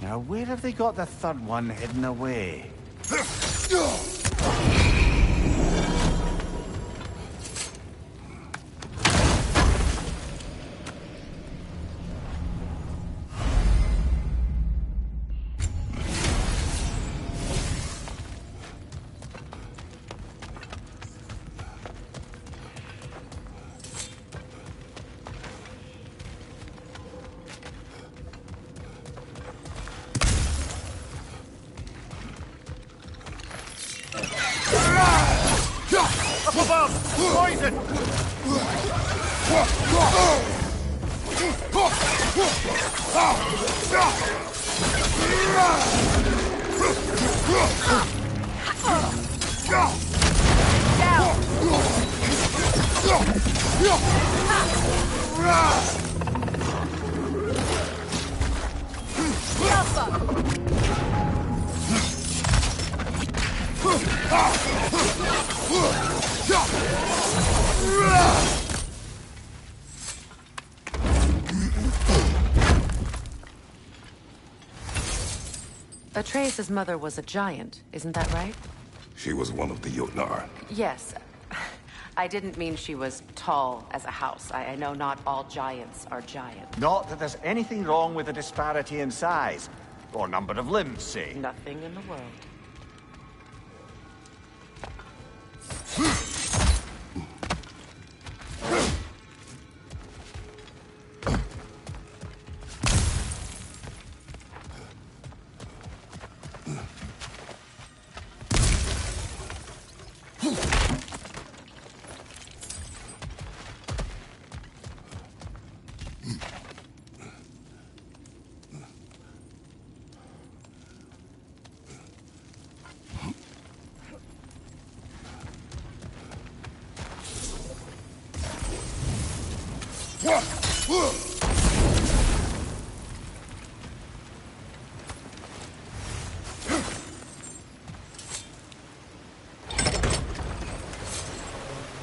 Now, where have they got the third one hidden away? Up above! Poison! Down! Atreus' mother was a giant, isn't that right? She was one of the Jotnar. Yes. I didn't mean she was tall as a house. I know not all giants are giant. Not that there's anything wrong with the disparity in size. Or number of limbs, say. Nothing in the world.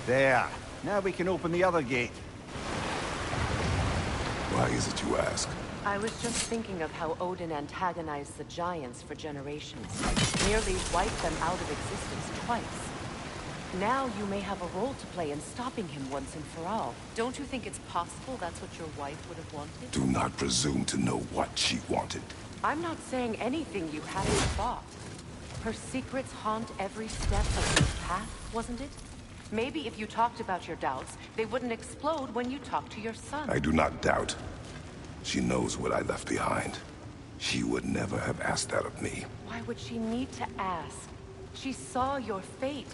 There. Now we can open the other gate. Why is it you ask? I was just thinking of how Odin antagonized the giants for generations. Nearly wiped them out of existence twice. Now you may have a role to play in stopping him once and for all. Don't you think it's possible that's what your wife would have wanted? Do not presume to know what she wanted. I'm not saying anything you hadn't thought. Her secrets haunt every step of your path, wasn't it? Maybe if you talked about your doubts, they wouldn't explode when you talked to your son. I do not doubt. She knows what I left behind. She would never have asked that of me. Why would she need to ask? She saw your fate.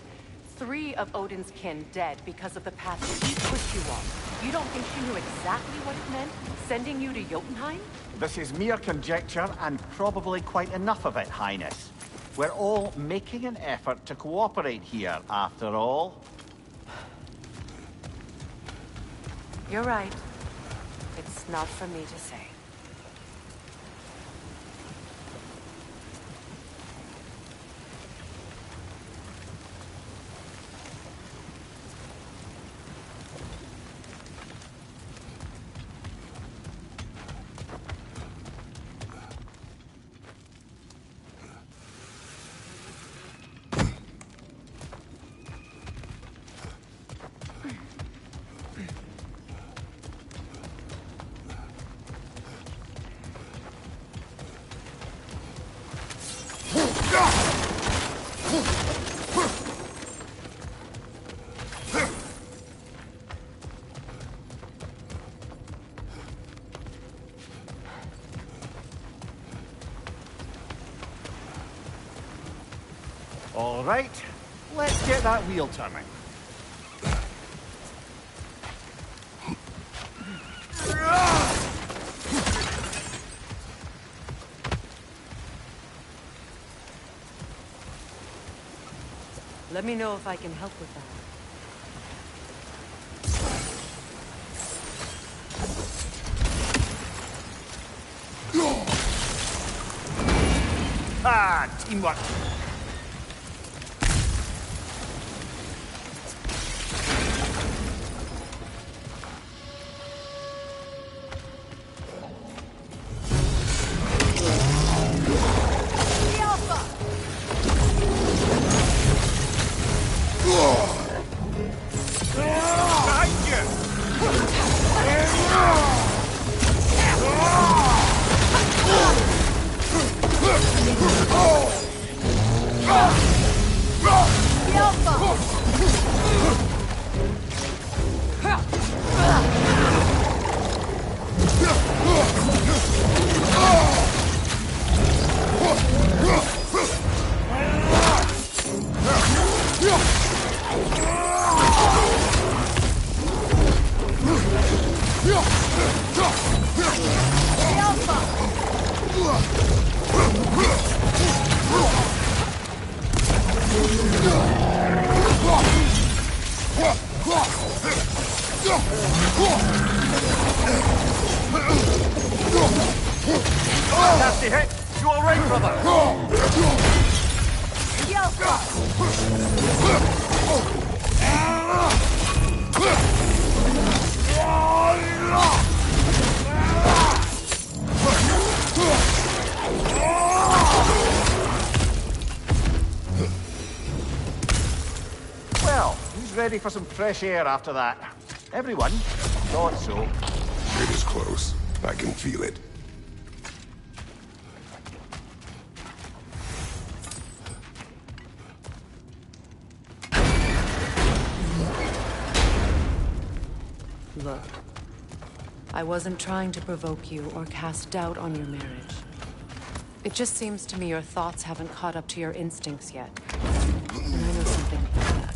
3 of Odin's kin dead because of the path he pushed you on. You don't think she knew exactly what it meant, sending you to Jotunheim? This is mere conjecture, and probably quite enough of it, Highness. We're all making an effort to cooperate here, after all. You're right. It's not for me to say. All right, let's get that wheel turning. Let me know if I can help with that. Ah, teamwork. Nasty hit! You all right, brother? Well, who's ready for some fresh air after that? Everyone? Thought so. It is close. I can feel it. Look, I wasn't trying to provoke you or cast doubt on your marriage. It just seems to me your thoughts haven't caught up to your instincts yet. And I know something about that.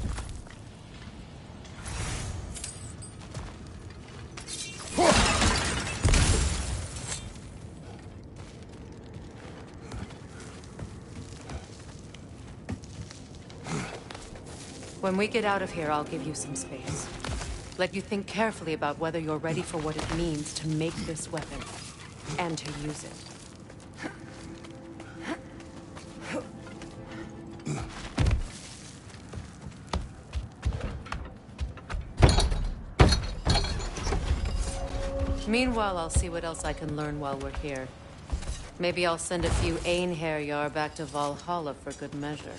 When we get out of here, I'll give you some space. Let you think carefully about whether you're ready for what it means to make this weapon, and to use it. Meanwhile, I'll see what else I can learn while we're here. Maybe I'll send a few Einherjar back to Valhalla for good measure.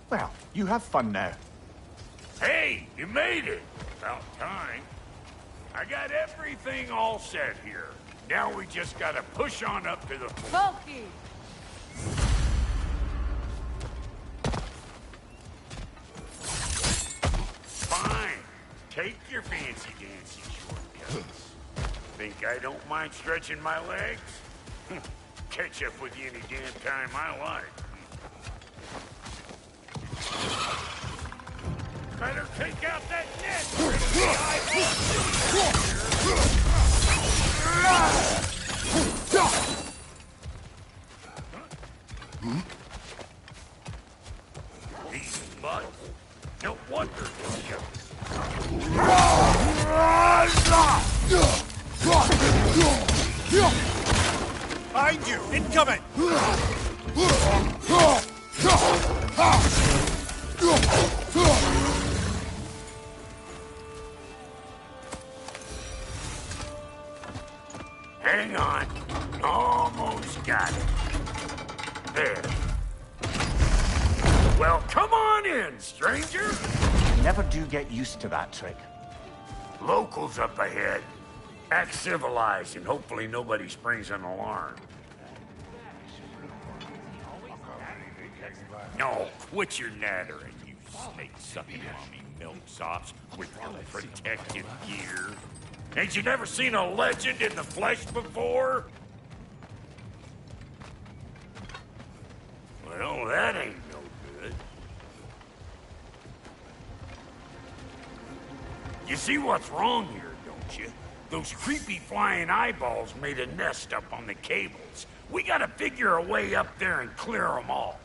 Well, you have fun now. Hey, you made it! About time. I got everything all set here. Now we just gotta push on up to the... Loki! Fine. Take your fancy dancy shortcuts. Think I don't mind stretching my legs? Catch up with you any damn time I like. Better take out that net! These butts. No wonder they're Behind you! Incoming! Hang on. Almost got it. There. Well, come on in, stranger. Never do get used to that trick. Locals up ahead. Act civilized and hopefully nobody springs an alarm. No, quit your nattering, you snake-sucking mommy milksops with your protective gear. Ain't you never seen a legend in the flesh before? Well, that ain't no good. You see what's wrong here, don't you? Those creepy flying eyeballs made a nest up on the cables. We gotta figure a way up there and clear them all.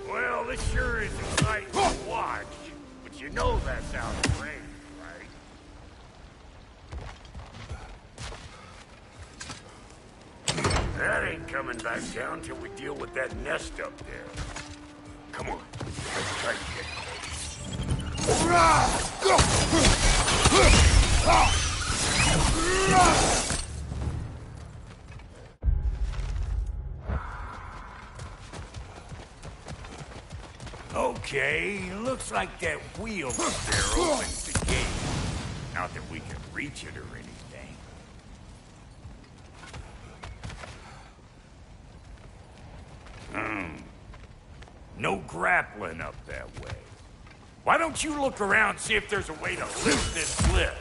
Well, this sure is exciting to watch, but you know that's out of range, right? That ain't coming back down till we deal with that nest up there. Come on, let's try to get Okay, looks like that wheel up there opens the gate. Not that we can reach it or anything. No grappling up that way. Why don't you look around and see if there's a way to lift this slip?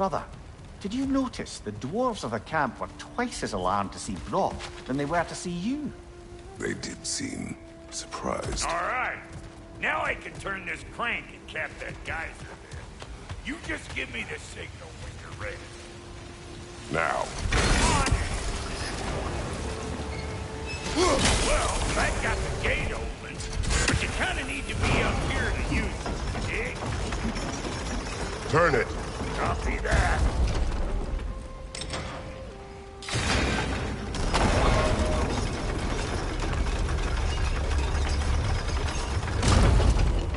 Brother, did you notice the dwarves of the camp were twice as alarmed to see Brock than they were to see you? They did seem surprised. All right. Now I can turn this crank and cap that geyser there. You just give me the signal when you're ready. Now. Well, that got the gate open, but you kind of need to be up here to use it, see? Turn it. Copy that.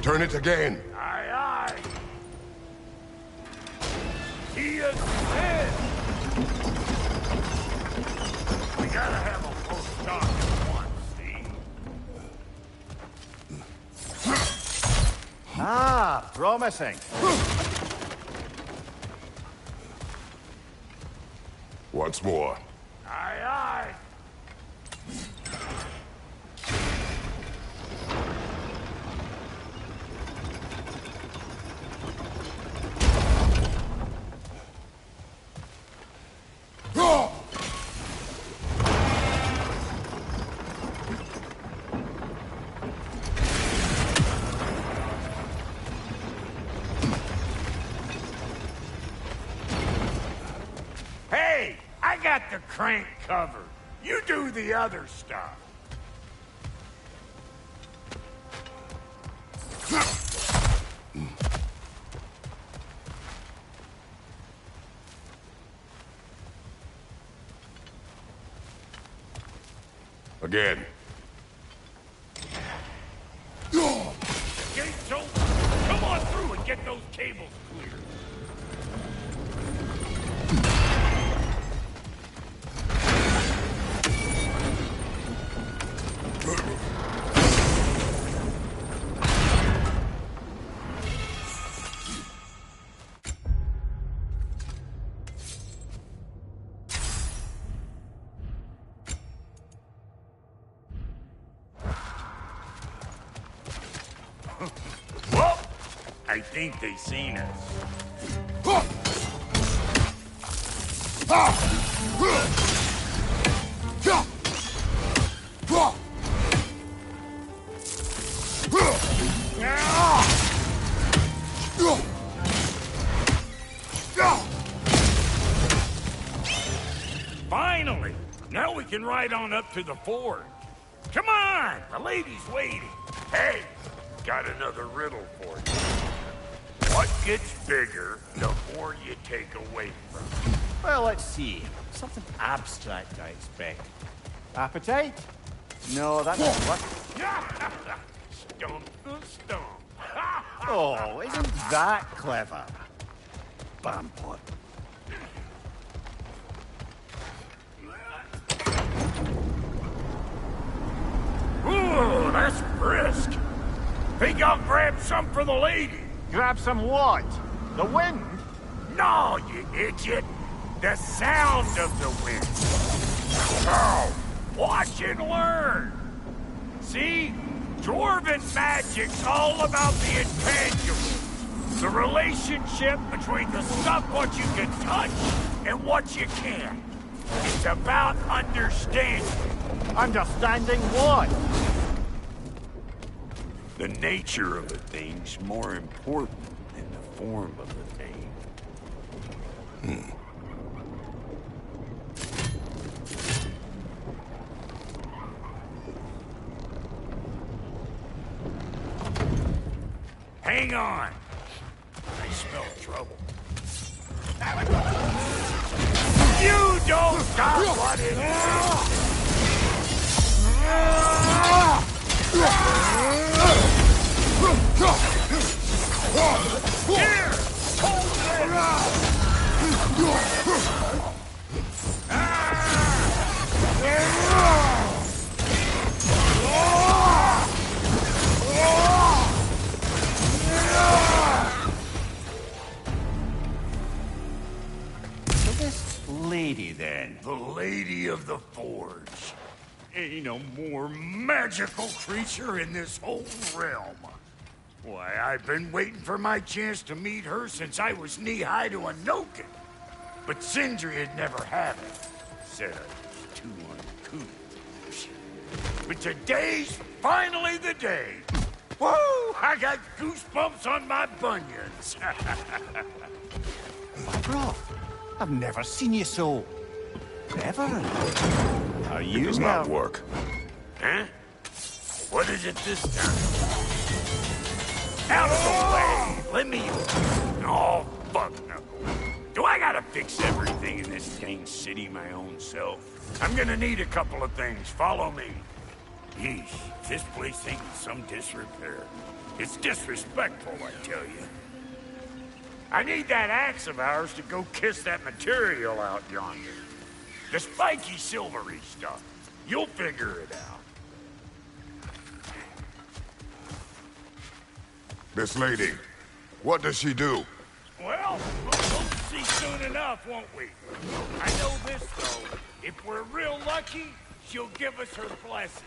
Turn it again. Aye, aye. He is dead. We gotta have a full stop at once, see? Ah, promising. Once more. Aye, aye. Hey, I got the crank covered. You do the other stuff. Again. Gate's open. Come on through and get those cables clear. Well, I think they seen us. Finally! Now we can ride on up to the fort. Come on! The lady's waiting. Hey, got another riddle for you. What gets bigger the more you take away from it? Well, let's see. Something abstract, I expect. Appetite? No, that doesn't work. Stump the stump. Oh, isn't that clever? Bampot. Ooh, that's brisk. Think I'll grab some for the lady. Grab some what? The wind? No, you idiot. The sound of the wind. Oh, watch and learn. See? Dwarven magic's all about the intangibles. The relationship between the stuff what you can touch and what you can't. It's about understanding. Understanding what? The nature of a thing's more important than the form of a thing. Hang on. I smell trouble. You don't stop what it is! Here! Hold So this lady, then? The Lady of the Forge. Ain't no more magical creature in this whole realm. Why, I've been waiting for my chance to meet her since I was knee-high to a Noken. But Sindri'd never have it. Said I was too uncouth. But today's finally the day. Woo! I got goosebumps on my bunions. Bro, I've never seen you so... Ever. Are It you does not work. Huh? What is it this time? Out of the way! Let me... Oh, fuck no. Do I gotta fix everything in this dang city my own self? I'm gonna need a couple of things. Follow me. Yeesh, this place ain't in some disrepair. It's disrespectful, I tell you. I need that axe of ours to go kiss that material out yonder. The spiky, silvery stuff. You'll figure it out. This lady, what does she do? Well, we'll see soon enough, won't we? I know this, though. If we're real lucky, she'll give us her blessing.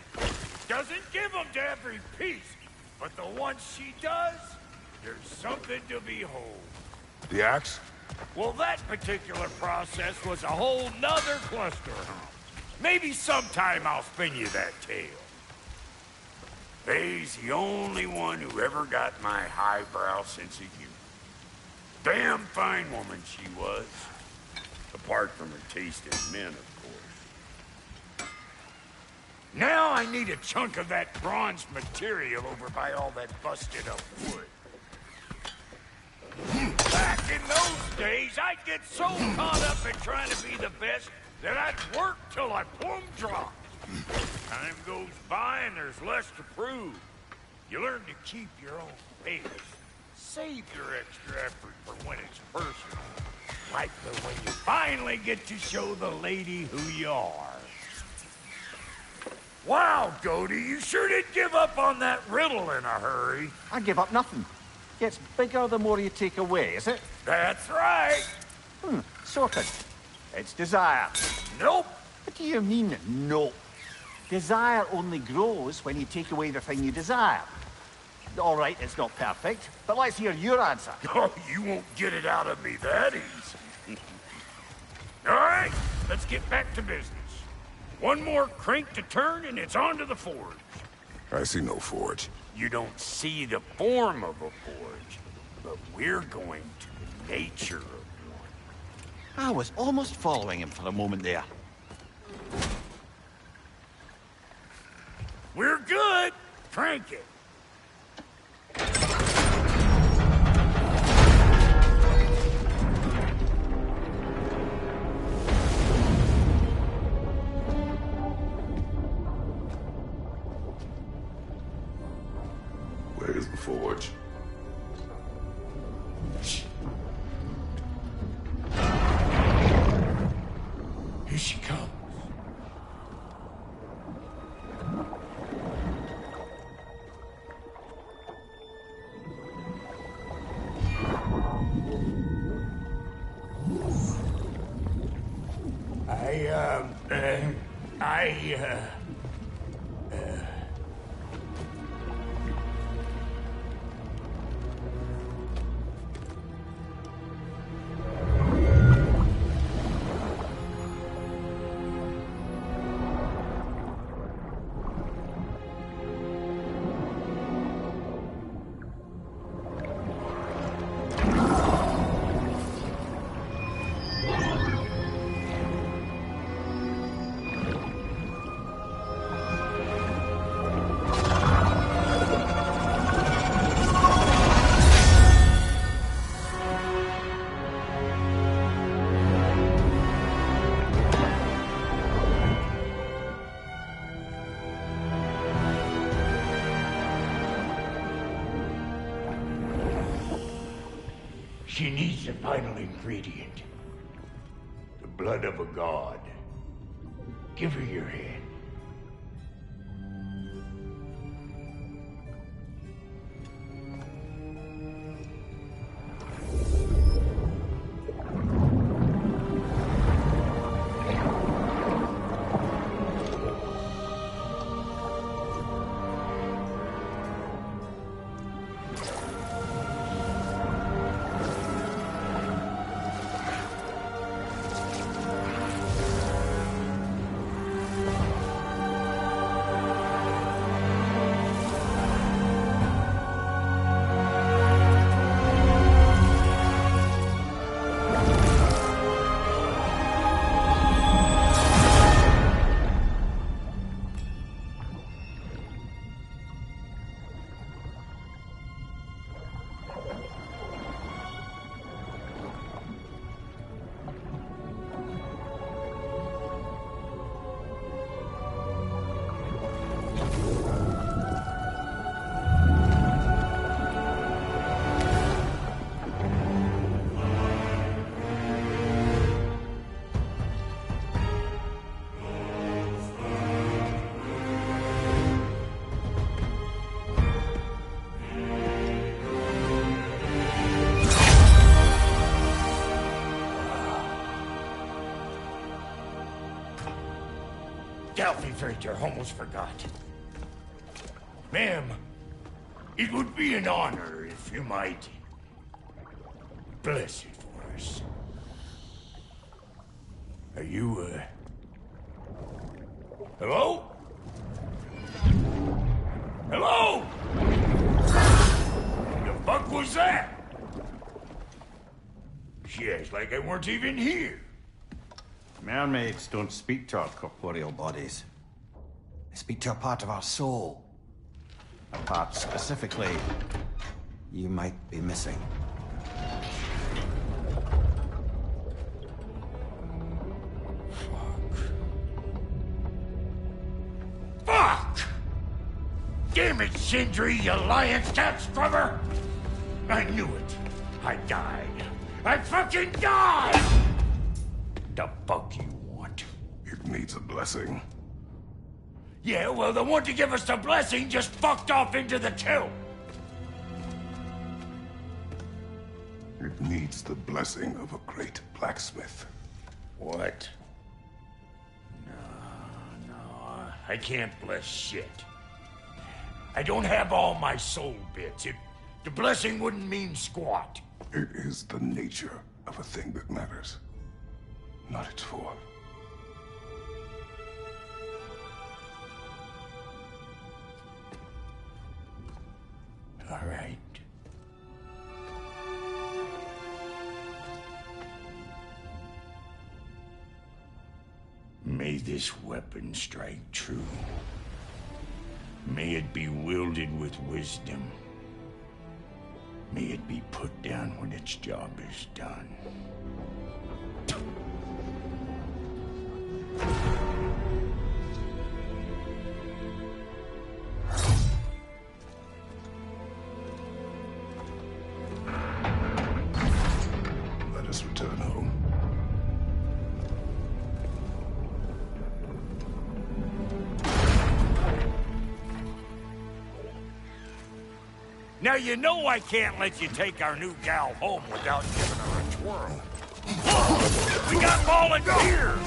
Doesn't give them to every piece, but the ones she does, there's something to behold. The axe? Well, that particular process was a whole nother cluster hump. Maybe sometime I'll spin you that tale. Faye's the only one who ever got my highbrow sense of humor. Damn fine woman she was. Apart from her taste in men, of course. Now I need a chunk of that bronze material over by all that busted up wood. Back in those days, I'd get so caught up in trying to be the best that I'd work till I plumb dropped. Time goes by and there's less to prove. You learn to keep your own pace. Save your extra effort for when it's personal. Like when you finally get to show the lady who you are. Wow, Goldie, you sure did give up on that riddle in a hurry. I give up nothing. Gets bigger the more you take away, is it? That's right. Sorted. It's desire. Nope. What do you mean, nope? Desire only grows when you take away the thing you desire. All right, it's not perfect, but let's hear your answer. Oh, you won't get it out of me that easy. All right, let's get back to business. One more crank to turn and it's on to the forge. I see no forge. You don't see the form of a forge, but we're going to the nature of one. I was almost following him for a moment there. We're good. Crank it. Where is the forge? Here she comes. She needs the vital ingredient. The blood of a god. Give her your hand. Delphi Frater, almost forgot. Ma'am, it would be an honor if you might bless it for us. Are you, hello? Hello? The fuck was that? She acts like I weren't even here. Mermaids don't speak to our corporeal bodies. They speak to a part of our soul. A part specifically you might be missing. Fuck! Damn it, Sindri, you lion's cat scrubber! I knew it. I died. I fucking died! The fuck you want? It needs a blessing. Yeah, well, the one to give us the blessing just fucked off into the tomb. It needs the blessing of a great blacksmith. What? No, I can't bless shit. I don't have all my soul bits. The blessing wouldn't mean squat. It is the nature of a thing that matters, not its form. All right. May this weapon strike true. May it be wielded with wisdom. May it be put down when its job is done. Let us return home. Now you know I can't let you take our new gal home without giving her a twirl. We got volunteers!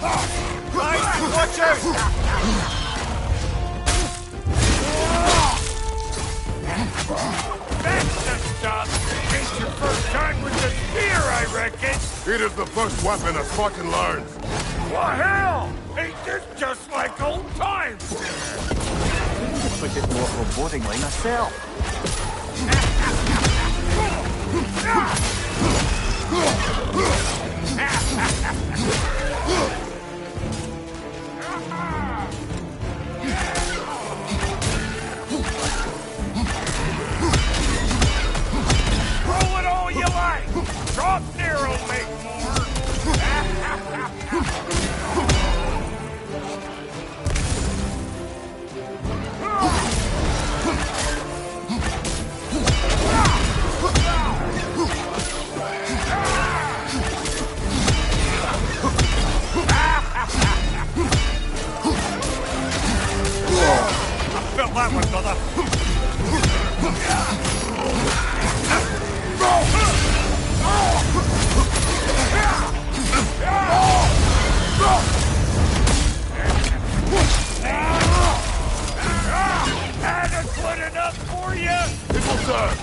Right, watch out! That's the stuff! Ain't your first time with the spear, I reckon! It is the first weapon a Spartan learns. Well, hell! Ain't this just like old times? Put it more forebodingly myself. Throw it all you like! Drop Nero, make more! I felt that one, brother. Adequate enough for you? It will serve.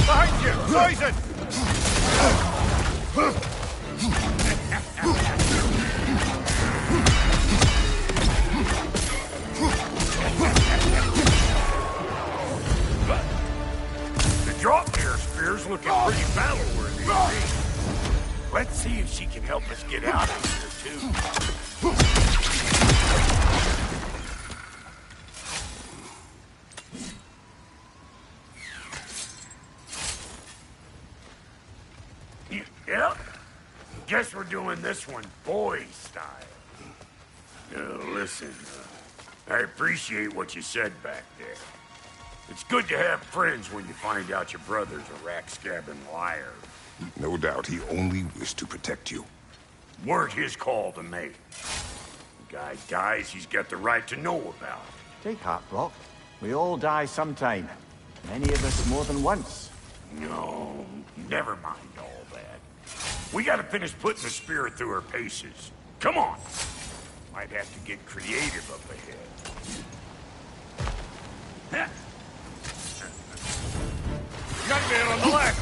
Behind you! Poison! The drop-near spear's looking pretty battle-worthy. Let's see if she can help us get out of here, too. Yep. Guess we're doing this one boy style. Listen, I appreciate what you said back there. It's good to have friends when you find out your brother's a rack-scabbing liar. No doubt he only wished to protect you. Weren't his call to make. The guy dies, he's got the right to know about it. Take heart, Brock. We all die sometime. Many of us more than once. No, never mind all that. We gotta finish putting the spirit through her paces. Come on. Might have to get creative up ahead. Gunman on the left.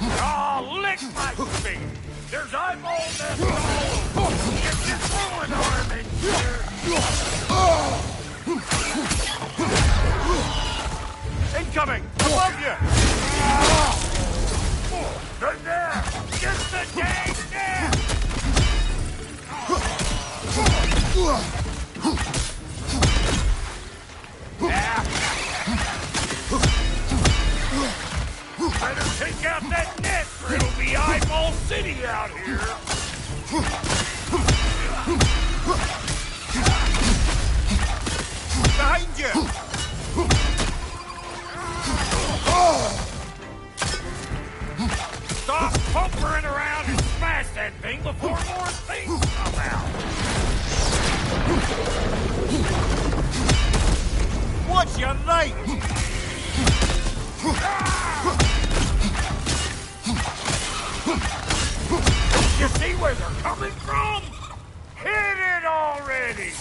Oh, lick my face. There's eyeball nests all over. It's just throwing arm in here. Incoming! Above you! They're there! Get the dang net! Better take out that net or it'll be Eyeball City out here! Behind you! Stop pumpering around and smash that thing before more things come out! What's your right? You see where they're coming from? Hit it already!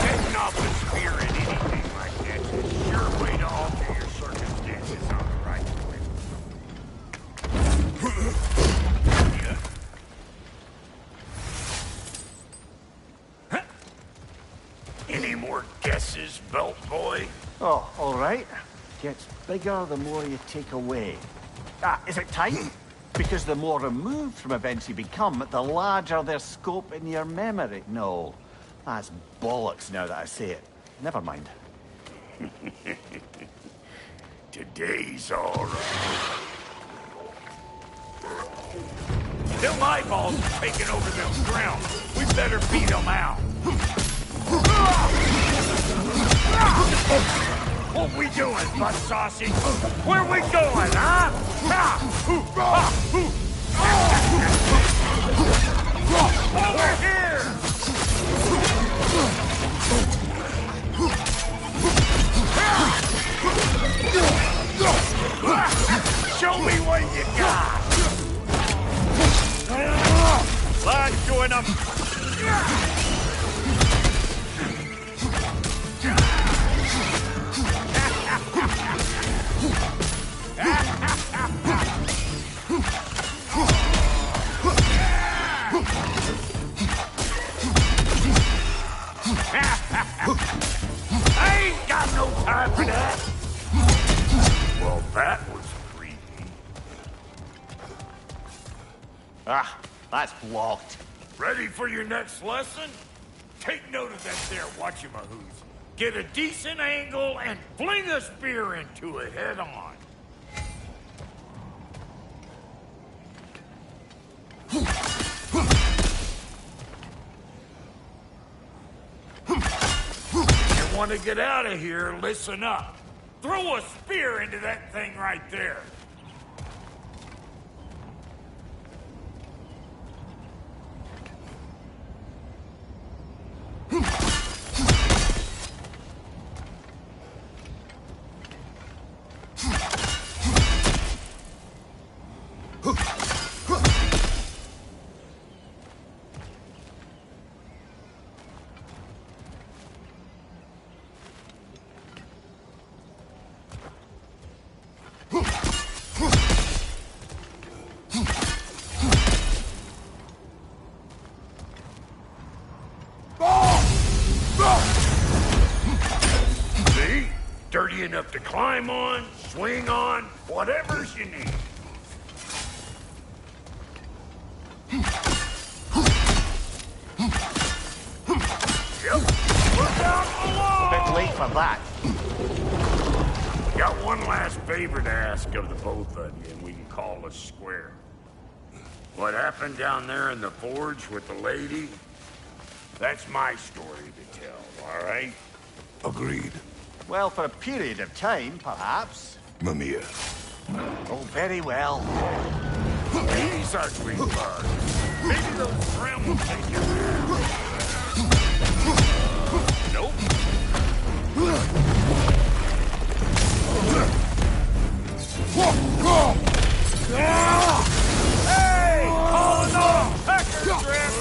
Setting off a spear in anything like that's a sure way to alter your circumstances on the right way. Any more guesses, Belt Boy? Oh, all right. Gets bigger the more you take away. Is it tight? Because the more removed from events you become, the larger their scope in your memory. No, that's bollocks now that I say it. Never mind. Today's all right. Them eyeballs are taking over them ground. We better beat them out. What we doing, butt sausage? Where we going, huh? Over here! Show me what you got! Lad, join up! I ain't got no time for that! Well, that was creepy. That's blocked. Ready for your next lesson? Take note of that there whatchamahoos. Get a decent angle and fling a spear into it head on. If you want to get out of here, listen up. Throw a spear into that thing right there. See? Dirty enough to climb on, swing on, whatever's you need. Yep, we're down below! Bit late for that. Got one last favor to ask of the both of you, and we can call us square. What happened down there in the forge with the lady? That's my story to tell, all right? Agreed. Well, for a period of time, perhaps. Mamiya. Oh, very well. These are sweet bugs. Maybe those shrimp will take you there. Nope. Hey! Calling off! Pecker grip!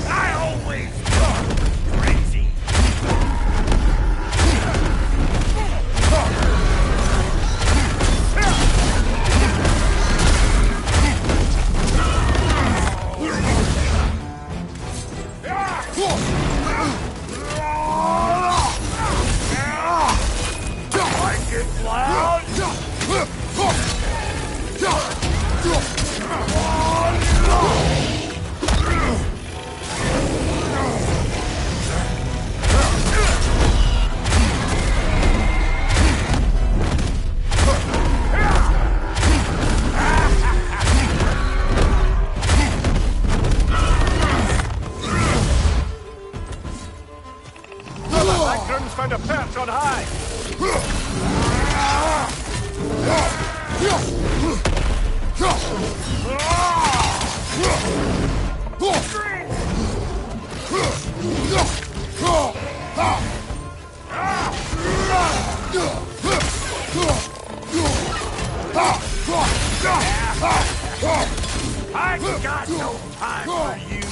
I always thought crazy. Like it loud? Grim's found a perch on high. I got no time for you.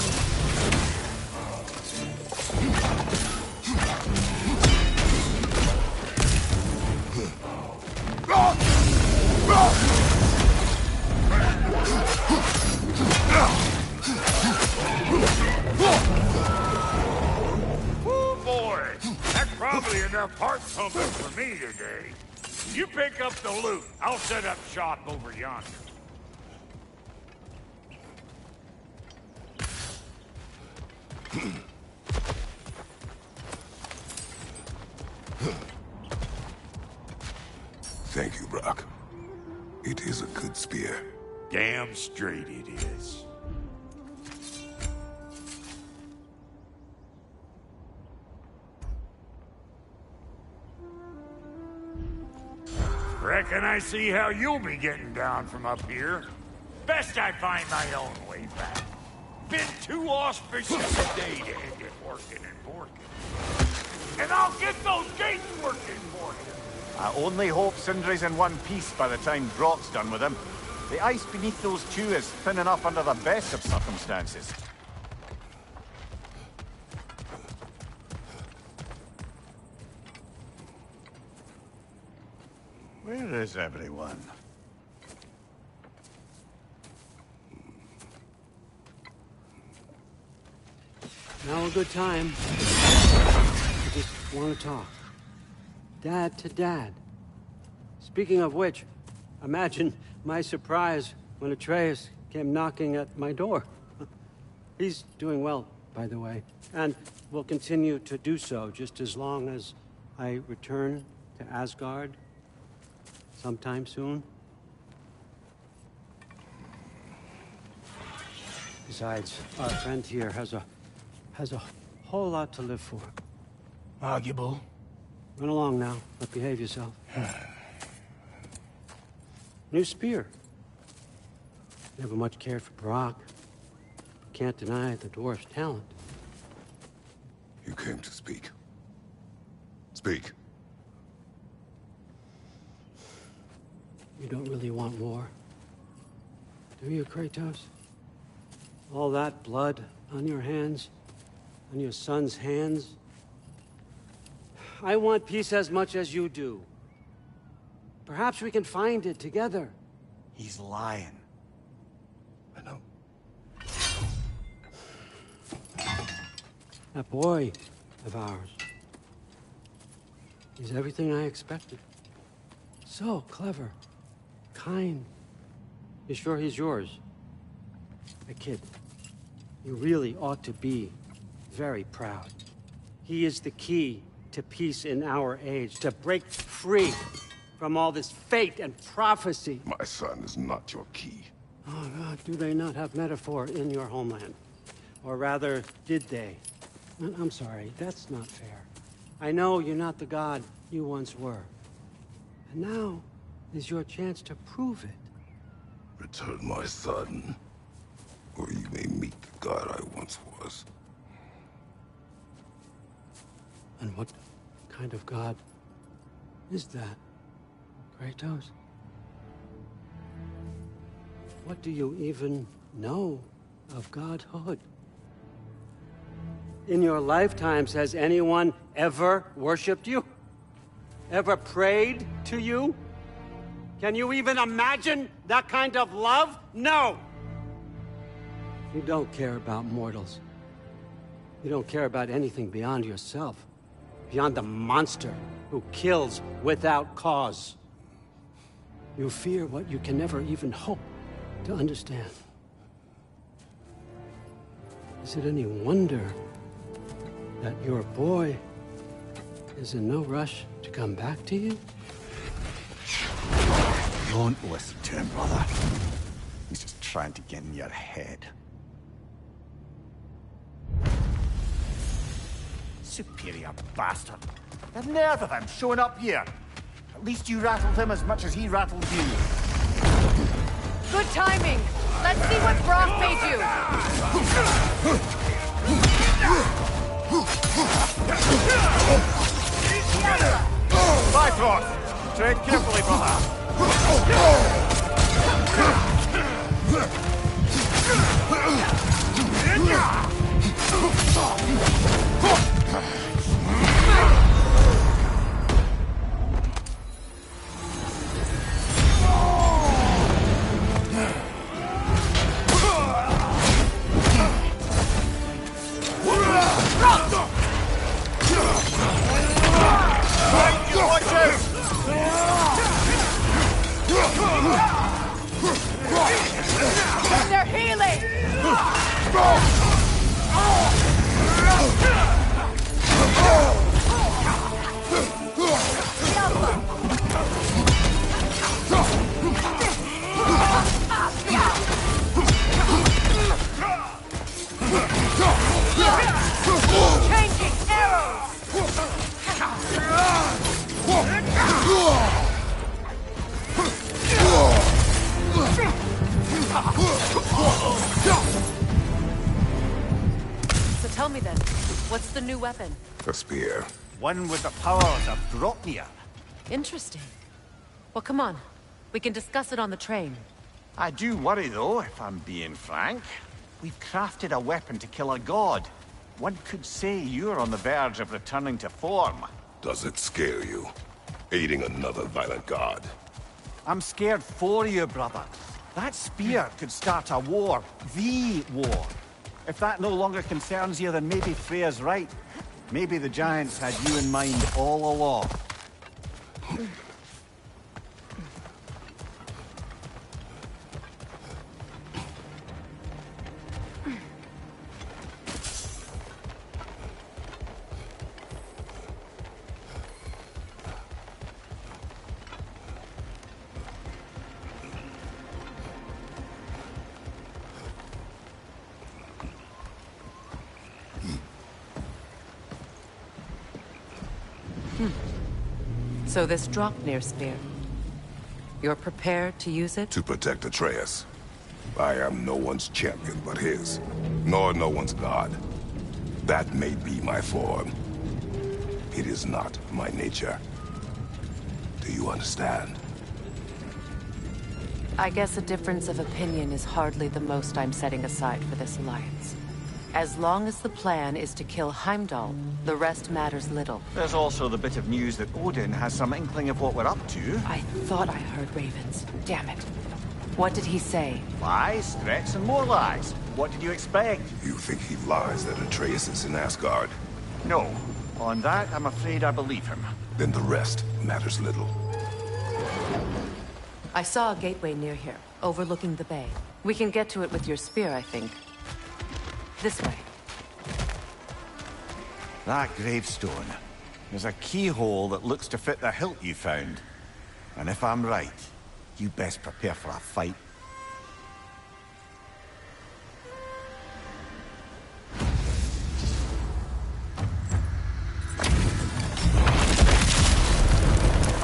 Oh boy, that's probably enough heart pumping for me today. You pick up the loot. I'll set up shop over yonder. Thank you, Brock. It is a good spear. Damn straight it is. Reckon I see how you'll be getting down from up here. Best I find my own way back. Been too auspicious a day to end it working and working. And I'll get those gates working for you. I only hope Sindri's in one piece by the time Brock's done with him. The ice beneath those two is thin enough under the best of circumstances. Where is everyone? Now a good time. I just want to talk. Dad to Dad. Speaking of which, imagine my surprise when Atreus came knocking at my door. He's doing well, by the way, and will continue to do so just as long as I return to Asgard sometime soon. Besides, our friend here has a whole lot to live for. Arguable. Run along now, but behave yourself. New spear. Never much cared for Brock. Can't deny the dwarf's talent. You came to speak. Speak. You don't really want war, do you, Kratos? All that blood on your hands, on your son's hands. I want peace as much as you do. Perhaps we can find it together. He's lying. I know. That boy of ours. He's everything I expected. So clever. Kind. You sure he's yours? A kid. You really ought to be very proud. He is the key to peace in our age, to break free from all this fate and prophecy. My son is not your key. Oh, God, do they not have metaphor in your homeland? Or rather, did they? I'm sorry, that's not fair. I know you're not the god you once were. And now is your chance to prove it. Return my son, or you may meet the god I once was. And what kind of god is that, Kratos? What do you even know of godhood? In your lifetimes, has anyone ever worshipped you? Ever prayed to you? Can you even imagine that kind of love? No! You don't care about mortals. You don't care about anything beyond yourself. Beyond the monster who kills without cause. You fear what you can never even hope to understand. Is it any wonder that your boy is in no rush to come back to you? Don't listen to him, brother. He's just trying to get in your head. Superior bastard. The nerve of him showing up here. At least you rattled him as much as he rattled you. Good timing. Let's see what Brock made you. Bifrost! Tread carefully, brother. They're healing! Changing arrows! So tell me then, what's the new weapon? A spear. One with the powers of Dropnir. Interesting. Well, come on. We can discuss it on the train. I do worry, though, if I'm being frank. We've crafted a weapon to kill a god. One could say you're on the verge of returning to form. Does it scare you? Aiding another violent god? I'm scared for you, brother. That spear could start a war. The war. If that no longer concerns you, then maybe Freya's right. Maybe the Giants had you in mind all along. So this Dropnir spear, you're prepared to use it? To protect Atreus. I am no one's champion but his, nor no one's god. That may be my form. It is not my nature. Do you understand? I guess a difference of opinion is hardly the most I'm setting aside for this alliance. As long as the plan is to kill Heimdall, the rest matters little. There's also the bit of news that Odin has some inkling of what we're up to. I thought I heard ravens. Damn it. What did he say? Lies, threats, and more lies. What did you expect? You think he lies that Atreus is in Asgard? No. On that, I'm afraid I believe him. Then the rest matters little. I saw a gateway near here, overlooking the bay. We can get to it with your spear, I think. This way. That gravestone. There's a keyhole that looks to fit the hilt you found. And if I'm right, you best prepare for a fight.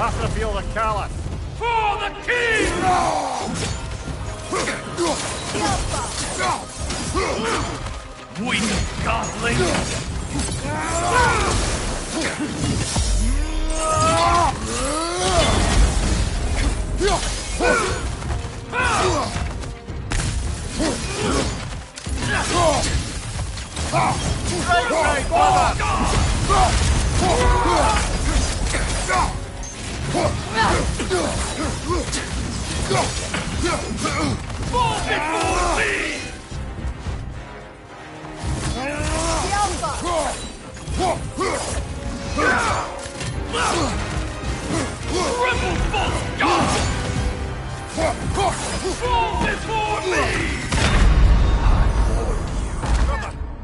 After the field of Callus. For the king! Weak godling!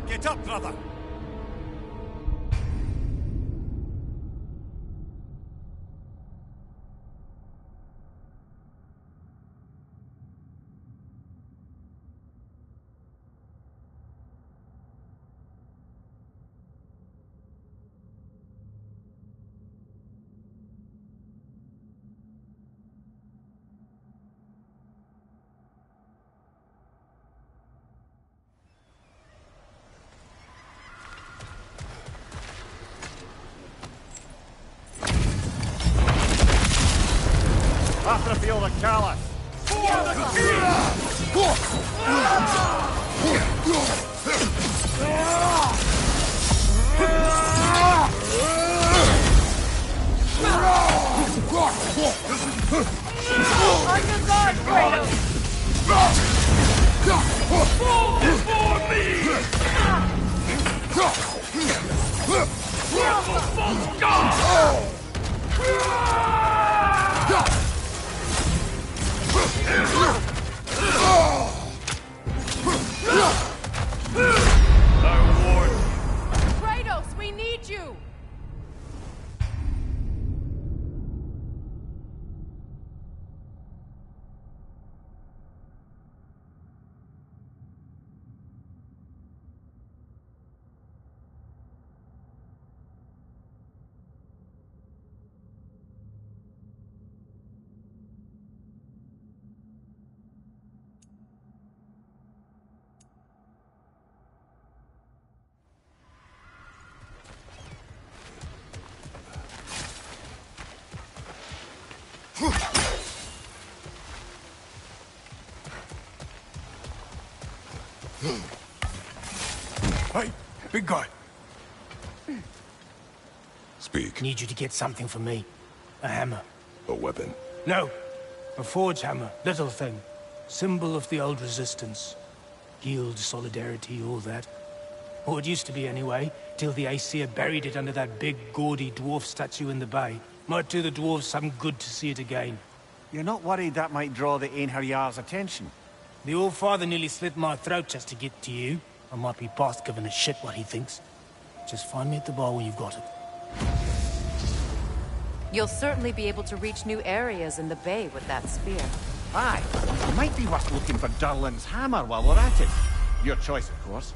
Get up, brother! After the field of Callus. Under guard, Kratos! Fall before me! False god! Kratos, we need you! Hey, big guy. Speak. Need you to get something for me. A hammer. A weapon. No. A forge hammer. Little thing. Symbol of the old resistance. Guild, solidarity, all that. Or it used to be anyway, till the Aesir buried it under that big, gaudy dwarf statue in the bay. Might do the dwarves some good to see it again. You're not worried that might draw the Einherjar's attention? The old father nearly slit my throat just to get to you. I might be past giving a shit what he thinks. Just find me at the bar when you've got it. You'll certainly be able to reach new areas in the bay with that spear. Aye, it might be worth looking for Durlin's hammer while we're at it. Your choice, of course.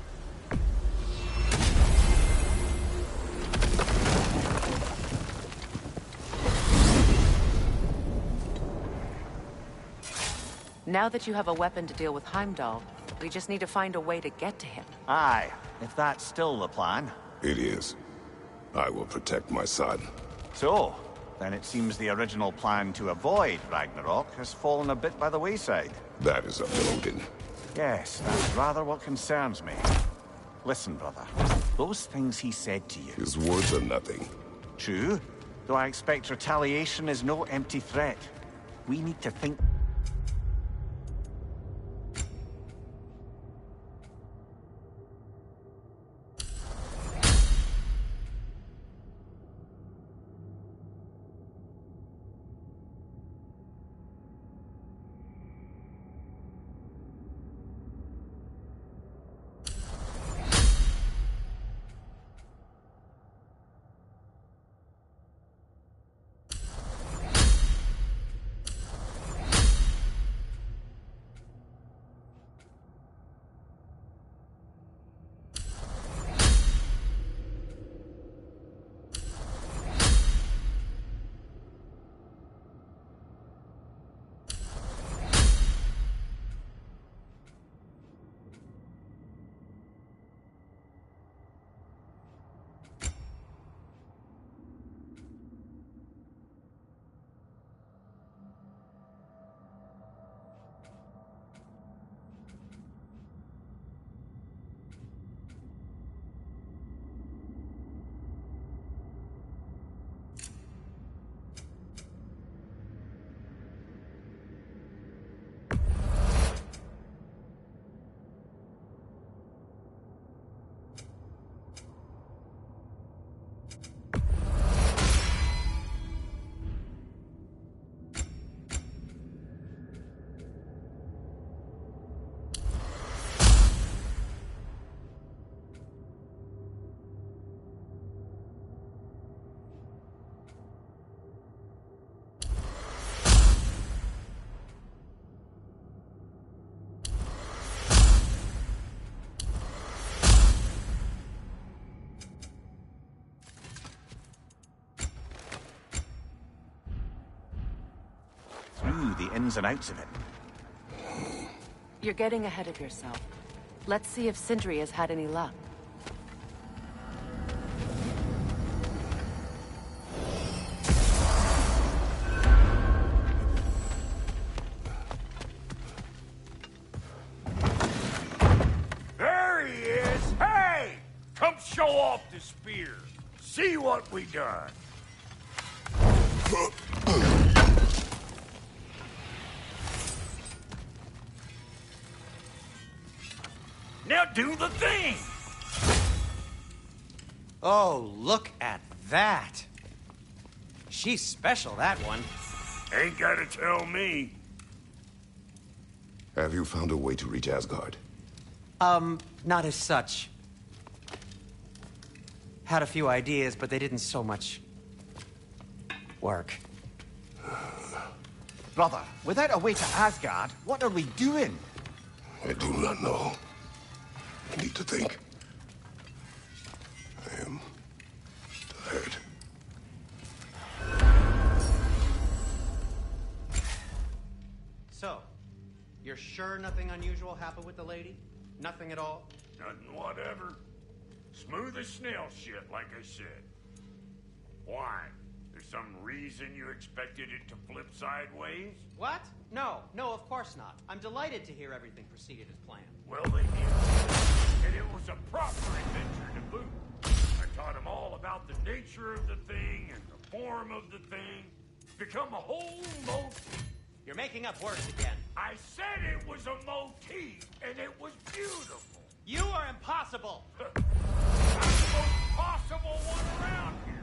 Now that you have a weapon to deal with Heimdall, we just need to find a way to get to him. Aye, if that's still the plan. It is. I will protect my son. So, then it seems the original plan to avoid Ragnarok has fallen a bit by the wayside. That is up to Odin. Yes, that's rather what concerns me. Listen, brother, those things he said to you... His words are nothing. True, though I expect retaliation is no empty threat. We need to think... through the ins and outs of it. You're getting ahead of yourself. Let's see if Sindri has had any luck. There he is! Hey! Come show off the spear. See what we done. Now do the thing! Oh, look at that. She's special, that one. Ain't gotta tell me. Have you found a way to reach Asgard? Not as such. Had a few ideas, but they didn't so much work. Brother, without a way to Asgard, what are we doing? I do not know. I need to think. I am tired. So, you're sure nothing unusual happened with the lady? Nothing at all? Nothing whatever. Smooth as snail shit, like I said. Why? There's some reason you expected it to flip sideways? What? No, of course not. I'm delighted to hear everything proceeded as planned. Well, they did. And it was a proper adventure to boot. I taught them all about the nature of the thing and the form of the thing. It's become a whole motif. You're making up words again. I said it was a motif, and it was beautiful. You are impossible! I'm the most possible one around here.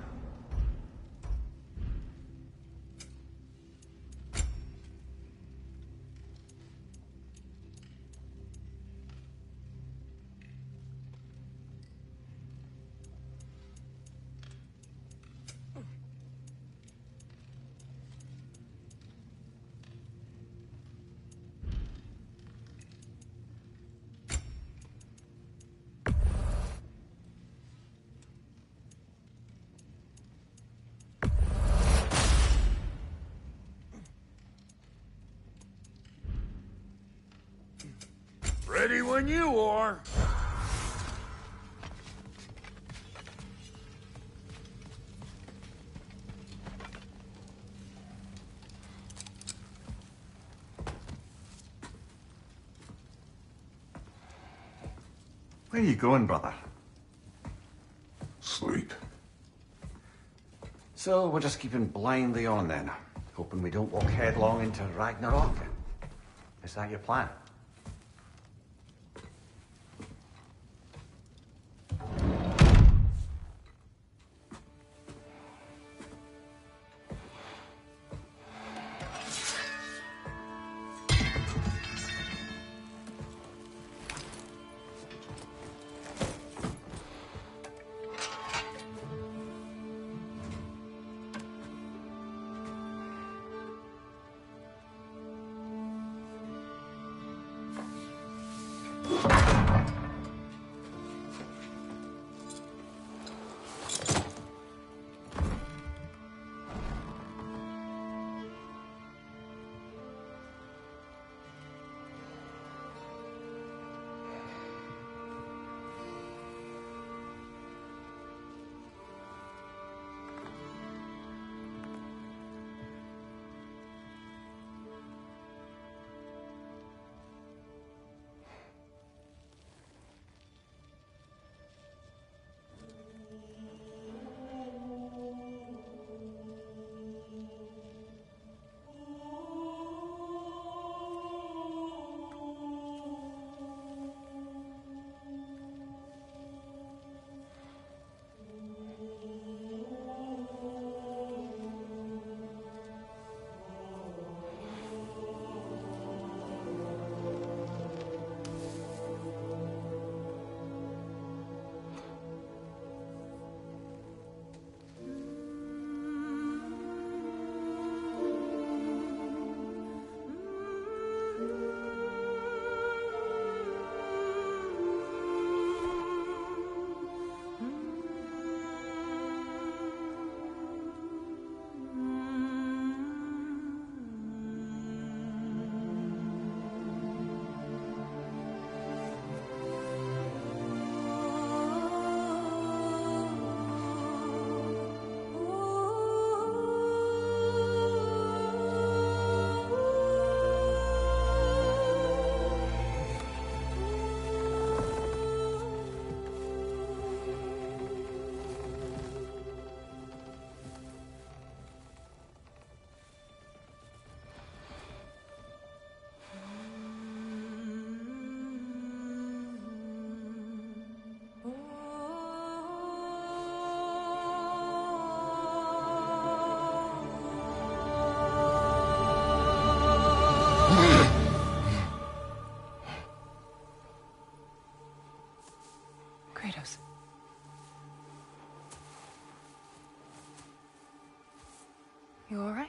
Ready when you are. Where are you going, brother? Sleep. So we're just keeping blindly on then, hoping we don't walk headlong into Ragnarok. Is that your plan? You all right?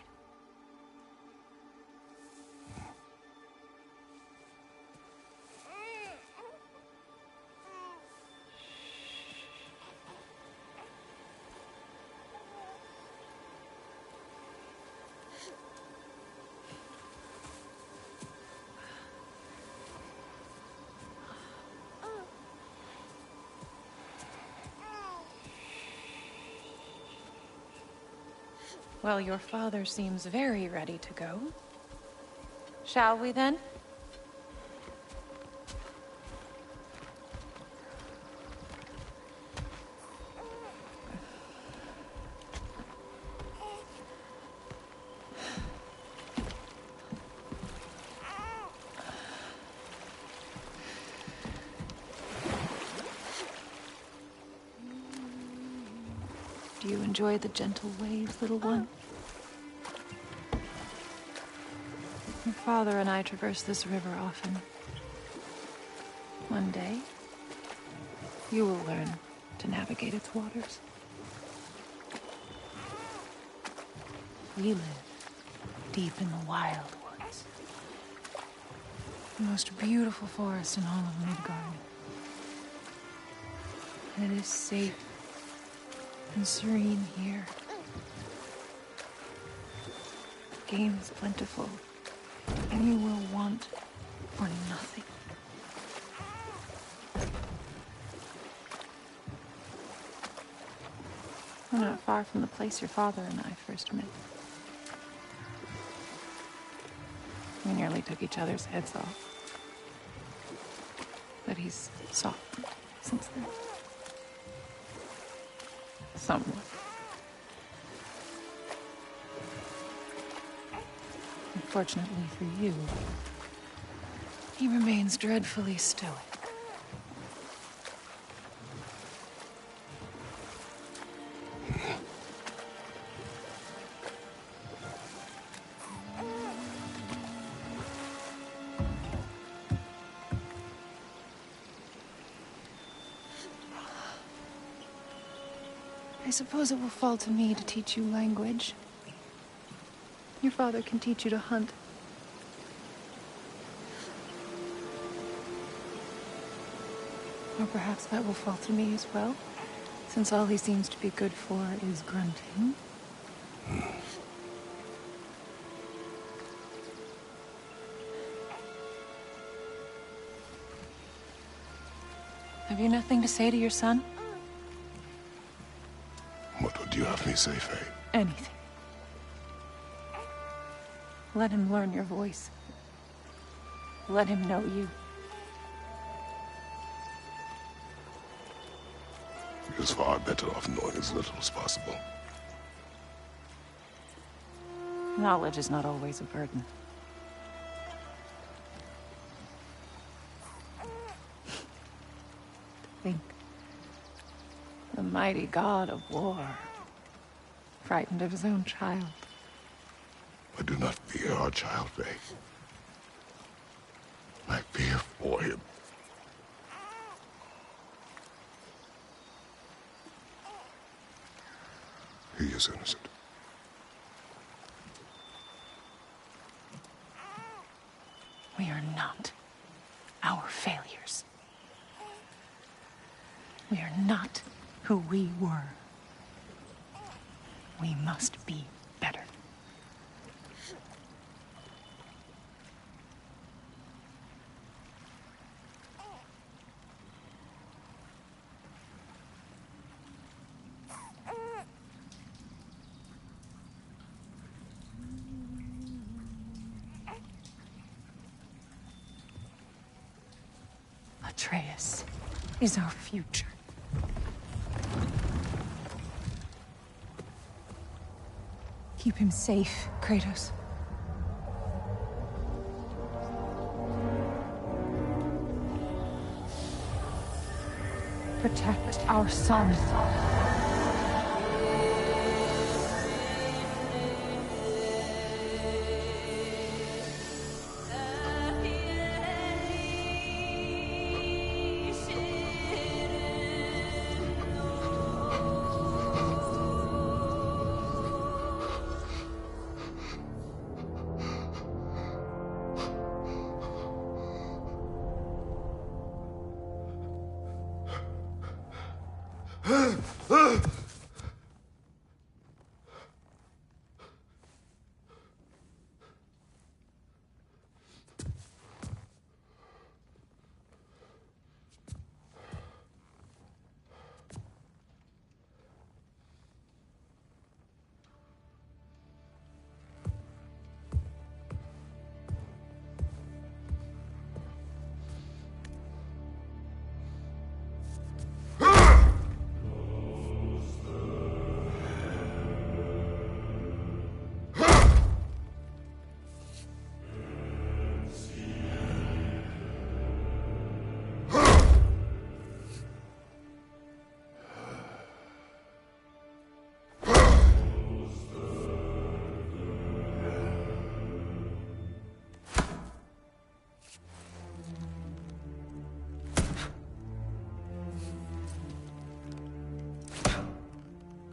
Well, your father seems very ready to go. Shall we then? Do you enjoy the gentle waves, little one? Your father and I traverse this river often. One day, you will learn to navigate its waters. We live deep in the wild woods. The most beautiful forest in all of Midgard. And it is safe and serene here. Game is plentiful, and you will want for nothing. We're not far from the place your father and I first met. We nearly took each other's heads off. But he's softened since then. Somewhat. Unfortunately for you, he remains dreadfully stoic. I suppose it will fall to me to teach you language. Your father can teach you to hunt. Or perhaps that will fall to me as well, since all he seems to be good for is grunting. Have you nothing to say to your son? What would you have me say, Faye? Anything. Let him learn your voice. Let him know you. He is far better off knowing as little as possible. Knowledge is not always a burden. Think. The mighty god of war, frightened of his own child. I do not fear our child, Faye. I fear for him. He is innocent. We are not our failures. We are not who we were. We must be better. Atreus is our future. Keep him safe, Kratos. Protect our son.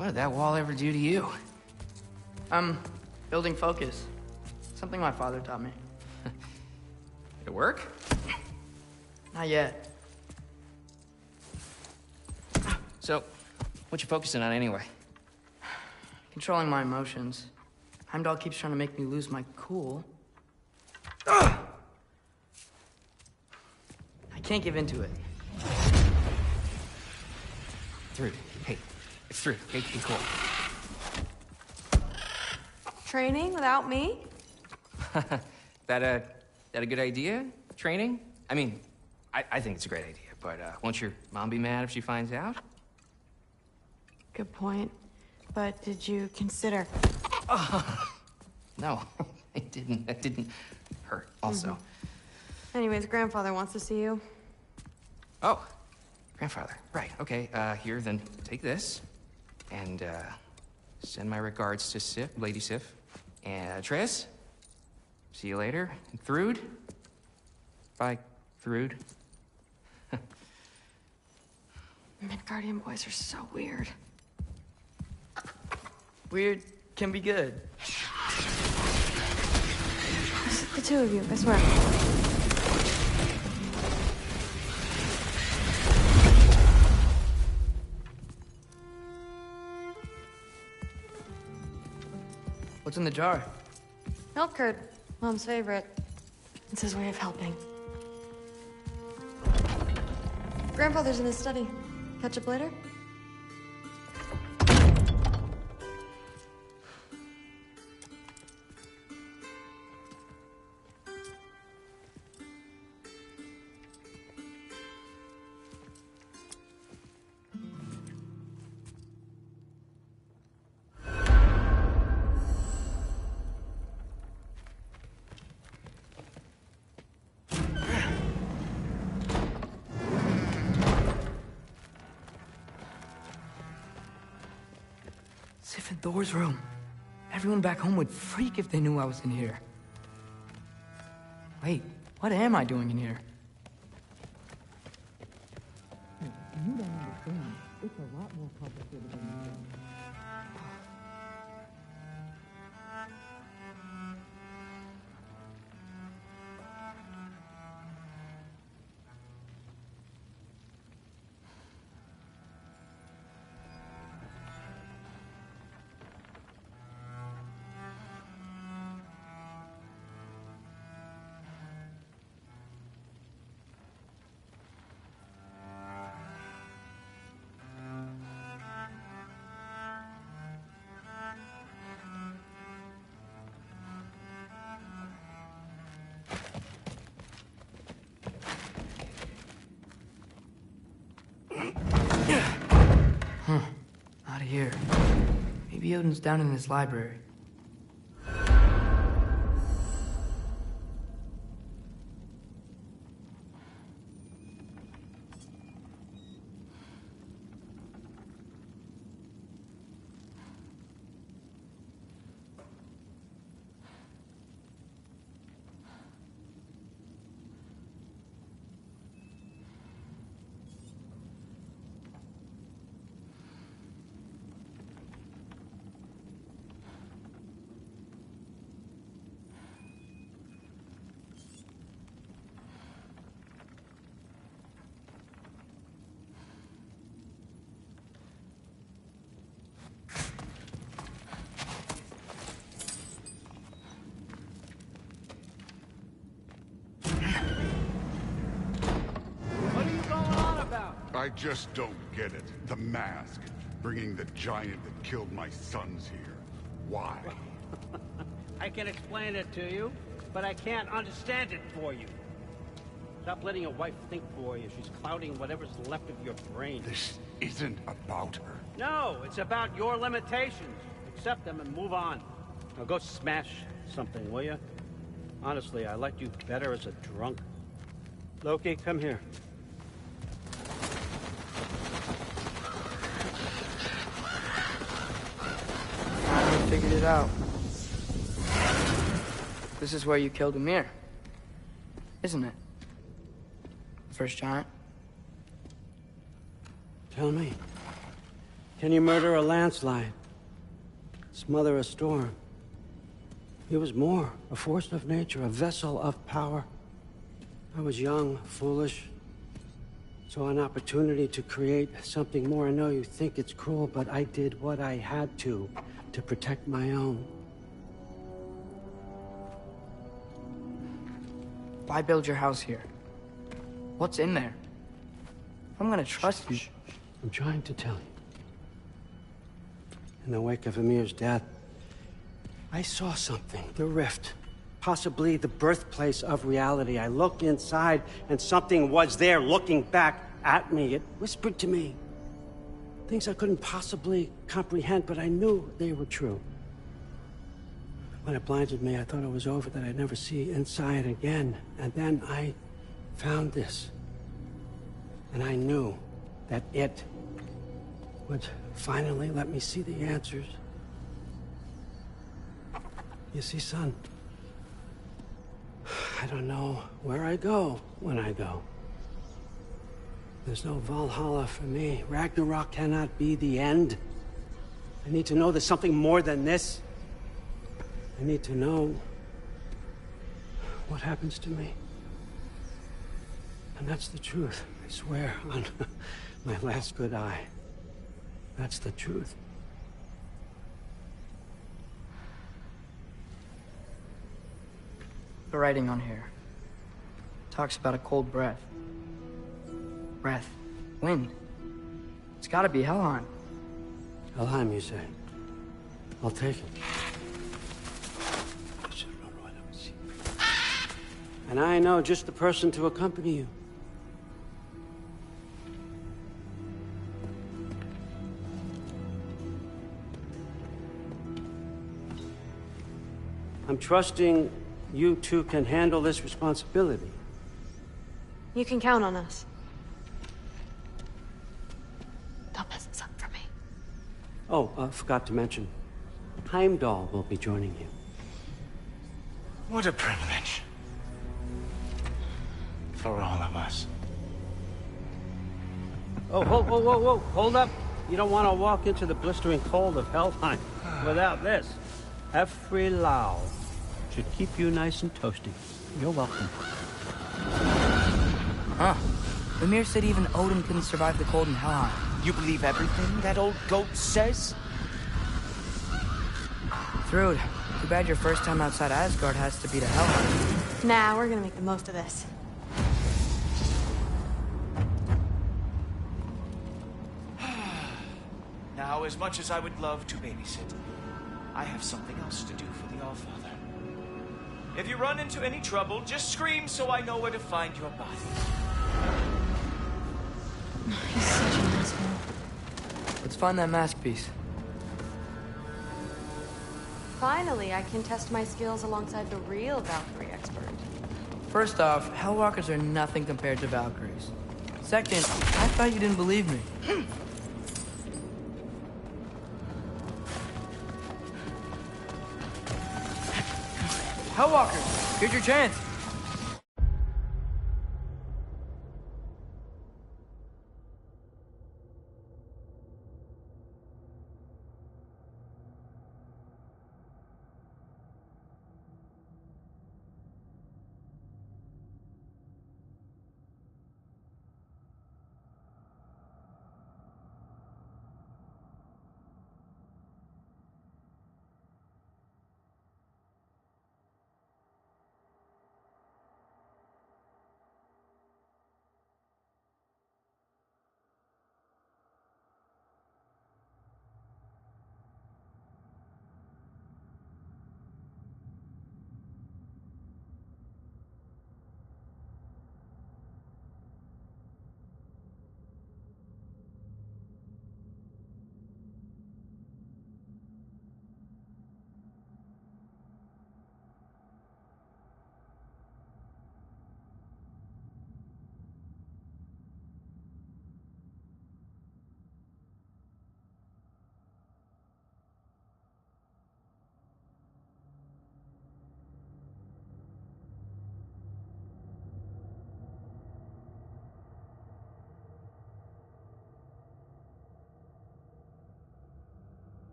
What did that wall ever do to you? Building focus. Something my father taught me. Did it work? Not yet. So, what you focusing on anyway? Controlling my emotions. Heimdall keeps trying to make me lose my cool. I can't give in to it. Through. Hey, it's through. Hey, be cool. Training without me? That a good idea? Training? I mean, I think it's a great idea, but won't your mom be mad if she finds out? Good point. But did you consider... No, I didn't. That didn't hurt, also. Anyways, grandfather wants to see you. Oh, grandfather. Right, okay. Here, then take this. And, send my regards to Sif, Lady Sif. And, Triss. See you later. And Thrud. Bye, Thrud. Midgardian boys are so weird. Weird can be good. Just the two of you, I swear. What's in the jar? Milk curd, Mom's favorite. It's his way of helping. Grandfather's in his study. Catch up later? Sif and Thor's room. Everyone back home would freak if they knew I was in here. Wait, what am I doing in here? You don't understand. It's a lot more complicated than you think. Out of here. Maybe Odin's down in his library. I just don't get it. The mask. Bringing the giant that killed my sons here. Why? I can explain it to you, but I can't understand it for you. Stop letting your wife think for you. She's clouding whatever's left of your brain. This isn't about her. No, it's about your limitations. Accept them and move on. Now go smash something, will you? Honestly, I liked you better as a drunk. Loki, come here. I figured it out. This is where you killed Ymir, isn't it? The first giant? Tell me, can you murder a landslide? Smother a storm? He was more, a force of nature, a vessel of power. I was young, foolish, saw an opportunity to create something more. I know you think it's cruel, but I did what I had to protect my own. Why build your house here? What's in there? I'm gonna trust you. I'm trying to tell you. In the wake of Ymir's death, I saw something. The rift. Possibly the birthplace of reality. I looked inside, and something was there looking back at me. It whispered to me things I couldn't possibly comprehend, but I knew they were true. When it blinded me, I thought it was over, that I'd never see inside again. And then I found this. And I knew that it would finally let me see the answers. You see, son, I don't know where I go when I go. There's no Valhalla for me. Ragnarok cannot be the end. I need to know there's something more than this. I need to know what happens to me. And that's the truth, I swear, on my last good eye. That's the truth. The writing on here talks about a cold breath. Breath. Wind. It's gotta be Helheim. Helheim, you say? I'll take it. And I know just the person to accompany you. I'm trusting you two can handle this responsibility. You can count on us. Don't mess this up for me. Oh, forgot to mention, Heimdall will be joining you. What a privilege. For all of us. Oh, whoa, whoa, whoa, whoa, hold up. You don't want to walk into the blistering cold of Helheim without this. Efri should keep you nice and toasty. You're welcome. Huh. Ymir said even Odin couldn't survive the cold in Helheim. You believe everything that old goat says? Thrud, too bad your first time outside Asgard has to be to Helheim. Nah, we're gonna make the most of this. Now, as much as I would love to babysit, I have something else to do for the Allfather. If you run into any trouble, just scream so I know where to find your body. He's such an asshole. Let's find that mask piece. Finally, I can test my skills alongside the real Valkyrie expert. First off, Hellwalkers are nothing compared to Valkyries. Second, I thought you didn't believe me. Hellwalkers, here's your chance.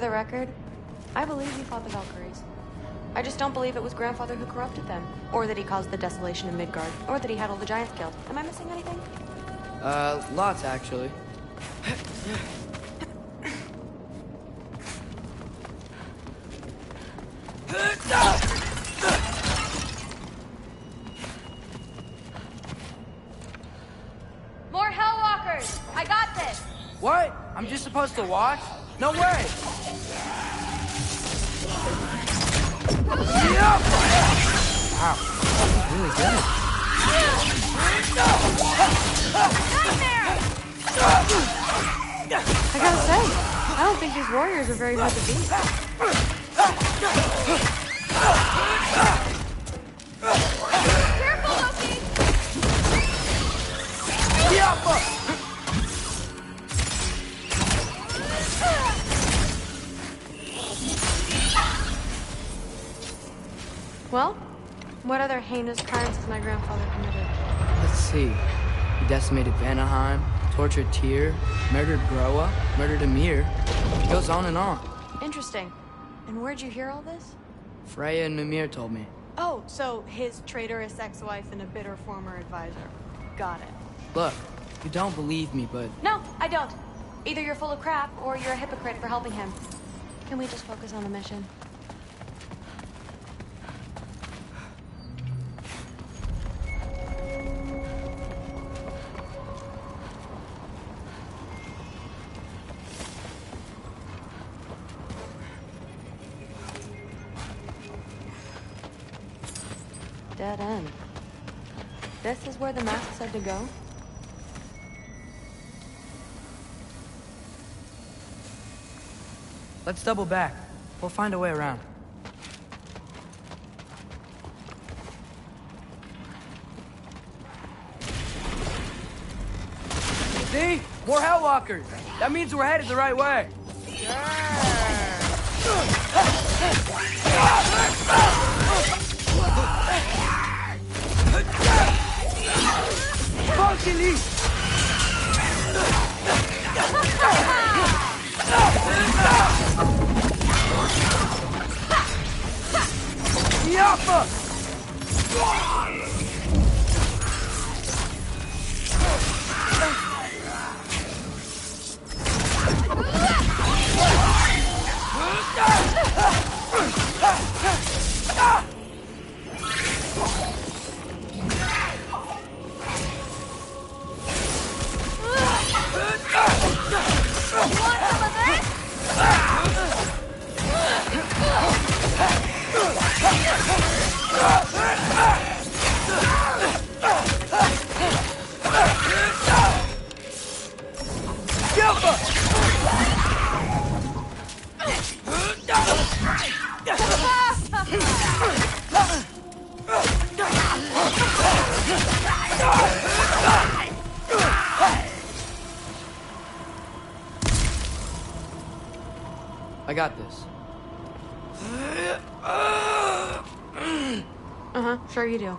the record, I believe he fought the Valkyries. I just don't believe it was Grandfather who corrupted them, or that he caused the desolation in Midgard, or that he had all the giants killed. Am I missing anything? Lots, actually. More Hellwalkers! I got this! What? I'm just supposed to watch? No way! Wow, he's really good. I gotta say, I don't think these warriors are very hard to beat. Careful, Loki! Well, what other heinous crimes has my grandfather committed? Let's see. He decimated Vanaheim, tortured Tyr, murdered Groa, murdered Ymir. It goes on and on. Interesting. And where'd you hear all this? Freya and Mimir told me. Oh, so his traitorous ex-wife and a bitter former advisor. Got it. Look, you don't believe me, but... No, I don't. Either you're full of crap, or you're a hypocrite for helping him. Can we just focus on the mission? Dead end. This is where the mask said to go? Let's double back. We'll find a way around. See? More Hellwalkers! That means we're headed the right way! Fucking Yappa! I got this. Uh-huh, sure you do.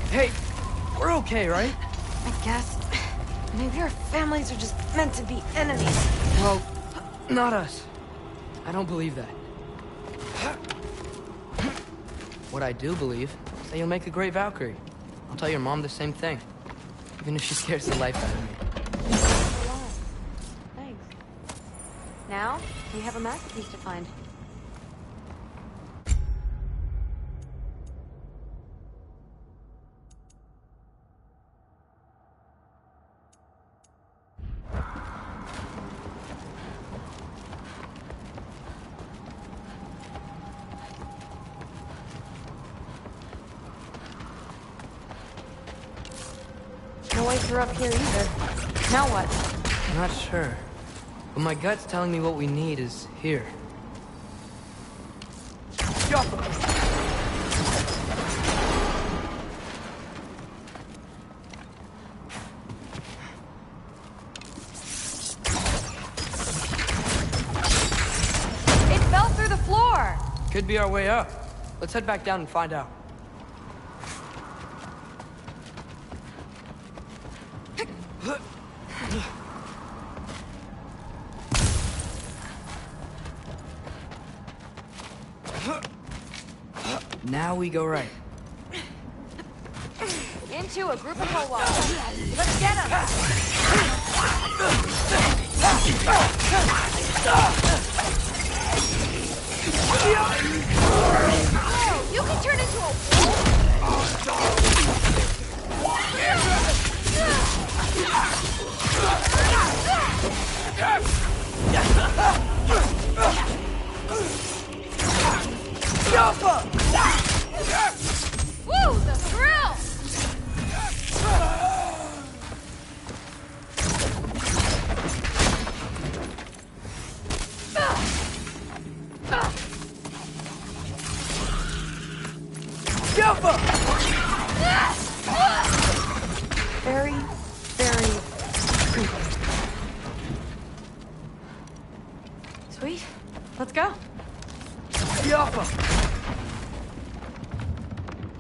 Hey, we're okay, right? I guess. Maybe our families are just meant to be enemies. Well, not us. I don't believe that. What I do believe is that you'll make a great Valkyrie. I'll tell your mom the same thing, even if she scares the life out of me. Thanks. Now, we have a masterpiece to find. No way through up here either. Now what? I'm not sure, but my gut's telling me what we need is here. It fell through the floor! Could be our way up. Let's head back down and find out. Now we go right. Into a group of Howars. Let's get them! Oh, you can turn into a Woo, the thrill! Very, very creepy. Sweet. Let's go.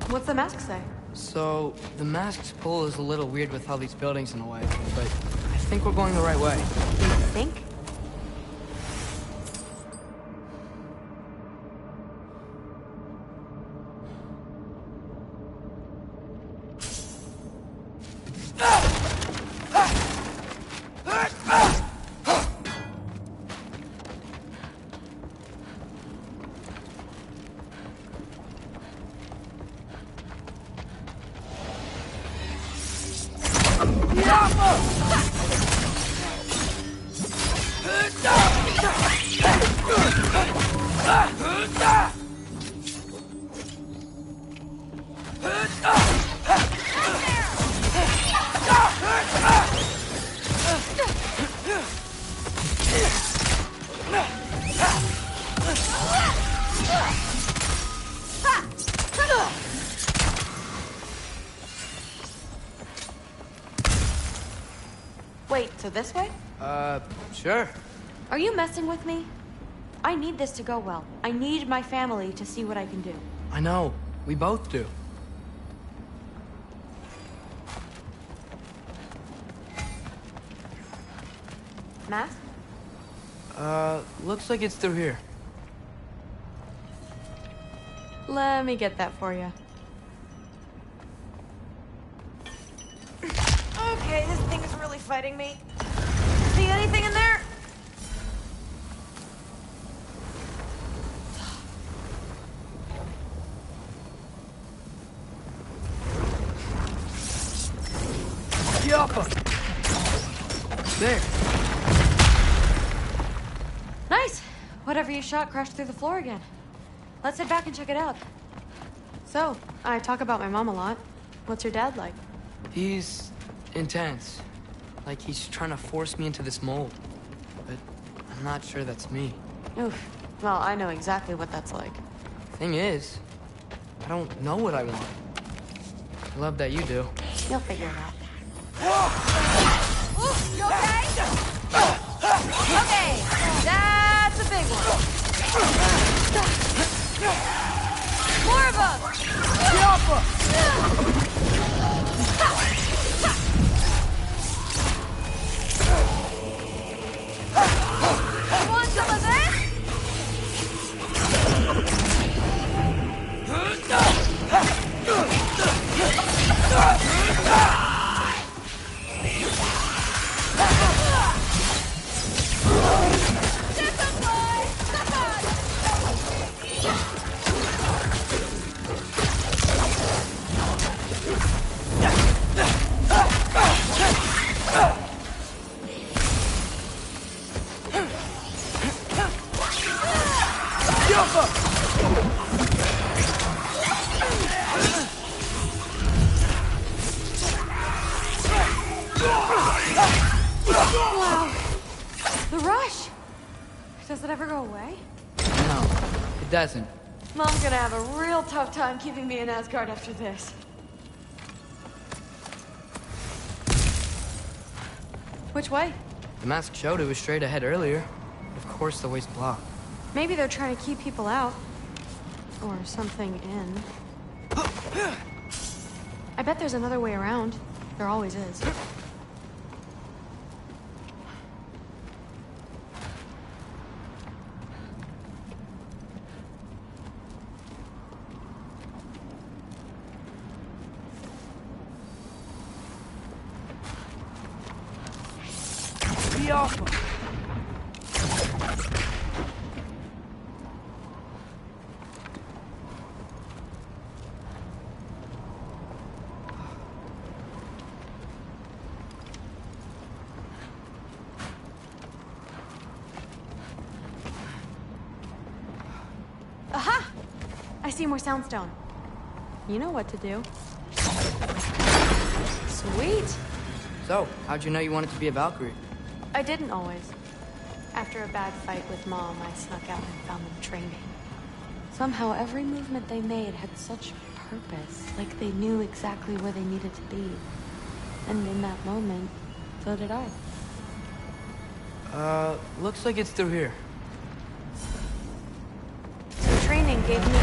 What's the mask say? So, the mask's pull is a little weird with all these buildings in the way, but I think we're going the right way. You think? Wait, so this way? Sure. Are you messing with me? I need this to go well. I need my family to see what I can do. I know. We both do. Mask? Looks like it's through here. Let me get that for you. Okay, this thing is really fighting me. See anything in there? There. Nice. Whatever you shot crashed through the floor again. Let's head back and check it out. So, I talk about my mom a lot. What's your dad like? He's intense. Like he's trying to force me into this mold. But I'm not sure that's me. Oof. Well, I know exactly what that's like. Thing is, I don't know what I want. I love that you do. You'll figure it out. Ooh, you okay? Okay, that's a big one. More of them! You want some of this? Wow. The rush. Does it ever go away? No, it doesn't. Mom's gonna have a real tough time keeping me in Asgard after this. Which way? The mask showed it was straight ahead earlier. Of course the way's blocked. Maybe they're trying to keep people out. Or something in. I bet there's another way around. There always is. Yappa! Aha! I see more soundstone. You know what to do. Sweet! So, how'd you know you wanted to be a Valkyrie? I didn't always. After a bad fight with Mom, I snuck out and found them training. Somehow, every movement they made had such purpose, like they knew exactly where they needed to be. And in that moment, so did I. Looks like it's through here. So training gave me...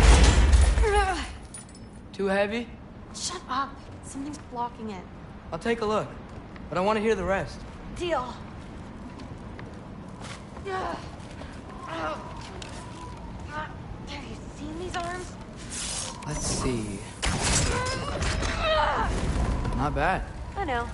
Too heavy? Shut up! Something's blocking it. I'll take a look, but I want to hear the rest. Deal. Have you seen these arms? Let's see. Not bad. I know.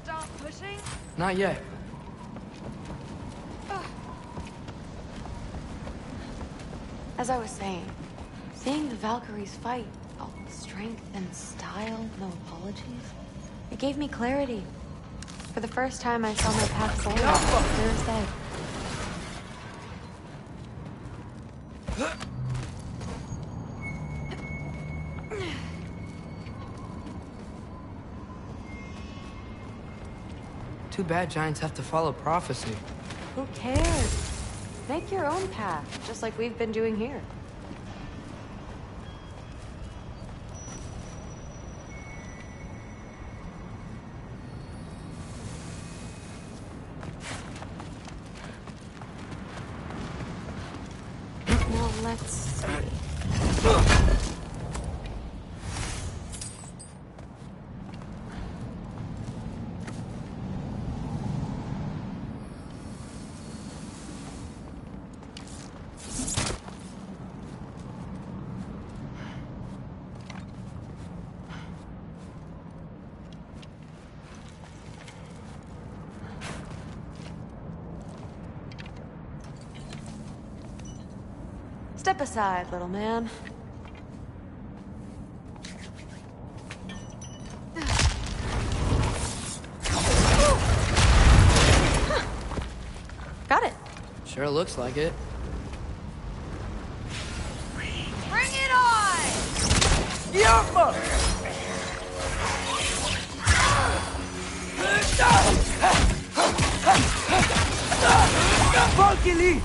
Stop pushing? Not yet. As I was saying, seeing the Valkyries fight, all strength and style, no apologies, it gave me clarity. For the first time, I saw my path forward, clear as day. Too bad giants have to follow prophecy. Who cares? Make your own path, just like we've been doing here. Now let's see. Step aside, little man. Got it. Sure looks like it. Bring it on! Yappa! Valkyrie!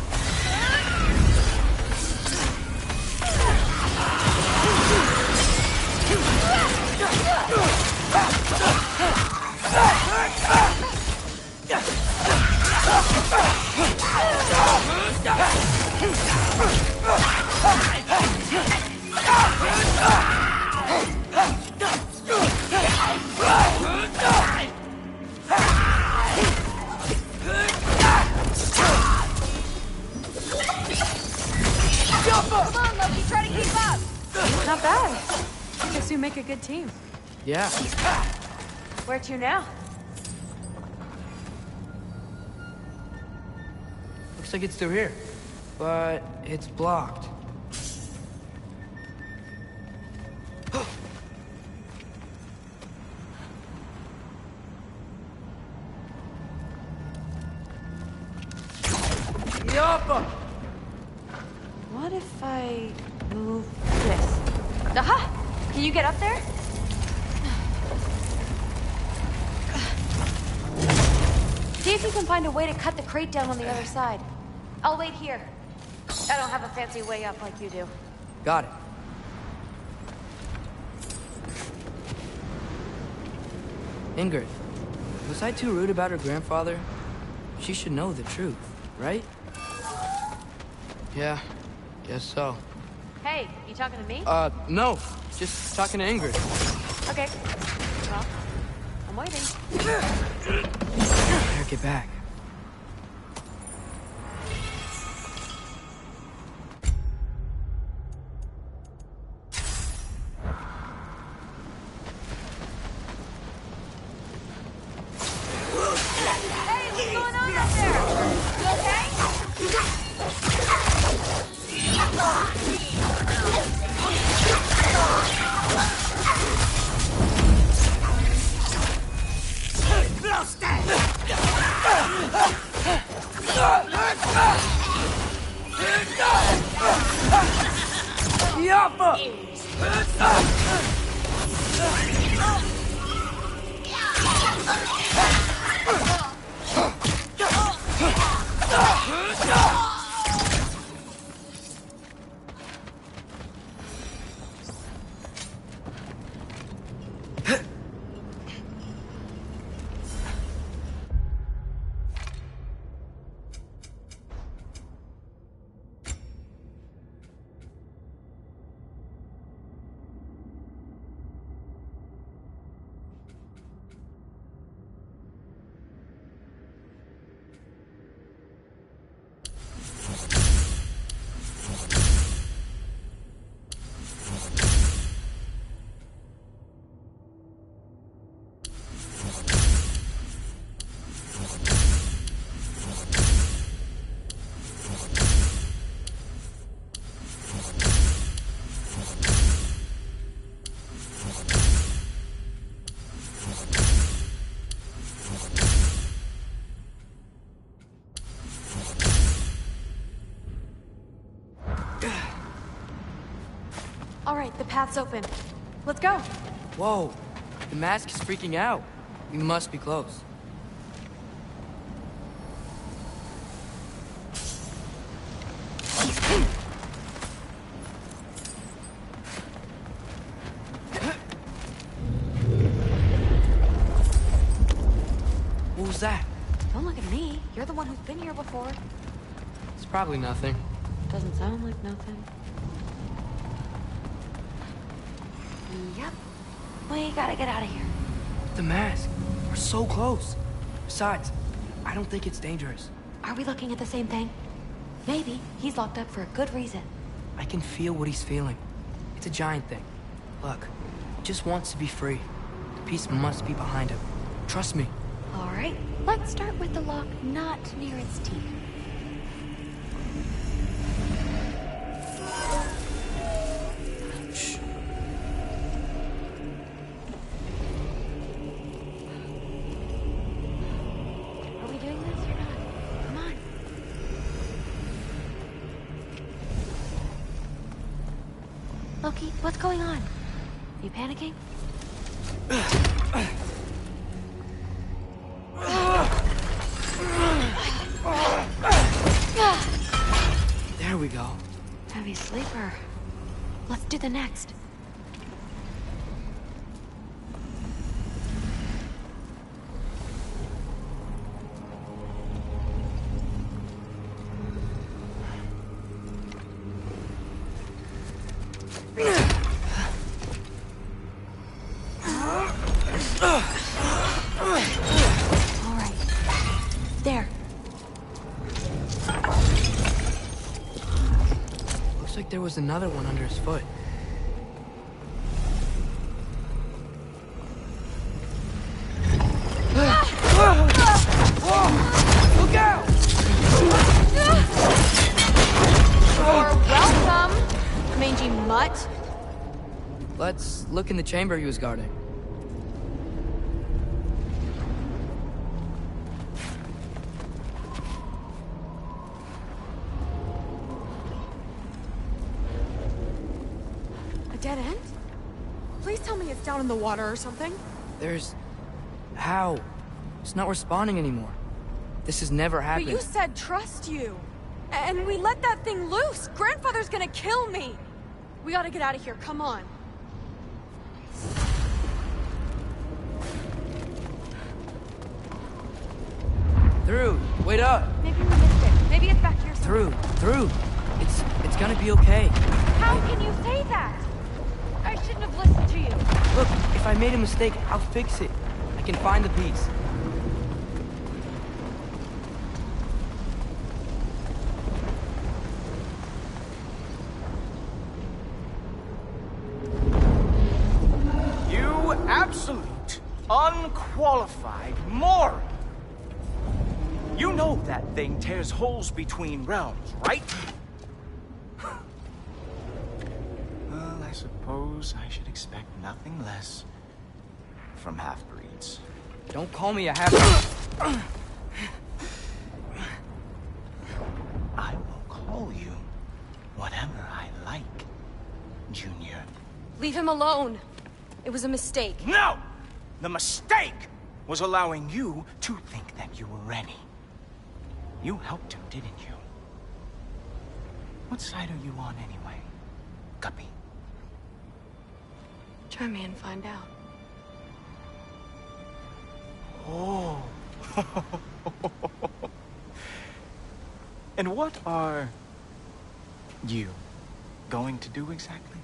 Come on, Loki, try to keep up! Not bad. Guess you make a good team. Yeah. Where to now? Looks like it's through here. But it's blocked. Yappa! What if I move this? Aha! Can you get up there? See if you can find a way to cut the crate down on the other side. I'll wait here. I don't have a fancy way up like you do. Got it. Ingrid, was I too rude about her grandfather? She should know the truth, right? Yeah, guess so. Hey, you talking to me? No. Just talking to Ingrid. Okay. Well, I'm waiting. Better get back. the path's open. Let's go. Whoa, the mask is freaking out. We must be close. What was that? Don't look at me. You're the one who's been here before. It's probably nothing. Doesn't sound like nothing. Yep. We gotta get out of here. The mask. We're so close. Besides, I don't think it's dangerous. Are we looking at the same thing? Maybe. He's locked up for a good reason. I can feel what he's feeling. It's a giant thing. Look, he just wants to be free. The peace must be behind him. Trust me. All right. Let's start with the lock not near its teeth. Shh. Are we doing this or not? Come on. Loki, what's going on? You panicking? There we go. Heavy sleeper. Let's do the next. All right. There. Looks like there was another one under his foot. Look out! You're welcome, mangy mutt. Let's look in the chamber he was guarding. A dead end? Please tell me it's down in the water or something. There's... How? It's not responding anymore. This has never happened. But you said trust you. And we let that thing loose. Grandfather's gonna kill me. We gotta get out of here. Come on. Through! Wait up! Maybe we missed it. Maybe it's back here somewhere. Through! It's gonna be okay. How can you say that? I shouldn't have listened to you. Look, if I made a mistake, I'll fix it. I can find the piece. You absolute, unqualified moron! You know that thing tears holes between realms, right? Well, I suppose I should expect nothing less from half-breeds. Don't call me a half-breed. I will call you whatever I like, Junior. Leave him alone. It was a mistake. No! The mistake was allowing you to think that you were ready. You helped him, didn't you? What side are you on anyway, Guppy? Try me and find out. Oh. And what are you going to do exactly?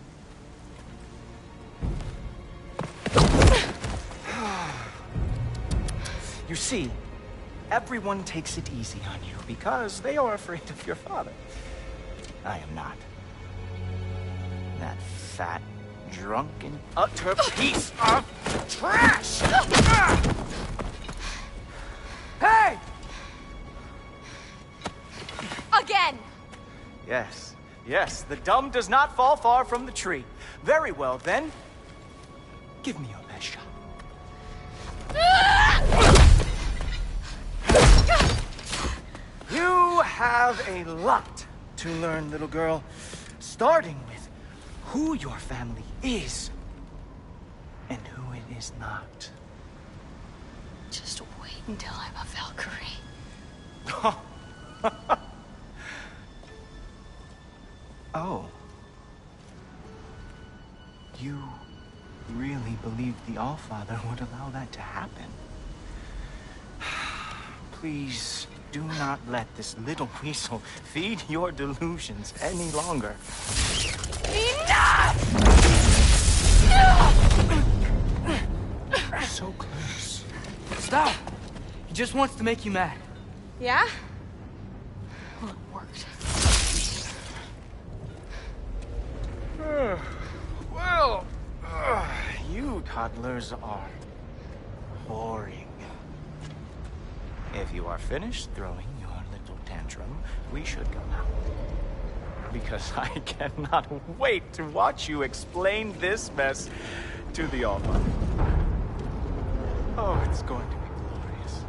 You see, everyone takes it easy on you because they are afraid of your father. I am not. That fat, drunken, utter piece of trash! Hey! Again! Yes, yes, the dumb does not fall far from the tree. Very well, then. Give me your best shot. You have a lot to learn, little girl. Starting with who your family is and who it is not. Just wait until I'm a Valkyrie. Oh. You really believed the Allfather would allow that to happen? Please, do not let this little weasel feed your delusions any longer. Enough! So close. Stop! He just wants to make you mad. Yeah? Well, it worked. Well, you toddlers are boring. If you are finished throwing your little tantrum, we should go now. Because I cannot wait to watch you explain this mess to the Allfather. Oh, it's going to be glorious.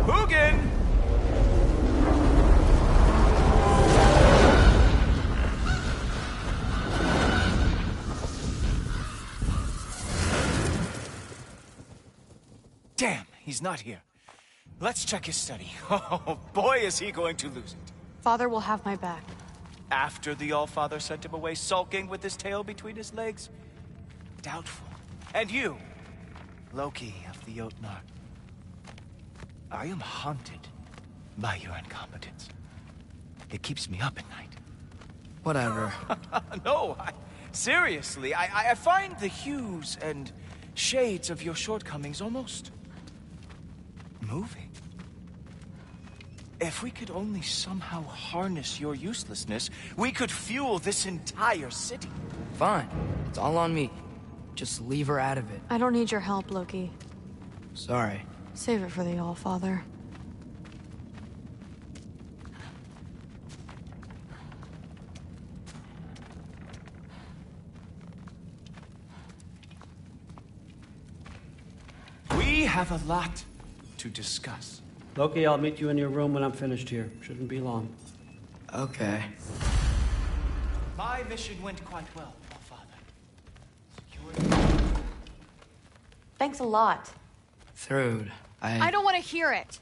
Hugin! Damn, he's not here. Let's check his study. Oh, boy, is he going to lose it. Father will have my back. After the Allfather sent him away sulking with his tail between his legs? Doubtful. And you, Loki of the Jotnar. I am haunted by your incompetence. It keeps me up at night. Whatever. No, seriously, I find the hues and shades of your shortcomings almost moving. If we could only somehow harness your uselessness, we could fuel this entire city. Fine. It's all on me. Just leave her out of it. I don't need your help, Loki. Sorry. Save it for the Allfather. We have a lot to discuss. Loki, I'll meet you in your room when I'm finished here. Shouldn't be long. Okay. My mission went quite well, Father. Thanks a lot. Thrud, I don't want to hear it.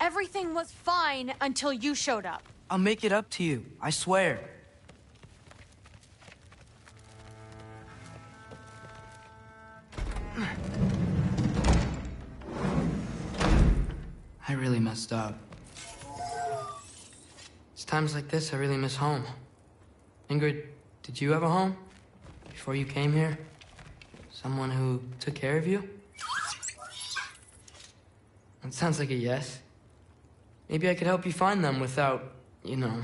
Everything was fine until you showed up. I'll make it up to you. I swear. I really messed up. It's times like this I really miss home. Ingrid, did you have a home? Before you came here? Someone who took care of you? That sounds like a yes. Maybe I could help you find them without, you know,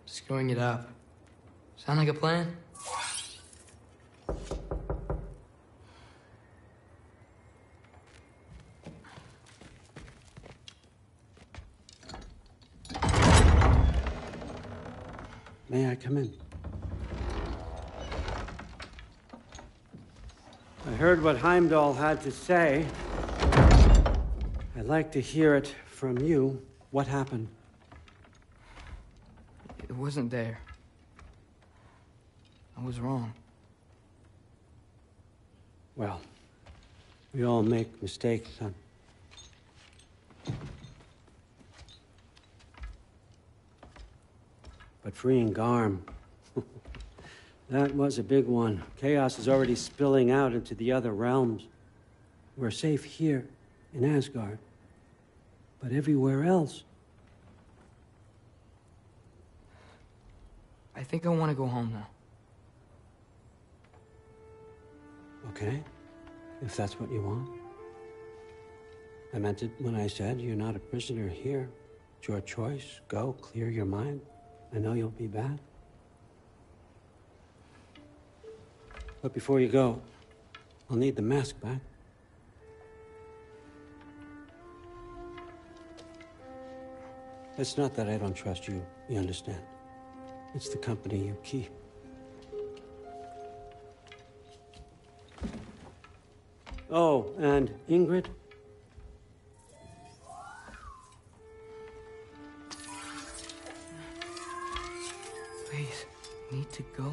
screwing it up. Sound like a plan? May I come in? I heard what Heimdall had to say. I'd like to hear it from you. What happened? It wasn't there. I was wrong. Well, we all make mistakes, son. But freeing Garm, that was a big one. Chaos is already spilling out into the other realms. We're safe here in Asgard, but everywhere else. I think I want to go home now. Okay, if that's what you want. I meant it when I said you're not a prisoner here. It's your choice. Go, clear your mind. I know you'll be back. But before you go, I'll need the mask back. It's not that I don't trust you, you understand? It's the company you keep. Oh, and Ingrid? go?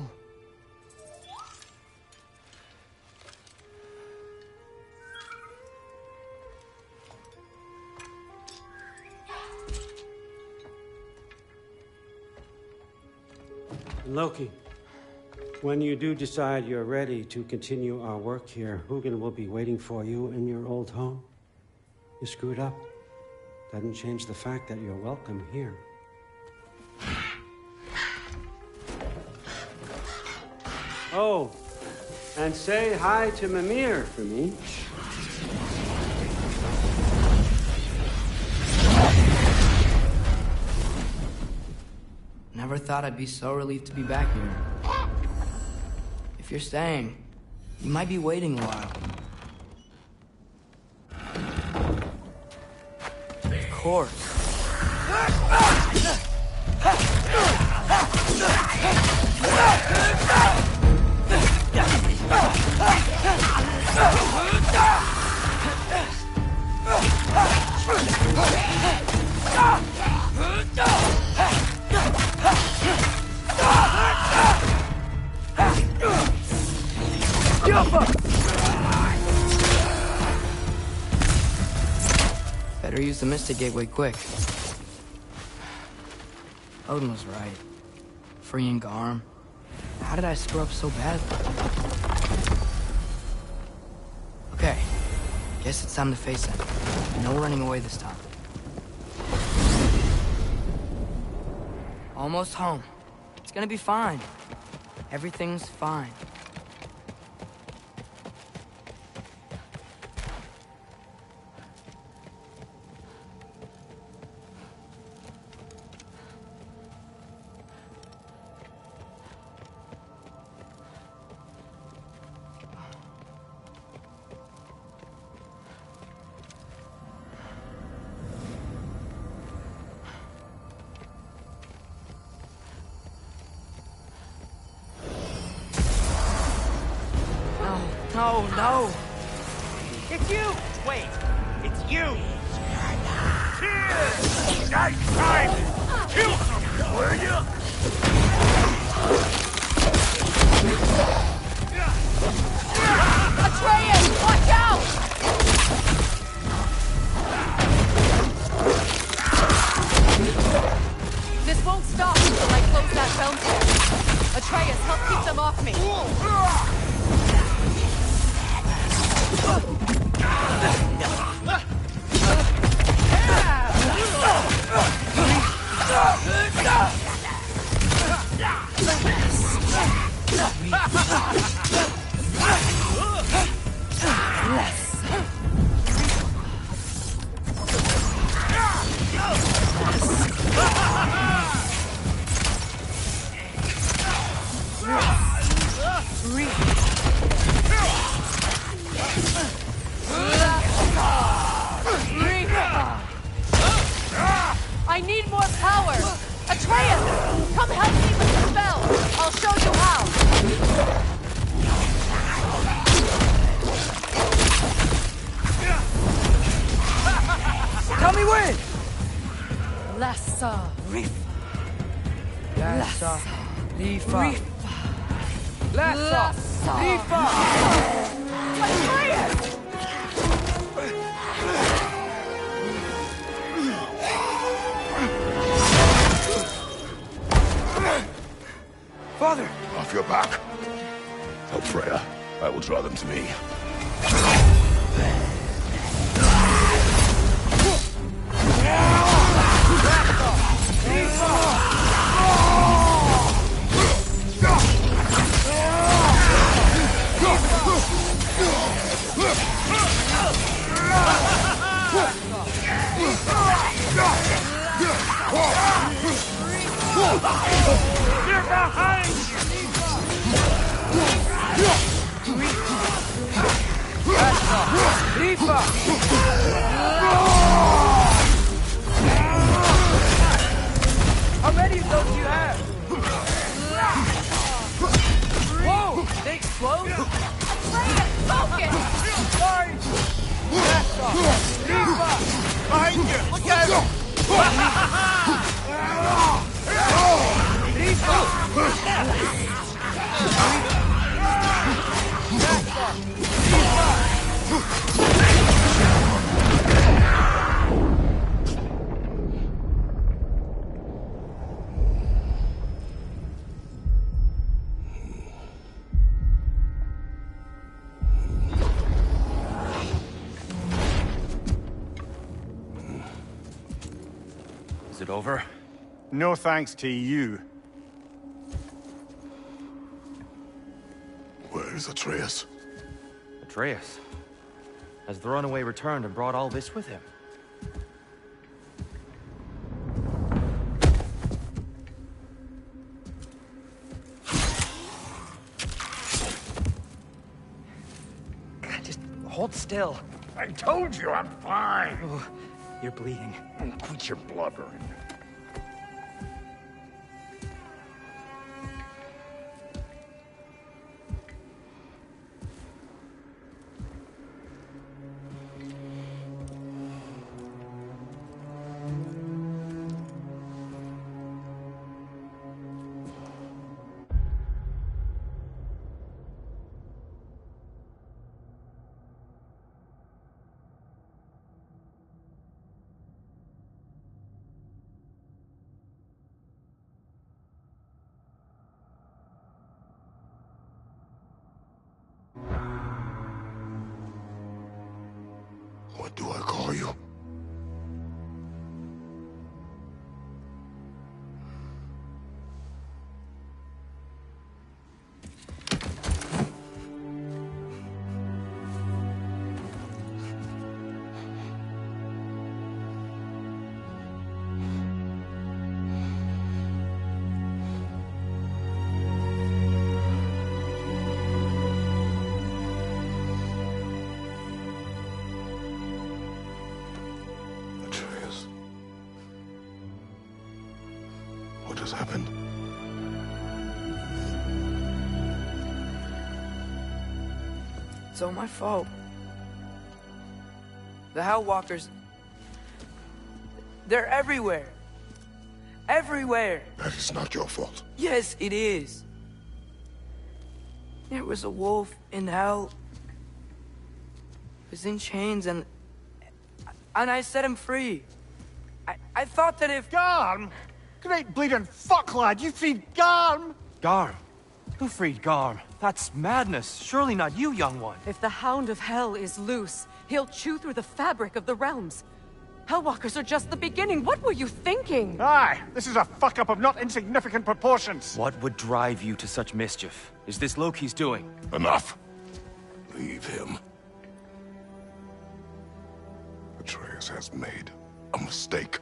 Loki, when you do decide you're ready to continue our work here, Hugin will be waiting for you in your old home. You screwed up. Doesn't change the fact that you're welcome here. Oh, and say hi to Mimir for me. Never thought I'd be so relieved to be back here. If you're staying, you might be waiting a while. Of course. Better use the Mystic Gateway quick. Odin was right. Freeing Garm. How did I screw up so badly? Okay. Guess it's time to face it. No running away this time. Almost home. It's gonna be fine. Everything's fine. No, no! It's you! Wait, it's you! Cheers! Nice time! Kill some, will you? Atreus, watch out! This won't stop until I close that fountain. Atreus, help keep them off me. I need more power! Atreus! Come help me with the spell! I'll show you how! Tell me when! Lassa Rifa. Lassa Rifa. Lassa Rifa. Atreus! Father! Off your back. Help Freya. I will draw them to me. They're behind you! Rifa! How many of those do you have? Whoa! They explode? Focus! Sorry! Rifa! Behind you! Look at him! Rifa! Is it over? No thanks to you. Where is Atreus? Atreus? Has the runaway returned and brought all this with him? God, just hold still. I told you I'm fine. Oh, you're bleeding. Quit your blubbering. What do I call you? Atreus. What has happened? It's all my fault. The Hell Walkers... they're everywhere. Everywhere. That is not your fault. Yes, it is. There was a wolf in hell. He was in chains and I set him free. I thought that if... Garm? Great bleeding fuck, lad. You freed Garm? Garm? Who freed Garm? That's madness. Surely not you, young one. If the Hound of Hell is loose, he'll chew through the fabric of the realms. Hellwalkers are just the beginning. What were you thinking? Aye, this is a fuck-up of not insignificant proportions. What would drive you to such mischief? Is this Loki's doing? Enough. Leave him. Atreus has made a mistake.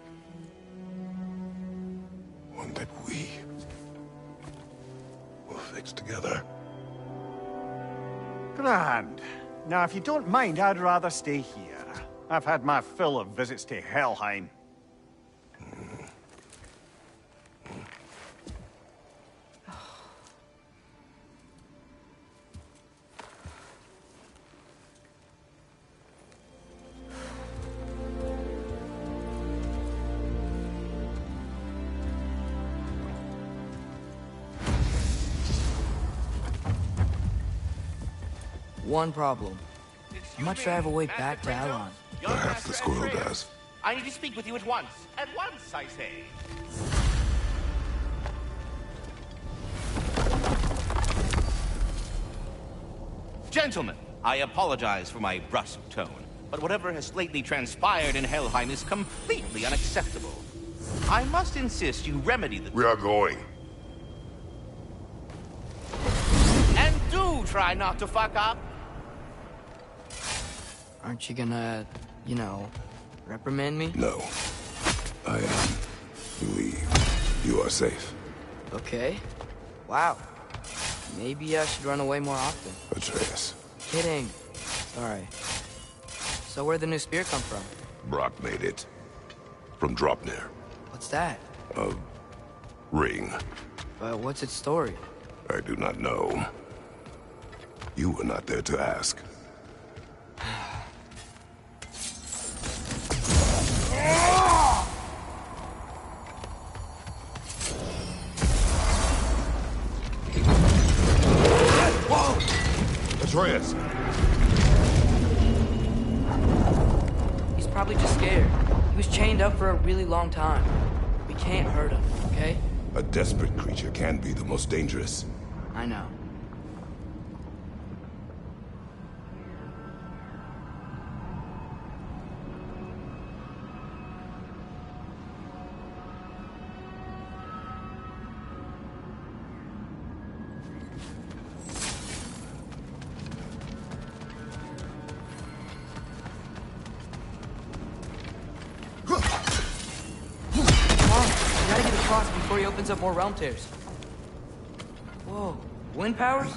One that we will fix together. Grand. Now, if you don't mind, I'd rather stay here. I've had my fill of visits to Helheim. One problem. How much do I have a way back to Alon? Perhaps the squirrel does. I need to speak with you at once. At once, I say. Gentlemen, I apologize for my brusque tone, but whatever has lately transpired in Helheim is completely unacceptable. I must insist you remedy the... We are going. And do try not to fuck up. Aren't you gonna, you know, reprimand me? No. I believe you are safe. Okay. Wow. Maybe I should run away more often. Atreus. Kidding. Sorry. So where'd the new spear come from? Brock made it. From Dropnir. What's that? A ring. But what's its story? I do not know. You were not there to ask. this? He's probably just scared. He was chained up for a really long time. We can't hurt him, okay? A desperate creature can be the most dangerous. I know. Before he opens up more realm tears. Whoa, wind powers?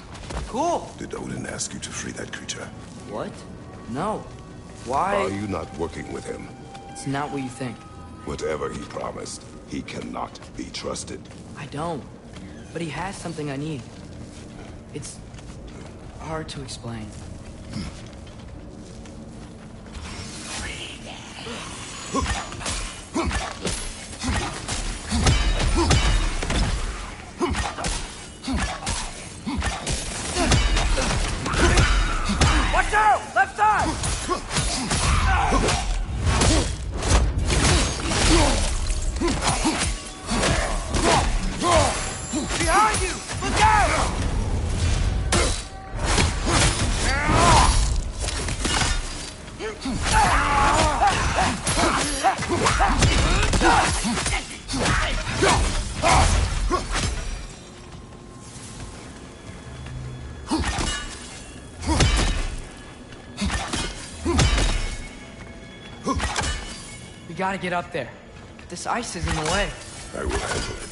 Cool! Did Odin ask you to free that creature? What? No. Why? Are you not working with him? It's not what you think. Whatever he promised, he cannot be trusted. I don't. But he has something I need. It's hard to explain. Watch out! Left side! Behind you! Look out! We gotta get up there. This ice is in the way. I will handle it.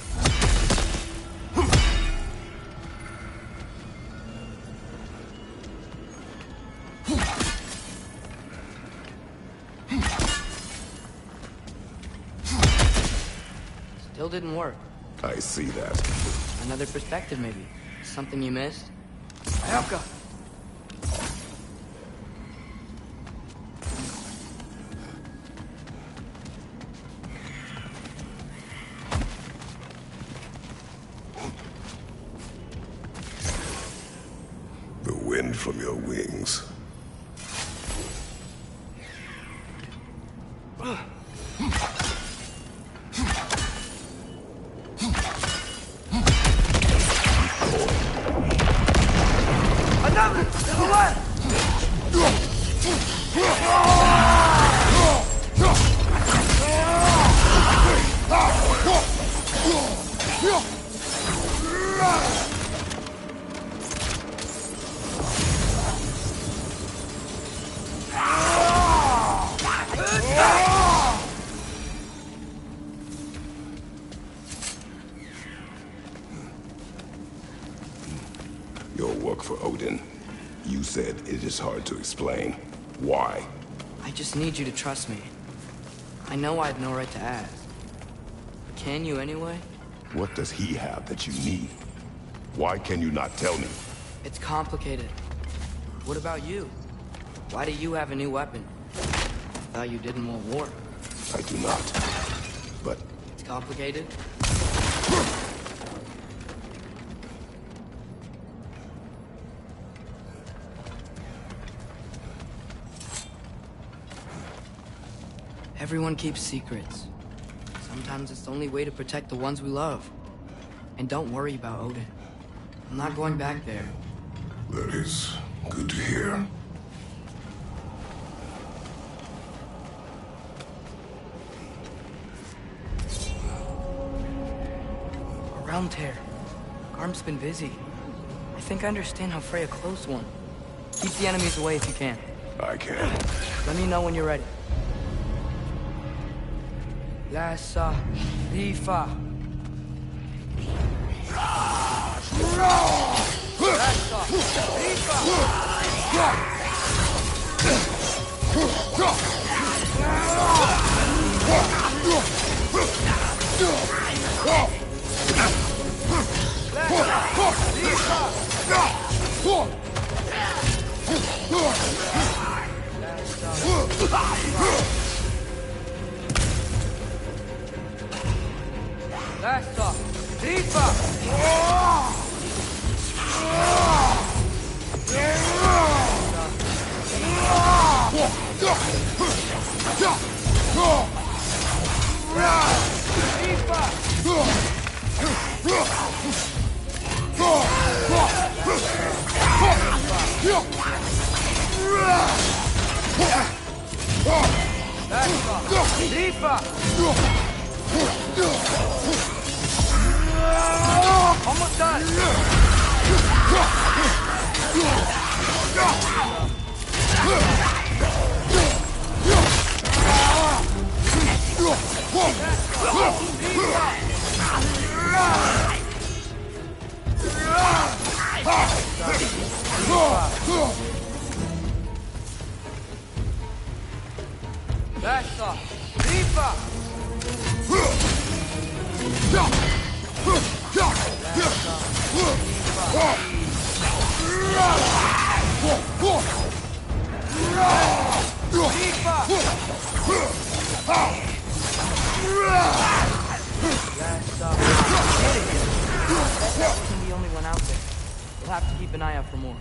Still didn't work. I see that. Another perspective, maybe. Something you missed? Helka! The wind from your wings. Another! To the left! Your work for Odin. You said it is hard to explain. Why? I just need you to trust me. I know I have no right to ask. But can you anyway? What does he have that you need? Why can you not tell me? It's complicated. What about you? Why do you have a new weapon? I thought you didn't want war. I do not. But It's complicated? Everyone keeps secrets. Sometimes it's the only way to protect the ones we love. And don't worry about Odin. I'm not going back there. that is good to hear. A realm tear. Garm's been busy. I think I understand how Freya closed one. Keep the enemies away if you can. I can. Let me know when you're ready. Lassa, Rifa. Lassa, Lassa, Rifa. Almost done. That's off. That wasn't the only one out there. We'll have to keep an eye out for more.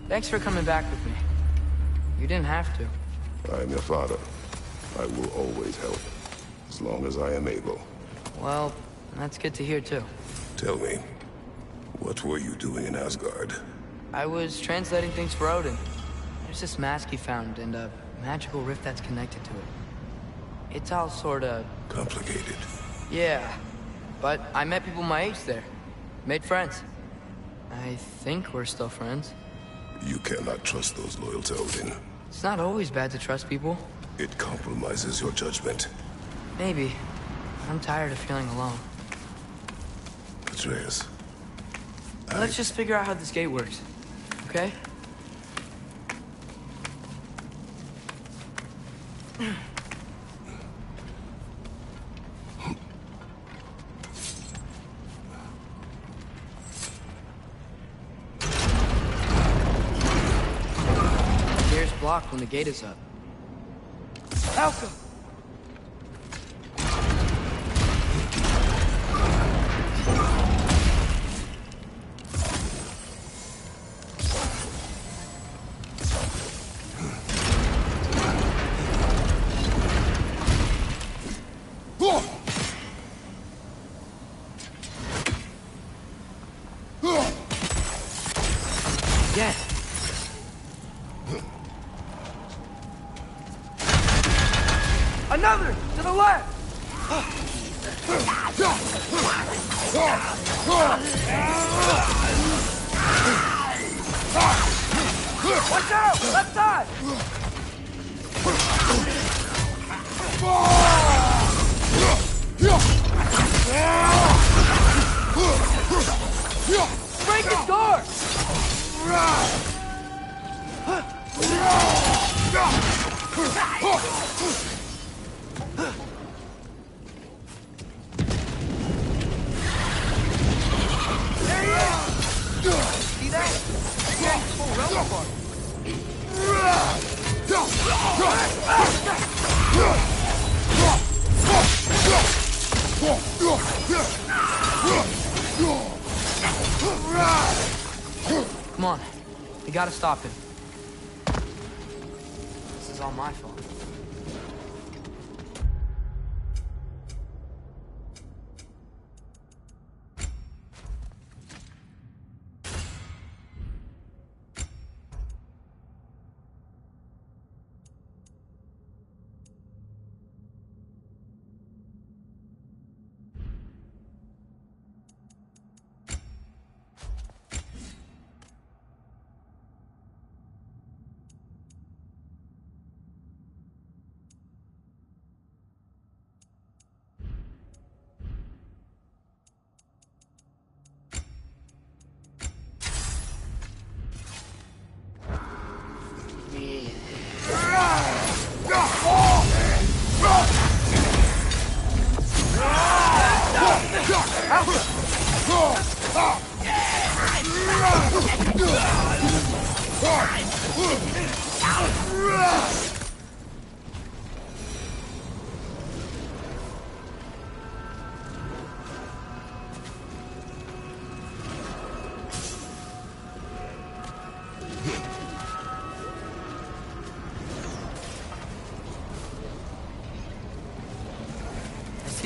Thanks for coming back with me. You didn't have to. I am your father. I will always help, as long as I am able. Well, that's good to hear too. Tell me, what were you doing in Asgard? I was translating things for Odin. There's this mask he found, and a magical rift that's connected to it. It's all sorta... complicated. Yeah, but I met people my age there. Made friends. I think we're still friends. You cannot trust those loyal to Odin. It's not always bad to trust people. It compromises your judgment. Maybe. I'm tired of feeling alone. Atreus. Let's just figure out how this gate works, okay? Gear's blocked when the gate is up. Alka! Yeah. Another! To the left! Watch out! Left side! Break his door! There he is! See that? Gang's full realm apart. Come on. We gotta stop him. This is all my fault.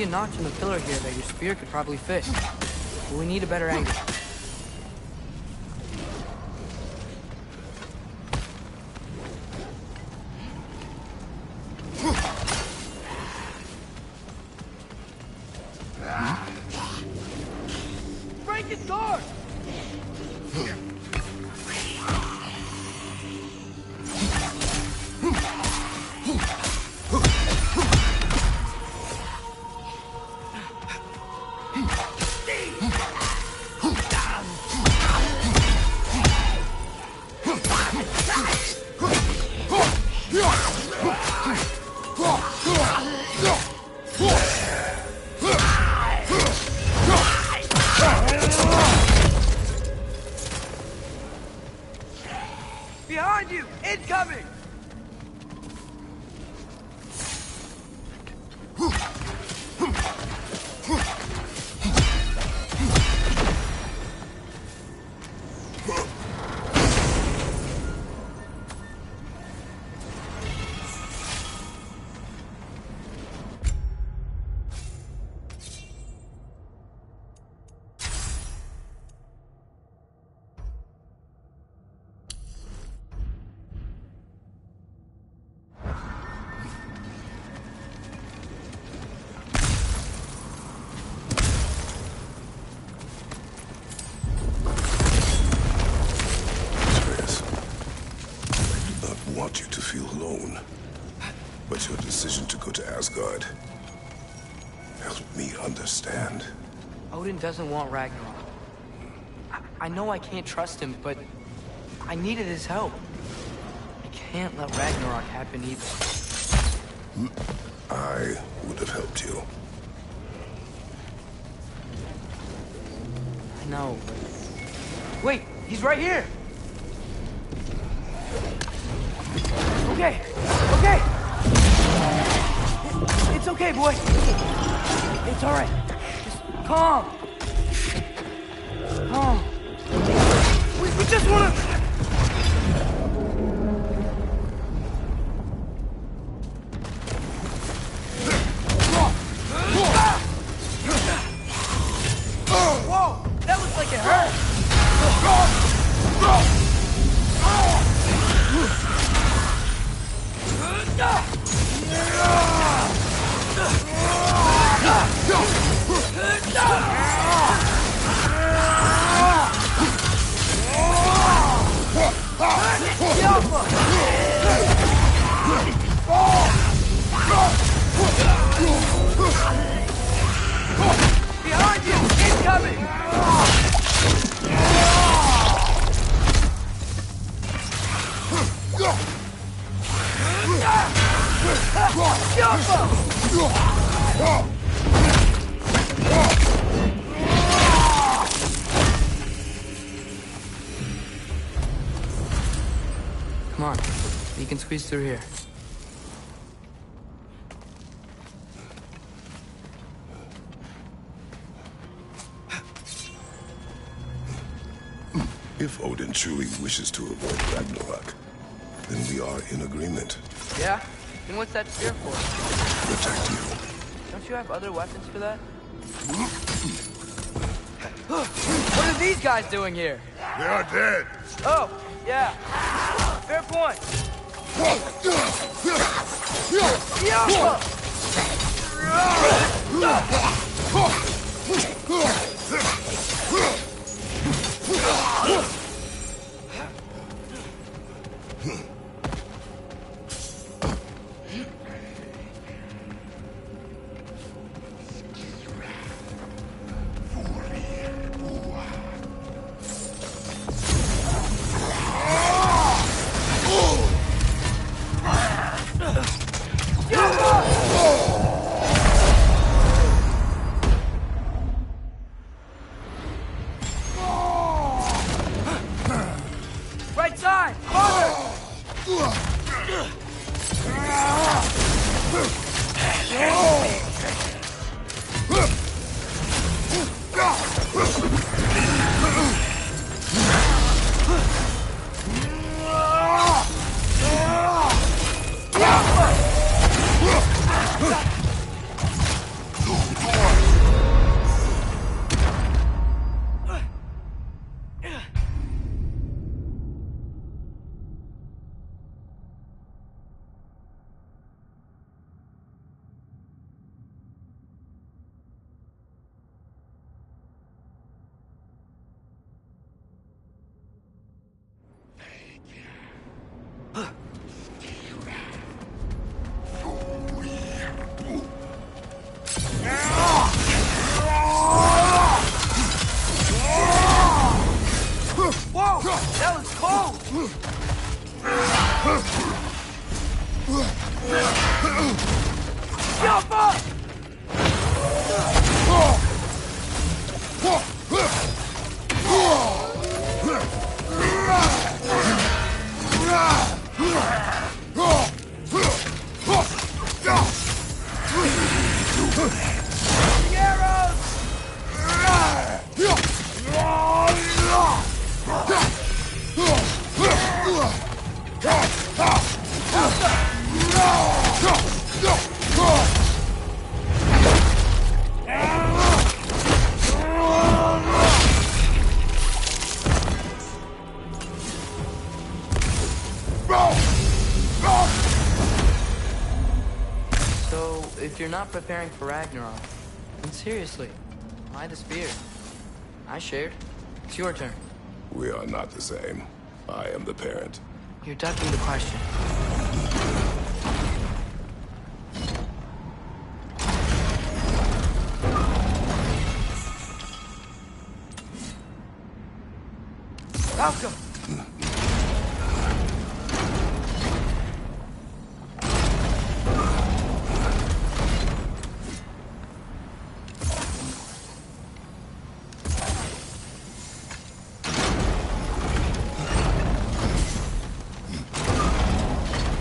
see a notch in the pillar here that your spear could probably fit. But we need a better angle. Break his guard! Behind you! Incoming! Want you to feel alone. But your decision to go to Asgard helped me understand. Odin doesn't want Ragnarok. I know I can't trust him, but I needed his help. I can't let Ragnarok happen either. I would have helped you. I know, but... Wait, he's right here! Okay, okay! It's okay, boy. It's all right. Just calm. Calm. We just want to... Whoa! That looks like it hurt! Behind you! Incoming! Come on, you can squeeze through here. If Odin truly wishes to avoid Ragnarok, then we are in agreement. Yeah? Then what's that spear for? Protect you. Don't you have other weapons for that? What are these guys doing here? They are dead. Oh, yeah. Fair point. Right side! Whoa! That was cold! Jump up! So, if you're not preparing for Ragnarok, then seriously, why the spear? I shared. It's your turn. We are not the same. I am the parent. You're ducking the question. Malcolm!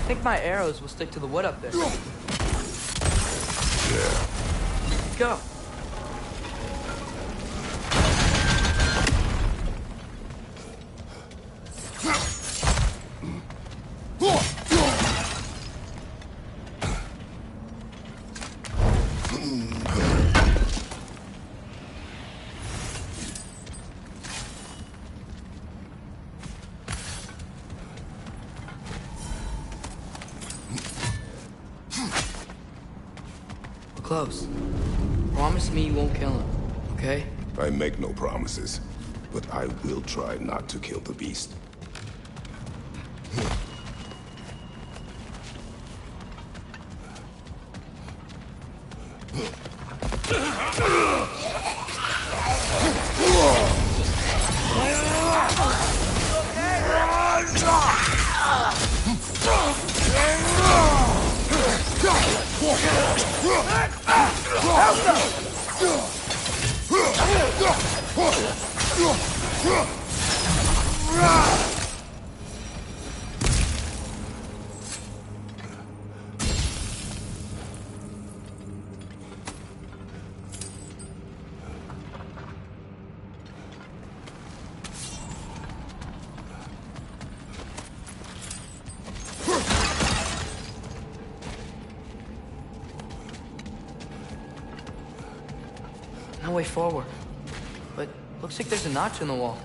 I think my arrows will stick to the wood up there. Yeah. Go. Close. Promise me you won't kill him, okay? I make no promises, but I will try not to kill the beast. No way forward. But looks like there's a notch in the wall.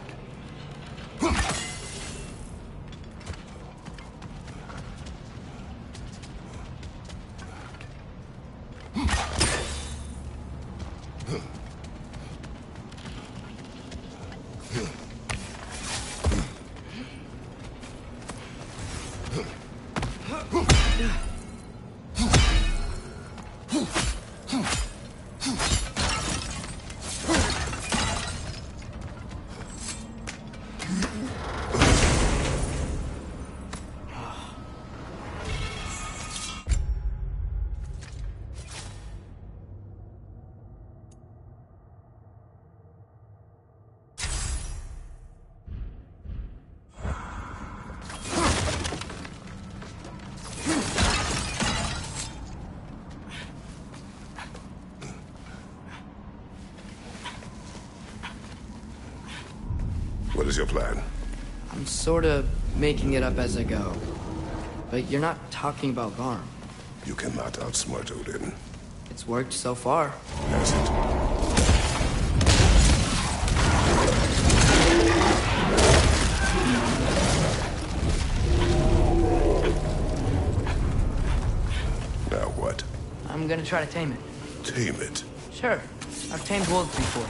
What is your plan? I'm sort of making it up as I go. But you're not talking about Garm. You cannot outsmart Odin. It's worked so far. Has it? Now what? I'm gonna try to tame it. Tame it? Sure. I've tamed wolves before.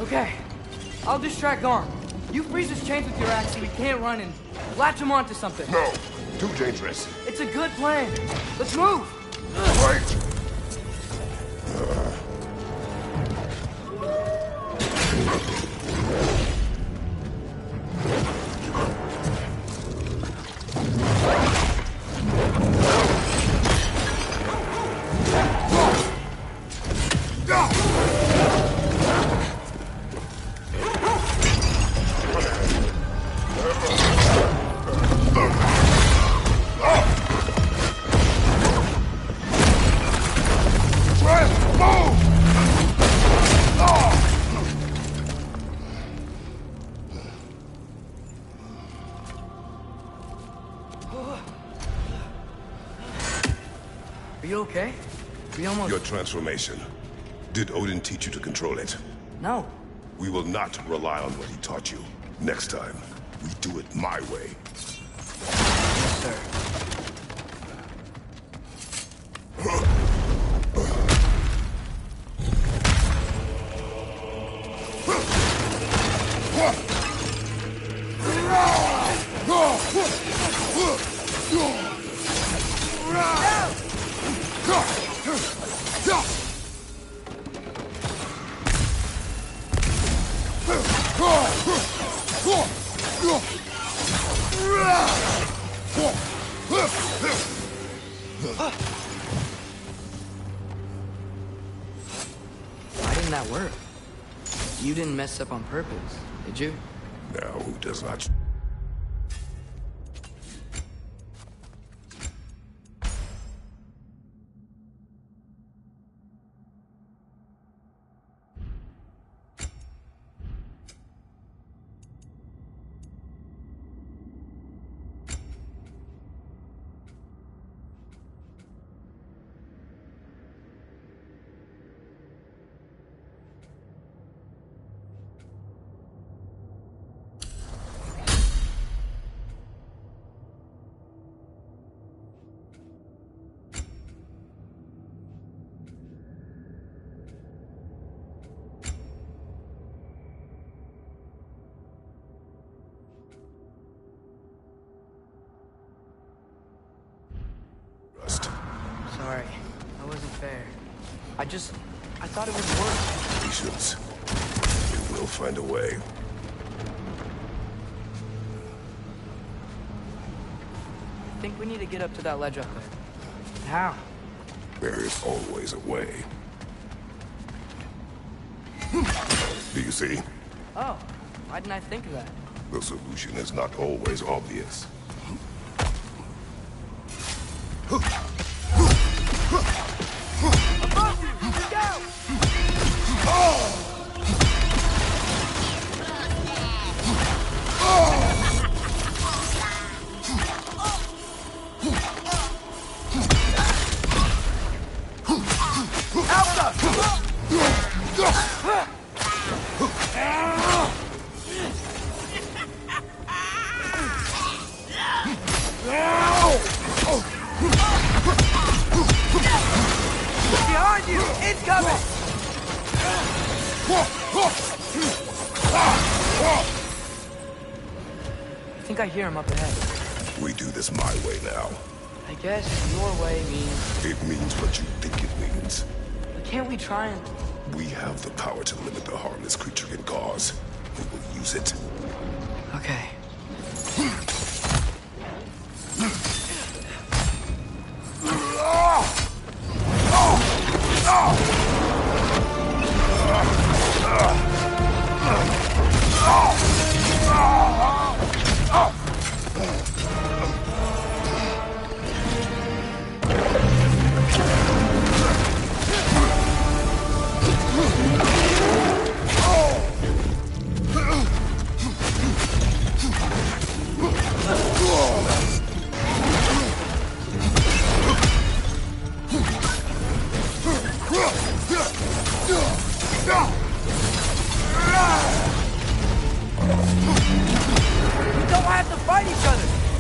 Okay, I'll distract Garm. You freeze his chains with your axe so he can't run and latch him onto something. No, too dangerous. It's a good plan. Let's move. Wait! Are you okay? We almost... Your transformation. Did Odin teach you to control it? No. We will not rely on what he taught you. Next time, we do it my way. Yes, sir. Why didn't that work? You didn't mess up on purpose, did you? Now, who does not... Sorry, that wasn't fair. I thought it would work. Patience. We will find a way. I think we need to get up to that ledge up there. How? There is always a way. Do you see? Oh, why didn't I think of that? The solution is not always obvious. Behind you! Incoming! I think I hear him up ahead. We do this my way now. I guess your way means... It means what you think it means. But can't we try and... We have the power to limit the harm this creature can cause. We will use it. Okay.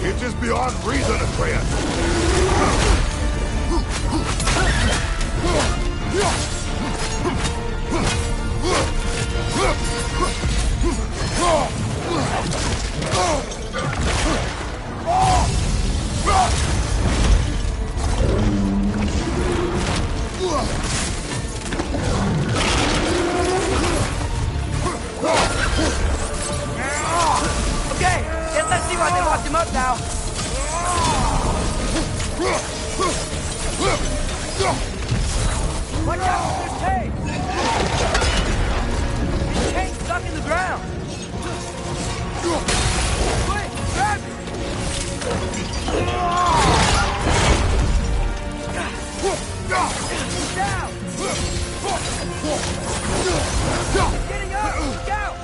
It is beyond reason, Atreus. Okay, let's see why they locked him up now. Watch out for this cave! This cave's stuck in the ground. Quick, grab it! Down! Getting up! Look out!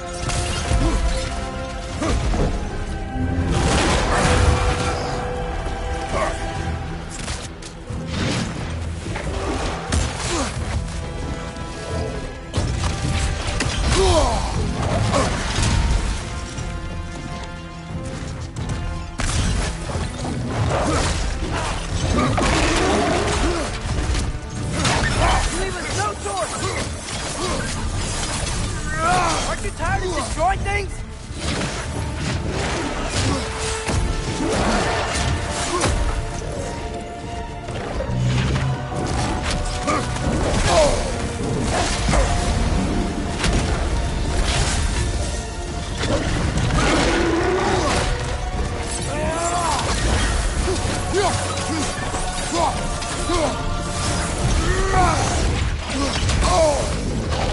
Leave us no choice! Aren't you tired of destroying things?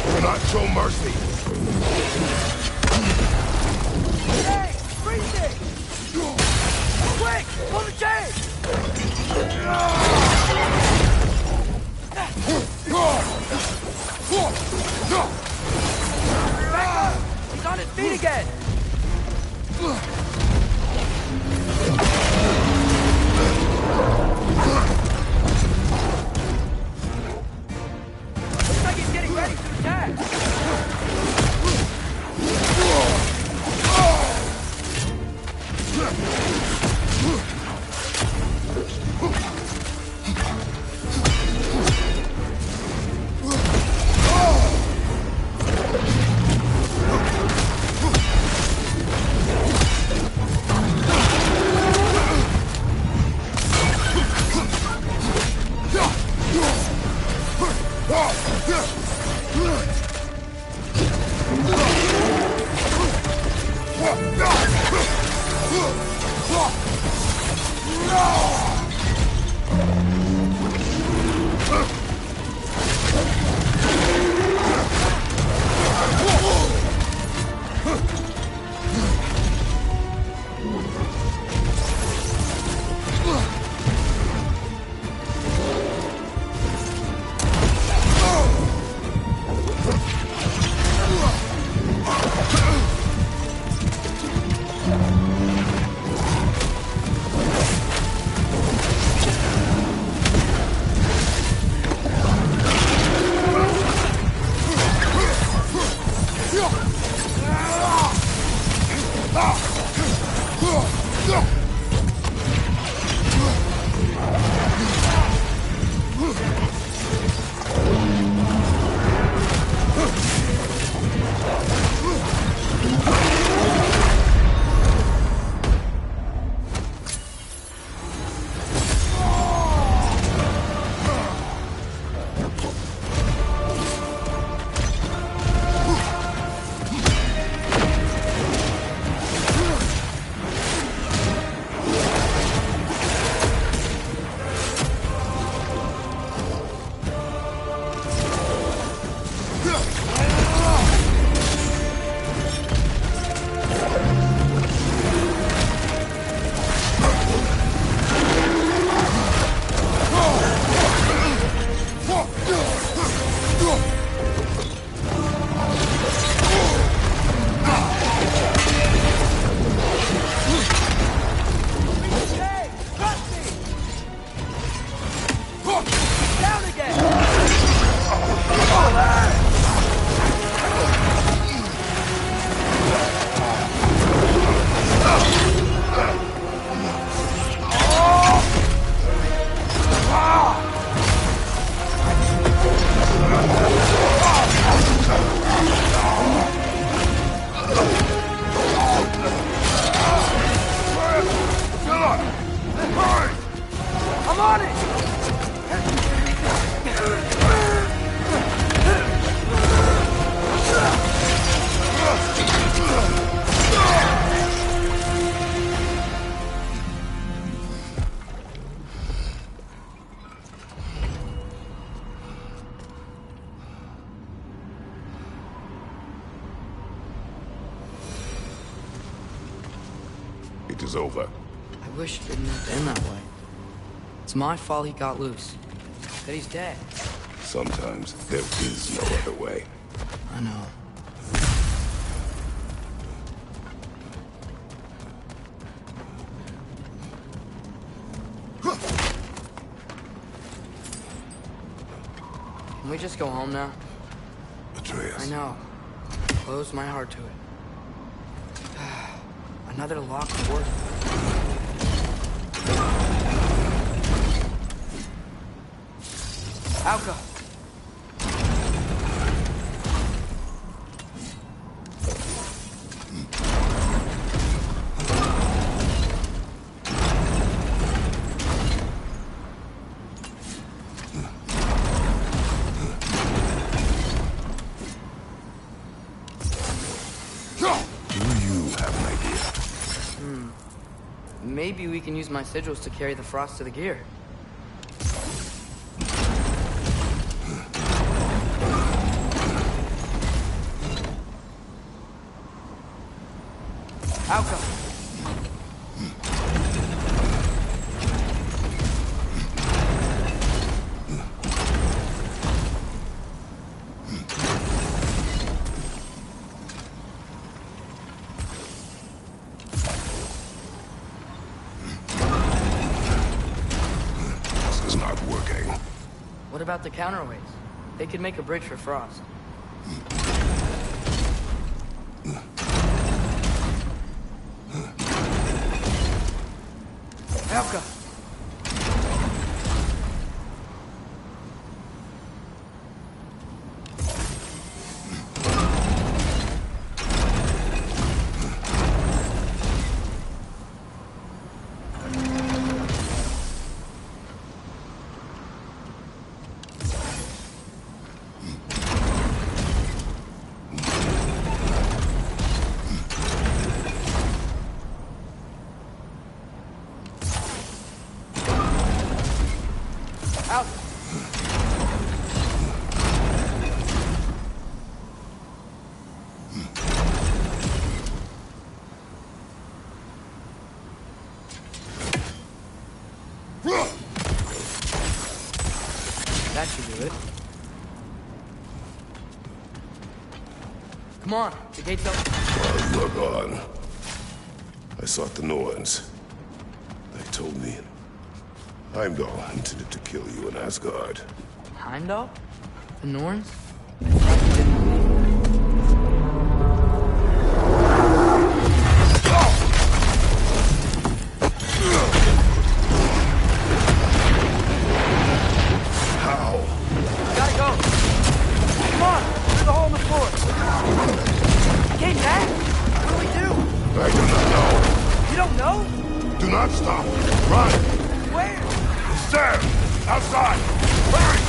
Do not show mercy. Hey, freeze it! Quick, pull the chain! Back up! He's on his feet again! Looks like he's getting ready to attack! was over. I wish it didn't have been that way. It's my fault he got loose. That he's dead. Sometimes there is no other way. I know. Can we just go home now? Atreus. I know. Close my heart to it. Another locked door. Alka! Maybe we can use my sigils to carry the frost to the gear. Alka! What about the counterweights? They could make a bridge for Frost. Alka! Out. That should do it. Come on, the gate's open. While you're gone, I sought the Norns. They told me Heimdall intended to kill you in Asgard. Heimdall? The Norns? How? Gotta go. Come on, through the hole in the floor. He came back? What do we do? I do not know. You don't know? Do not stop. Run! Where? There! Outside! Hurry!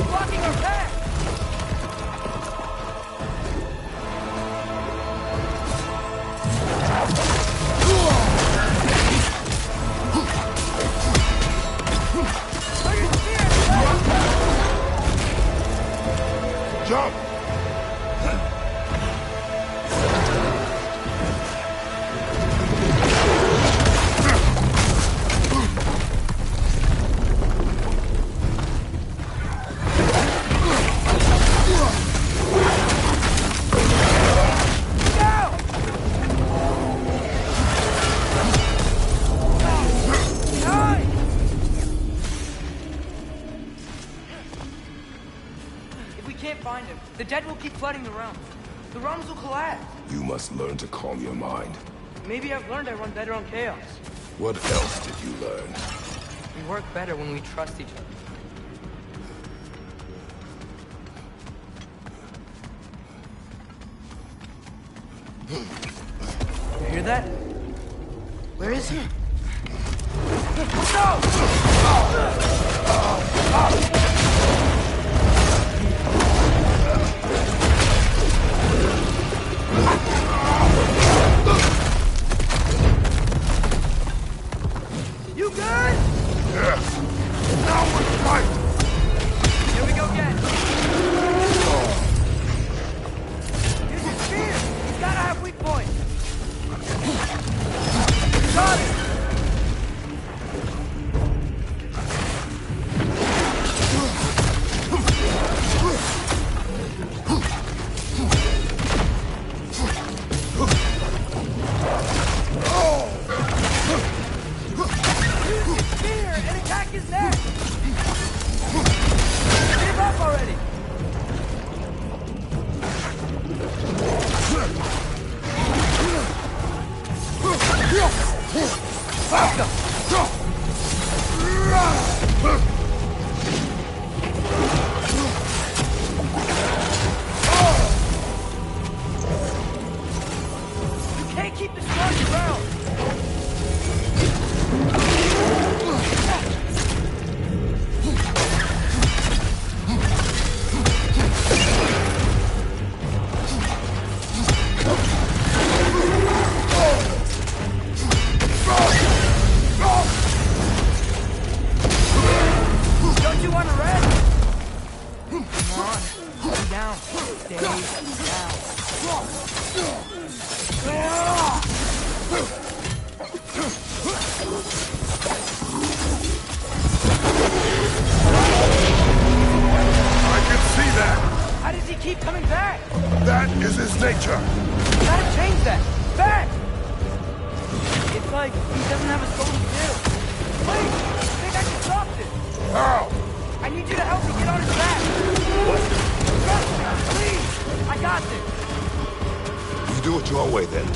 Blocking our path! Jump! The dead will keep flooding the realms. The realms will collapse. You must learn to calm your mind. Maybe I've learned I run better on chaos. What else did you learn? We work better when we trust each other. You hear that? Where is he? No! can't keep destroying the barrel! Don't you want to rest? Come on, stay down. Stay down. I can see that! How does he keep coming back? That is his nature! You gotta change that! Fast! It's like he doesn't have a soul to kill. Wait! I think I can stop this! How? I need you to help me get on his back! What? Trust me, please! I got this! You do it your way, then.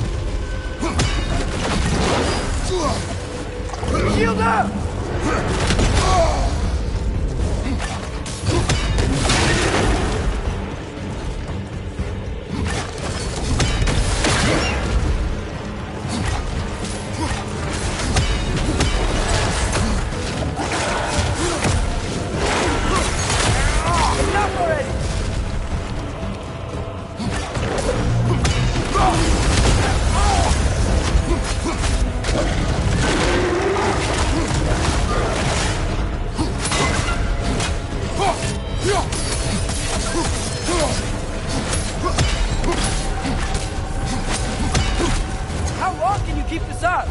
Shield up! Enough already! How long can you keep this up?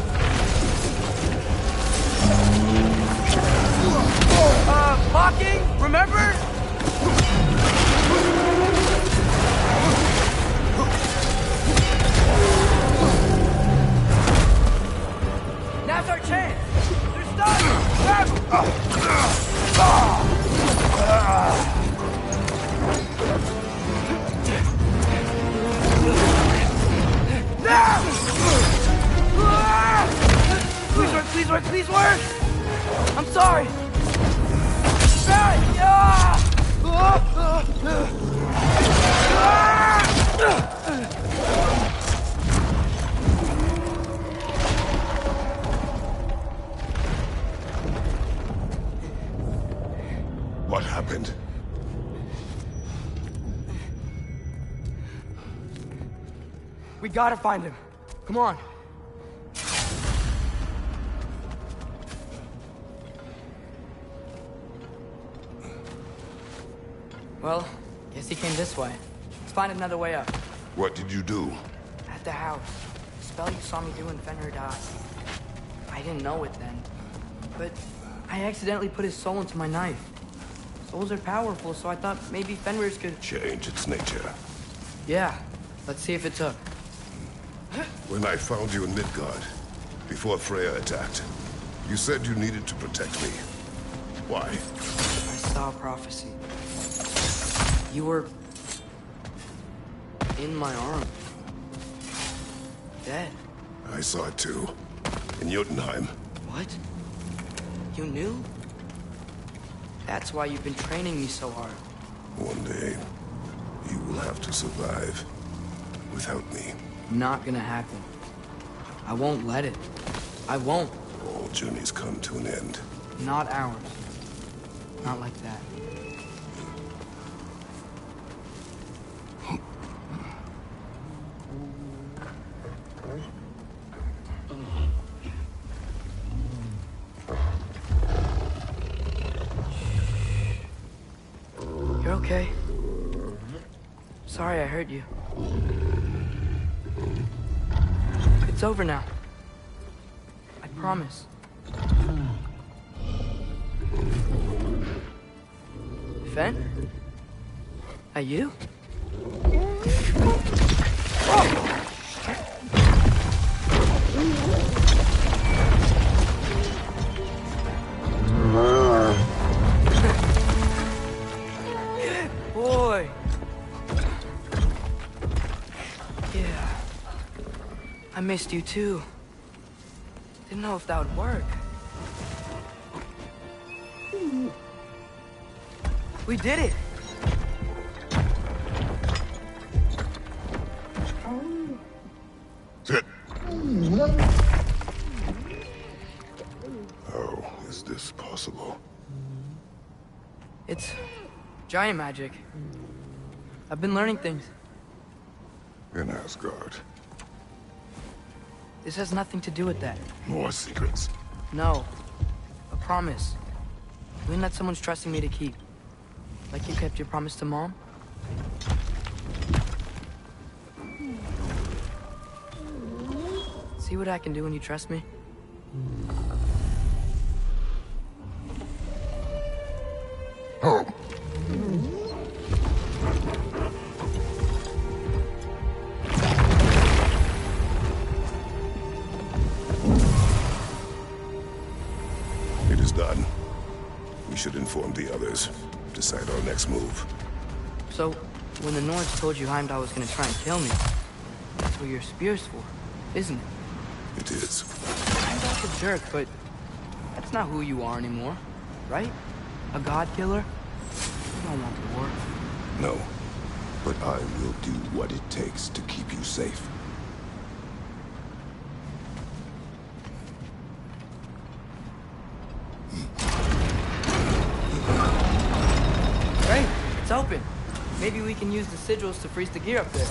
Mocking, remember? Now's our chance! They're stuck! Grab 'em! Now! Please work, please work, please work! I'm sorry! What happened? We gotta find him. Come on. Well, guess he came this way. Let's find another way up. What did you do? At the house. The spell you saw me do when Fenrir died. I didn't know it then. But I accidentally put his soul into my knife. Souls are powerful, so I thought maybe Fenrir's could... Change its nature. Yeah. Let's see if it took. When I found you in Midgard, before Freya attacked, you said you needed to protect me. Why? I saw a prophecy. You were... in my arm. Dead. I saw it too. In Jotunheim. What? You knew? That's why you've been training me so hard. One day, you will have to survive without me. Not gonna happen. I won't let it. I won't. All journeys come to an end. Not ours. Not like that. You're okay. Sorry I hurt you. It's over now. I promise. Fen? Are you? Boy. Yeah. I missed you too. Didn't know if that would work. We did it! How is this possible? It's giant magic. I've been learning things. In Asgard. This has nothing to do with that. More secrets. No. A promise. Something that someone's trusting me to keep. Like you kept your promise to Mom? See what I can do when you trust me? Oh. It is done. We should inform the others. Decide our next move. So, when the Nords told you Heimdall was gonna try and kill me, that's what your spear's for, isn't it? It is. Heimdall's a jerk, but that's not who you are anymore, right? A god killer? You don't want the war. No. But I will do what it takes to keep you safe. Hey, it's open. Maybe we can use the sigils to freeze the gear up there.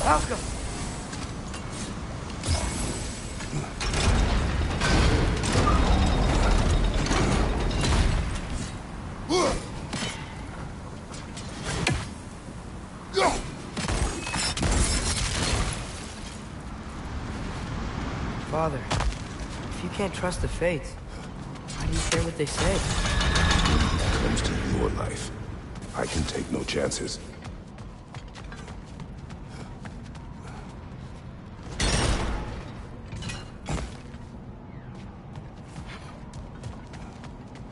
Welcome. Father, if you can't trust the fates, why do you care what they say? When it comes to your life, I can take no chances.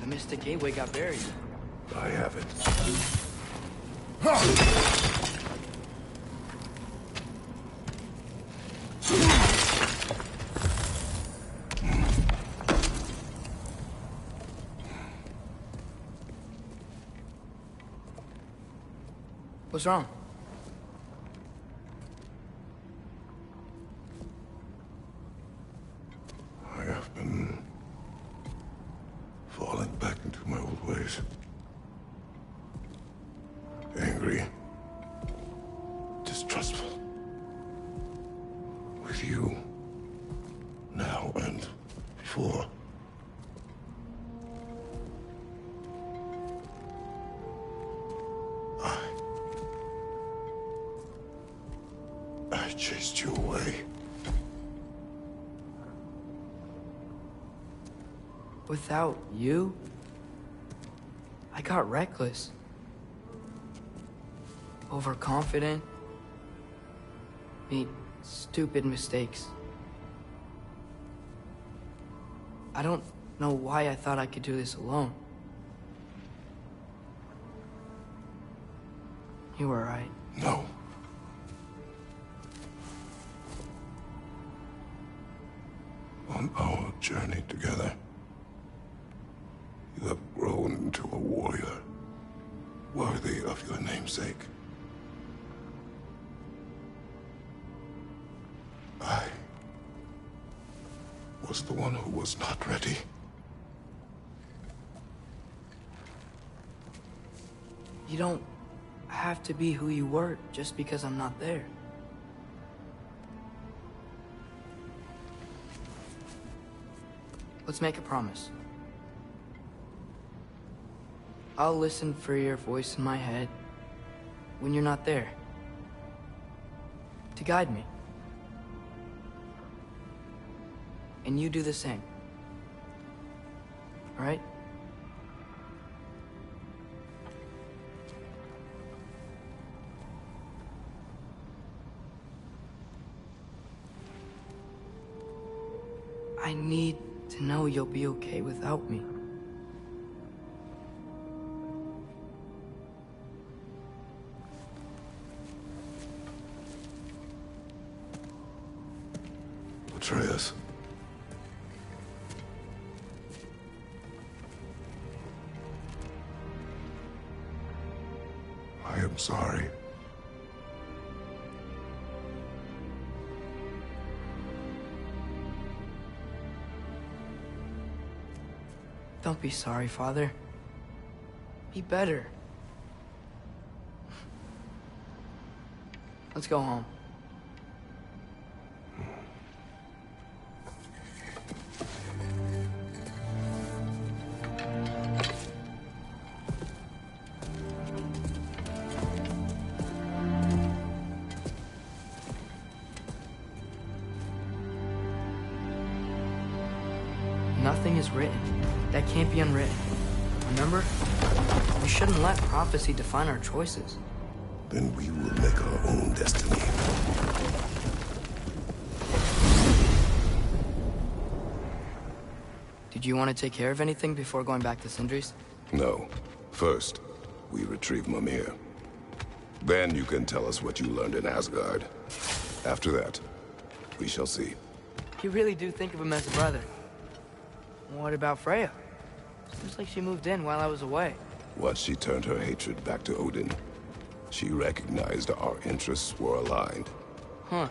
The Mystic Gateway got buried. I have it. What's wrong? I have been falling back into my old ways. Angry. Distrustful. With you. Now and before. I chased you away. Without you, I got reckless. Overconfident. Made stupid mistakes. I don't know why I thought I could do this alone. You were right. No. On our journey together, you have grown into a warrior, worthy of your namesake. I was the one who was not ready. You don't have to be who you were just because I'm not there. Let's make a promise. I'll listen for your voice in my head when you're not there, to guide me. And you do the same. All right? I need to know you'll be okay without me. Atreus. I am sorry. Don't be sorry, Father. Be better. Let's go home. Nothing is written that can't be unwritten. Remember? We shouldn't let prophecy define our choices. Then we will make our own destiny. Did you want to take care of anything before going back to Sindri's? No. First, we retrieve Mimir. Then you can tell us what you learned in Asgard. After that, we shall see. You really do think of him as a brother. What about Freya? Seems like she moved in while I was away. Once she turned her hatred back to Odin, she recognized our interests were aligned. Huh.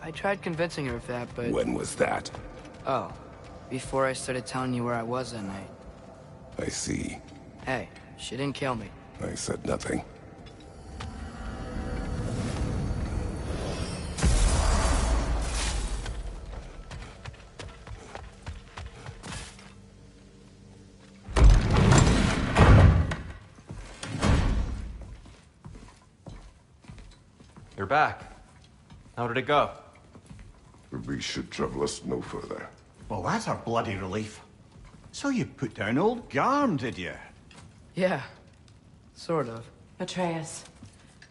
I tried convincing her of that, but... When was that? Oh. Before I started telling you where I was that night. I see. Hey, she didn't kill me. I said nothing. You're back. How did it go? The beast should trouble us no further. Well, that's a bloody relief. So you put down old Garm, did you? Yeah. Sort of. Atreus,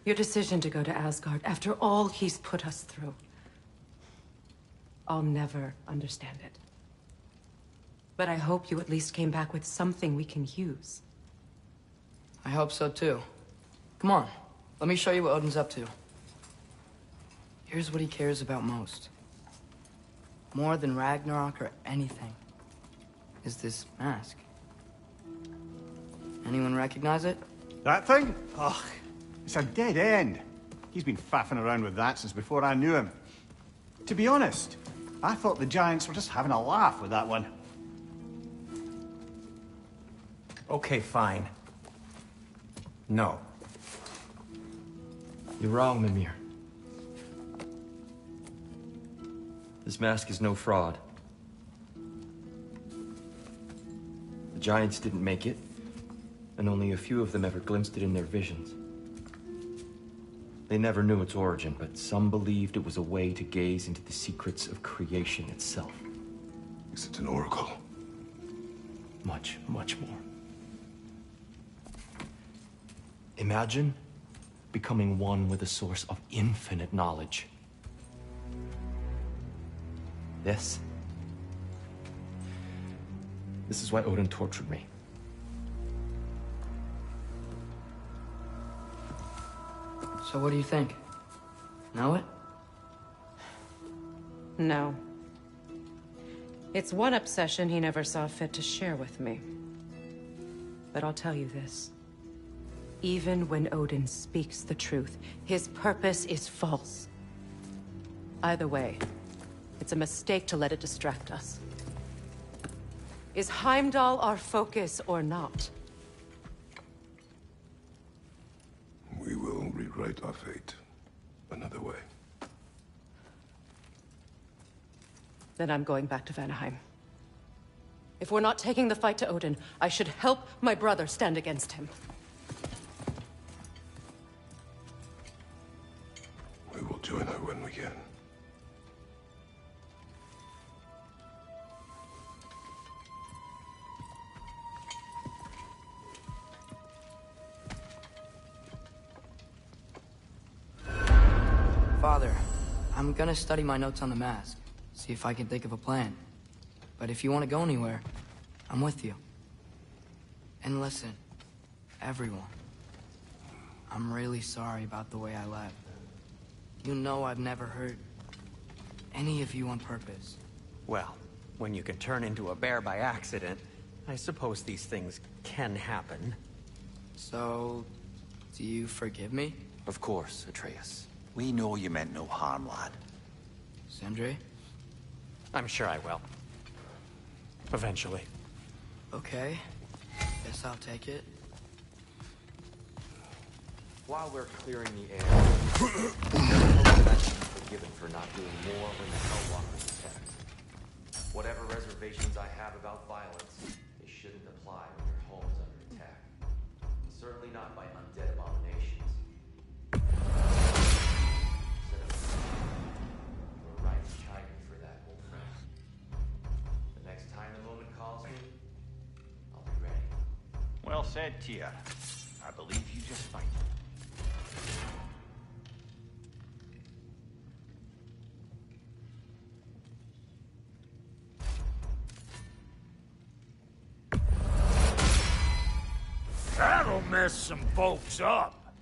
your decision to go to Asgard after all he's put us through. I'll never understand it. But I hope you at least came back with something we can use. I hope so too. Come on. Let me show you what Odin's up to. Here's what he cares about most. More than Ragnarok or anything. Is this mask. Anyone recognize it? That thing? Ugh, it's a dead end. He's been faffing around with that since before I knew him. To be honest, I thought the Giants were just having a laugh with that one. Okay, fine. No. You're wrong, Mimir. This mask is no fraud. The Giants didn't make it, and only a few of them ever glimpsed it in their visions. They never knew its origin, but some believed it was a way to gaze into the secrets of creation itself. Is it an oracle? Much, much more. Imagine becoming one with a source of infinite knowledge. This is why Odin tortured me. So what do you think? Know it? No. It's one obsession he never saw fit to share with me. But I'll tell you this. Even when Odin speaks the truth, his purpose is false. Either way, it's a mistake to let it distract us. Is Heimdall our focus or not? We will rewrite our fate another way. Then I'm going back to Vanaheim. If we're not taking the fight to Odin, I should help my brother stand against him. We will join her when we can. Father, I'm gonna study my notes on the mask. See if I can think of a plan. But if you want to go anywhere, I'm with you. And listen, everyone. I'm really sorry about the way I left. You know I've never hurt any of you on purpose. Well, when you can turn into a bear by accident, I suppose these things can happen. So, do you forgive me? Of course, Atreus. We know you meant no harm, lad. Sindri? I'm sure I will. Eventually. Okay. Guess I'll take it. While we're clearing the air, that should be forgiven for not doing more when the Hellwalkers attacked. Whatever reservations I have about violence, they shouldn't apply when your home's under attack. Certainly not by undead abominations. You're right to chide me for that, old friend. The next time the moment calls me, I'll be ready. Well said, Tia. I believe you just fight. That'll mess some folks up.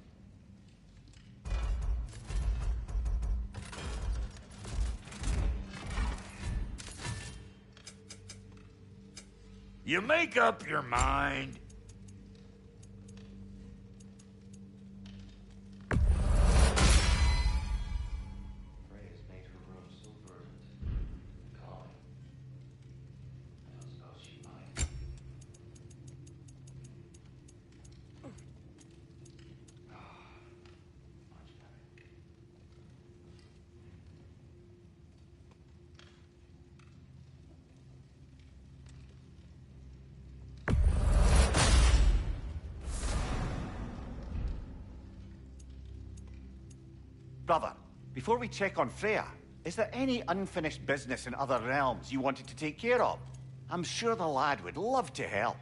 You make up your mind. Freya's made her room so verdant, calming. I don't suppose she might. Brother, before we check on Freya, is there any unfinished business in other realms you wanted to take care of? I'm sure the lad would love to help.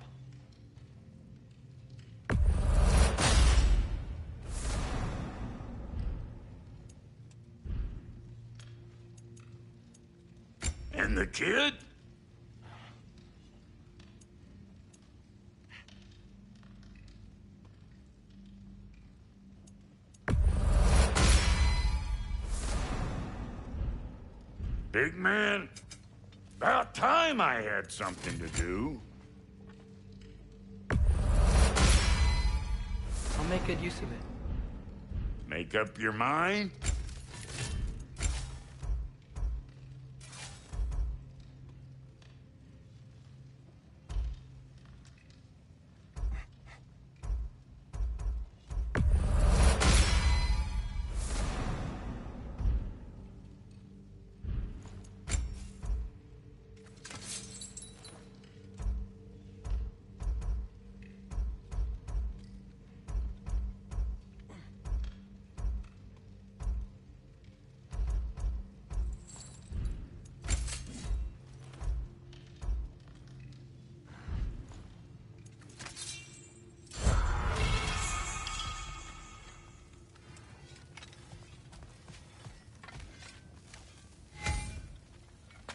And the kid? Big man, about time I had something to do. I'll make good use of it. Make up your mind?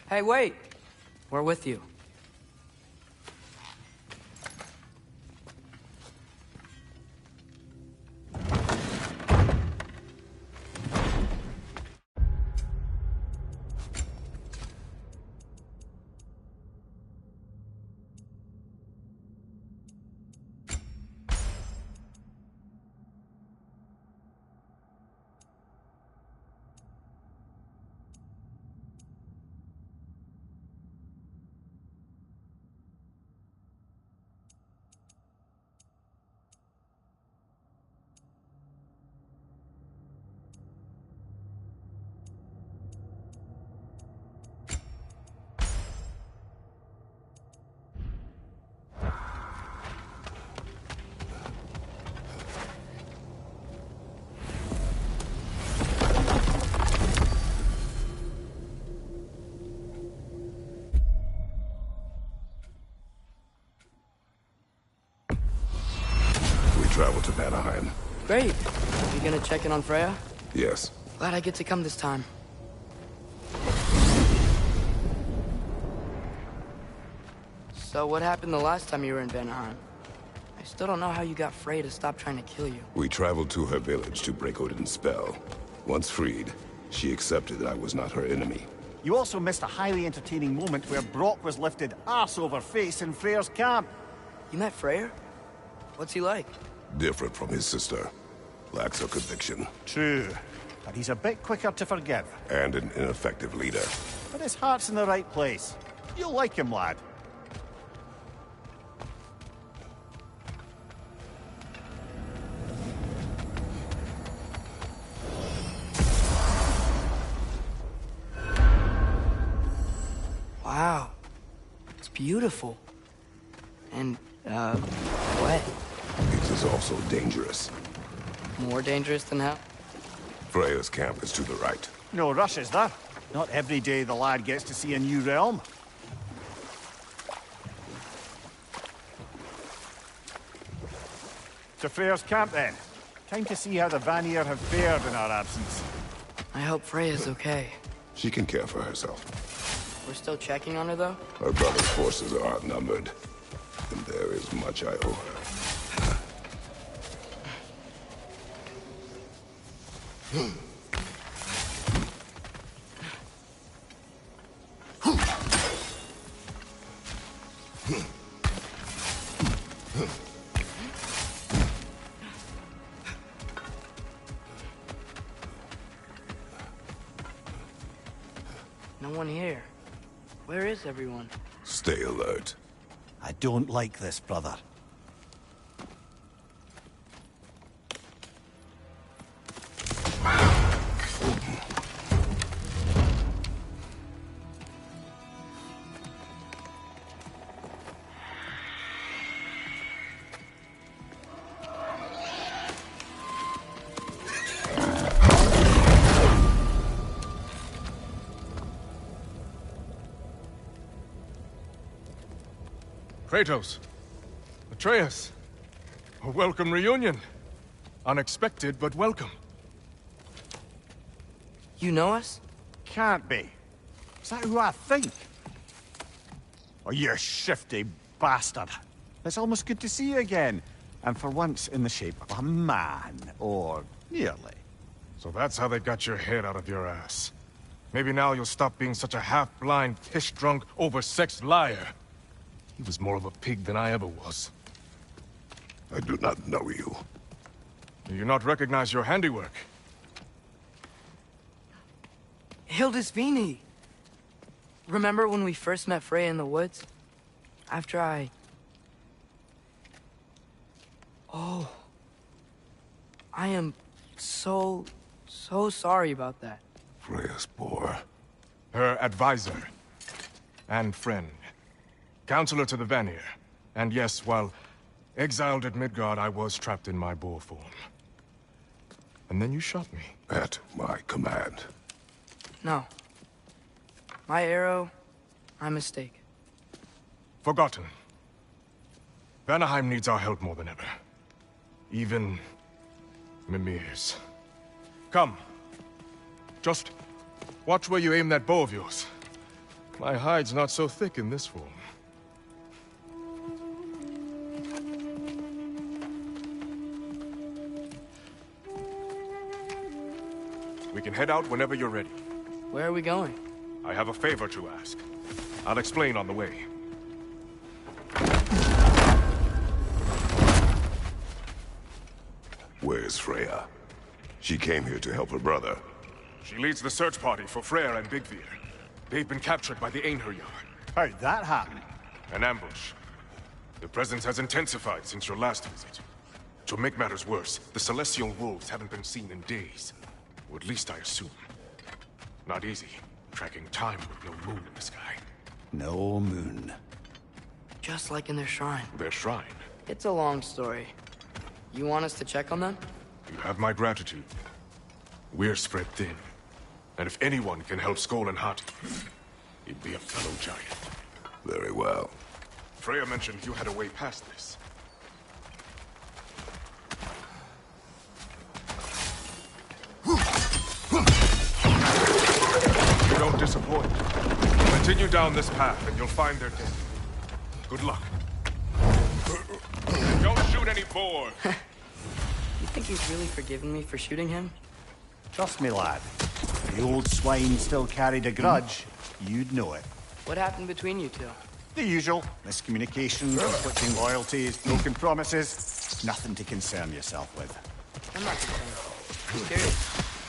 Hey, wait! We're with you. Travel to Vanaheim. Great. You gonna check in on Freya? Yes. Glad I get to come this time. So what happened the last time you were in Vanaheim? I still don't know how you got Freya to stop trying to kill you. We traveled to her village to break Odin's spell. Once freed, she accepted that I was not her enemy. You also missed a highly entertaining moment where Brock was lifted arse over face in Freyr's camp. You met Freyr? What's he like? Different from his sister. Lacks a conviction. True. But he's a bit quicker to forgive. And an ineffective leader. But his heart's in the right place. You'll like him, lad. Wow. It's beautiful. And, wet. It is also dangerous. More dangerous than hell? Freya's camp is to the right. No rush, is there? Not every day the lad gets to see a new realm. To Freyr's camp, then. Time to see how the Vanir have fared in our absence. I hope Freya's okay. She can care for herself. We're still checking on her, though? Her brother's forces are outnumbered. And there is much I owe her. No one here. Where is everyone? Stay alert. I don't like this, brother. Kratos, Atreus, a welcome reunion. Unexpected, but welcome. You know us? Can't be. Is that who I think? Oh, you shifty bastard. It's almost good to see you again. And for once in the shape of a man, or nearly. So that's how they got your head out of your ass. Maybe now you'll stop being such a half-blind, piss-drunk, oversexed liar. He was more of a pig than I ever was. I do not know you. Do you not recognize your handiwork? Hildisvini! Remember when we first met Freya in the woods? After I... Oh. I am so sorry about that. Freya's poor. Her advisor. And friend. Counselor to the Vanir. And yes, while exiled at Midgard, I was trapped in my boar form. And then you shot me. At my command. No. My arrow, my mistake. Forgotten. Vanaheim needs our help more than ever. Even Mimir's. Come. Just watch where you aim that bow of yours. My hide's not so thick in this form. We can head out whenever you're ready. Where are we going? I have a favor to ask. I'll explain on the way. Where's Freya? She came here to help her brother. She leads the search party for Freyr and Bigvir. They've been captured by the Einherjar. How'd that happen? An ambush. The presence has intensified since your last visit. To make matters worse, the Celestial Wolves haven't been seen in days. Or at least I assume. Not easy, tracking time with no moon in the sky. No moon. Just like in their shrine. Their shrine? It's a long story. You want us to check on them? You have my gratitude. We're spread thin. And if anyone can help Skoll and Hati, he'd be a fellow giant. Very well. Freya mentioned you had a way past this. You don't disappoint. Continue down this path and you'll find their dead. Good luck. And don't shoot any boar! You think he's really forgiven me for shooting him? Trust me, lad. The old swine still carried a grudge. You'd know it. What happened between you two? The usual. Miscommunication, conflicting loyalties, broken promises. Nothing to concern yourself with. I'm not concerned. Just curious.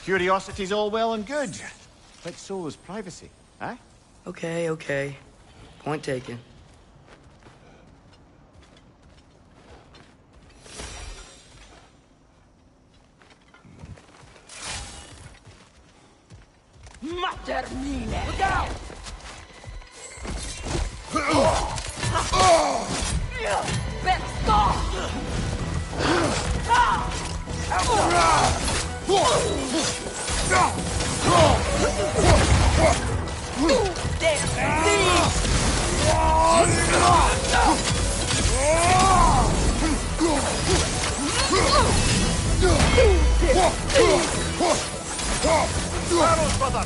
Curiosity's all well and good. But so is privacy, eh? Okay, okay. Point taken. Termine! Look out! Arrows, brother!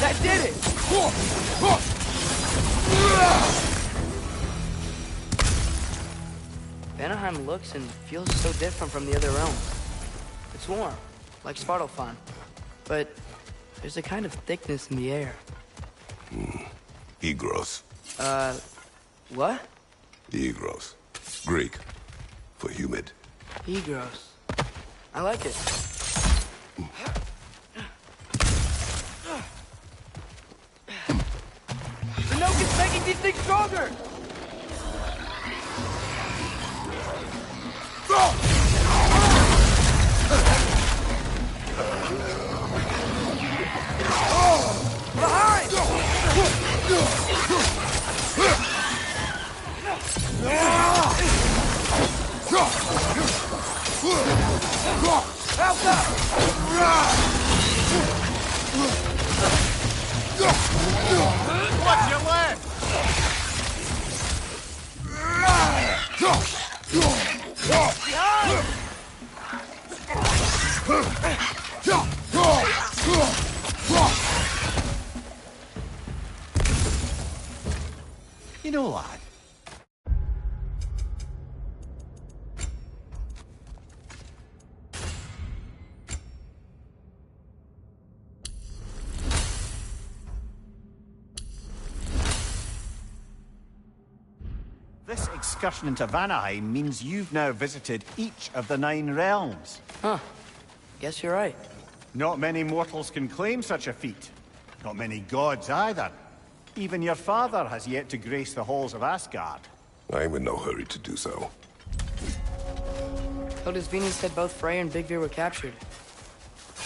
That did it! Vanaheim looks and feels so different from the other realms. It's warm, like Svartalfheim, but there's a kind of thickness in the air. Egros. What? Egros. Greek. For humid. Egros. I like it. The Noke is making these things stronger! Behind! Help up! Watch your left! You know, lad. This excursion into Vanaheim means you've now visited each of the 9 realms. Huh. Guess you're right. Not many mortals can claim such a feat. Not many gods either. Even your father has yet to grace the halls of Asgard. I'm in no hurry to do so. Hildisvini said both Frey and Big Veer were captured.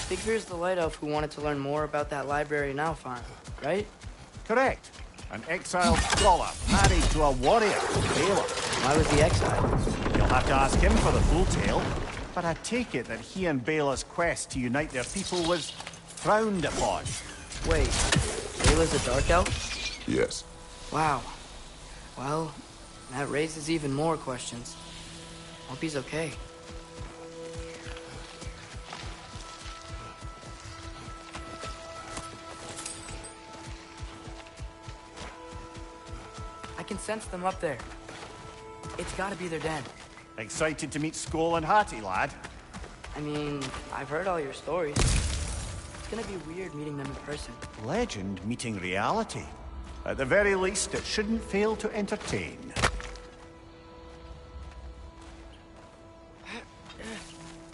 Big Veer's the light elf who wanted to learn more about that library in Alfheim, right? Correct. An exiled scholar married to a warrior, Bela. Why was he exiled? You'll have to ask him for the full tale. But I take it that he and Bela's quest to unite their people was frowned upon. Wait, Bela's a dark elf? Yes. Wow. Well, that raises even more questions. Hope he's okay. I can sense them up there. It's gotta be their den. Excited to meet Skoll and Hattie, lad? I mean, I've heard all your stories. It's gonna be weird meeting them in person. Legend meeting reality. At the very least, it shouldn't fail to entertain.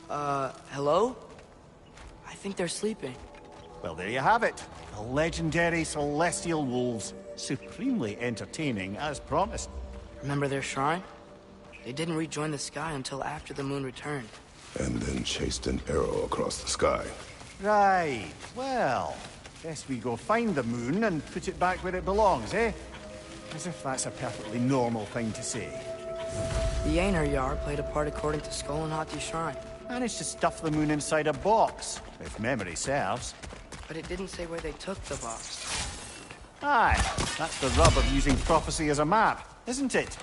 Hello? I think they're sleeping. Well, there you have it. The legendary celestial wolves. Supremely entertaining, as promised. Remember their shrine? They didn't rejoin the sky until after the moon returned. And then chased an arrow across the sky. Right. Well, guess we go find the moon and put it back where it belongs, eh? As if that's a perfectly normal thing to say. The Einherjar played a part according to Skoll and Hati's shrine. Managed to stuff the moon inside a box, if memory serves. But it didn't say where they took the box. Aye, that's the rub of using prophecy as a map, isn't it?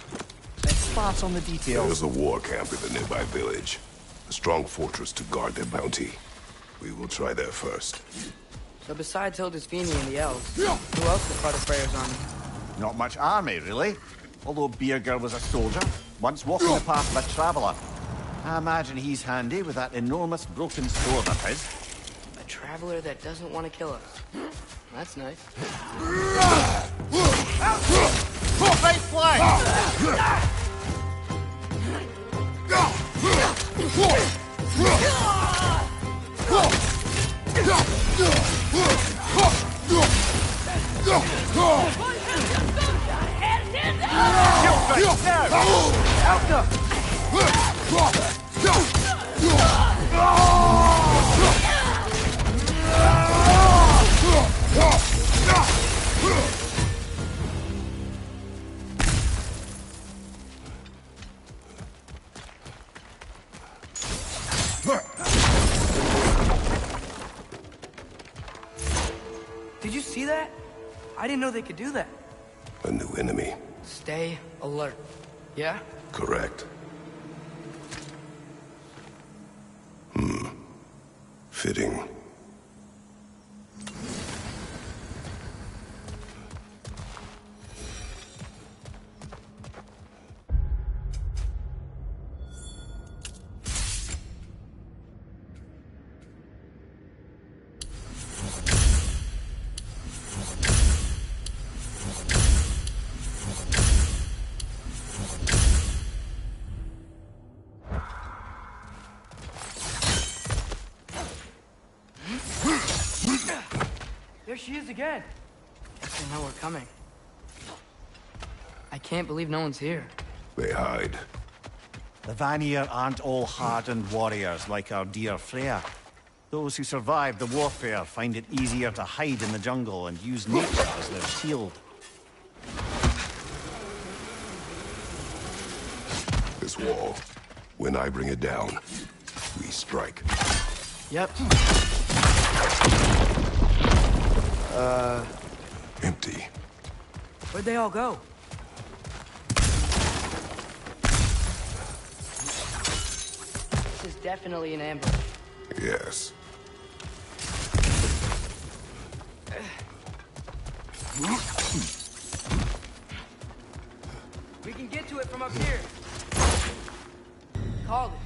Let's sparse on the details. There's a war camp in the nearby village. A strong fortress to guard their bounty. We will try there first. So besides Hildisvini and the elves, who else was part of Freyr's army? Not much army, really. Although Birger was a soldier, once walking the path of a traveller. I imagine he's handy with that enormous broken sword of his. A traveler that doesn't want to kill us. That's nice. Face flank! Did you see that? I didn't know they could do that. A new enemy. Stay alert. Yeah? Correct. Fitting. There she is again. Guess they know we're coming. I can't believe no one's here. They hide. The Vanir aren't all hardened warriors like our dear Freya. Those who survive the warfare find it easier to hide in the jungle and use nature as their shield. This wall. When I bring it down, we strike. Yep. Empty. Where'd they all go? This is definitely an ambush. Yes. We can get to it from up here. Called it.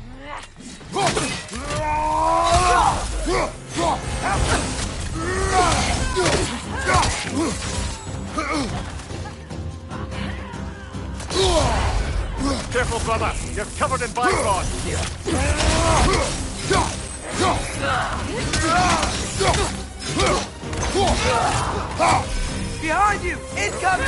Careful, brother! You're covered in bifrost! Behind you! Incoming!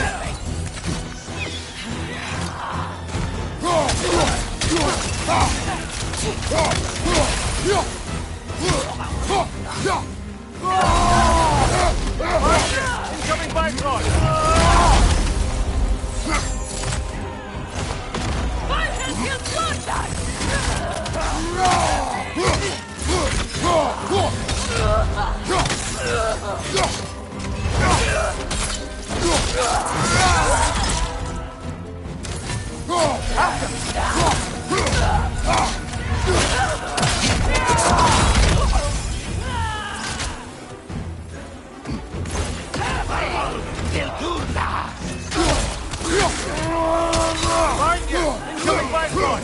Incoming bifrost! Incoming bifrost!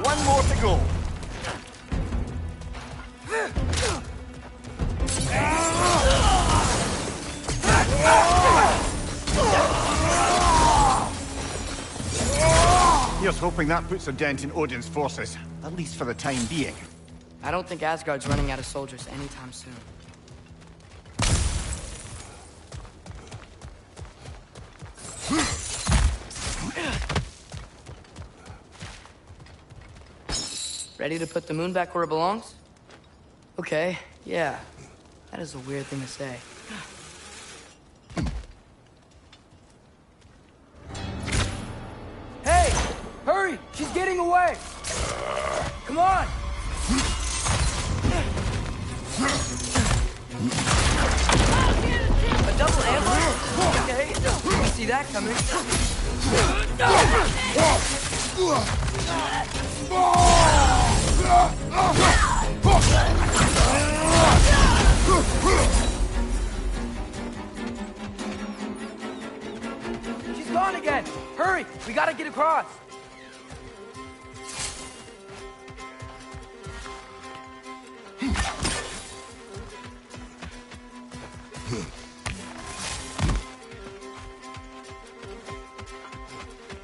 One more to go. Here's hoping that puts a dent in Odin's forces, at least for the time being. I don't think Asgard's running out of soldiers anytime soon. Ready to put the moon back where it belongs? Okay, yeah. That is a weird thing to say. Hey! Hurry! She's getting away! Come on! A double ambush? Okay, didn't see that coming. She's gone again! Hurry! We gotta get across!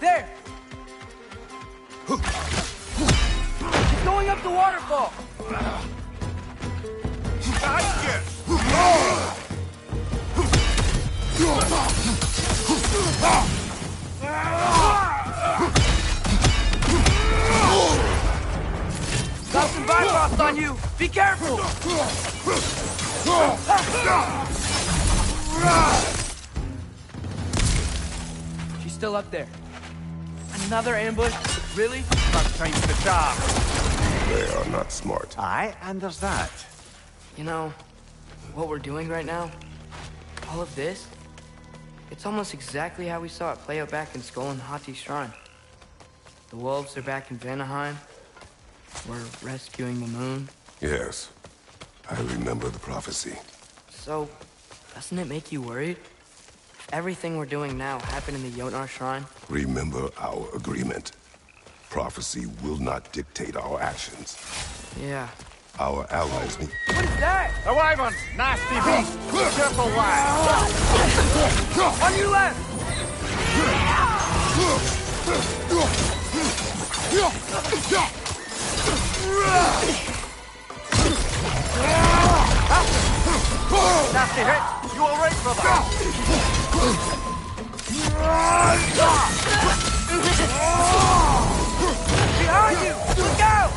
There! She's going up the waterfall! Got some Bifrost on you! Be careful! She's still up there. Another ambush? Really? Not time to charge. They are not smart. Aye, and there's that. You know, what we're doing right now, all of this, it's almost exactly how we saw it play out back in Skull and Hati's shrine. The wolves are back in Vanaheim. We're rescuing the moon. Yes. I remember the prophecy. So, doesn't it make you worried? If everything we're doing now happened in the Jotnar shrine? Remember our agreement. Prophecy will not dictate our actions. Yeah. Our allies need... What is that? A wyvern! Nasty beast! Careful, lad! On your left! Nasty hit! You all right, brother? Behind you! Look out!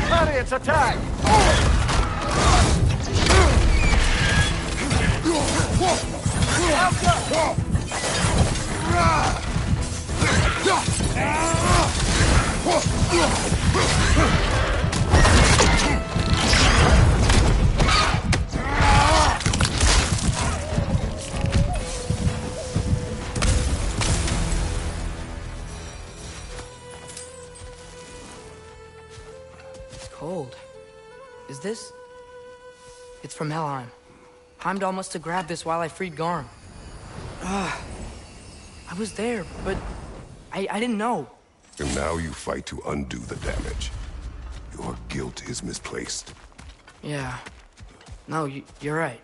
Chariots attack! It's cold. Is this? It's from Helheim. Heimdall must have grabbed this while I freed Garm. I was there, but I didn't know. And now you fight to undo the damage. Your guilt is misplaced. Yeah. No, you're right.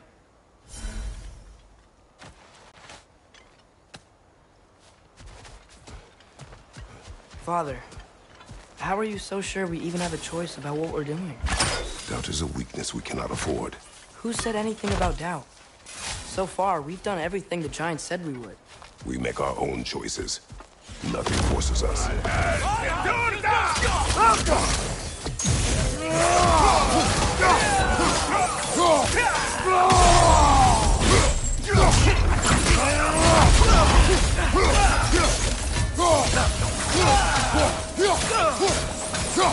Father, how are you so sure we even have a choice about what we're doing? Doubt is a weakness we cannot afford. Who said anything about doubt? So far, we've done everything the Giants said we would. We make our own choices. Nothing forces us. An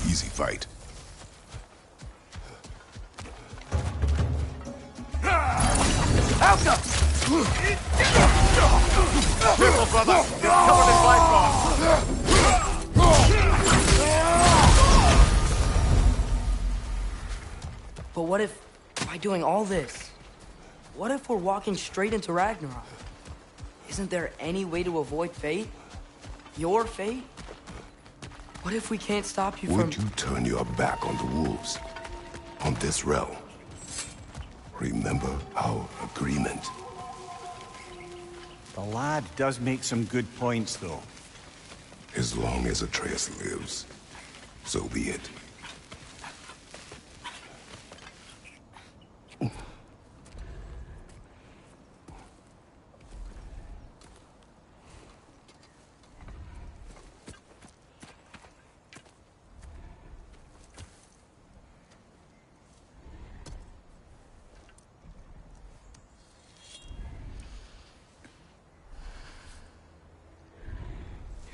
easy fight. Alka! Careful, brother! You're covered in Bifrost! But what if, by doing all this, what if we're walking straight into Ragnarok? Isn't there any way to avoid fate? Your fate? What if we can't stop you from... Would you turn your back on the wolves? On this realm? Remember our agreement. The lad does make some good points, though. As long as Atreus lives, so be it.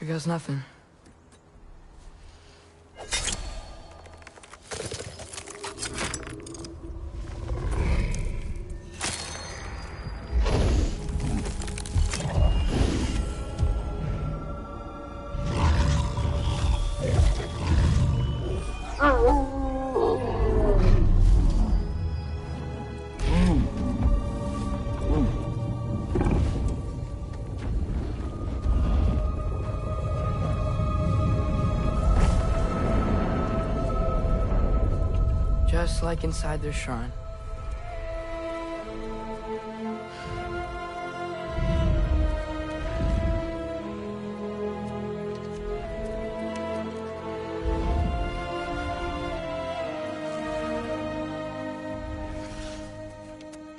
Here goes nothing. Just like inside their shrine.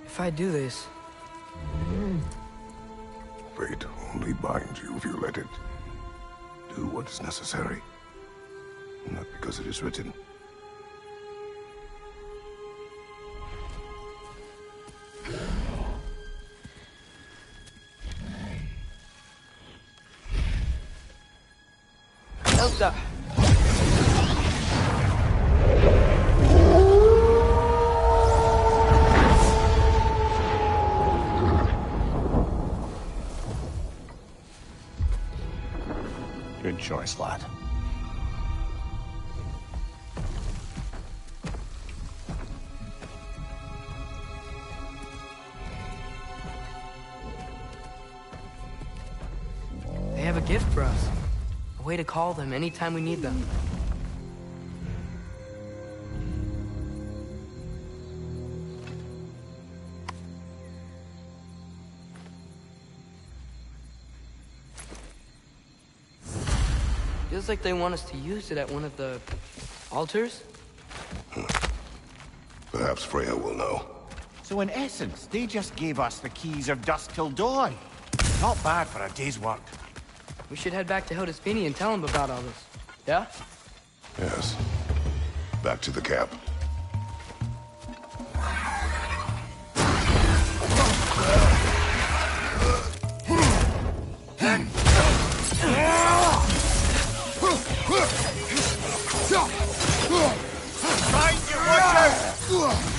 If I do this... Fate only binds you if you let it. Do what is necessary. Not because it is written. Elsa! Good choice, lad. They have a gift for us. A way to call them anytime we need them. Feels like they want us to use it at one of the altars? Perhaps Freya will know. So in essence, they just gave us the keys of dusk till dawn. Not bad for a day's work. We should head back to Hildesfini and tell him about all this. Yeah? Yes. Back to the camp. Right, you watch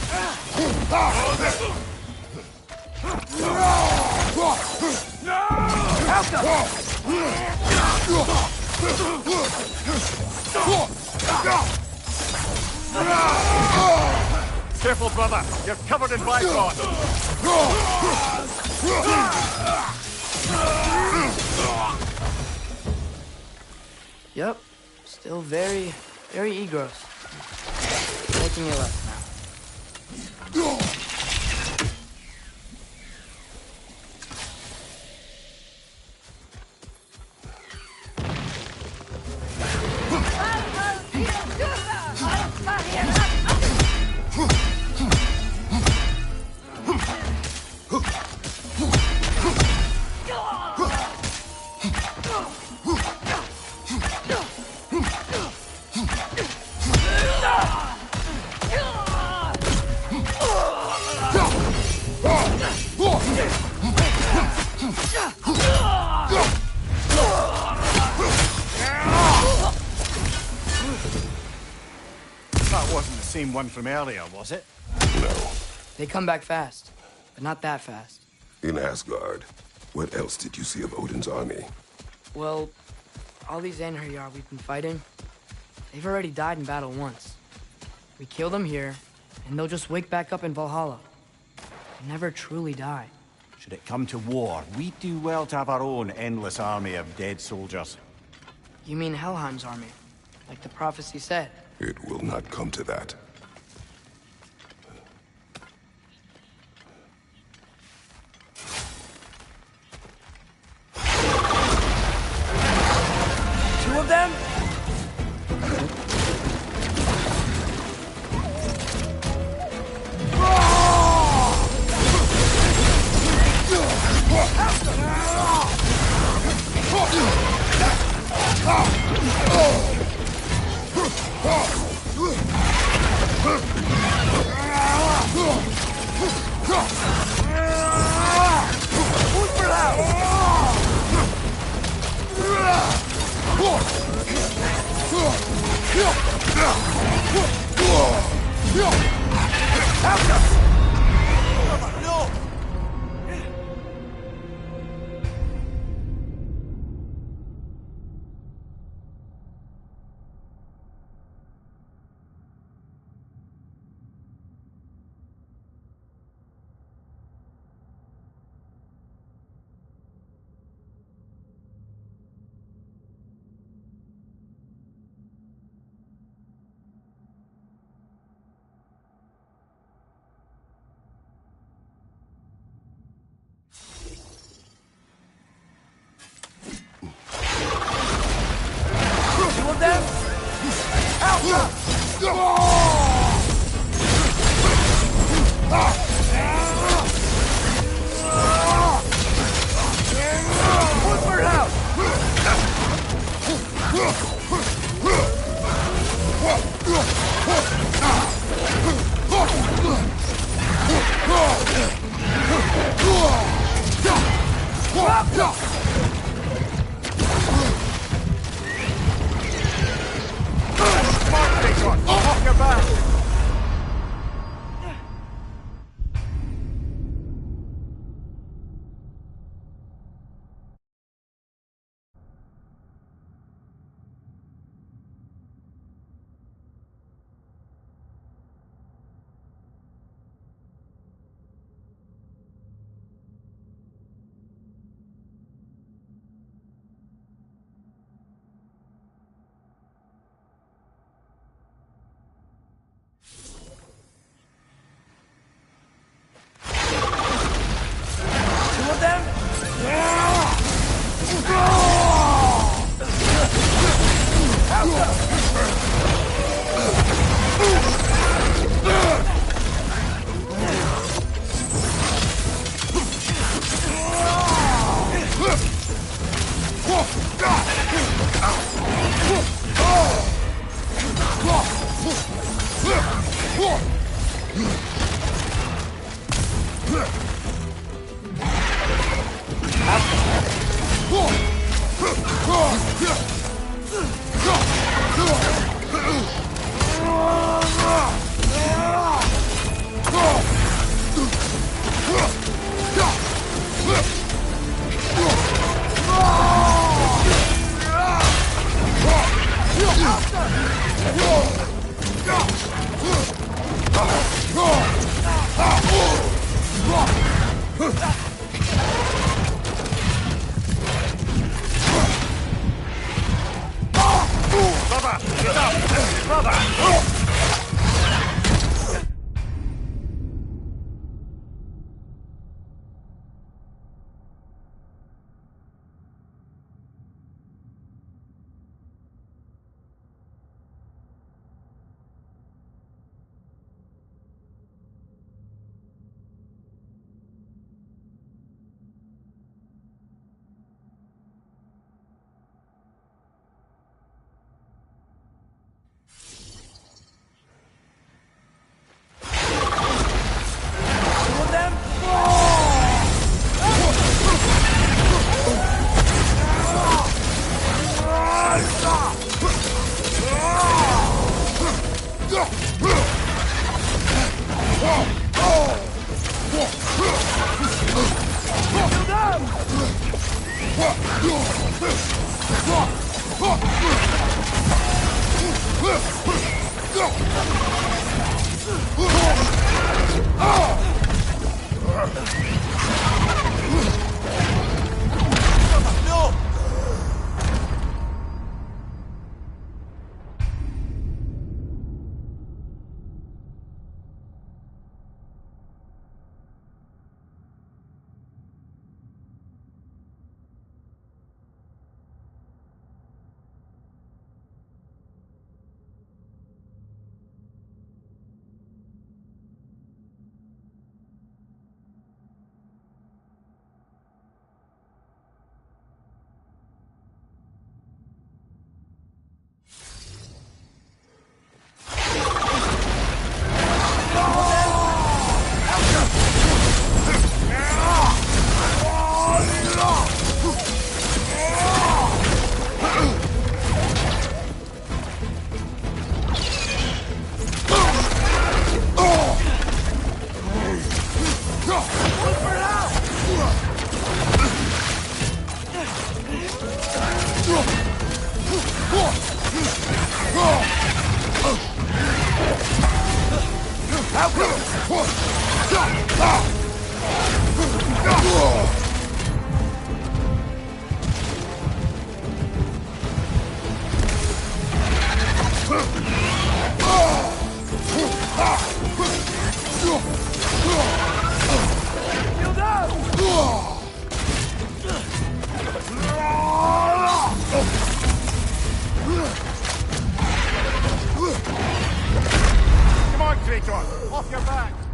Careful, brother. You're covered in Bifrost. Yep. Still very Egros. Making it less now. same one from earlier, was it? No. They come back fast, but not that fast. In Asgard, what else did you see of Odin's army? Well, all these Einherjar we've been fighting, they've already died in battle once. We kill them here, and they'll just wake back up in Valhalla. They never truly die. Should it come to war, we'd do well to have our own endless army of dead soldiers. You mean Helheim's army, like the prophecy said? It will not come to that. Two of them? Come on, Kratos! Off your back!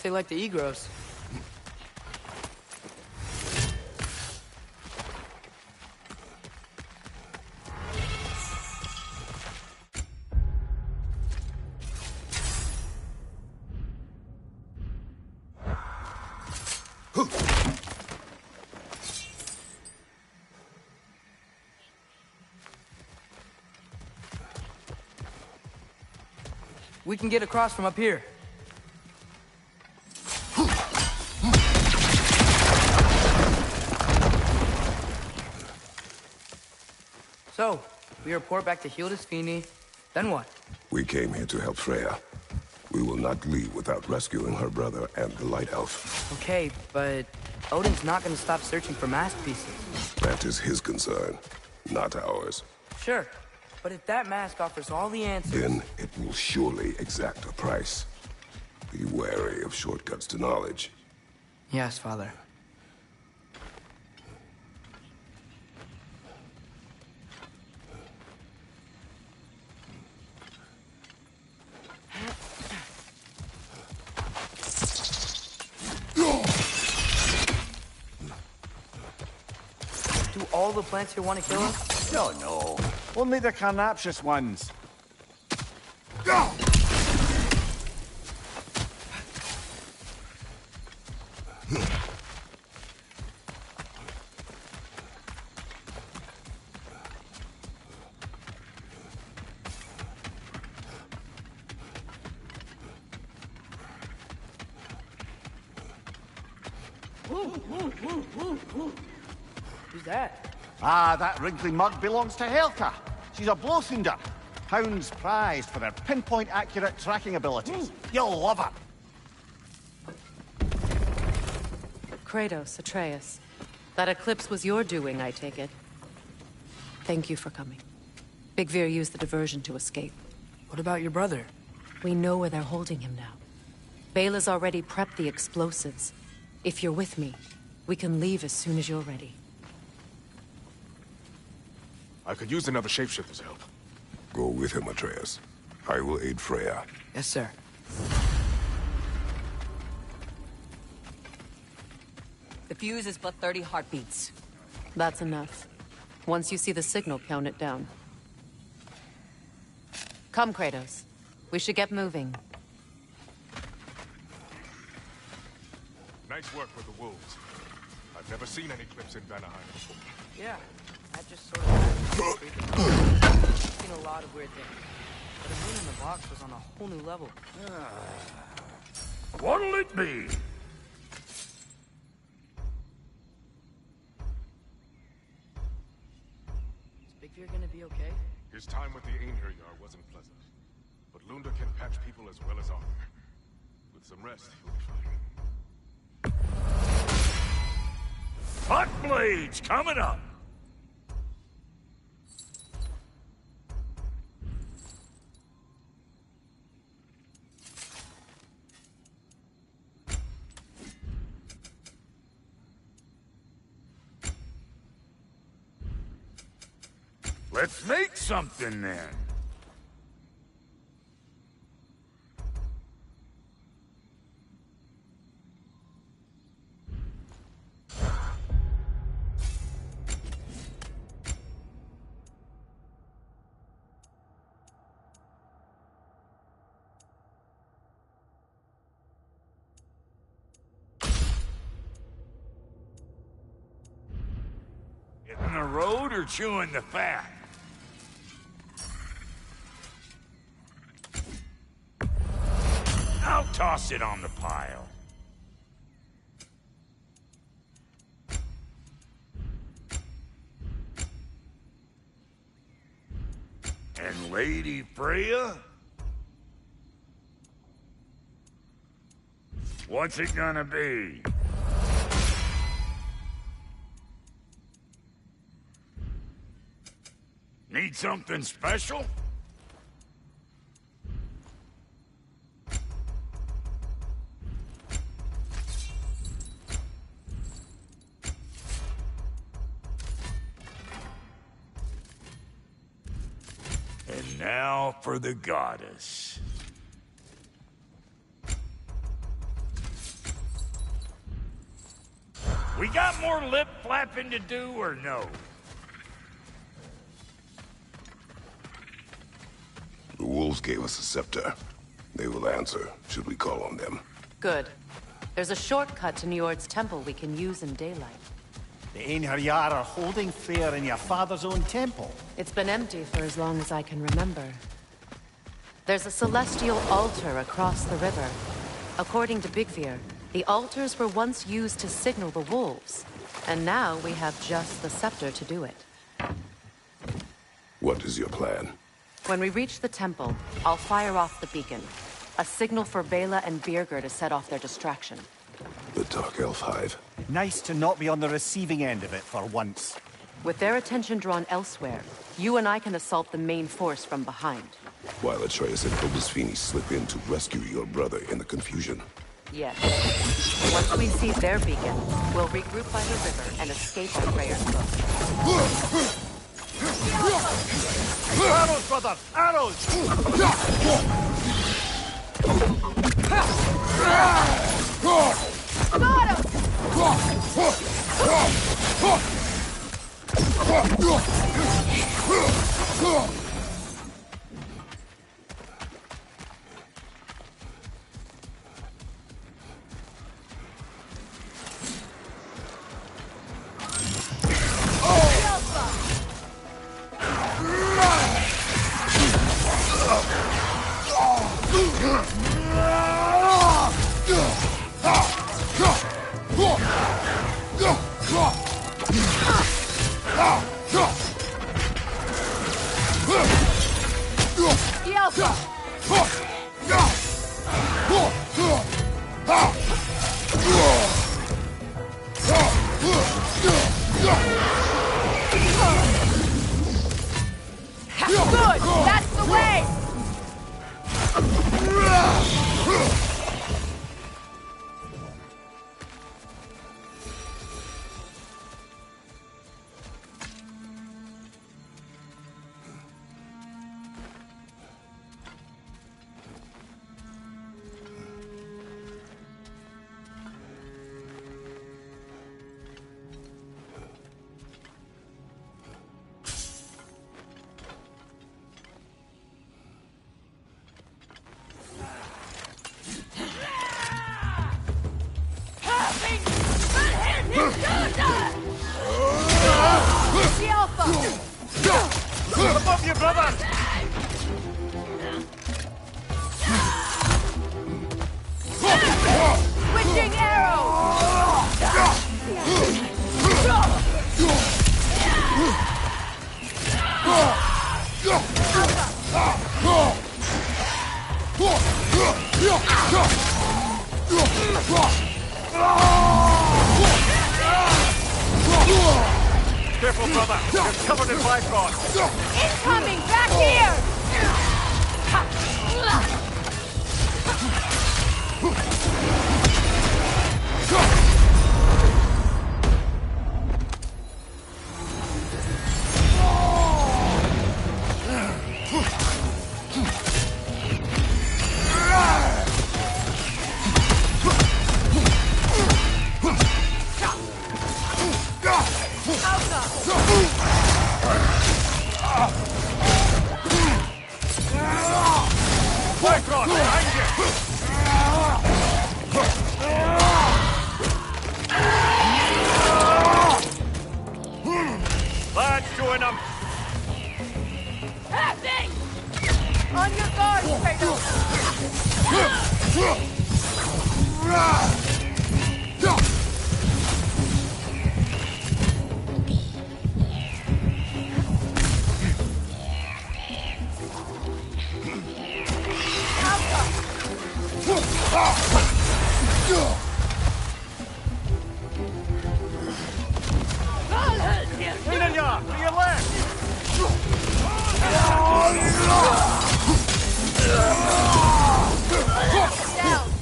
they like the egros. We can get across from up here. So, we report back to Hildisvini, then what? We came here to help Freya. We will not leave without rescuing her brother and the Light Elf. Okay, but Odin's not gonna stop searching for mask pieces. That is his concern, not ours. Sure, but if that mask offers all the answers... Then it will surely exact a price. Be wary of shortcuts to knowledge. Yes, Father. Do all the plants here want to kill us? No, no. Only the carnivorous ones. Who's that? Ah, that wrinkly mug belongs to Helka. She's a blowthunder. Hounds prized for their pinpoint accurate tracking abilities. You'll love her. Kratos, Atreus. That eclipse was your doing, I take it. Thank you for coming. Big Veer used the diversion to escape. What about your brother? We know where they're holding him now. Bela's already prepped the explosives. If you're with me, we can leave as soon as you're ready. I could use another shapeshifter's help. Go with him, Atreus. I will aid Freya. Yes, sir. The fuse is but 30 heartbeats. That's enough. Once you see the signal, count it down. Come, Kratos. We should get moving. Nice work with the wolves. I've never seen any clips in Vanaheim before. Yeah, that just sort of... I've seen a lot of weird things. But the moon in the box was on a whole new level. What'll it be? Is Big Veer gonna be okay? His time with the Einherjar wasn't pleasant. But Lunda can patch people as well as armor. With some rest, he'll be fine. Hot blades coming up! Let's make something then. Hitting the road or chewing the fat? I'll toss it on the pile. And Lady Freya? What's it gonna be? Need something special? And now for the goddess. We got more lip flapping to do or no? The wolves gave us a scepter. They will answer, should we call on them. Good. There's a shortcut to Njord's temple we can use in daylight. The Einherjar are holding Freyr in your father's own temple. It's been empty for as long as I can remember. There's a celestial altar across the river. According to Bigvir, the altars were once used to signal the wolves, and now we have just the scepter to do it. What is your plan? When we reach the temple, I'll fire off the beacon. A signal for Bela and Birger to set off their distraction. The Dark Elf Hive. Nice to not be on the receiving end of it for once. With their attention drawn elsewhere, you and I can assault the main force from behind. While Atreus and Hildisvini slip in to rescue your brother in the confusion. Yes. Once we see their beacon, we'll regroup by the river and escape on Freyr's boat. Arrows, brother! Arrows! Good! That's the way! Above you, brother! Switching Careful, brother! You're covered in bifrost! Incoming! Back here! Bifrost, behind you! Lads, join them! Passing! On your guard, Einherjar, to your left! Down!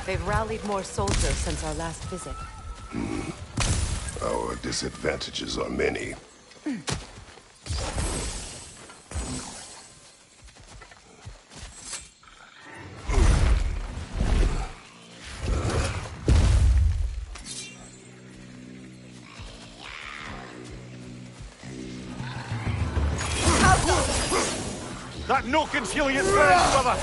They've rallied more soldiers since our last visit. Our disadvantages are many. That no-kin's healing its friends, brother!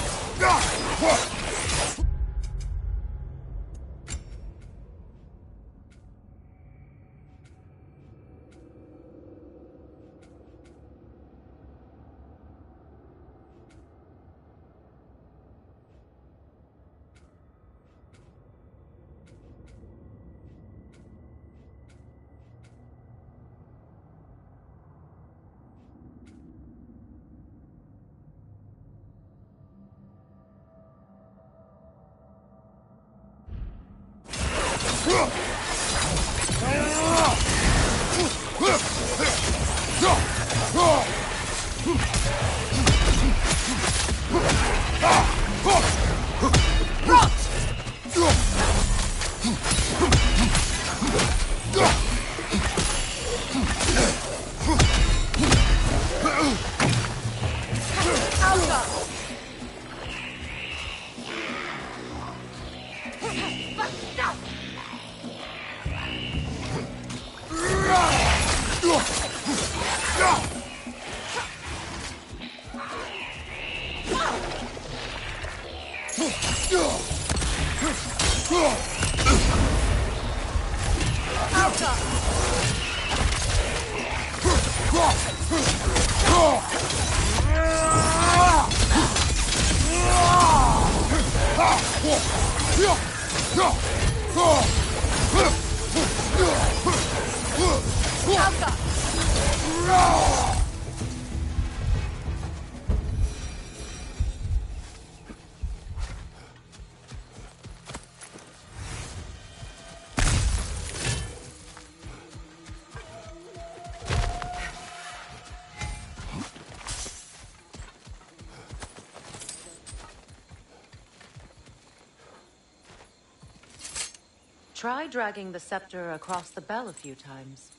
Try dragging the scepter across the bell a few times.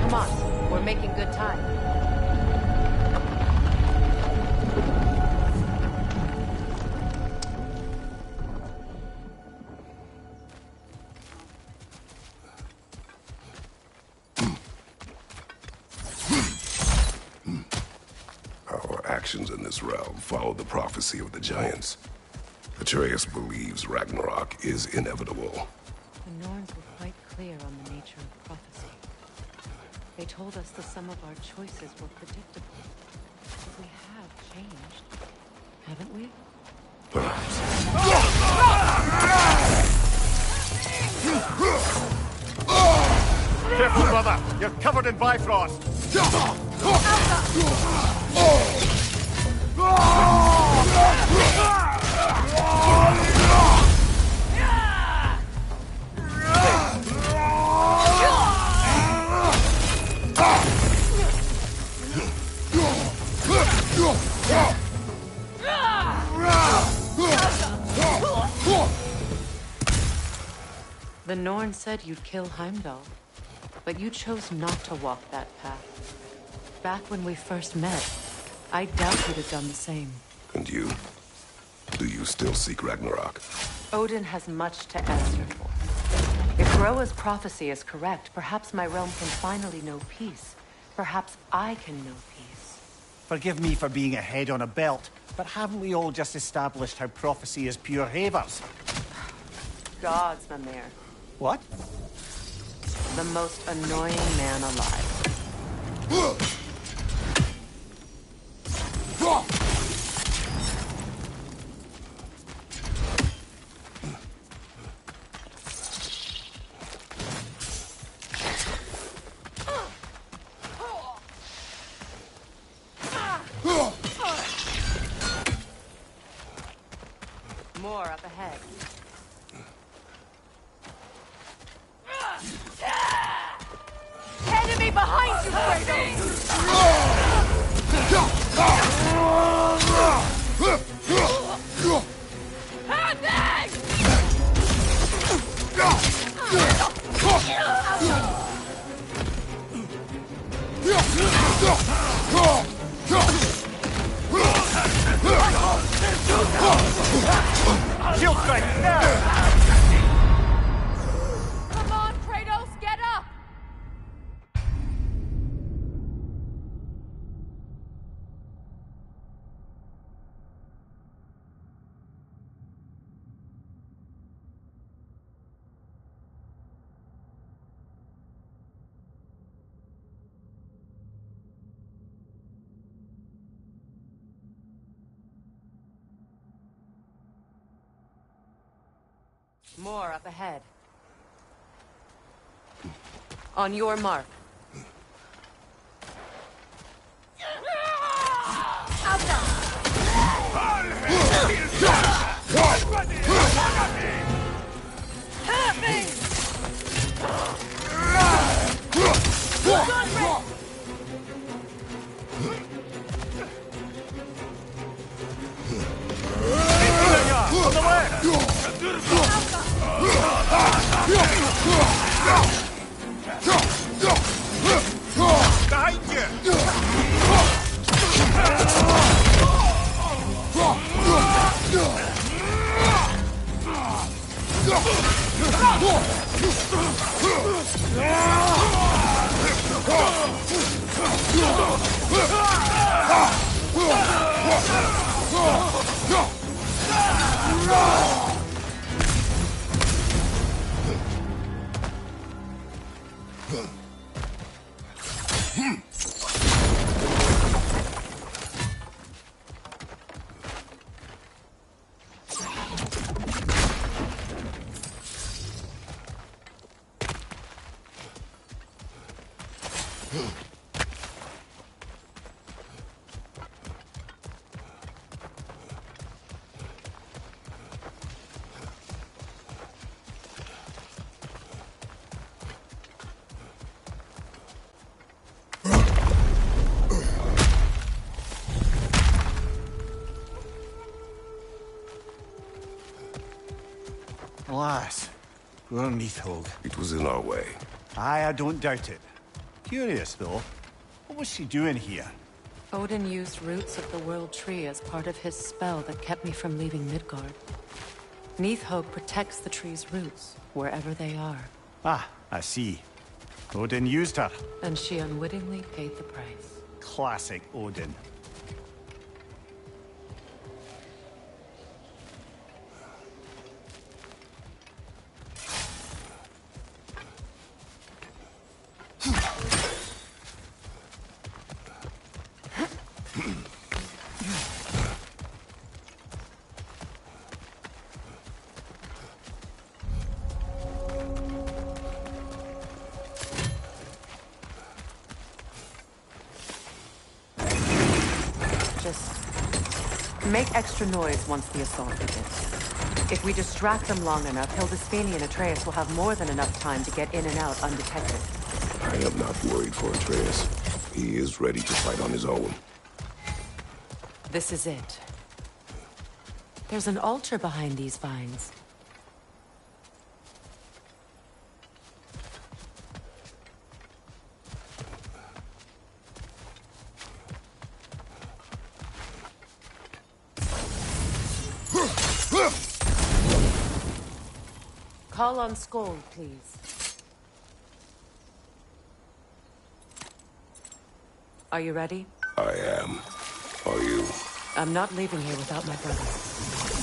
Come on, we're making good time. Actions in this realm follow the prophecy of the giants. Atreus believes Ragnarok is inevitable. The Norns were quite clear on the nature of prophecy. They told us the sum of our choices were predictable. But we have changed, haven't we? Careful, brother! You're covered in Bifrost! The Norn said you'd kill Heimdall, but you chose not to walk that path. Back when we first met, I doubt you'd have done the same. And you? Do you still seek Ragnarok? Odin has much to answer for. If Groa's prophecy is correct, perhaps my realm can finally know peace. Perhaps I can know peace. Forgive me for being a head on a belt, but haven't we all just established how prophecy is pure havers? Gods, Mimir. What? The most annoying man alive. More up ahead. Enemy behind you, Shield strike now! Come on, Kratos, get up! More up ahead. On your mark. On the left! Behind Alas, poor Nithhog. It was in our way. Aye, I don't doubt it. Curious, though. What was she doing here? Odin used roots of the World Tree as part of his spell that kept me from leaving Midgard. Nithhog protects the tree's roots, wherever they are. Ah, I see. Odin used her. And she unwittingly paid the price. Classic Odin. Make extra noise once the assault begins. If we distract them long enough, Hildisfini and Atreus will have more than enough time to get in and out undetected. I am not worried for Atreus. He is ready to fight on his own. This is it. There's an altar behind these vines. Call on Skoll, please. Are you ready? I am. Are you? I'm not leaving here without my brother.